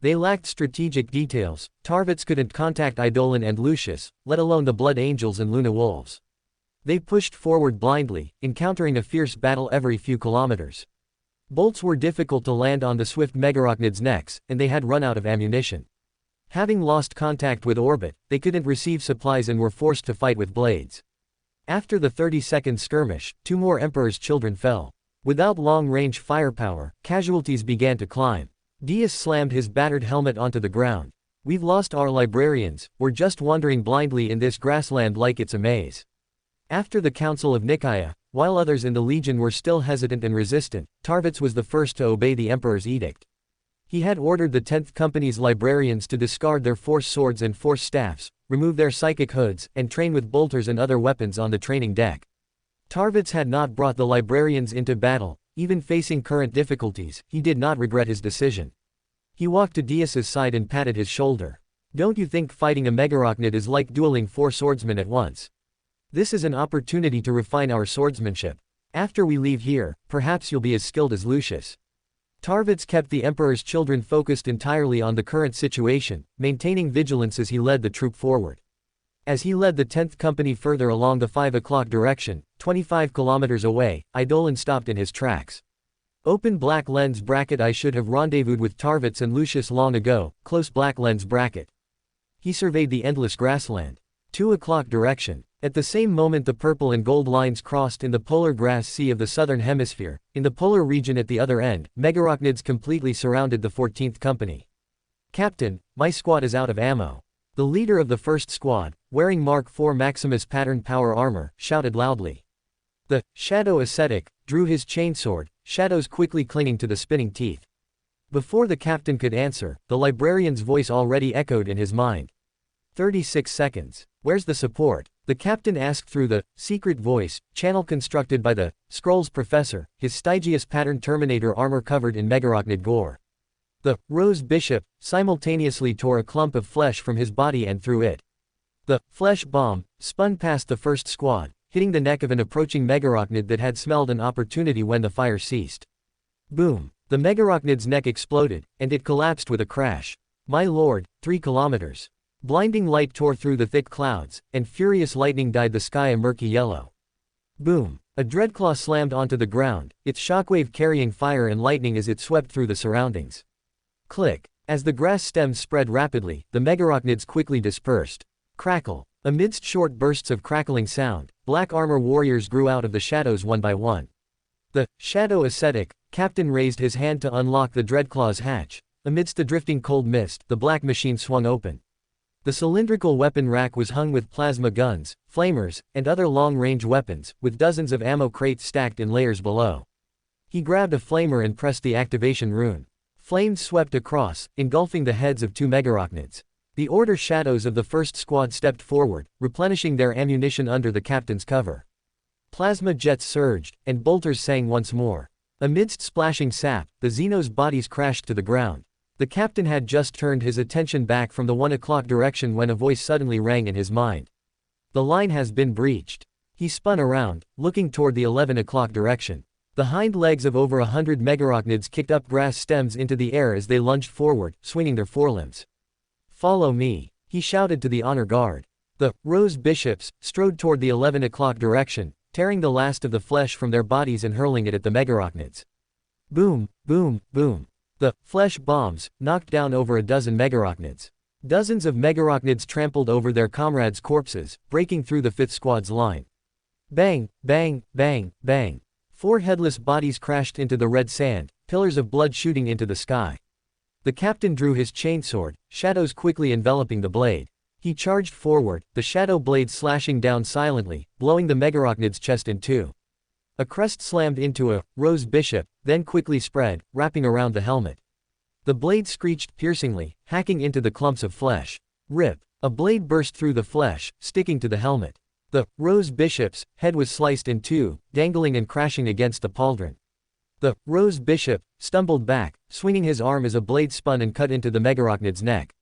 They lacked strategic details. Tarvitz couldn't contact Eidolon and Lucius, let alone the Blood Angels and Luna Wolves. They pushed forward blindly, encountering a fierce battle every few kilometers. Bolts were difficult to land on the swift megarachnids' necks, and they had run out of ammunition. Having lost contact with orbit, they couldn't receive supplies and were forced to fight with blades. After the 30-second skirmish, 2 more Emperor's children fell. Without long-range firepower, casualties began to climb. Dias slammed his battered helmet onto the ground. We've lost our librarians, we're just wandering blindly in this grassland like it's a maze. After the Council of Nicaea, while others in the Legion were still hesitant and resistant, Tarvitz was the first to obey the Emperor's edict. He had ordered the 10th Company's librarians to discard their force swords and force staffs, remove their psychic hoods, and train with bolters and other weapons on the training deck. Tarvitz had not brought the librarians into battle. Even facing current difficulties, he did not regret his decision. He walked to Dias's side and patted his shoulder. Don't you think fighting a megarachnid is like dueling 4 swordsmen at once? This is an opportunity to refine our swordsmanship. After we leave here, perhaps you'll be as skilled as Lucius. Tarvitz kept the Emperor's children focused entirely on the current situation, maintaining vigilance as he led the troop forward. As he led the 10th Company further along the 5 o'clock direction, 25 kilometers away, Eidolon stopped in his tracks. Open black lens bracket. I should have rendezvoused with Tarvitz and Lucius long ago, close black lens bracket. He surveyed the endless grassland. 2 o'clock direction. At the same moment the purple and gold lines crossed in the polar grass sea of the southern hemisphere. In the polar region at the other end, megarachnids completely surrounded the 14th Company. Captain, my squad is out of ammo. The leader of the first squad, wearing Mark IV Maximus patterned power armor, shouted loudly. The shadow ascetic drew his chainsword, shadows quickly clinging to the spinning teeth. Before the captain could answer, the librarian's voice already echoed in his mind. 36 seconds. Where's the support? The captain asked through the secret voice channel constructed by the Scrolls professor, his Stygius patterned Terminator armor covered in megarachnid gore. The Rose Bishop simultaneously tore a clump of flesh from his body and threw it. The flesh bomb spun past the first squad, hitting the neck of an approaching megarachnid that had smelled an opportunity when the fire ceased. Boom! The megarachnid's neck exploded, and it collapsed with a crash. My lord, 3 kilometers. Blinding light tore through the thick clouds, and furious lightning dyed the sky a murky yellow. Boom! A dreadclaw slammed onto the ground, its shockwave carrying fire and lightning as it swept through the surroundings. Click! As the grass stems spread rapidly, the megarachnids quickly dispersed. Crackle! Amidst short bursts of crackling sound, black armor warriors grew out of the shadows one by one. The shadow ascetic captain raised his hand to unlock the dreadclaw's hatch. Amidst the drifting cold mist, the black machine swung open. The cylindrical weapon rack was hung with plasma guns, flamers, and other long-range weapons, with dozens of ammo crates stacked in layers below. He grabbed a flamer and pressed the activation rune. Flames swept across, engulfing the heads of 2 megarachnids. The order shadows of the first squad stepped forward, replenishing their ammunition under the captain's cover. Plasma jets surged, and bolters sang once more. Amidst splashing sap, the Xenos' bodies crashed to the ground. The captain had just turned his attention back from the 1 o'clock direction when a voice suddenly rang in his mind. The line has been breached. He spun around, looking toward the 11 o'clock direction. The hind legs of over 100 megarachnids kicked up grass stems into the air as they lunged forward, swinging their forelimbs. Follow me, he shouted to the honor guard. The Rose Bishops strode toward the 11 o'clock direction, tearing the last of the flesh from their bodies and hurling it at the megarachnids. Boom, boom, boom. The flesh bombs knocked down over a dozen megarachnids. Dozens of megarachnids trampled over their comrades' corpses, breaking through the 5th squad's line. Bang, bang, bang, bang. 4 headless bodies crashed into the red sand, pillars of blood shooting into the sky. The captain drew his chainsword, shadows quickly enveloping the blade. He charged forward, the shadow blade slashing down silently, blowing the megarachnid's chest in 2. A crest slammed into a Rose Bishop, then quickly spread, wrapping around the helmet. The blade screeched piercingly, hacking into the clumps of flesh. Rip! A blade burst through the flesh, sticking to the helmet. The Rose Bishop's head was sliced in 2, dangling and crashing against the pauldron. The Rose Bishop stumbled back, swinging his arm as a blade spun and cut into the megarachnid's neck.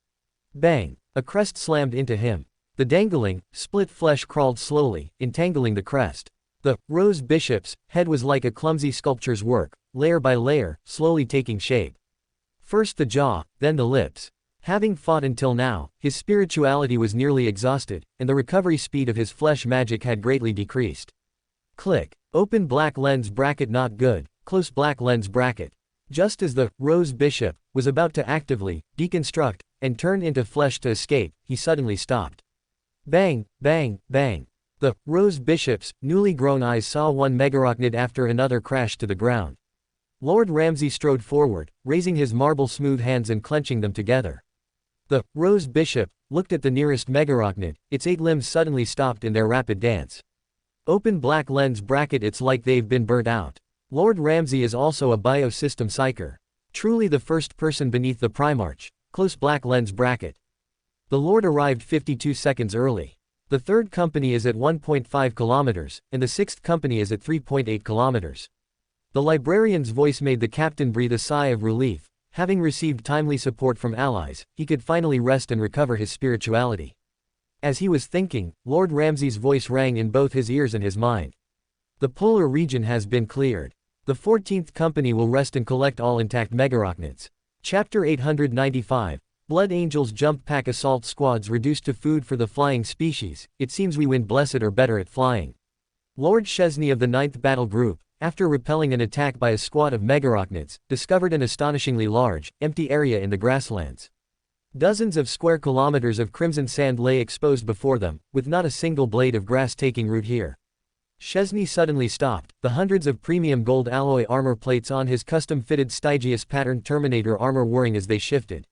Bang! A crest slammed into him. The dangling, split flesh crawled slowly, entangling the crest. The Rose Bishop's head was like a clumsy sculpture's work, layer by layer, slowly taking shape. First the jaw, then the lips. Having fought until now, his spirituality was nearly exhausted, and the recovery speed of his flesh magic had greatly decreased. Click. Open black lens bracket not good, close black lens bracket. Just as the Rose Bishop was about to actively deconstruct and turn into flesh to escape, he suddenly stopped. Bang, bang, bang. The Rose Bishop's newly grown eyes saw one megarachnid after another crash to the ground. Lord Ramsay strode forward, raising his marble-smooth hands and clenching them together. The Rose Bishop looked at the nearest megarachnid, its 8 limbs suddenly stopped in their rapid dance. Open black lens bracket it's like they've been burnt out. Lord Ramsay is also a biosystem psyker. Truly the first person beneath the Primarch. Close black lens bracket. The Lord arrived 52 seconds early. The 3rd company is at 1.5 kilometers, and the 6th company is at 3.8 kilometers. The librarian's voice made the captain breathe a sigh of relief. Having received timely support from allies, he could finally rest and recover his spirituality. As he was thinking, Lord Ramsay's voice rang in both his ears and his mind. The polar region has been cleared. The 14th company will rest and collect all intact megarachnids. Chapter 895. Blood Angels Jump Pack Assault Squads reduced to food for the flying species. It seems we win blessed or better at flying. Lord Chesney of the 9th Battle Group, after repelling an attack by a squad of megarachnids, discovered an astonishingly large, empty area in the grasslands. Dozens of square kilometers of crimson sand lay exposed before them, with not a single blade of grass taking root here. Chesney suddenly stopped, the hundreds of premium gold alloy armor plates on his custom-fitted Stygius patterned Terminator armor whirring as they shifted.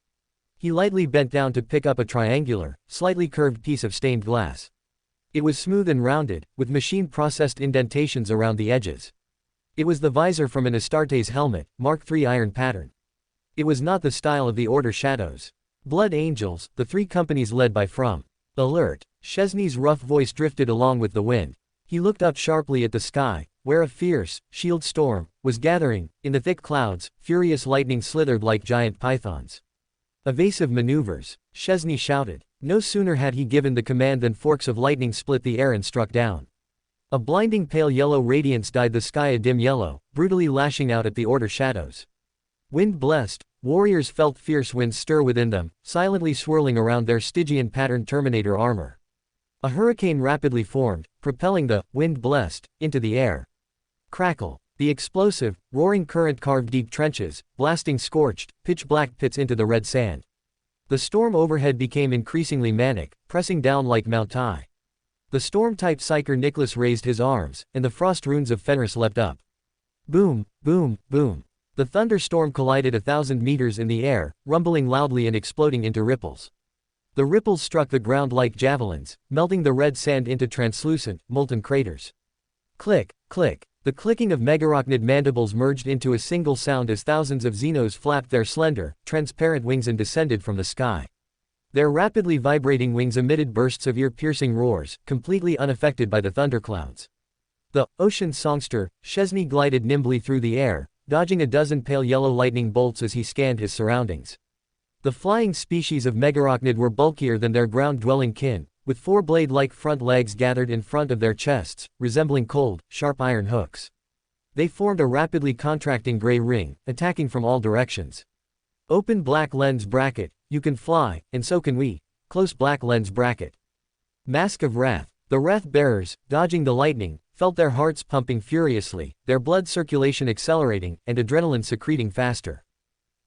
He lightly bent down to pick up a triangular, slightly curved piece of stained glass. It was smooth and rounded, with machine-processed indentations around the edges. It was the visor from an Astartes helmet, Mark III iron pattern. It was not the style of the Order Shadows. Blood Angels, the 3 companies led by From. Alert. Chesney's rough voice drifted along with the wind. He looked up sharply at the sky, where a fierce, shield storm was gathering. In the thick clouds, furious lightning slithered like giant pythons. Evasive maneuvers, Chesney shouted. No sooner had he given the command than forks of lightning split the air and struck down. A blinding pale yellow radiance dyed the sky a dim yellow, brutally lashing out at the Order shadows. Wind blessed, warriors felt fierce winds stir within them, silently swirling around their Stygian patterned Terminator armor. A hurricane rapidly formed, propelling the wind blessed into the air. Crackle. The explosive, roaring current carved deep trenches, blasting scorched, pitch-black pits into the red sand. The storm overhead became increasingly manic, pressing down like Mount Tai. The storm-type psyker Nicholas raised his arms, and the frost runes of Fenris leapt up. Boom, boom, boom. The thunderstorm collided 1,000 meters in the air, rumbling loudly and exploding into ripples. The ripples struck the ground like javelins, melting the red sand into translucent, molten craters. Click, click. The clicking of megarachnid mandibles merged into a single sound as thousands of Xenos flapped their slender, transparent wings and descended from the sky. Their rapidly vibrating wings emitted bursts of ear-piercing roars, completely unaffected by the thunderclouds. The ocean songster, Chesney glided nimbly through the air, dodging a dozen pale yellow lightning bolts as he scanned his surroundings. The flying species of megarachnid were bulkier than their ground-dwelling kin, with four blade-like front legs gathered in front of their chests, resembling cold, sharp iron hooks. They formed a rapidly contracting gray ring, attacking from all directions. Open black lens bracket, you can fly, and so can we. Close black lens bracket. Mask of Wrath. The Wrath-bearers, dodging the lightning, felt their hearts pumping furiously, their blood circulation accelerating, and adrenaline secreting faster.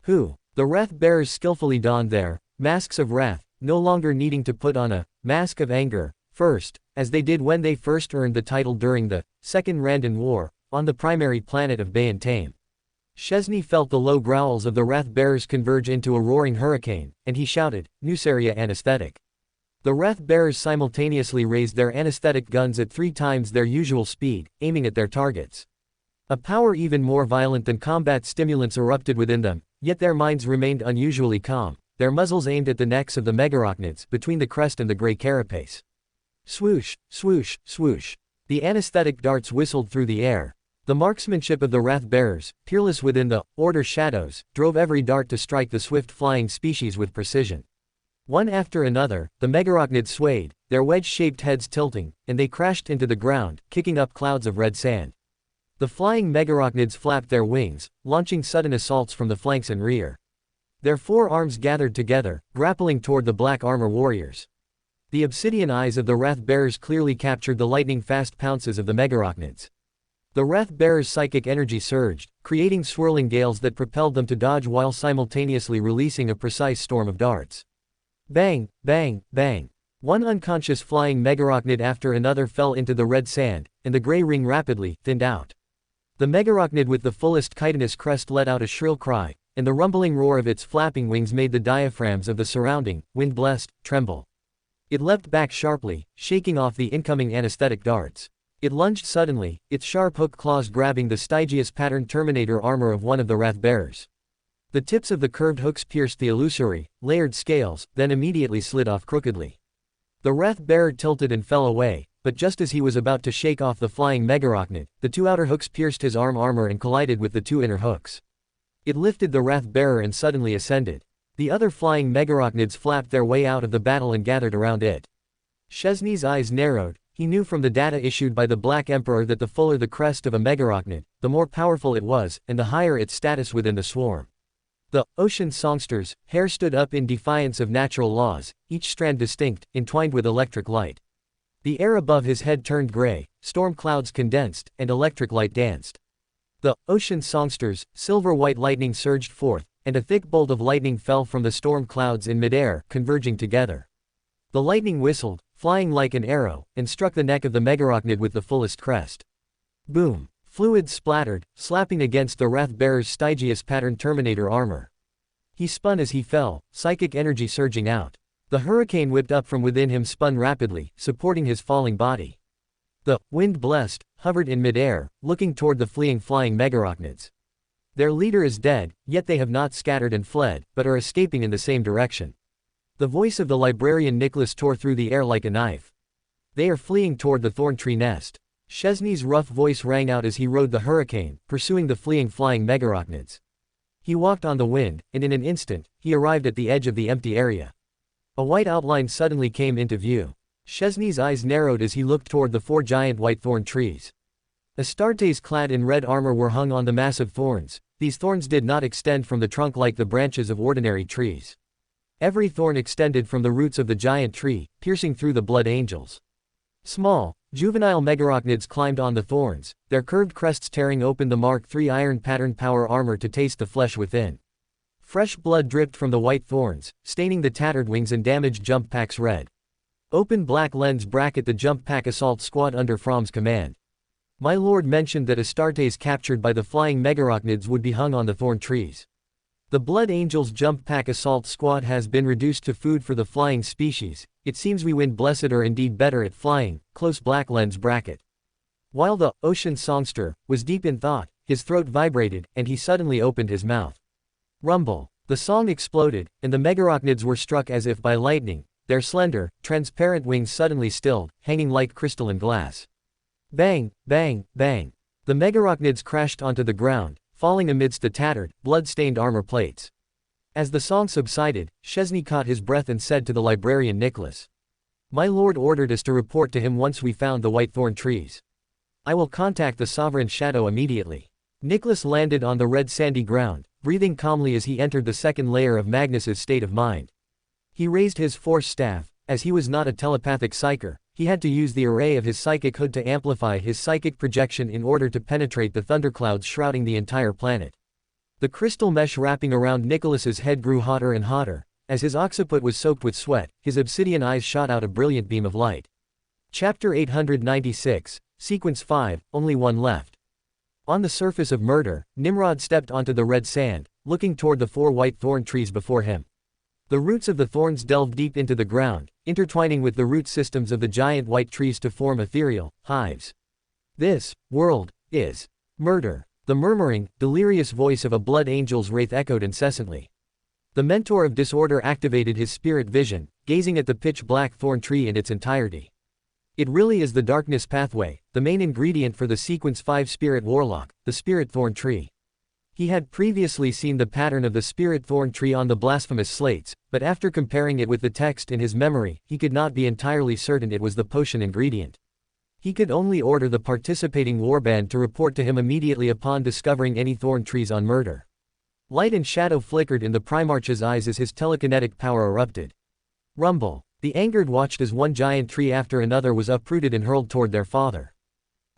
Who? The Wrath-bearers skillfully donned their masks of wrath, no longer needing to put on a mask of anger, first, as they did when they first earned the title during the Second Randan War, on the primary planet of Bayan Tame. Chesney felt the low growls of the Wrath-bearers converge into a roaring hurricane, and he shouted, Nuceria anesthetic. The Wrath-bearers simultaneously raised their anesthetic guns at 3 times their usual speed, aiming at their targets. A power even more violent than combat stimulants erupted within them, yet their minds remained unusually calm, their muzzles aimed at the necks of the megarachnids between the crest and the gray carapace. Swoosh, swoosh, swoosh. The anesthetic darts whistled through the air. The marksmanship of the Wrath-bearers, peerless within the Order shadows, drove every dart to strike the swift-flying species with precision. One after another, the megarachnids swayed, their wedge-shaped heads tilting, and they crashed into the ground, kicking up clouds of red sand. The flying megarachnids flapped their wings, launching sudden assaults from the flanks and rear. Their 4 arms gathered together, grappling toward the black armor warriors. The obsidian eyes of the Wrath-bearers clearly captured the lightning-fast pounces of the megarachnids. The Wrath-bearers' psychic energy surged, creating swirling gales that propelled them to dodge while simultaneously releasing a precise storm of darts. Bang, bang, bang. One unconscious flying megarachnid after another fell into the red sand, and the gray ring rapidly thinned out. The megarachnid with the fullest chitinous crest let out a shrill cry, and the rumbling roar of its flapping wings made the diaphragms of the surrounding, wind-blessed, tremble. It leapt back sharply, shaking off the incoming anesthetic darts. It lunged suddenly, its sharp hook claws grabbing the Stygius patterned Terminator armor of one of the Wrath-bearers. The tips of the curved hooks pierced the illusory, layered scales, then immediately slid off crookedly. The Wrath-bearer tilted and fell away, but just as he was about to shake off the flying megarachnid, the 2 outer hooks pierced his arm armor and collided with the 2 inner hooks. It lifted the Wrath-bearer and suddenly ascended. The other flying megarachnids flapped their way out of the battle and gathered around it. Chesney's eyes narrowed. He knew from the data issued by the Black Emperor that the fuller the crest of a megarachnid, the more powerful it was, and the higher its status within the swarm. The ocean songster's hair stood up in defiance of natural laws, each strand distinct, entwined with electric light. The air above his head turned gray, storm clouds condensed, and electric light danced. The ocean songster's silver-white lightning surged forth, and a thick bolt of lightning fell from the storm clouds in midair, converging together. The lightning whistled, flying like an arrow, and struck the neck of the megarachnid with the fullest crest. Boom! Fluid splattered, slapping against the Wrath-bearer's Stygius patterned Terminator armor. He spun as he fell, psychic energy surging out. The hurricane whipped up from within him spun rapidly, supporting his falling body. The wind-blessed hovered in midair, looking toward the fleeing flying megarachnids. Their leader is dead, yet they have not scattered and fled, but are escaping in the same direction. The voice of the librarian Nicholas tore through the air like a knife. They are fleeing toward the thorn tree nest. Chesney's rough voice rang out as he rode the hurricane, pursuing the fleeing flying megarachnids. He walked on the wind, and in an instant, he arrived at the edge of the empty area. A white outline suddenly came into view. Chesney's eyes narrowed as he looked toward the 4 giant white thorn trees. Astartes clad in red armor were hung on the massive thorns. These thorns did not extend from the trunk like the branches of ordinary trees. Every thorn extended from the roots of the giant tree, piercing through the blood angels. Small, juvenile megarachnids climbed on the thorns, their curved crests tearing open the Mark III iron pattern power armor to taste the flesh within. Fresh blood dripped from the white thorns, staining the tattered wings and damaged jump packs red. Open black lens bracket the jump pack assault squad under Fromm's command. My lord mentioned that Astartes captured by the flying megarachnids would be hung on the thorn trees. The Blood Angels jump pack assault squad has been reduced to food for the flying species. It seems we wind blessed are indeed better at flying, close black lens bracket. While the ocean songster was deep in thought, his throat vibrated, and he suddenly opened his mouth. Rumble. The song exploded, and the megarachnids were struck as if by lightning, their slender, transparent wings suddenly stilled, hanging like crystalline glass. Bang, bang, bang. The megarachnids crashed onto the ground, falling amidst the tattered, blood-stained armor plates. As the song subsided, Chesney caught his breath and said to the librarian Nicholas, "My lord ordered us to report to him once we found the white thorn trees. I will contact the Sovereign Shadow immediately." Nicholas landed on the red sandy ground, breathing calmly as he entered the second layer of Magnus's state of mind. He raised his force staff. As he was not a telepathic psyker, he had to use the array of his psychic hood to amplify his psychic projection in order to penetrate the thunderclouds shrouding the entire planet. The crystal mesh wrapping around Nicholas's head grew hotter and hotter. As his occiput was soaked with sweat, his obsidian eyes shot out a brilliant beam of light. Chapter 896, Sequence 5, Only One Left. On the surface of Murder, Nimrod stepped onto the red sand, looking toward the 4 white thorn trees before him. The roots of the thorns delved deep into the ground, intertwining with the root systems of the giant white trees to form ethereal hives. This world is murder. The murmuring, delirious voice of a blood angel's wraith echoed incessantly. The mentor of disorder activated his spirit vision, gazing at the pitch-black thorn tree in its entirety. It really is the darkness pathway, the main ingredient for the Sequence 5 spirit warlock, the spirit thorn tree. He had previously seen the pattern of the spirit thorn tree on the blasphemous slates, but after comparing it with the text in his memory, he could not be entirely certain it was the potion ingredient. He could only order the participating warband to report to him immediately upon discovering any thorn trees on Murder. Light and shadow flickered in the Primarch's eyes as his telekinetic power erupted. Rumble. The angered watched as one giant tree after another was uprooted and hurled toward their father.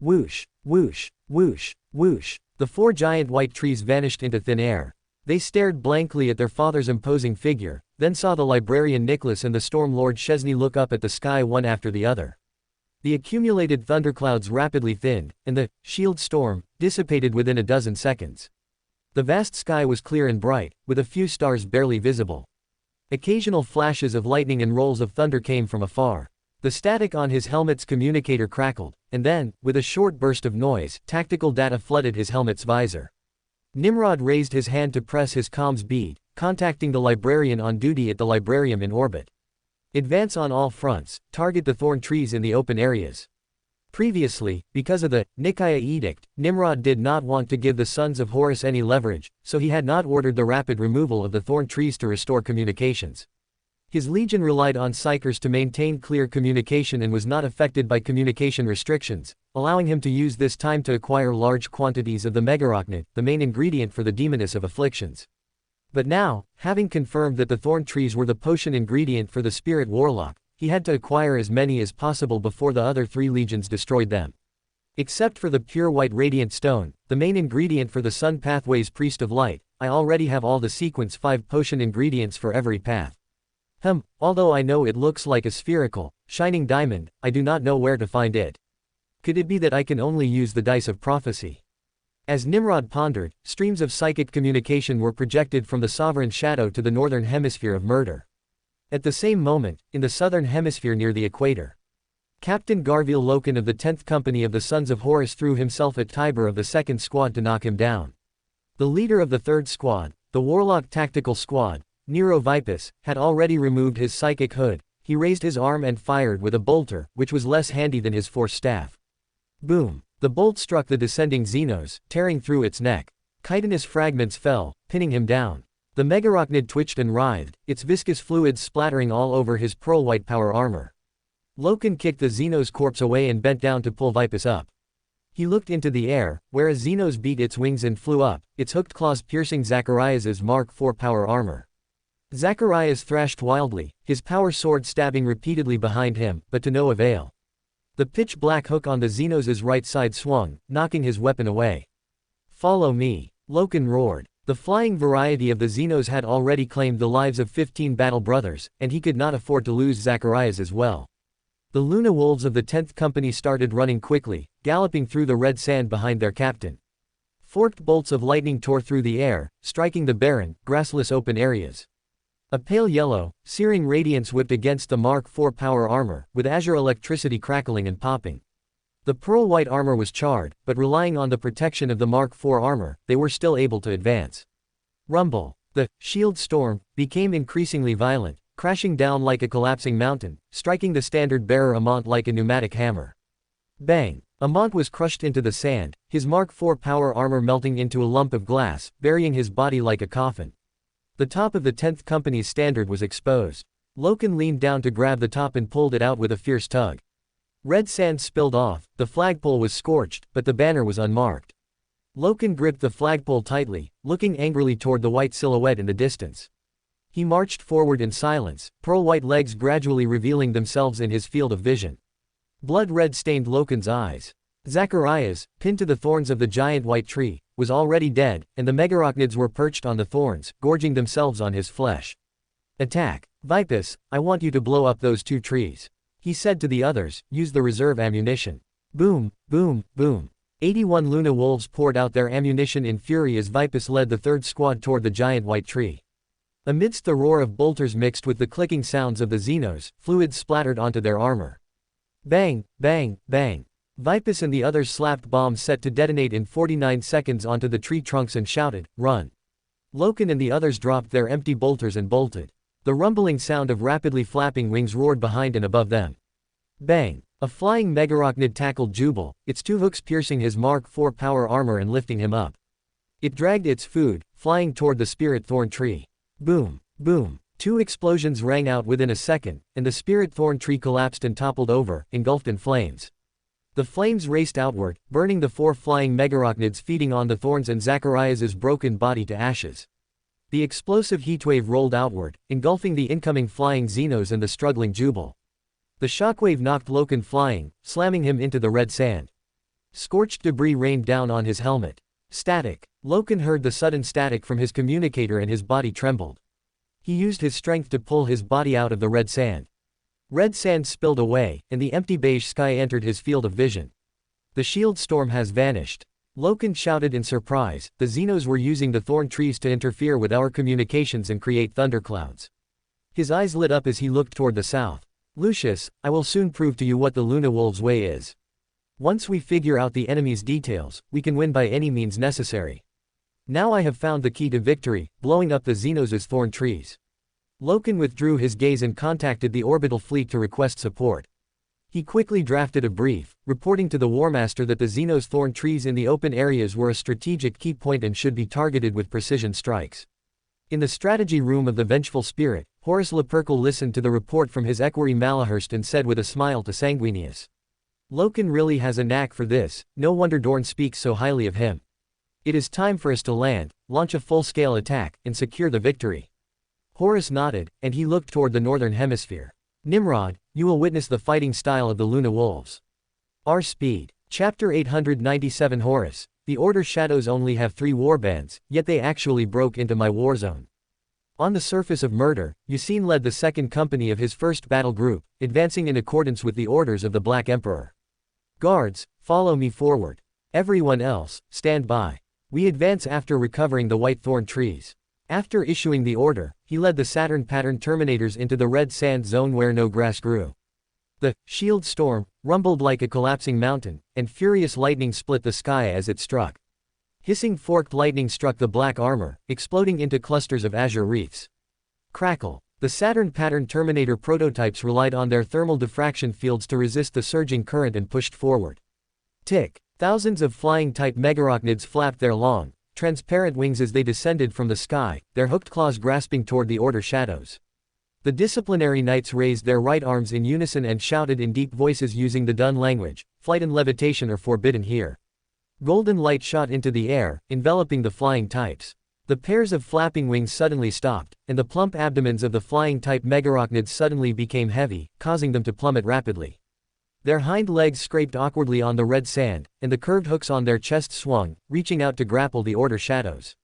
Whoosh, whoosh, whoosh, whoosh. The 4 giant white trees vanished into thin air. They stared blankly at their father's imposing figure, then saw the librarian Nicholas and the Storm Lord Chesney look up at the sky one after the other. The accumulated thunderclouds rapidly thinned, and the shield storm dissipated within a dozen seconds. The vast sky was clear and bright, with a few stars barely visible. Occasional flashes of lightning and rolls of thunder came from afar. The static on his helmet's communicator crackled, and then, with a short burst of noise, tactical data flooded his helmet's visor. Nimrod raised his hand to press his comms bead, contacting the librarian on duty at the librarium in orbit. Advance on all fronts, target the thorn trees in the open areas. Previously, because of the Nicaea Edict, Nimrod did not want to give the Sons of Horus any leverage, so he had not ordered the rapid removal of the thorn trees to restore communications. His legion relied on psychers to maintain clear communication and was not affected by communication restrictions, allowing him to use this time to acquire large quantities of the megarachnid, the main ingredient for the demoness of afflictions. But now, having confirmed that the thorn trees were the potion ingredient for the spirit warlock, he had to acquire as many as possible before the other 3 legions destroyed them. Except for the pure white radiant stone, the main ingredient for the Sun Pathway's Priest of Light, I already have all the Sequence 5 potion ingredients for every path. Although I know it looks like a spherical, shining diamond, I do not know where to find it. Could it be that I can only use the dice of prophecy? As Nimrod pondered, streams of psychic communication were projected from the Sovereign Shadow to the northern hemisphere of Murder. At the same moment, in the southern hemisphere near the equator, Captain Garviel Loken of the 10th Company of the Sons of Horus threw himself at Tiber of the 2nd Squad to knock him down. The leader of the 3rd Squad, the Warlock Tactical Squad, Nero Vipus, had already removed his psychic hood. He raised his arm and fired with a bolter, which was less handy than his force staff. Boom! The bolt struck the descending Xenos, tearing through its neck. Chitinous fragments fell, pinning him down. The megarachnid twitched and writhed, its viscous fluids splattering all over his pearl-white power armor. Loken kicked the Xeno's corpse away and bent down to pull Vipus up. He looked into the air, where a Xenos beat its wings and flew up, its hooked claws piercing Zacharias's Mark IV power armor. Zacharias thrashed wildly, his power sword stabbing repeatedly behind him, but to no avail. The pitch-black hook on the Xenos' right side swung, knocking his weapon away. "Follow me," Loken roared. The flying variety of the Xenos had already claimed the lives of 15 battle brothers, and he could not afford to lose Zacharias as well. The Luna Wolves of the 10th Company started running quickly, galloping through the red sand behind their captain. Forked bolts of lightning tore through the air, striking the barren, grassless open areas. A pale yellow, searing radiance whipped against the Mark IV power armor, with azure electricity crackling and popping. The pearl-white armor was charred, but relying on the protection of the Mark IV armor, they were still able to advance. Rumble. The shield storm became increasingly violent, crashing down like a collapsing mountain, striking the standard-bearer Amont like a pneumatic hammer. Bang! Amont was crushed into the sand, his Mark IV power armor melting into a lump of glass, burying his body like a coffin. The top of the 10th Company's standard was exposed. Loken leaned down to grab the top and pulled it out with a fierce tug. Red sand spilled off, the flagpole was scorched, but the banner was unmarked. Loken gripped the flagpole tightly, looking angrily toward the white silhouette in the distance. He marched forward in silence, pearl-white legs gradually revealing themselves in his field of vision. Blood red stained Loken's eyes. Zacharias, pinned to the thorns of the giant white tree, was already dead, and the megarachnids were perched on the thorns, gorging themselves on his flesh. "Attack! Vipus, I want you to blow up those 2 trees," he said to the others. "Use the reserve ammunition." Boom, boom, boom. 81 Luna Wolves poured out their ammunition in fury as Vipus led the 3rd squad toward the giant white tree. Amidst the roar of bolters mixed with the clicking sounds of the Xenos, fluid splattered onto their armor. Bang, bang, bang. Vipus and the others slapped bombs set to detonate in 49 seconds onto the tree trunks and shouted, "Run!" Loken and the others dropped their empty bolters and bolted. The rumbling sound of rapidly flapping wings roared behind and above them. Bang! A flying megarachnid tackled Jubal, its 2 hooks piercing his Mark IV power armor and lifting him up. It dragged its food, flying toward the spirit thorn tree. Boom, boom. 2 explosions rang out within a second, and the spirit thorn tree collapsed and toppled over, engulfed in flames. The flames raced outward, burning the 4 flying megarachnids feeding on the thorns and Zacharias's broken body to ashes. The explosive heatwave rolled outward, engulfing the incoming flying Xenos and the struggling Jubal. The shockwave knocked Loken flying, slamming him into the red sand. Scorched debris rained down on his helmet. Static. Loken heard the sudden static from his communicator and his body trembled. He used his strength to pull his body out of the red sand. Red sand spilled away, and the empty beige sky entered his field of vision. "The shield storm has vanished." Loken shouted in surprise. "The Xenos were using the thorn trees to interfere with our communications and create thunderclouds." His eyes lit up as he looked toward the south. "Lucius, I will soon prove to you what the Luna Wolves' way is. Once we figure out the enemy's details, we can win by any means necessary. Now I have found the key to victory, blowing up the Xenos' thorn trees." Loken withdrew his gaze and contacted the orbital fleet to request support. He quickly drafted a brief, reporting to the Warmaster that the Xenos thorn trees in the open areas were a strategic key point and should be targeted with precision strikes. In the strategy room of the Vengeful Spirit, Horus Lupercal listened to the report from his equerry Malahurst and said with a smile to Sanguinius, "Loken really has a knack for this, no wonder Dorn speaks so highly of him. It is time for us to land, launch a full-scale attack, and secure the victory." Horus nodded, and he looked toward the northern hemisphere. "Nimrod, you will witness the fighting style of the Luna Wolves. Our speed." Chapter 897 Horus, the Order Shadows only have 3 warbands, yet they actually broke into my war zone. On the surface of murder, Yusin led the 2nd Company of his 1st battle group, advancing in accordance with the orders of the Black Emperor. "Guards, follow me forward. Everyone else, stand by. We advance after recovering the white thorn trees." After issuing the order, he led the Saturn pattern Terminators into the red sand zone where no grass grew. The shield storm rumbled like a collapsing mountain, and furious lightning split the sky as it struck. Hissing forked lightning struck the black armor, exploding into clusters of azure wreaths. Crackle. The Saturn pattern Terminator prototypes relied on their thermal diffraction fields to resist the surging current and pushed forward. Tick. Thousands of flying-type megarachnids flapped their long, transparent wings as they descended from the sky, their hooked claws grasping toward the Order Shadows. The disciplinary knights raised their right arms in unison and shouted in deep voices using the Dun language, "Flight and levitation are forbidden here." Golden light shot into the air, enveloping the flying types. The pairs of flapping wings suddenly stopped, and the plump abdomens of the flying-type megarachnids suddenly became heavy, causing them to plummet rapidly. Their hind legs scraped awkwardly on the red sand, and the curved hooks on their chests swung, reaching out to grapple the Order shadows.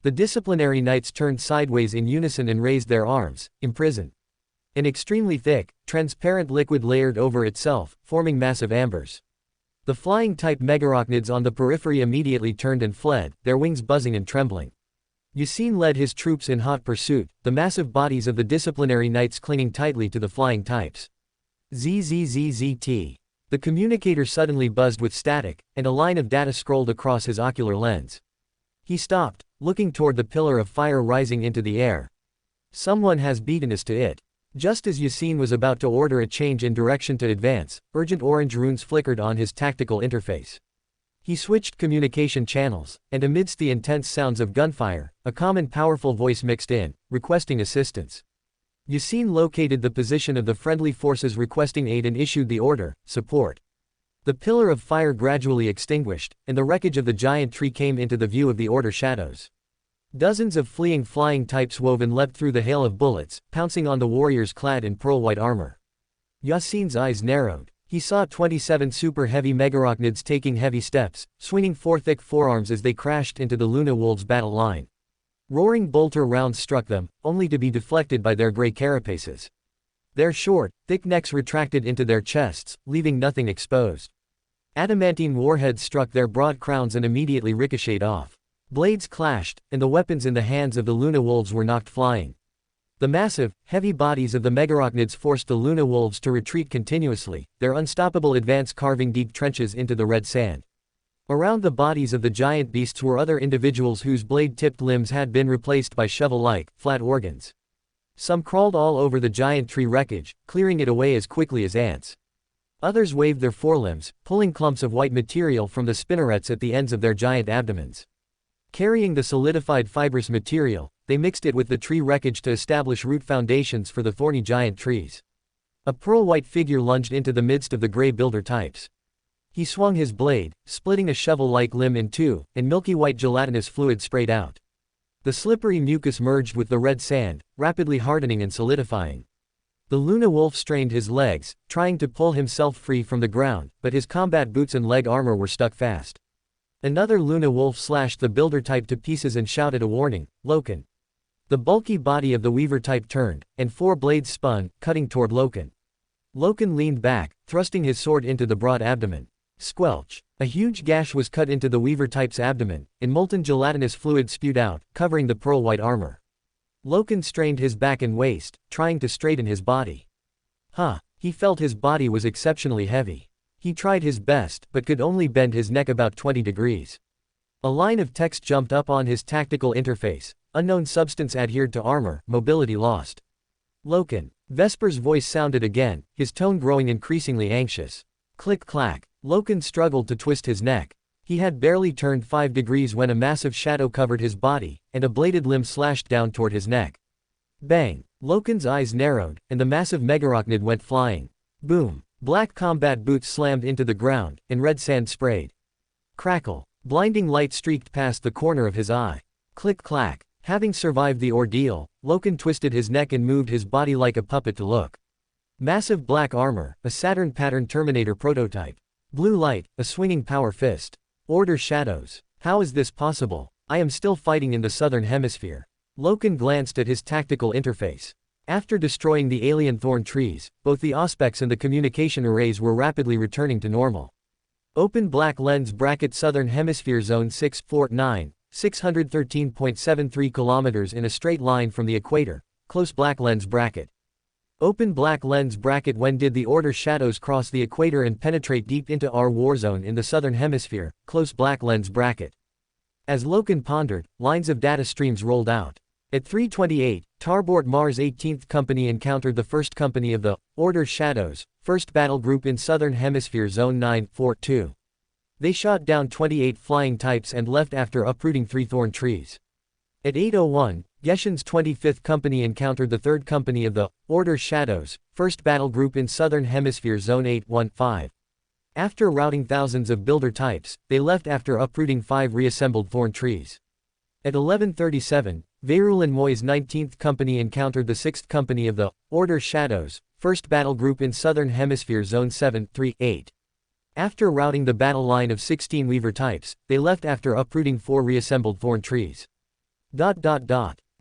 The disciplinary knights turned sideways in unison and raised their arms, imprisoned. An extremely thick, transparent liquid layered over itself, forming massive ambers. The flying-type megarachnids on the periphery immediately turned and fled, their wings buzzing and trembling. Yasin led his troops in hot pursuit, the massive bodies of the disciplinary knights clinging tightly to the flying types. ZZZZT. The communicator suddenly buzzed with static, and a line of data scrolled across his ocular lens. He stopped, looking toward the pillar of fire rising into the air. Someone has beaten us to it. Just as Yasin was about to order a change in direction to advance, urgent orange runes flickered on his tactical interface. He switched communication channels, and amidst the intense sounds of gunfire, a calm and powerful voice mixed in, requesting assistance. Yasin located the position of the friendly forces requesting aid and issued the order, "Support." The pillar of fire gradually extinguished, and the wreckage of the giant tree came into the view of the Order shadows. Dozens of fleeing flying types wove and leapt through the hail of bullets, pouncing on the warriors clad in pearl-white armor. Yasin's eyes narrowed. He saw 27 super-heavy megarachnids taking heavy steps, swinging four thick forearms as they crashed into the Luna Wolves' battle line. Roaring bolter rounds struck them, only to be deflected by their gray carapaces. Their short, thick necks retracted into their chests, leaving nothing exposed. Adamantine warheads struck their broad crowns and immediately ricocheted off. Blades clashed, and the weapons in the hands of the Luna Wolves were knocked flying. The massive, heavy bodies of the megarachnids forced the Luna Wolves to retreat continuously, their unstoppable advance carving deep trenches into the red sand. Around the bodies of the giant beasts were other individuals whose blade-tipped limbs had been replaced by shovel-like, flat organs. Some crawled all over the giant tree wreckage, clearing it away as quickly as ants. Others waved their forelimbs, pulling clumps of white material from the spinnerets at the ends of their giant abdomens. Carrying the solidified fibrous material, they mixed it with the tree wreckage to establish root foundations for the thorny giant trees. A pearl-white figure lunged into the midst of the gray builder types. He swung his blade, splitting a shovel-like limb in two, and milky white gelatinous fluid sprayed out. The slippery mucus merged with the red sand, rapidly hardening and solidifying. The Luna Wolf strained his legs, trying to pull himself free from the ground, but his combat boots and leg armor were stuck fast. Another Luna Wolf slashed the builder type to pieces and shouted a warning, "Loken." The bulky body of the Weaver type turned, and four blades spun, cutting toward Loken. Loken leaned back, thrusting his sword into the broad abdomen. Squelch! A huge gash was cut into the Weaver type's abdomen, and molten gelatinous fluid spewed out, covering the pearl-white armor. Loken strained his back and waist, trying to straighten his body. He felt his body was exceptionally heavy. He tried his best, but could only bend his neck about 20 degrees. A line of text jumped up on his tactical interface. Unknown substance adhered to armor, mobility lost. Loken. Vesper's voice sounded again, his tone growing increasingly anxious. Click-clack. Loken struggled to twist his neck. He had barely turned 5 degrees when a massive shadow covered his body, and a bladed limb slashed down toward his neck. Bang! Loken's eyes narrowed, and the massive megarachnid went flying. Boom! Black combat boots slammed into the ground, and red sand sprayed. Crackle! Blinding light streaked past the corner of his eye. Click-clack! Having survived the ordeal, Loken twisted his neck and moved his body like a puppet to look. Massive black armor, a Saturn pattern Terminator prototype. Blue light, a swinging power fist. Order shadows. How is this possible? I am still fighting in the southern hemisphere. Loken glanced at his tactical interface. After destroying the alien thorn trees, both the auspex and the communication arrays were rapidly returning to normal. Open black lens bracket Southern Hemisphere Zone 649, 613.73 kilometers in a straight line from the equator, close black lens bracket. Open black lens bracket. When did the Order shadows cross the equator and penetrate deep into our war zone in the Southern Hemisphere, close black lens bracket? As Loken pondered, lines of data streams rolled out. At 3:28, Tarbort Mars 18th Company encountered the 1st Company of the Order Shadows, 1st Battle Group in Southern Hemisphere Zone 942. They shot down 28 flying types and left after uprooting 3 thorn trees. At 8:01, Geshen's 25th Company encountered the 3rd Company of the Order Shadows, 1st Battle Group in Southern Hemisphere Zone 815. After routing thousands of builder types, they left after uprooting 5 reassembled thorn trees. At 1137, Verulan Moy's 19th Company encountered the 6th Company of the Order Shadows, 1st Battle Group in Southern Hemisphere Zone 738. After routing the battle line of 16 Weaver types, they left after uprooting 4 reassembled thorn trees.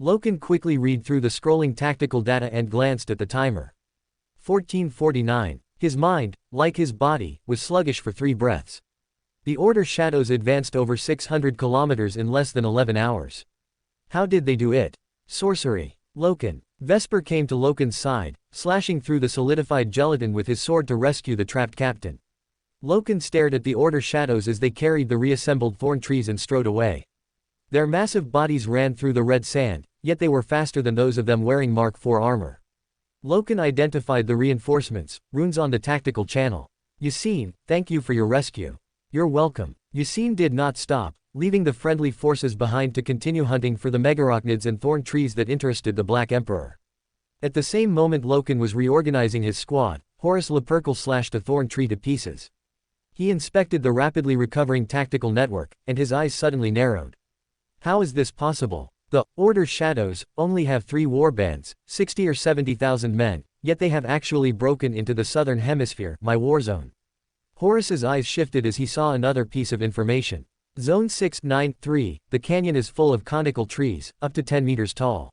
Loken quickly read through the scrolling tactical data and glanced at the timer. 1449. His mind, like his body, was sluggish for 3 breaths. The Order Shadows advanced over 600 kilometers in less than 11 hours. How did they do it? Sorcery. Loken. Vesper came to Loken's side, slashing through the solidified gelatin with his sword to rescue the trapped captain. Loken stared at the Order Shadows as they carried the reassembled thorn trees and strode away. Their massive bodies ran through the red sand, yet they were faster than those of them wearing Mark IV armor. Loken identified the reinforcements, runes on the tactical channel. Yassine, thank you for your rescue. You're welcome. Yassine did not stop, leaving the friendly forces behind to continue hunting for the megarachnids and thorn trees that interested the Black Emperor. At the same moment Loken was reorganizing his squad, Horus Lupercal slashed a thorn tree to pieces. He inspected the rapidly recovering tactical network, and his eyes suddenly narrowed. How is this possible? The Order Shadows only have 3 warbands, 60 or 70,000 men, yet they have actually broken into the southern hemisphere, my war zone. Horus's eyes shifted as he saw another piece of information. Zone 693, the canyon is full of conical trees, up to 10 meters tall.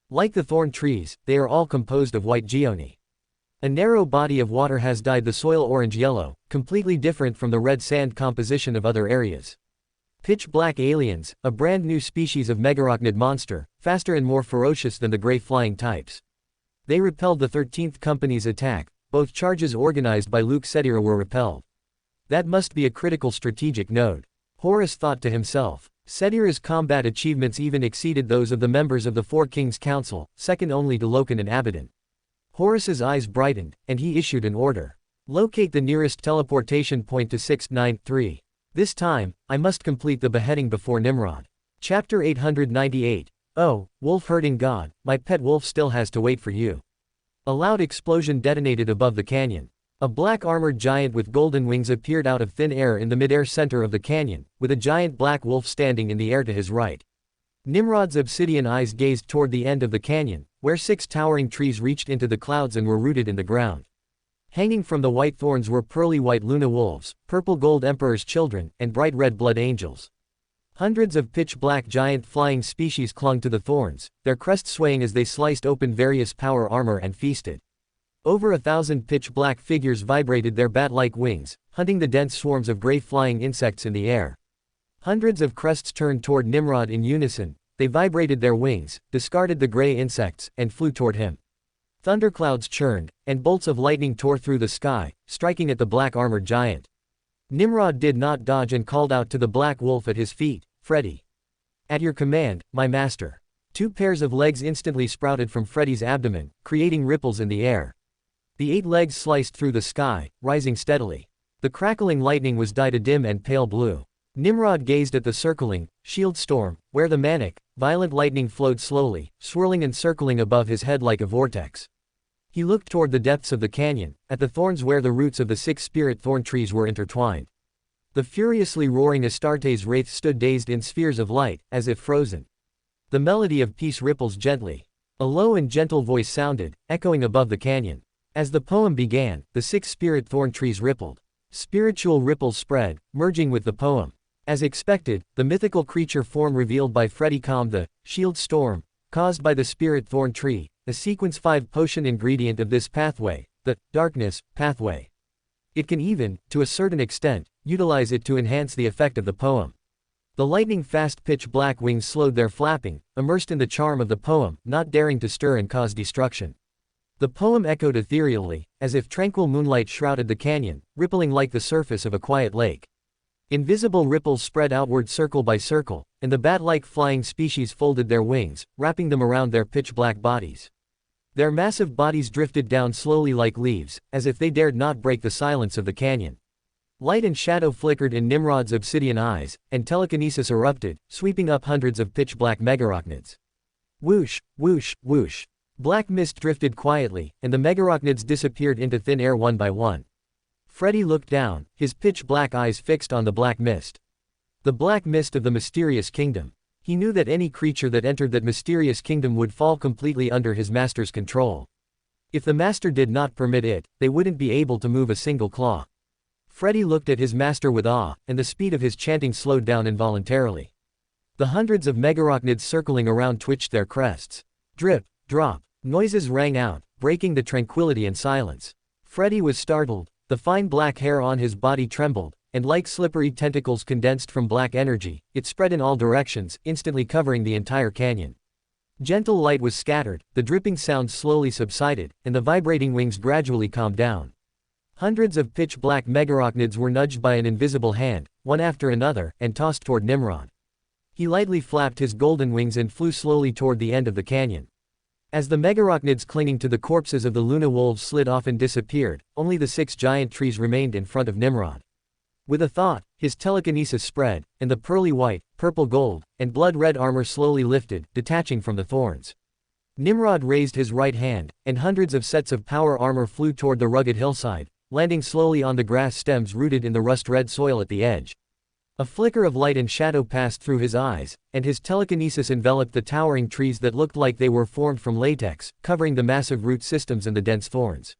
Like the thorn trees, they are all composed of white geone. A narrow body of water has dyed the soil orange-yellow, completely different from the red sand composition of other areas. Pitch-black aliens, a brand new species of megarachnid monster, faster and more ferocious than the gray flying types. They repelled the 13th Company's attack. Both charges organized by Luke Sedira were repelled. That must be a critical strategic node. Horus thought to himself. Sedira's combat achievements even exceeded those of the members of the 4 Kings Council, second only to Loken and Abaddon. Horus's eyes brightened, and he issued an order. Locate the nearest teleportation point to 693. This time, I must complete the beheading before Nimrod. Chapter 898. Oh, wolf-herding god, my pet wolf still has to wait for you. A loud explosion detonated above the canyon. A black armored giant with golden wings appeared out of thin air in the mid-air center of the canyon, with a giant black wolf standing in the air to his right. Nimrod's obsidian eyes gazed toward the end of the canyon, where 6 towering trees reached into the clouds and were rooted in the ground. Hanging from the white thorns were pearly white Luna wolves, purple gold emperor's children, and bright red blood angels. Hundreds of pitch-black giant flying species clung to the thorns, their crests swaying as they sliced open various power armor and feasted. Over 1,000 pitch-black figures vibrated their bat-like wings, hunting the dense swarms of gray flying insects in the air. Hundreds of crests turned toward Nimrod in unison, they vibrated their wings, discarded the gray insects, and flew toward him. Thunderclouds churned, and bolts of lightning tore through the sky, striking at the black armored giant. Nimrod did not dodge and called out to the black wolf at his feet, Freddy. At your command, my master. 2 pairs of legs instantly sprouted from Freddy's abdomen, creating ripples in the air. The 8 legs sliced through the sky, rising steadily. The crackling lightning was dyed a dim and pale blue. Nimrod gazed at the circling, shield storm, where the manic, violent lightning flowed slowly, swirling and circling above his head like a vortex. He looked toward the depths of the canyon, at the thorns where the roots of the 6 spirit thorn trees were intertwined. The furiously roaring Astartes wraith stood dazed in spheres of light, as if frozen. The melody of peace ripples gently. A low and gentle voice sounded, echoing above the canyon. As the poem began, the 6 spirit thorn trees rippled. Spiritual ripples spread, merging with the poem. As expected, the mythical creature form revealed by Freddy calmed the shield storm, caused by the spirit thorn tree, a sequence 5 potion ingredient of this pathway, the darkness pathway. It can even, to a certain extent, utilize it to enhance the effect of the poem. The lightning-fast pitch-black wings slowed their flapping, immersed in the charm of the poem, not daring to stir and cause destruction. The poem echoed ethereally, as if tranquil moonlight shrouded the canyon, rippling like the surface of a quiet lake. Invisible ripples spread outward circle by circle, and the bat-like flying species folded their wings, wrapping them around their pitch-black bodies. Their massive bodies drifted down slowly like leaves, as if they dared not break the silence of the canyon. Light and shadow flickered in Nimrod's obsidian eyes, and telekinesis erupted, sweeping up hundreds of pitch-black megarachnids. Whoosh, whoosh, whoosh. Black mist drifted quietly, and the megarachnids disappeared into thin air one by one. Freddy looked down, his pitch-black eyes fixed on the black mist. The black mist of the mysterious kingdom. He knew that any creature that entered that mysterious kingdom would fall completely under his master's control. If the master did not permit it, they wouldn't be able to move a single claw. Freddy looked at his master with awe, and the speed of his chanting slowed down involuntarily. The hundreds of megarachnids circling around twitched their crests. Drip, drop. Noises rang out, breaking the tranquility and silence. Freddy was startled, the fine black hair on his body trembled, and like slippery tentacles condensed from black energy, it spread in all directions, instantly covering the entire canyon. Gentle light was scattered, the dripping sound slowly subsided, and the vibrating wings gradually calmed down. Hundreds of pitch-black megarachnids were nudged by an invisible hand, one after another, and tossed toward Nimrod. He lightly flapped his golden wings and flew slowly toward the end of the canyon. As the megarachnids clinging to the corpses of the Luna wolves slid off and disappeared, only the 6 giant trees remained in front of Nimrod. With a thought, his telekinesis spread, and the pearly white, purple gold, and blood-red armor slowly lifted, detaching from the thorns. Nimrod raised his right hand, and hundreds of sets of power armor flew toward the rugged hillside, landing slowly on the grass stems rooted in the rust-red soil at the edge. A flicker of light and shadow passed through his eyes, and his telekinesis enveloped the towering trees that looked like they were formed from latex, covering the massive root systems and the dense thorns.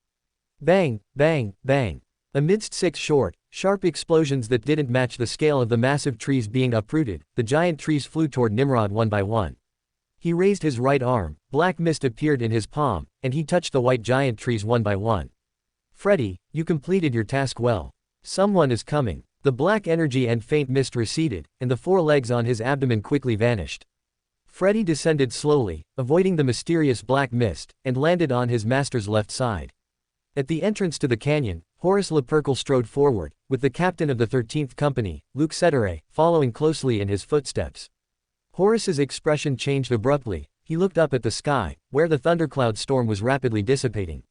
Bang, bang, bang. Amidst 6 short, sharp explosions that didn't match the scale of the massive trees being uprooted, the giant trees flew toward Nimrod one by one. He raised his right arm, black mist appeared in his palm, and he touched the white giant trees one by one. Freddy, you completed your task well. Someone is coming. The black energy and faint mist receded, and the 4 legs on his abdomen quickly vanished. Freddy descended slowly, avoiding the mysterious black mist, and landed on his master's left side. At the entrance to the canyon, Horus Heresy strode forward, with the captain of the 13th Company, Luke Cedere, following closely in his footsteps. Horus's expression changed abruptly. He looked up at the sky, where the thundercloud storm was rapidly dissipating.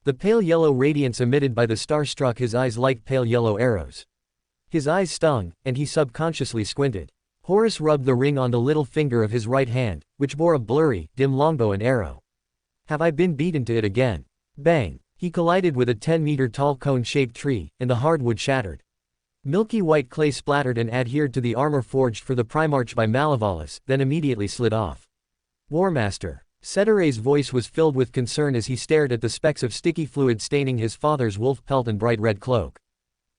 The pale yellow radiance emitted by the star struck his eyes like pale yellow arrows. His eyes stung, and he subconsciously squinted. Horus rubbed the ring on the little finger of his right hand, which bore a blurry, dim longbow and arrow. Have I been beaten to it again? Bang! He collided with a 10-meter-tall cone-shaped tree, and the hardwood shattered. Milky white clay splattered and adhered to the armor forged for the Primarch by Malevolus, then immediately slid off. Warmaster. Cedere's voice was filled with concern as he stared at the specks of sticky fluid staining his father's wolf pelt and bright red cloak.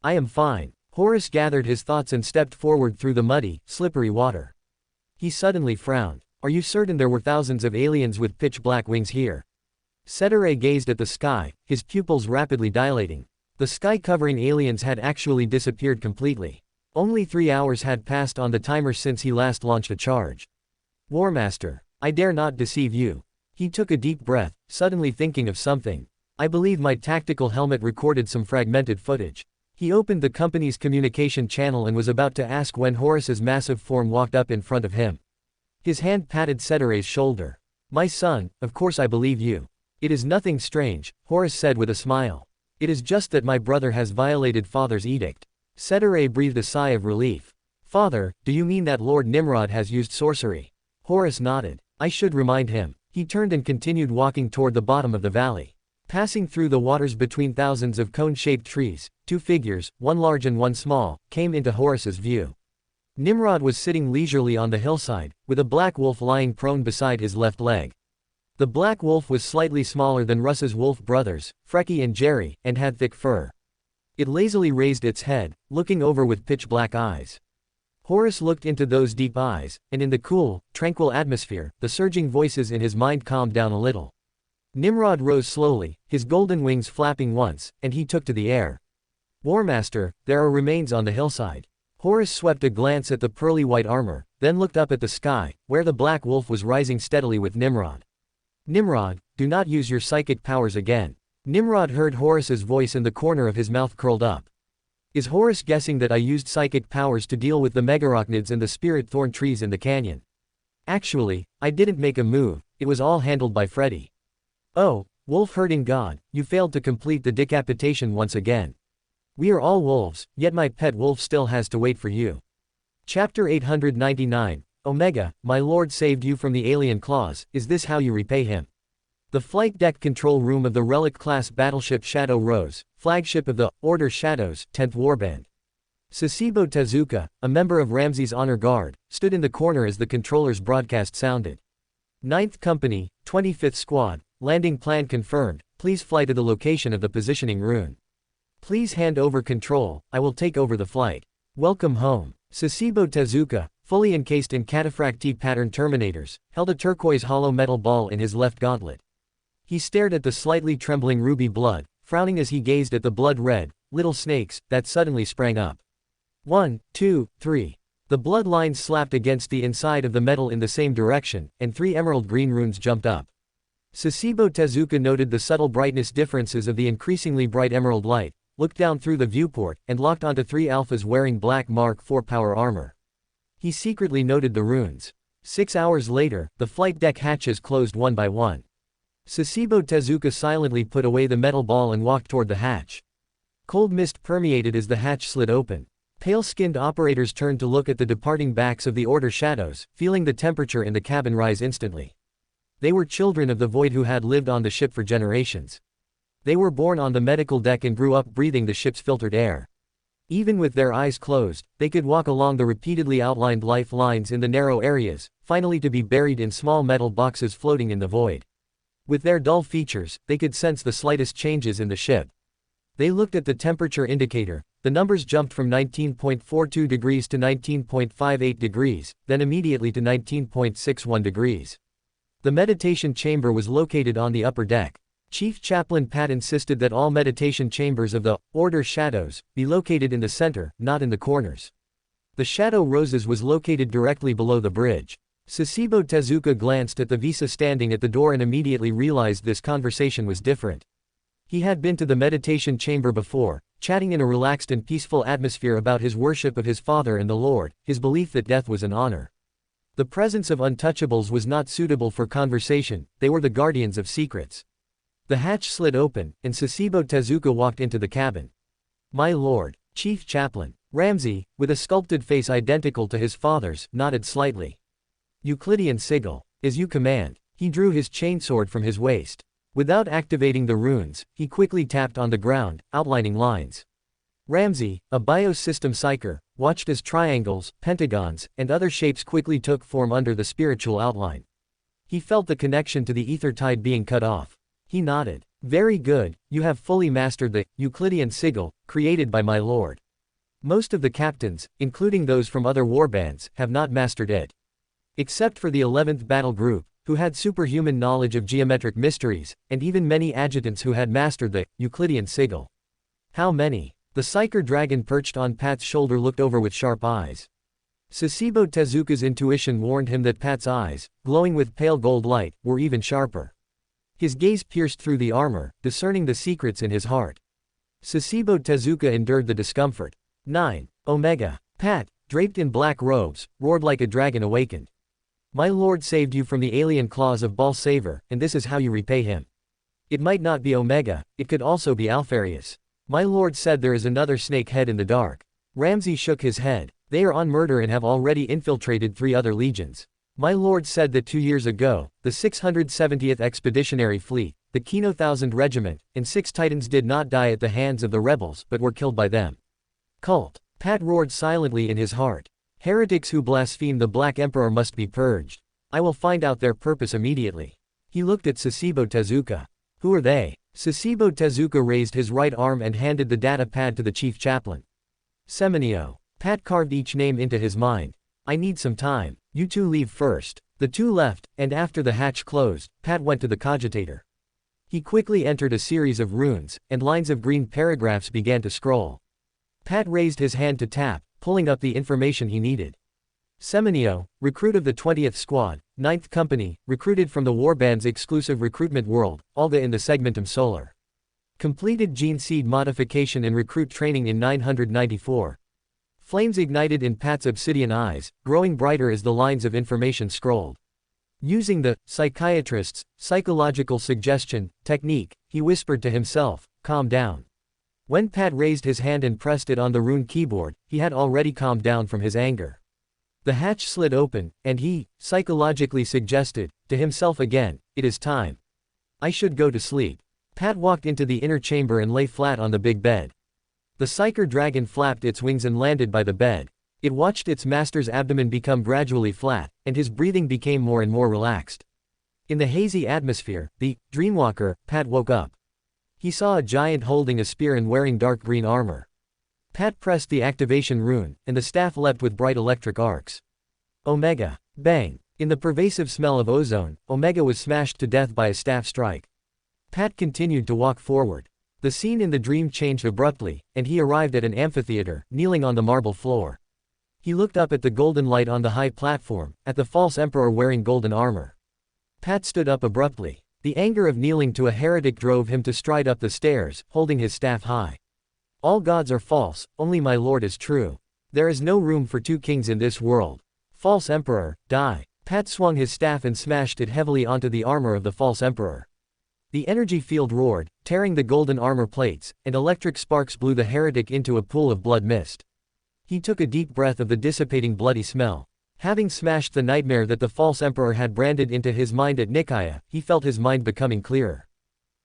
I am fine. Horus gathered his thoughts and stepped forward through the muddy, slippery water. He suddenly frowned. Are you certain there were thousands of aliens with pitch-black wings here? Cedere gazed at the sky, his pupils rapidly dilating. The sky-covering aliens had actually disappeared completely. Only 3 hours had passed on the timer since he last launched a charge. Warmaster, I dare not deceive you. He took a deep breath, suddenly thinking of something. I believe my tactical helmet recorded some fragmented footage. He opened the company's communication channel and was about to ask when Horus's massive form walked up in front of him. His hand patted Cedere's shoulder. My son, of course I believe you. It is nothing strange, Horus said with a smile. It is just that my brother has violated father's edict. Cedere breathed a sigh of relief. Father, do you mean that Lord Nimrod has used sorcery? Horus nodded. I should remind him. He turned and continued walking toward the bottom of the valley. Passing through the waters between thousands of cone-shaped trees, 2 figures, one large and one small, came into Horus's view. Nimrod was sitting leisurely on the hillside, with a black wolf lying prone beside his left leg. The black wolf was slightly smaller than Russ's wolf brothers, Frecky and Jerry, and had thick fur. It lazily raised its head, looking over with pitch-black eyes. Horus looked into those deep eyes, and in the cool, tranquil atmosphere, the surging voices in his mind calmed down a little. Nimrod rose slowly, his golden wings flapping once, and he took to the air. Warmaster, there are remains on the hillside. Horus swept a glance at the pearly white armor, then looked up at the sky, where the black wolf was rising steadily with Nimrod. Nimrod, do not use your psychic powers again. Nimrod heard Horus's voice and the corner of his mouth curled up. Is Horus guessing that I used psychic powers to deal with the megarachnids and the spirit thorn trees in the canyon? Actually, I didn't make a move, it was all handled by Freddy. Oh, wolf-herding god, you failed to complete the decapitation once again. We are all wolves, yet my pet wolf still has to wait for you. Chapter 899, Omega, my lord saved you from the alien claws, is this how you repay him? The flight deck control room of the Relic-class battleship Shadow Rose, flagship of the Order Shadows, 10th Warband. Sasebo Tezuka, a member of Ramsey's honor guard, stood in the corner as the controller's broadcast sounded. 9th Company, 25th Squad, landing plan confirmed, please fly to the location of the positioning rune. Please hand over control, I will take over the flight. Welcome home. Sasebo Tezuka, fully encased in cataphract T-pattern terminators, held a turquoise hollow metal ball in his left gauntlet. He stared at the slightly trembling ruby blood, frowning as he gazed at the blood-red, little snakes, that suddenly sprang up. 1, 2, 3. The blood lines slapped against the inside of the metal in the same direction, and 3 emerald green runes jumped up. Sasebo Tezuka noted the subtle brightness differences of the increasingly bright emerald light, looked down through the viewport, and locked onto 3 alphas wearing black Mark IV power armor. He secretly noted the runes. 6 hours later, the flight deck hatches closed one by one. Sasebo Tezuka silently put away the metal ball and walked toward the hatch. Cold mist permeated as the hatch slid open. Pale-skinned operators turned to look at the departing backs of the Order Shadows, feeling the temperature in the cabin rise instantly. They were children of the void who had lived on the ship for generations. They were born on the medical deck and grew up breathing the ship's filtered air. Even with their eyes closed, they could walk along the repeatedly outlined lifelines in the narrow areas, finally to be buried in small metal boxes floating in the void. With their dull features, they could sense the slightest changes in the ship. They looked at the temperature indicator. The numbers jumped from 19.42 degrees to 19.58 degrees, then immediately to 19.61 degrees. The meditation chamber was located on the upper deck. Chief Chaplain Pat insisted that all meditation chambers of the Order Shadows be located in the center, not in the corners. The Shadow Roses was located directly below the bridge. Sasebo Tezuka glanced at the visa standing at the door and immediately realized this conversation was different. He had been to the meditation chamber before, chatting in a relaxed and peaceful atmosphere about his worship of his father and the Lord, his belief that death was an honor. The presence of untouchables was not suitable for conversation, they were the guardians of secrets. The hatch slid open, and Sasebo Tezuka walked into the cabin. My lord, Chief Chaplain. Ramsey, with a sculpted face identical to his father's, nodded slightly. Euclidean sigil. As you command. He drew his chainsword from his waist. Without activating the runes, he quickly tapped on the ground, outlining lines. Ramsey, a biosystem psyker, watched as triangles, pentagons, and other shapes quickly took form under the spiritual outline. He felt the connection to the ether tide being cut off. He nodded. Very good, you have fully mastered the Euclidean sigil, created by my lord. Most of the captains, including those from other warbands, have not mastered it. Except for the 11th Battle Group, who had superhuman knowledge of geometric mysteries, and even many adjutants who had mastered the Euclidean sigil. How many? The Psyker dragon perched on Pat's shoulder looked over with sharp eyes. Sasebo Tezuka's intuition warned him that Pat's eyes, glowing with pale gold light, were even sharper. His gaze pierced through the armor, discerning the secrets in his heart. Sasebo Tezuka endured the discomfort. 9. Omega. Pat, draped in black robes, roared like a dragon awakened. My lord saved you from the alien claws of Balsaver, and this is how you repay him. It might not be Omega, it could also be Alfarius. My lord said there is another snake head in the dark. Ramsey shook his head. They are on murder and have already infiltrated 3 other legions. My lord said that 2 years ago, the 670th Expeditionary Fleet, the Kino 1000 Regiment, and 6 Titans did not die at the hands of the rebels but were killed by them. Cult. Pat roared silently in his heart. Heretics who blaspheme the Black Emperor must be purged. I will find out their purpose immediately. He looked at Sasebo Tezuka. Who are they? Sasebo Tezuka raised his right arm and handed the data pad to the chief chaplain. Semenio. Pat carved each name into his mind. I need some time. You two leave first. The 2 left, and after the hatch closed, Pat went to the cogitator. He quickly entered a series of runes, and lines of green paragraphs began to scroll. Pat raised his hand to tap, pulling up the information he needed. Semenio, recruit of the 20th Squad, 9th Company, recruited from the Warband's exclusive recruitment world, Alga in the Segmentum Solar. Completed gene seed modification and recruit training in 994. Flames ignited in Pat's obsidian eyes, growing brighter as the lines of information scrolled. Using the psychiatrist's psychological suggestion technique, he whispered to himself, calm down. When Pat raised his hand and pressed it on the rune keyboard, he had already calmed down from his anger. The hatch slid open, and he, psychologically suggested, to himself again, "It is time. I should go to sleep." Pat walked into the inner chamber and lay flat on the big bed. The psyker dragon flapped its wings and landed by the bed. It watched its master's abdomen become gradually flat, and his breathing became more and more relaxed. In the hazy atmosphere, the Dreamwalker, Pat woke up. He saw a giant holding a spear and wearing dark green armor. Pat pressed the activation rune, and the staff leapt with bright electric arcs. Omega. Bang. In the pervasive smell of ozone, Omega was smashed to death by a staff strike. Pat continued to walk forward. The scene in the dream changed abruptly, and he arrived at an amphitheater, kneeling on the marble floor. He looked up at the golden light on the high platform, at the false emperor wearing golden armor. Pat stood up abruptly. The anger of kneeling to a heretic drove him to stride up the stairs, holding his staff high. "All gods are false, only my lord is true. There is no room for two kings in this world. False emperor, die." Pat swung his staff and smashed it heavily onto the armor of the false emperor. The energy field roared, tearing the golden armor plates, and electric sparks blew the heretic into a pool of blood mist. He took a deep breath of the dissipating bloody smell. Having smashed the nightmare that the false emperor had branded into his mind at Nicaea, he felt his mind becoming clearer.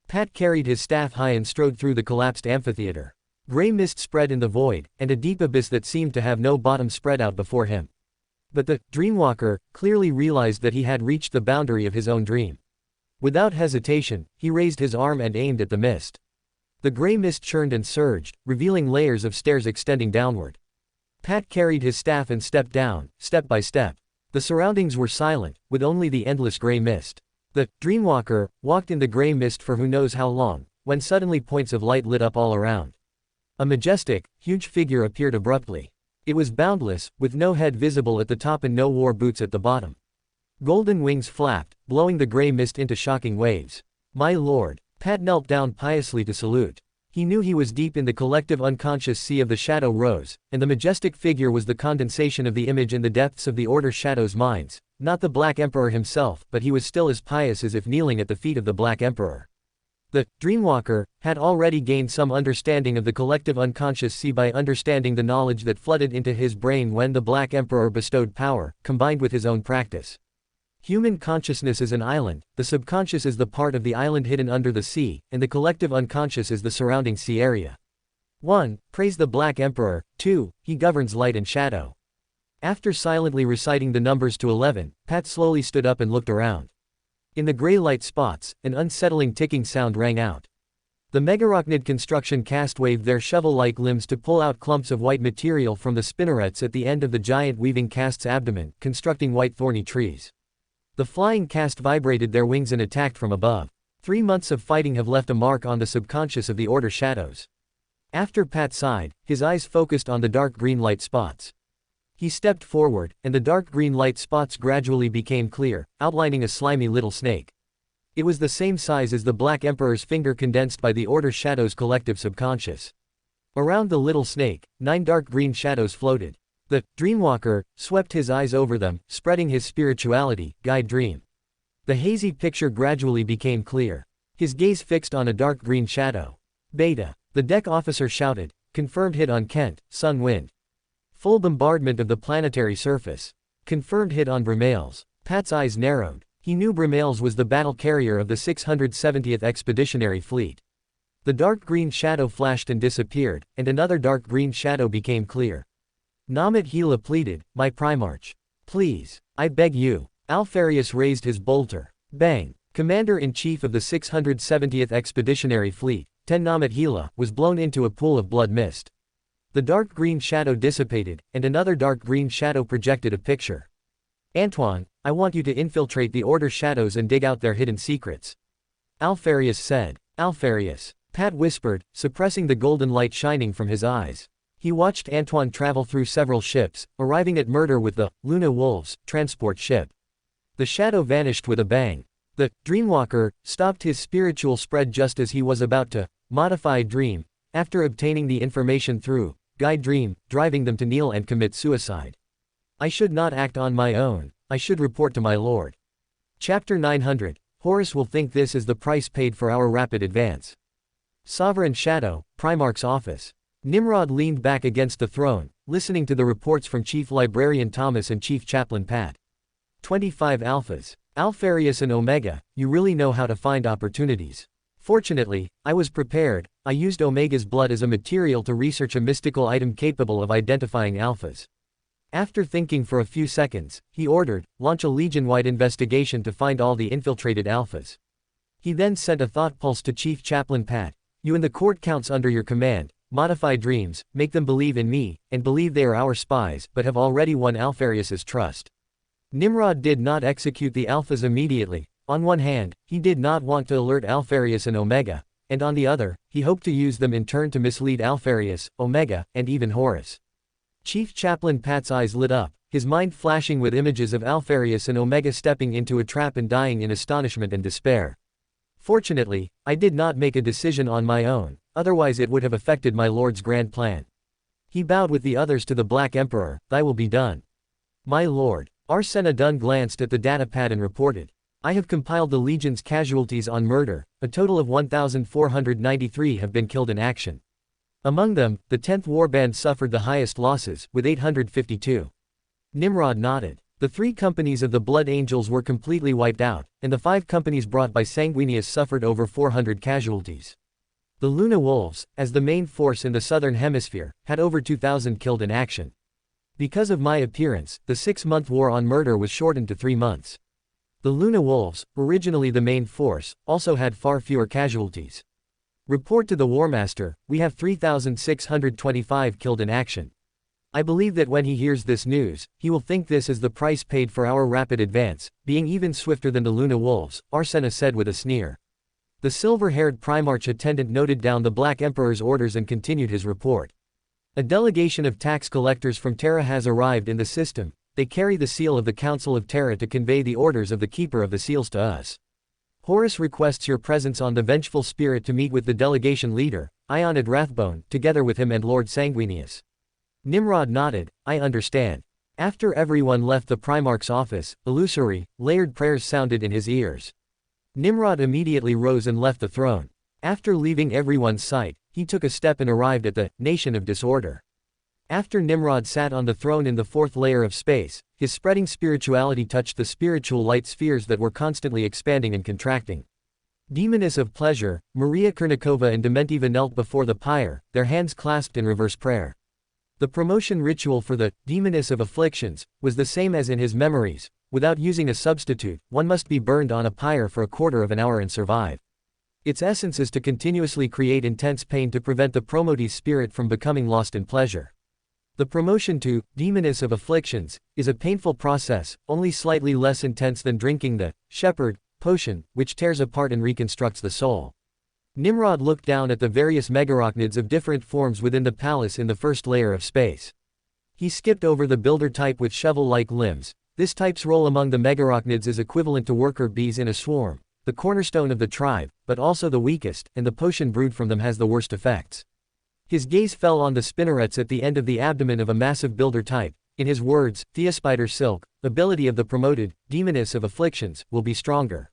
Pat carried his staff high and strode through the collapsed amphitheater. Gray mist spread in the void, and a deep abyss that seemed to have no bottom spread out before him. But the Dreamwalker clearly realized that he had reached the boundary of his own dream. Without hesitation, he raised his arm and aimed at the mist. The gray mist churned and surged, revealing layers of stairs extending downward. Pat carried his staff and stepped down, step by step. The surroundings were silent, with only the endless gray mist. The Dreamwalker walked in the gray mist for who knows how long, when suddenly points of light lit up all around. A majestic, huge figure appeared abruptly. It was boundless, with no head visible at the top and no war boots at the bottom. Golden wings flapped, blowing the gray mist into shocking waves. "My lord." Pat knelt down piously to salute. He knew he was deep in the collective unconscious sea of the Shadow Rose, and the majestic figure was the condensation of the image in the depths of the Order Shadow's minds, not the Black Emperor himself, but he was still as pious as if kneeling at the feet of the Black Emperor. The Dreamwalker had already gained some understanding of the collective unconscious sea by understanding the knowledge that flooded into his brain when the Black Emperor bestowed power, combined with his own practice. Human consciousness is an island, the subconscious is the part of the island hidden under the sea, and the collective unconscious is the surrounding sea area. 1. Praise the Black Emperor. 2. He governs light and shadow. After silently reciting the numbers to 11, Pat slowly stood up and looked around. In the gray light spots, an unsettling ticking sound rang out. The megarochnid construction cast waved their shovel-like limbs to pull out clumps of white material from the spinnerets at the end of the giant weaving cast's abdomen, constructing white thorny trees. The flying cast vibrated their wings and attacked from above. 3 months of fighting have left a mark on the subconscious of the Order Shadows. After Pat sighed, his eyes focused on the dark green light spots. He stepped forward, and the dark green light spots gradually became clear, outlining a slimy little snake. It was the same size as the Black Emperor's finger condensed by the Order Shadow's collective subconscious. Around the little snake, 9 dark green shadows floated. The Dreamwalker swept his eyes over them, spreading his spirituality, guide dream. The hazy picture gradually became clear. His gaze fixed on a dark green shadow. Beta. The deck officer shouted. Confirmed hit on Kent, Sun Wind. Full bombardment of the planetary surface. Confirmed hit on Brimales. Pat's eyes narrowed. He knew Brimales was the battle carrier of the 670th Expeditionary Fleet. The dark green shadow flashed and disappeared, and another dark green shadow became clear. Namet Hela pleaded, "My Primarch. Please. I beg you." Alfarius raised his bolter. Bang. Commander-in-Chief of the 670th Expeditionary Fleet, Ten Namet Hela, was blown into a pool of blood mist. The dark green shadow dissipated, and another dark green shadow projected a picture. "Antoine, I want you to infiltrate the Order Shadows and dig out their hidden secrets," Alfarius said. "Alfarius," Pat whispered, suppressing the golden light shining from his eyes. He watched Antoine travel through several ships, arriving at Murder with the Luna Wolves transport ship. The shadow vanished with a bang. The Dreamwalker stopped his spiritual spread just as he was about to modify dream, after obtaining the information through guide dream, driving them to kneel and commit suicide. "I should not act on my own. I should report to my lord." Chapter 900. Horus will think this is the price paid for our rapid advance. Sovereign Shadow, Primarch's office. Nimrod leaned back against the throne, listening to the reports from Chief Librarian Thomas and Chief Chaplain Pat. 25 Alphas. Alpharius and Omega, you really know how to find opportunities. Fortunately, I was prepared. I used Omega's blood as a material to research a mystical item capable of identifying alphas. After thinking for a few seconds, he ordered, launch a Legion-wide investigation to find all the infiltrated alphas. He then sent a thought pulse to Chief Chaplain Pat. You and the court counts under your command, modify dreams, make them believe in me, and believe they are our spies, but have already won Alpharius's trust. Nimrod did not execute the alphas immediately. On one hand, he did not want to alert Alpharius and Omega, and on the other, he hoped to use them in turn to mislead Alpharius, Omega, and even Horus. Chief Chaplain Pat's eyes lit up, his mind flashing with images of Alpharius and Omega stepping into a trap and dying in astonishment and despair. Fortunately, I did not make a decision on my own, otherwise it would have affected my lord's grand plan. He bowed with the others to the Black Emperor. Thy will be done. My lord. Arsena Dun glanced at the datapad and reported. I have compiled the Legion's casualties on murder. A total of 1,493 have been killed in action. Among them, the 10th Warband suffered the highest losses, with 852. Nimrod nodded. The 3 companies of the Blood Angels were completely wiped out, and the 5 companies brought by Sanguinius suffered over 400 casualties. The Luna Wolves, as the main force in the Southern Hemisphere, had over 2,000 killed in action. Because of my appearance, the 6-month war on murder was shortened to 3 months. The Luna Wolves, originally the main force, also had far fewer casualties. Report to the War Master, we have 3,625 killed in action. I believe that when he hears this news, he will think this is the price paid for our rapid advance, being even swifter than the Luna Wolves, Arsena said with a sneer. The silver-haired Primarch attendant noted down the Black Emperor's orders and continued his report. A delegation of tax collectors from Terra has arrived in the system. They carry the seal of the Council of Terra to convey the orders of the Keeper of the Seals to us. Horus requests your presence on the Vengeful Spirit to meet with the delegation leader, Ionid Wrathbone, together with him and Lord Sanguinius. Nimrod nodded. I understand. After everyone left the Primarch's office, illusory, layered prayers sounded in his ears. Nimrod immediately rose and left the throne. After leaving everyone's sight, he took a step and arrived at the Nation of Disorder. After Nimrod sat on the throne in the 4th layer of space, his spreading spirituality touched the spiritual light spheres that were constantly expanding and contracting. Demoness of Pleasure, Maria Kernikova and Dementiva knelt before the pyre, their hands clasped in reverse prayer. The promotion ritual for the Demoness of Afflictions was the same as in his memories. Without using a substitute, one must be burned on a pyre for a quarter of an hour and survive. Its essence is to continuously create intense pain to prevent the promotee's spirit from becoming lost in pleasure. The promotion to Demoness of Afflictions is a painful process, only slightly less intense than drinking the Shepherd potion, which tears apart and reconstructs the soul. Nimrod looked down at the various megarachnids of different forms within the palace in the 1st layer of space. He skipped over the builder type with shovel-like limbs. This type's role among the megarachnids is equivalent to worker bees in a swarm, the cornerstone of the tribe, but also the weakest, and the potion brewed from them has the worst effects. His gaze fell on the spinnerets at the end of the abdomen of a massive builder type. In his words, Theospider Silk, ability of the promoted, Demoness of Afflictions, will be stronger.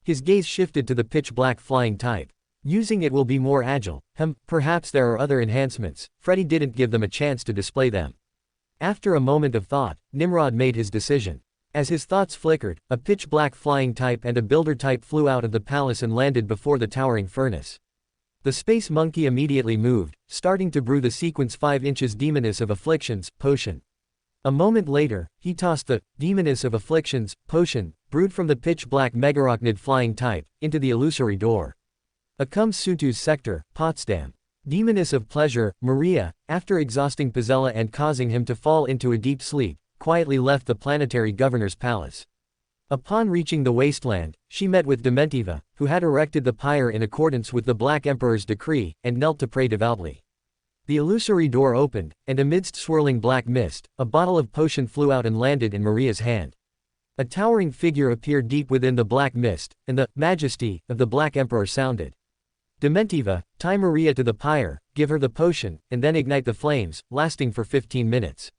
His gaze shifted to the pitch-black flying type. Using it will be more agile. Perhaps there are other enhancements. Freddy didn't give them a chance to display them. After a moment of thought, Nimrod made his decision. As his thoughts flickered, a pitch-black flying type and a builder type flew out of the palace and landed before the towering furnace. The space monkey immediately moved, starting to brew the sequence 5 inches Demoness of Afflictions potion. A moment later, he tossed the Demoness of Afflictions potion, brewed from the pitch-black megarachnid flying type, into the illusory door. Acum Sutu's sector, Potsdam. Demoness of Pleasure, Maria, after exhausting Pizzella and causing him to fall into a deep sleep, quietly left the planetary governor's palace. Upon reaching the wasteland, she met with Dementiva, who had erected the pyre in accordance with the Black Emperor's decree, and knelt to pray devoutly. The illusory door opened, and amidst swirling black mist, a bottle of potion flew out and landed in Maria's hand. A towering figure appeared deep within the black mist, and the majesty of the Black Emperor sounded. Dementiva, tie Maria to the pyre, give her the potion, and then ignite the flames, lasting for 15 minutes.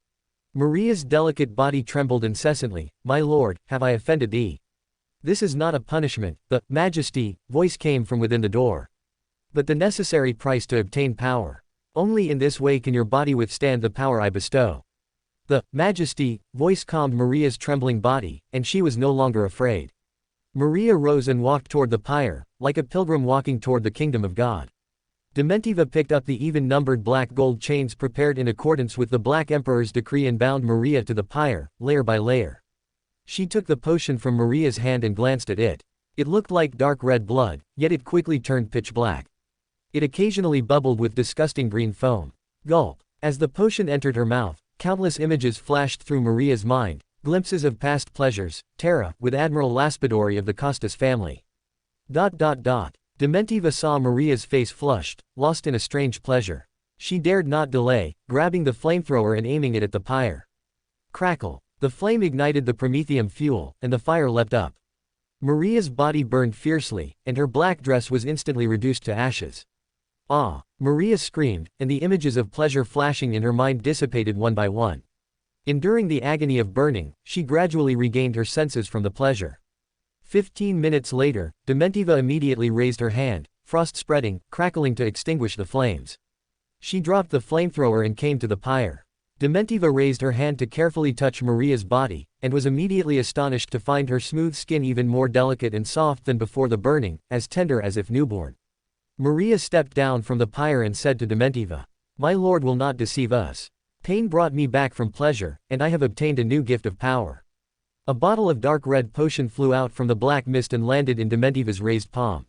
Maria's delicate body trembled incessantly. My lord, have I offended thee? This is not a punishment, the majesty voice came from within the door. But the necessary price to obtain power. Only in this way can your body withstand the power I bestow. The Majesty voice calmed Maria's trembling body, and she was no longer afraid. Maria rose and walked toward the pyre, like a pilgrim walking toward the kingdom of God. Dementiva picked up the even-numbered black gold chains prepared in accordance with the Black Emperor's decree and bound Maria to the pyre, layer by layer. She took the potion from Maria's hand and glanced at it. It looked like dark red blood, yet it quickly turned pitch black. It occasionally bubbled with disgusting green foam. Gulp. As the potion entered her mouth, countless images flashed through Maria's mind, glimpses of past pleasures, Terra, with Admiral Laspidori of the Costas family. Dementiva saw Maria's face flushed, lost in a strange pleasure. She dared not delay, grabbing the flamethrower and aiming it at the pyre. Crackle. The flame ignited the promethium fuel, and the fire leapt up. Maria's body burned fiercely, and her black dress was instantly reduced to ashes. Ah! Maria screamed, and the images of pleasure flashing in her mind dissipated one by one. Enduring the agony of burning, she gradually regained her senses from the pleasure. 15 minutes later, Dementiva immediately raised her hand, frost spreading, crackling to extinguish the flames. She dropped the flamethrower and came to the pyre. Dementiva raised her hand to carefully touch Maria's body, and was immediately astonished to find her smooth skin even more delicate and soft than before the burning, as tender as if newborn. Maria stepped down from the pyre and said to Dementiva, "My lord will not deceive us. Pain brought me back from pleasure, and I have obtained a new gift of power." A bottle of dark red potion flew out from the black mist and landed in Dementiva's raised palm.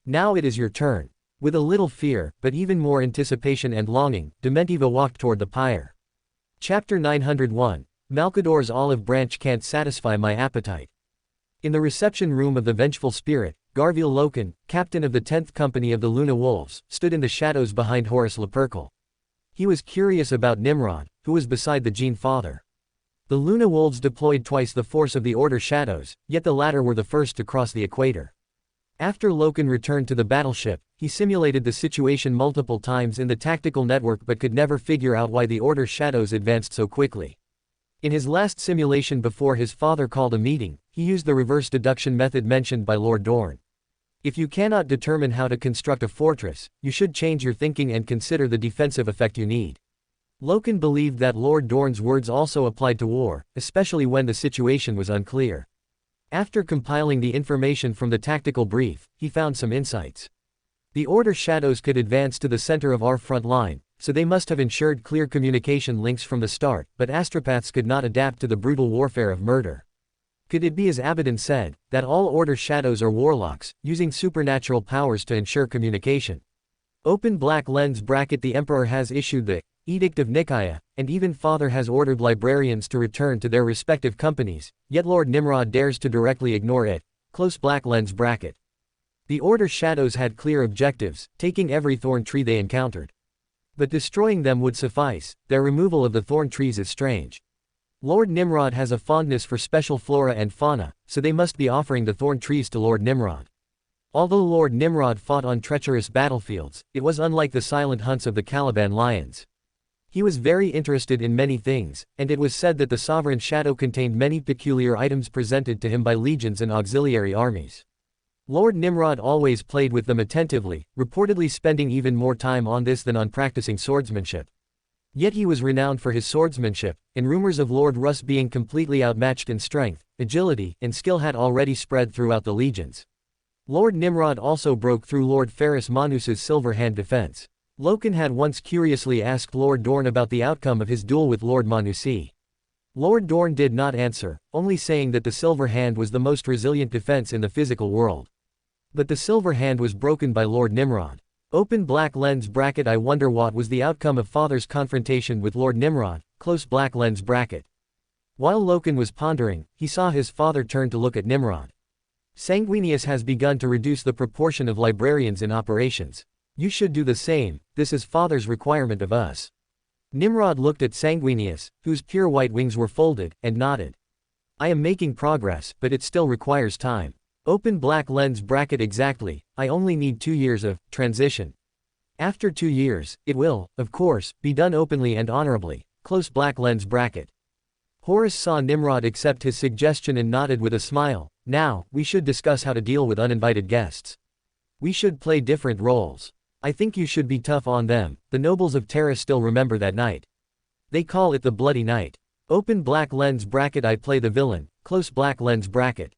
"Now it is your turn." With a little fear, but even more anticipation and longing, Dementiva walked toward the pyre. Chapter 901, Malcador's olive branch can't satisfy my appetite. In the reception room of the Vengeful Spirit, Garviel Loken, captain of the 10th Company of the Luna Wolves, stood in the shadows behind Horus Lupercal. He was curious about Nimrod, who was beside the Gene Father. The Luna Wolves deployed twice the force of the Order Shadows, yet the latter were the first to cross the equator. After Loken returned to the battleship, he simulated the situation multiple times in the tactical network but could never figure out why the Order Shadows advanced so quickly. In his last simulation before his father called a meeting, he used the reverse deduction method mentioned by Lord Dorn. If you cannot determine how to construct a fortress, you should change your thinking and consider the defensive effect you need. Loken believed that Lord Dorn's words also applied to war, especially when the situation was unclear. After compiling the information from the tactical brief, he found some insights. The Order Shadows could advance to the center of our front line, so they must have ensured clear communication links from the start, but astropaths could not adapt to the brutal warfare of murder. Could it be, as Abaddon said, that all Order Shadows are warlocks, using supernatural powers to ensure communication? Open black lens bracket. The Emperor has issued the Edict of Nicaea, and even Father has ordered librarians to return to their respective companies, yet Lord Nimrod dares to directly ignore it. Close black lens bracket. The Order Shadows had clear objectives, taking every thorn tree they encountered. But destroying them would suffice. Their removal of the thorn trees is strange. Lord Nimrod has a fondness for special flora and fauna, so they must be offering the thorn trees to Lord Nimrod. Although Lord Nimrod fought on treacherous battlefields, it was unlike the silent hunts of the Caliban lions. He was very interested in many things, and it was said that the Sovereign Shadow contained many peculiar items presented to him by legions and auxiliary armies. Lord Nimrod always played with them attentively, reportedly spending even more time on this than on practicing swordsmanship. Yet he was renowned for his swordsmanship, and rumors of Lord Russ being completely outmatched in strength, agility, and skill had already spread throughout the legions. Lord Nimrod also broke through Lord Ferrus Manus's Silver Hand defense. Loken had once curiously asked Lord Dorn about the outcome of his duel with Lord Manusi. Lord Dorn did not answer, only saying that the Silver Hand was the most resilient defense in the physical world. But the Silver Hand was broken by Lord Nimrod. Open black lens bracket. I wonder what was the outcome of Father's confrontation with Lord Nimrod. Close black lens bracket. While Loken was pondering, he saw his father turn to look at Nimrod. Sanguinius has begun to reduce the proportion of librarians in operations. You should do the same. This is Father's requirement of us. Nimrod looked at Sanguinius, whose pure white wings were folded, and nodded. I am making progress, but it still requires time. Open black lens bracket. Exactly, I only need 2 years of transition. After 2 years, it will, of course, be done openly and honorably. Close black lens bracket. Horus saw Nimrod accept his suggestion and nodded with a smile. Now, we should discuss how to deal with uninvited guests. We should play different roles. I think you should be tough on them. The nobles of Terra still remember that night. They call it the Bloody Night. Open black lens bracket. I play the villain, close black lens bracket.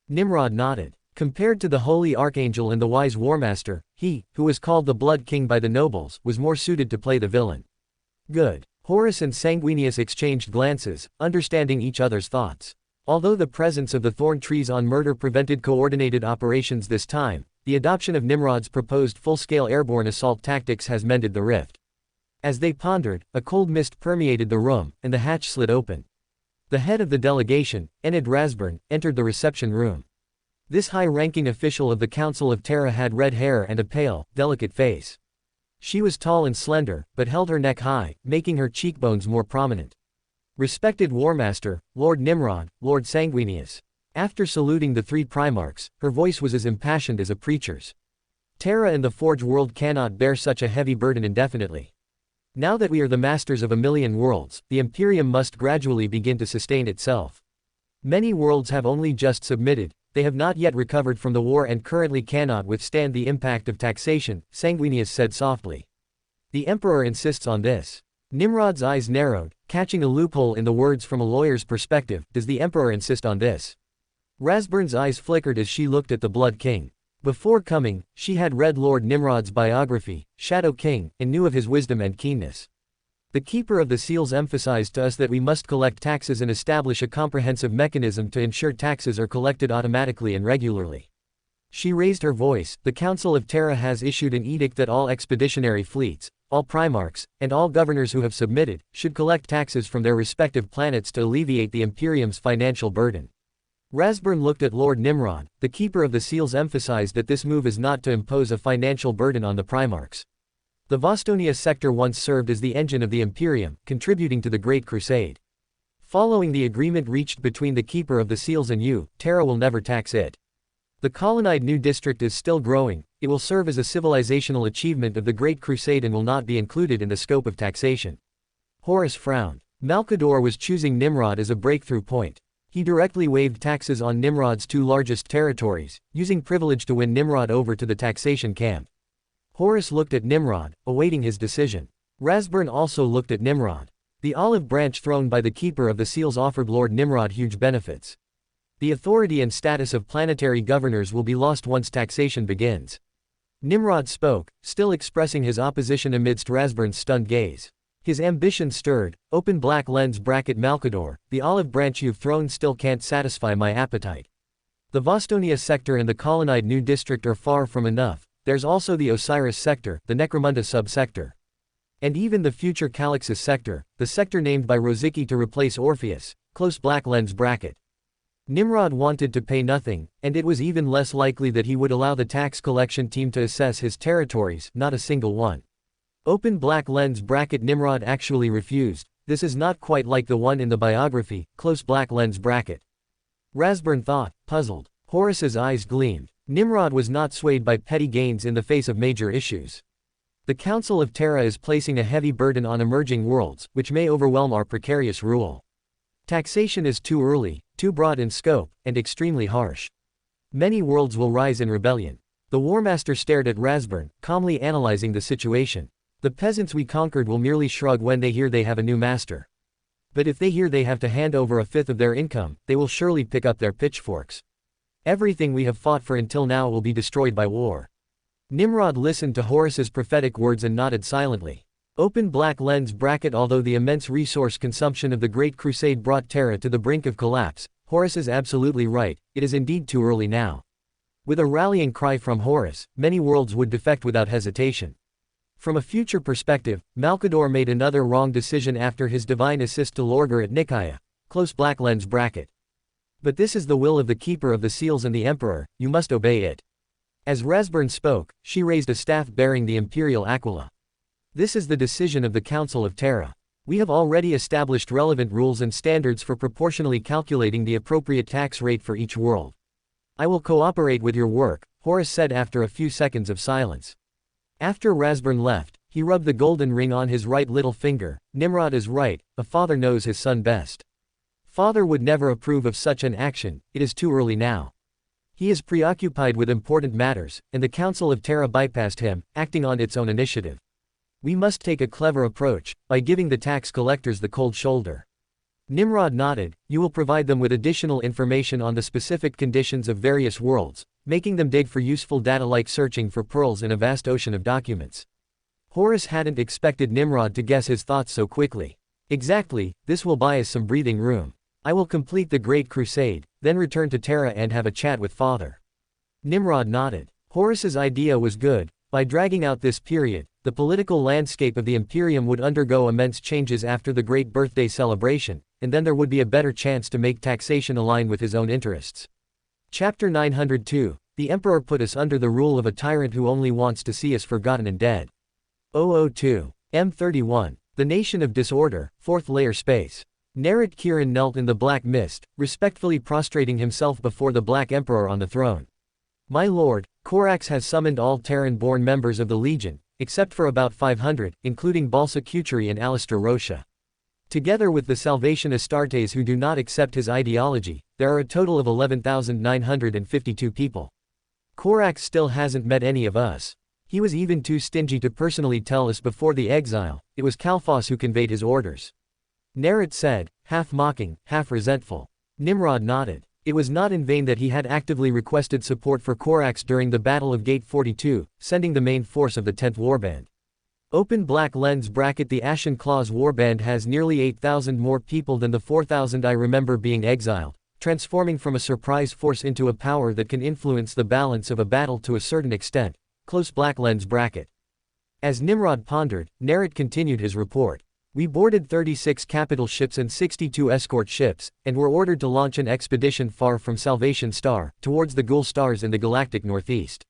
Nimrod nodded. Compared to the Holy Archangel and the Wise Warmaster, he, who was called the Blood King by the nobles, was more suited to play the villain. Good. Horus and Sanguinius exchanged glances, understanding each other's thoughts. Although the presence of the thorn trees on murder prevented coordinated operations this time, the adoption of Nimrod's proposed full-scale airborne assault tactics has mended the rift. As they pondered, a cold mist permeated the room, and the hatch slid open. The head of the delegation, Enid Rasburn, entered the reception room. This high-ranking official of the Council of Terra had red hair and a pale, delicate face. She was tall and slender, but held her neck high, making her cheekbones more prominent. Respected Warmaster, Lord Nimrod, Lord Sanguinius. After saluting the three Primarchs, her voice was as impassioned as a preacher's. Terra and the Forge world cannot bear such a heavy burden indefinitely. Now that we are the masters of 1,000,000 worlds, the Imperium must gradually begin to sustain itself. Many worlds have only just submitted, they have not yet recovered from the war and currently cannot withstand the impact of taxation, Sanguinius said softly. The Emperor insists on this. Nimrod's eyes narrowed, catching a loophole in the words from a lawyer's perspective. Does the Emperor insist on this? Rasburn's eyes flickered as she looked at the Blood King. Before coming, she had read Lord Nimrod's biography, Shadow King, and knew of his wisdom and keenness. The Keeper of the Seals emphasized to us that we must collect taxes and establish a comprehensive mechanism to ensure taxes are collected automatically and regularly. She raised her voice. The Council of Terra has issued an edict that all expeditionary fleets, all Primarchs, and all governors who have submitted, should collect taxes from their respective planets to alleviate the Imperium's financial burden. Rasburn looked at Lord Nimrod. The Keeper of the Seals emphasized that this move is not to impose a financial burden on the Primarchs. The Vostonia sector once served as the engine of the Imperium, contributing to the Great Crusade. Following the agreement reached between the Keeper of the Seals and you, Terra will never tax it. The colonized new district is still growing, it will serve as a civilizational achievement of the Great Crusade and will not be included in the scope of taxation. Horus frowned. Malkador was choosing Nimrod as a breakthrough point. He directly waived taxes on Nimrod's two largest territories, using privilege to win Nimrod over to the taxation camp. Horus looked at Nimrod, awaiting his decision. Rasburn also looked at Nimrod. The olive branch thrown by the Keeper of the Seals offered Lord Nimrod huge benefits. The authority and status of planetary governors will be lost once taxation begins. Nimrod spoke, still expressing his opposition amidst Rasburn's stunned gaze. His ambition stirred. Open black lens bracket. Malkador, the olive branch you've thrown still can't satisfy my appetite. The Vostonia sector and the colonized new district are far from enough. There's also the Osiris sector, the Necromunda subsector. And even the future Calixus sector, the sector named by Rosicky to replace Orpheus, close black lens bracket. Nimrod wanted to pay nothing, and it was even less likely that he would allow the tax collection team to assess his territories, not a single one. Open black lens bracket. Nimrod actually refused. This is not quite like the one in the biography, close black lens bracket. Rasburn thought, puzzled. Horus's eyes gleamed. Nimrod was not swayed by petty gains in the face of major issues. The Council of Terra is placing a heavy burden on emerging worlds, which may overwhelm our precarious rule. Taxation is too early, too broad in scope, and extremely harsh. Many worlds will rise in rebellion. The Warmaster stared at Rasburn, calmly analyzing the situation. The peasants we conquered will merely shrug when they hear they have a new master. But if they hear they have to hand over 1/5 of their income, they will surely pick up their pitchforks. Everything we have fought for until now will be destroyed by war. Nimrod listened to Horus's prophetic words and nodded silently. Open black lens bracket. Although the immense resource consumption of the Great Crusade brought Terra to the brink of collapse, Horus is absolutely right, it is indeed too early now. With a rallying cry from Horus, many worlds would defect without hesitation. From a future perspective, Malkador made another wrong decision after his divine assist to Lorgar at Nicaea, close black lens bracket. But this is the will of the Keeper of the Seals and the Emperor, you must obey it. As Rasburn spoke, she raised a staff bearing the imperial aquila. This is the decision of the Council of Terra. We have already established relevant rules and standards for proportionally calculating the appropriate tax rate for each world. I will cooperate with your work, Horus said after a few seconds of silence. After Rasburn left, he rubbed the golden ring on his right little finger. Nimrod is right, a father knows his son best. Father would never approve of such an action, it is too early now. He is preoccupied with important matters, and the Council of Terra bypassed him, acting on its own initiative. We must take a clever approach, by giving the tax collectors the cold shoulder. Nimrod nodded. You will provide them with additional information on the specific conditions of various worlds, making them dig for useful data like searching for pearls in a vast ocean of documents. Horus hadn't expected Nimrod to guess his thoughts so quickly. Exactly, this will buy us some breathing room. I will complete the Great Crusade, then return to Terra and have a chat with Father. Nimrod nodded. Horus's idea was good. By dragging out this period, the political landscape of the Imperium would undergo immense changes after the Great Birthday celebration, and then there would be a better chance to make taxation align with his own interests. Chapter 902. The Emperor put us under the rule of a tyrant who only wants to see us forgotten and dead. 002. M31. The Nation of Disorder, 4th Layer Space. Nerit Kirin knelt in the black mist, respectfully prostrating himself before the Black Emperor on the throne. My lord, Corax has summoned all Terran-born members of the Legion, except for about 500, including Balsa Kuturi and Alistair Rocha. Together with the Salvation Astartes who do not accept his ideology, there are a total of 11,952 people. Corax still hasn't met any of us. He was even too stingy to personally tell us before the exile. It was Kalphos who conveyed his orders. Nerit said, half mocking, half resentful. Nimrod nodded. It was not in vain that he had actively requested support for Corax during the Battle of Gate 42, sending the main force of the 10th Warband. Open black lens bracket. The Ashen Claws Warband has nearly 8,000 more people than the 4,000 I remember being exiled, transforming from a surprise force into a power that can influence the balance of a battle to a certain extent. Close black lens bracket. As Nimrod pondered, Nerit continued his report. We boarded 36 capital ships and 62 escort ships, and were ordered to launch an expedition far from Salvation Star, towards the Ghoul Stars in the galactic northeast.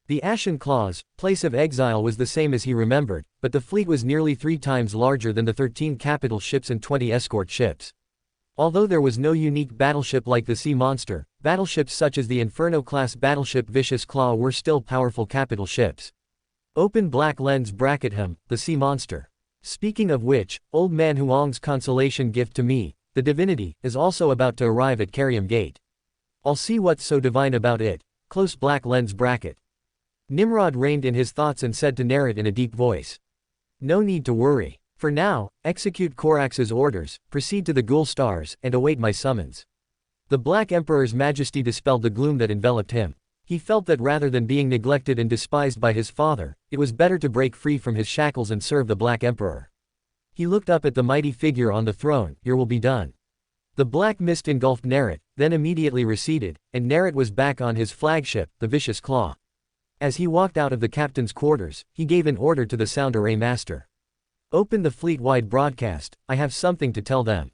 The Ashen Claws, place of exile was the same as he remembered, but the fleet was nearly 3 times larger than the 13 capital ships and 20 escort ships. Although there was no unique battleship like the Sea Monster, battleships such as the Inferno-class battleship Vicious Claw were still powerful capital ships. Open black lens bracket. The Sea Monster. Speaking of which, Old Man Huang's consolation gift to me, the divinity, is also about to arrive at Carium Gate. I'll see what's so divine about it. Close black lens bracket. Nimrod reined in his thoughts and said to Nerit in a deep voice. No need to worry. For now, execute Corax's orders, proceed to the Ghoul Stars, and await my summons. The Black Emperor's majesty dispelled the gloom that enveloped him. He felt that rather than being neglected and despised by his father, it was better to break free from his shackles and serve the Black Emperor. He looked up at the mighty figure on the throne. Your will be done. The black mist engulfed Nerit, then immediately receded, and Nerit was back on his flagship, the Vicious Claw. As he walked out of the captain's quarters, he gave an order to the sound array master. Open the fleet-wide broadcast, I have something to tell them.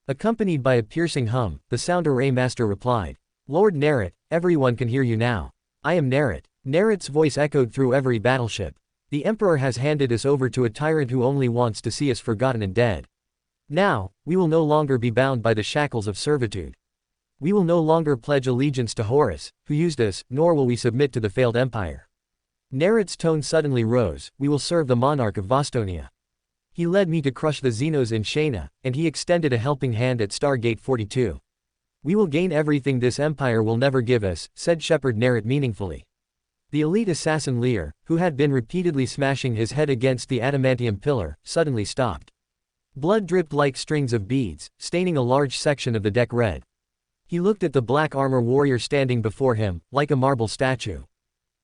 Accompanied by a piercing hum, the sound array master replied. Lord Nerit, everyone can hear you now. I am Nerit. Nerit's voice echoed through every battleship. The Emperor has handed us over to a tyrant who only wants to see us forgotten and dead. Now, we will no longer be bound by the shackles of servitude. We will no longer pledge allegiance to Horus, who used us, nor will we submit to the failed empire. Nerit's tone suddenly rose. We will serve the monarch of Vostonia. He led me to crush the Xenos in Shana, and he extended a helping hand at Stargate 42. We will gain everything this empire will never give us, said Shepherd Nerit meaningfully. The elite assassin Lear, who had been repeatedly smashing his head against the adamantium pillar, suddenly stopped. Blood dripped like strings of beads, staining a large section of the deck red. He looked at the black armor warrior standing before him, like a marble statue.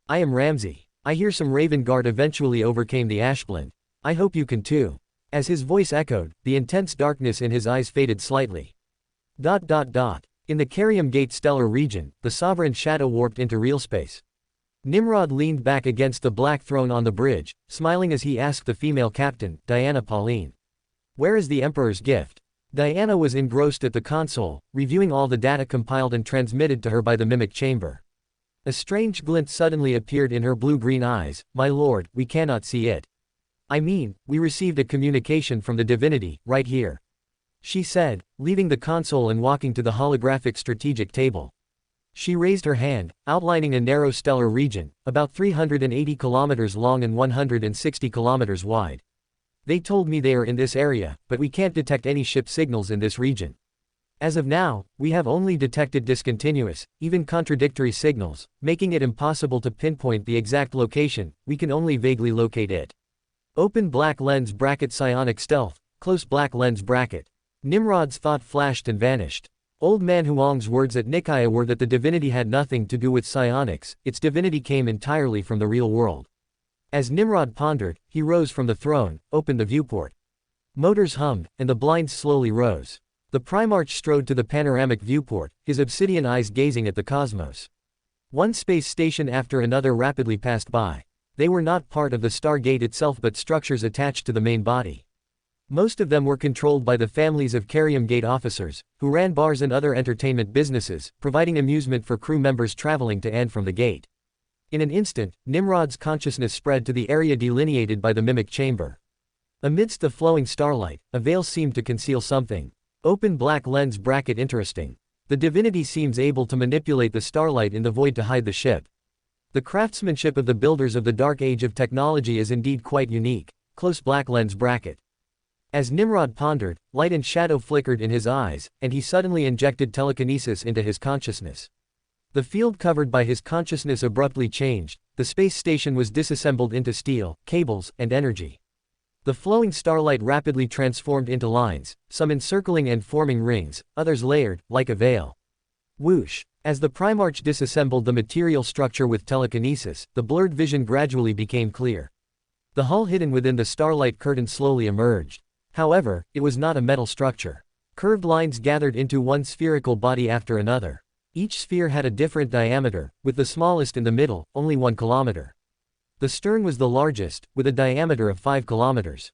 I am Ramsey. I hear some Raven Guard eventually overcame the Ashblend. I hope you can too. As his voice echoed, the intense darkness in his eyes faded slightly. In the Carium Gate stellar region, the Sovereign shadow warped into real space. Nimrod leaned back against the black throne on the bridge, smiling as he asked the female captain, Diana Pauline. Where is the Emperor's gift? Diana was engrossed at the console, reviewing all the data compiled and transmitted to her by the mimic chamber. A strange glint suddenly appeared in her blue-green eyes. My lord, we cannot see it. I mean, we received a communication from the divinity, right here. She said, leaving the console and walking to the holographic strategic table. She raised her hand, outlining a narrow stellar region, about 380 kilometers long and 160 kilometers wide. They told me they are in this area, but we can't detect any ship signals in this region. As of now, we have only detected discontinuous, even contradictory signals, making it impossible to pinpoint the exact location. We can only vaguely locate it. Open black lens bracket psionic stealth, close black lens bracket. Nimrod's thought flashed and vanished. Old Man Huang's words at Nikaya were that the divinity had nothing to do with psionics, its divinity came entirely from the real world. As Nimrod pondered, he rose from the throne, opened the viewport. Motors hummed, and the blinds slowly rose. The Primarch strode to the panoramic viewport, his obsidian eyes gazing at the cosmos. One space station after another rapidly passed by. They were not part of the Stargate itself but structures attached to the main body. Most of them were controlled by the families of Imperium Gate officers, who ran bars and other entertainment businesses, providing amusement for crew members traveling to and from the gate. In an instant, Nimrod's consciousness spread to the area delineated by the mimic chamber. Amidst the flowing starlight, a veil seemed to conceal something. Open black lens bracket interesting. The divinity seems able to manipulate the starlight in the void to hide the ship. The craftsmanship of the builders of the dark age of technology is indeed quite unique. Close black lens bracket. As Nimrod pondered, light and shadow flickered in his eyes, and he suddenly injected telekinesis into his consciousness. The field covered by his consciousness abruptly changed. The space station was disassembled into steel, cables, and energy. The flowing starlight rapidly transformed into lines, some encircling and forming rings, others layered, like a veil. Whoosh! As the Primarch disassembled the material structure with telekinesis, the blurred vision gradually became clear. The hull hidden within the starlight curtain slowly emerged. However, it was not a metal structure. Curved lines gathered into one spherical body after another. Each sphere had a different diameter, with the smallest in the middle, only 1 kilometer. The stern was the largest, with a diameter of 5 kilometers.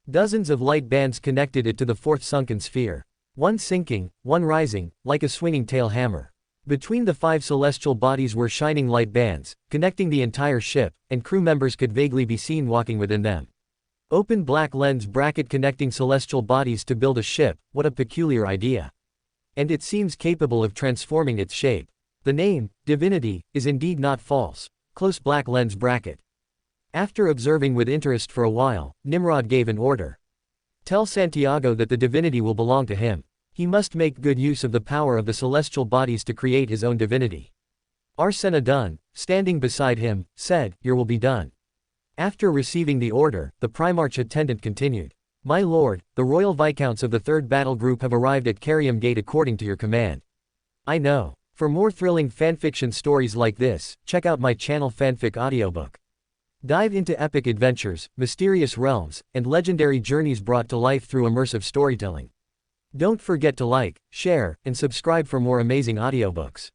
Dozens of light bands connected it to the fourth sunken sphere. One sinking, one rising, like a swinging tail hammer. Between the 5 celestial bodies were shining light bands, connecting the entire ship, and crew members could vaguely be seen walking within them. Open black lens bracket connecting celestial bodies to build a ship, what a peculiar idea. And it seems capable of transforming its shape. The name, divinity, is indeed not false. Close black lens bracket. After observing with interest for a while, Nimrod gave an order. Tell Santiago that the divinity will belong to him. He must make good use of the power of the celestial bodies to create his own divinity. Arsena Dun, standing beside him, said, "Your will be done." After receiving the order, the Primarch attendant continued. "My lord, the royal viscounts of the 3rd Battle Group have arrived at Carium Gate according to your command." I know. For more thrilling fanfiction stories like this, check out my channel Fanfic Audiobook. Dive into epic adventures, mysterious realms, and legendary journeys brought to life through immersive storytelling. Don't forget to like, share, and subscribe for more amazing audiobooks.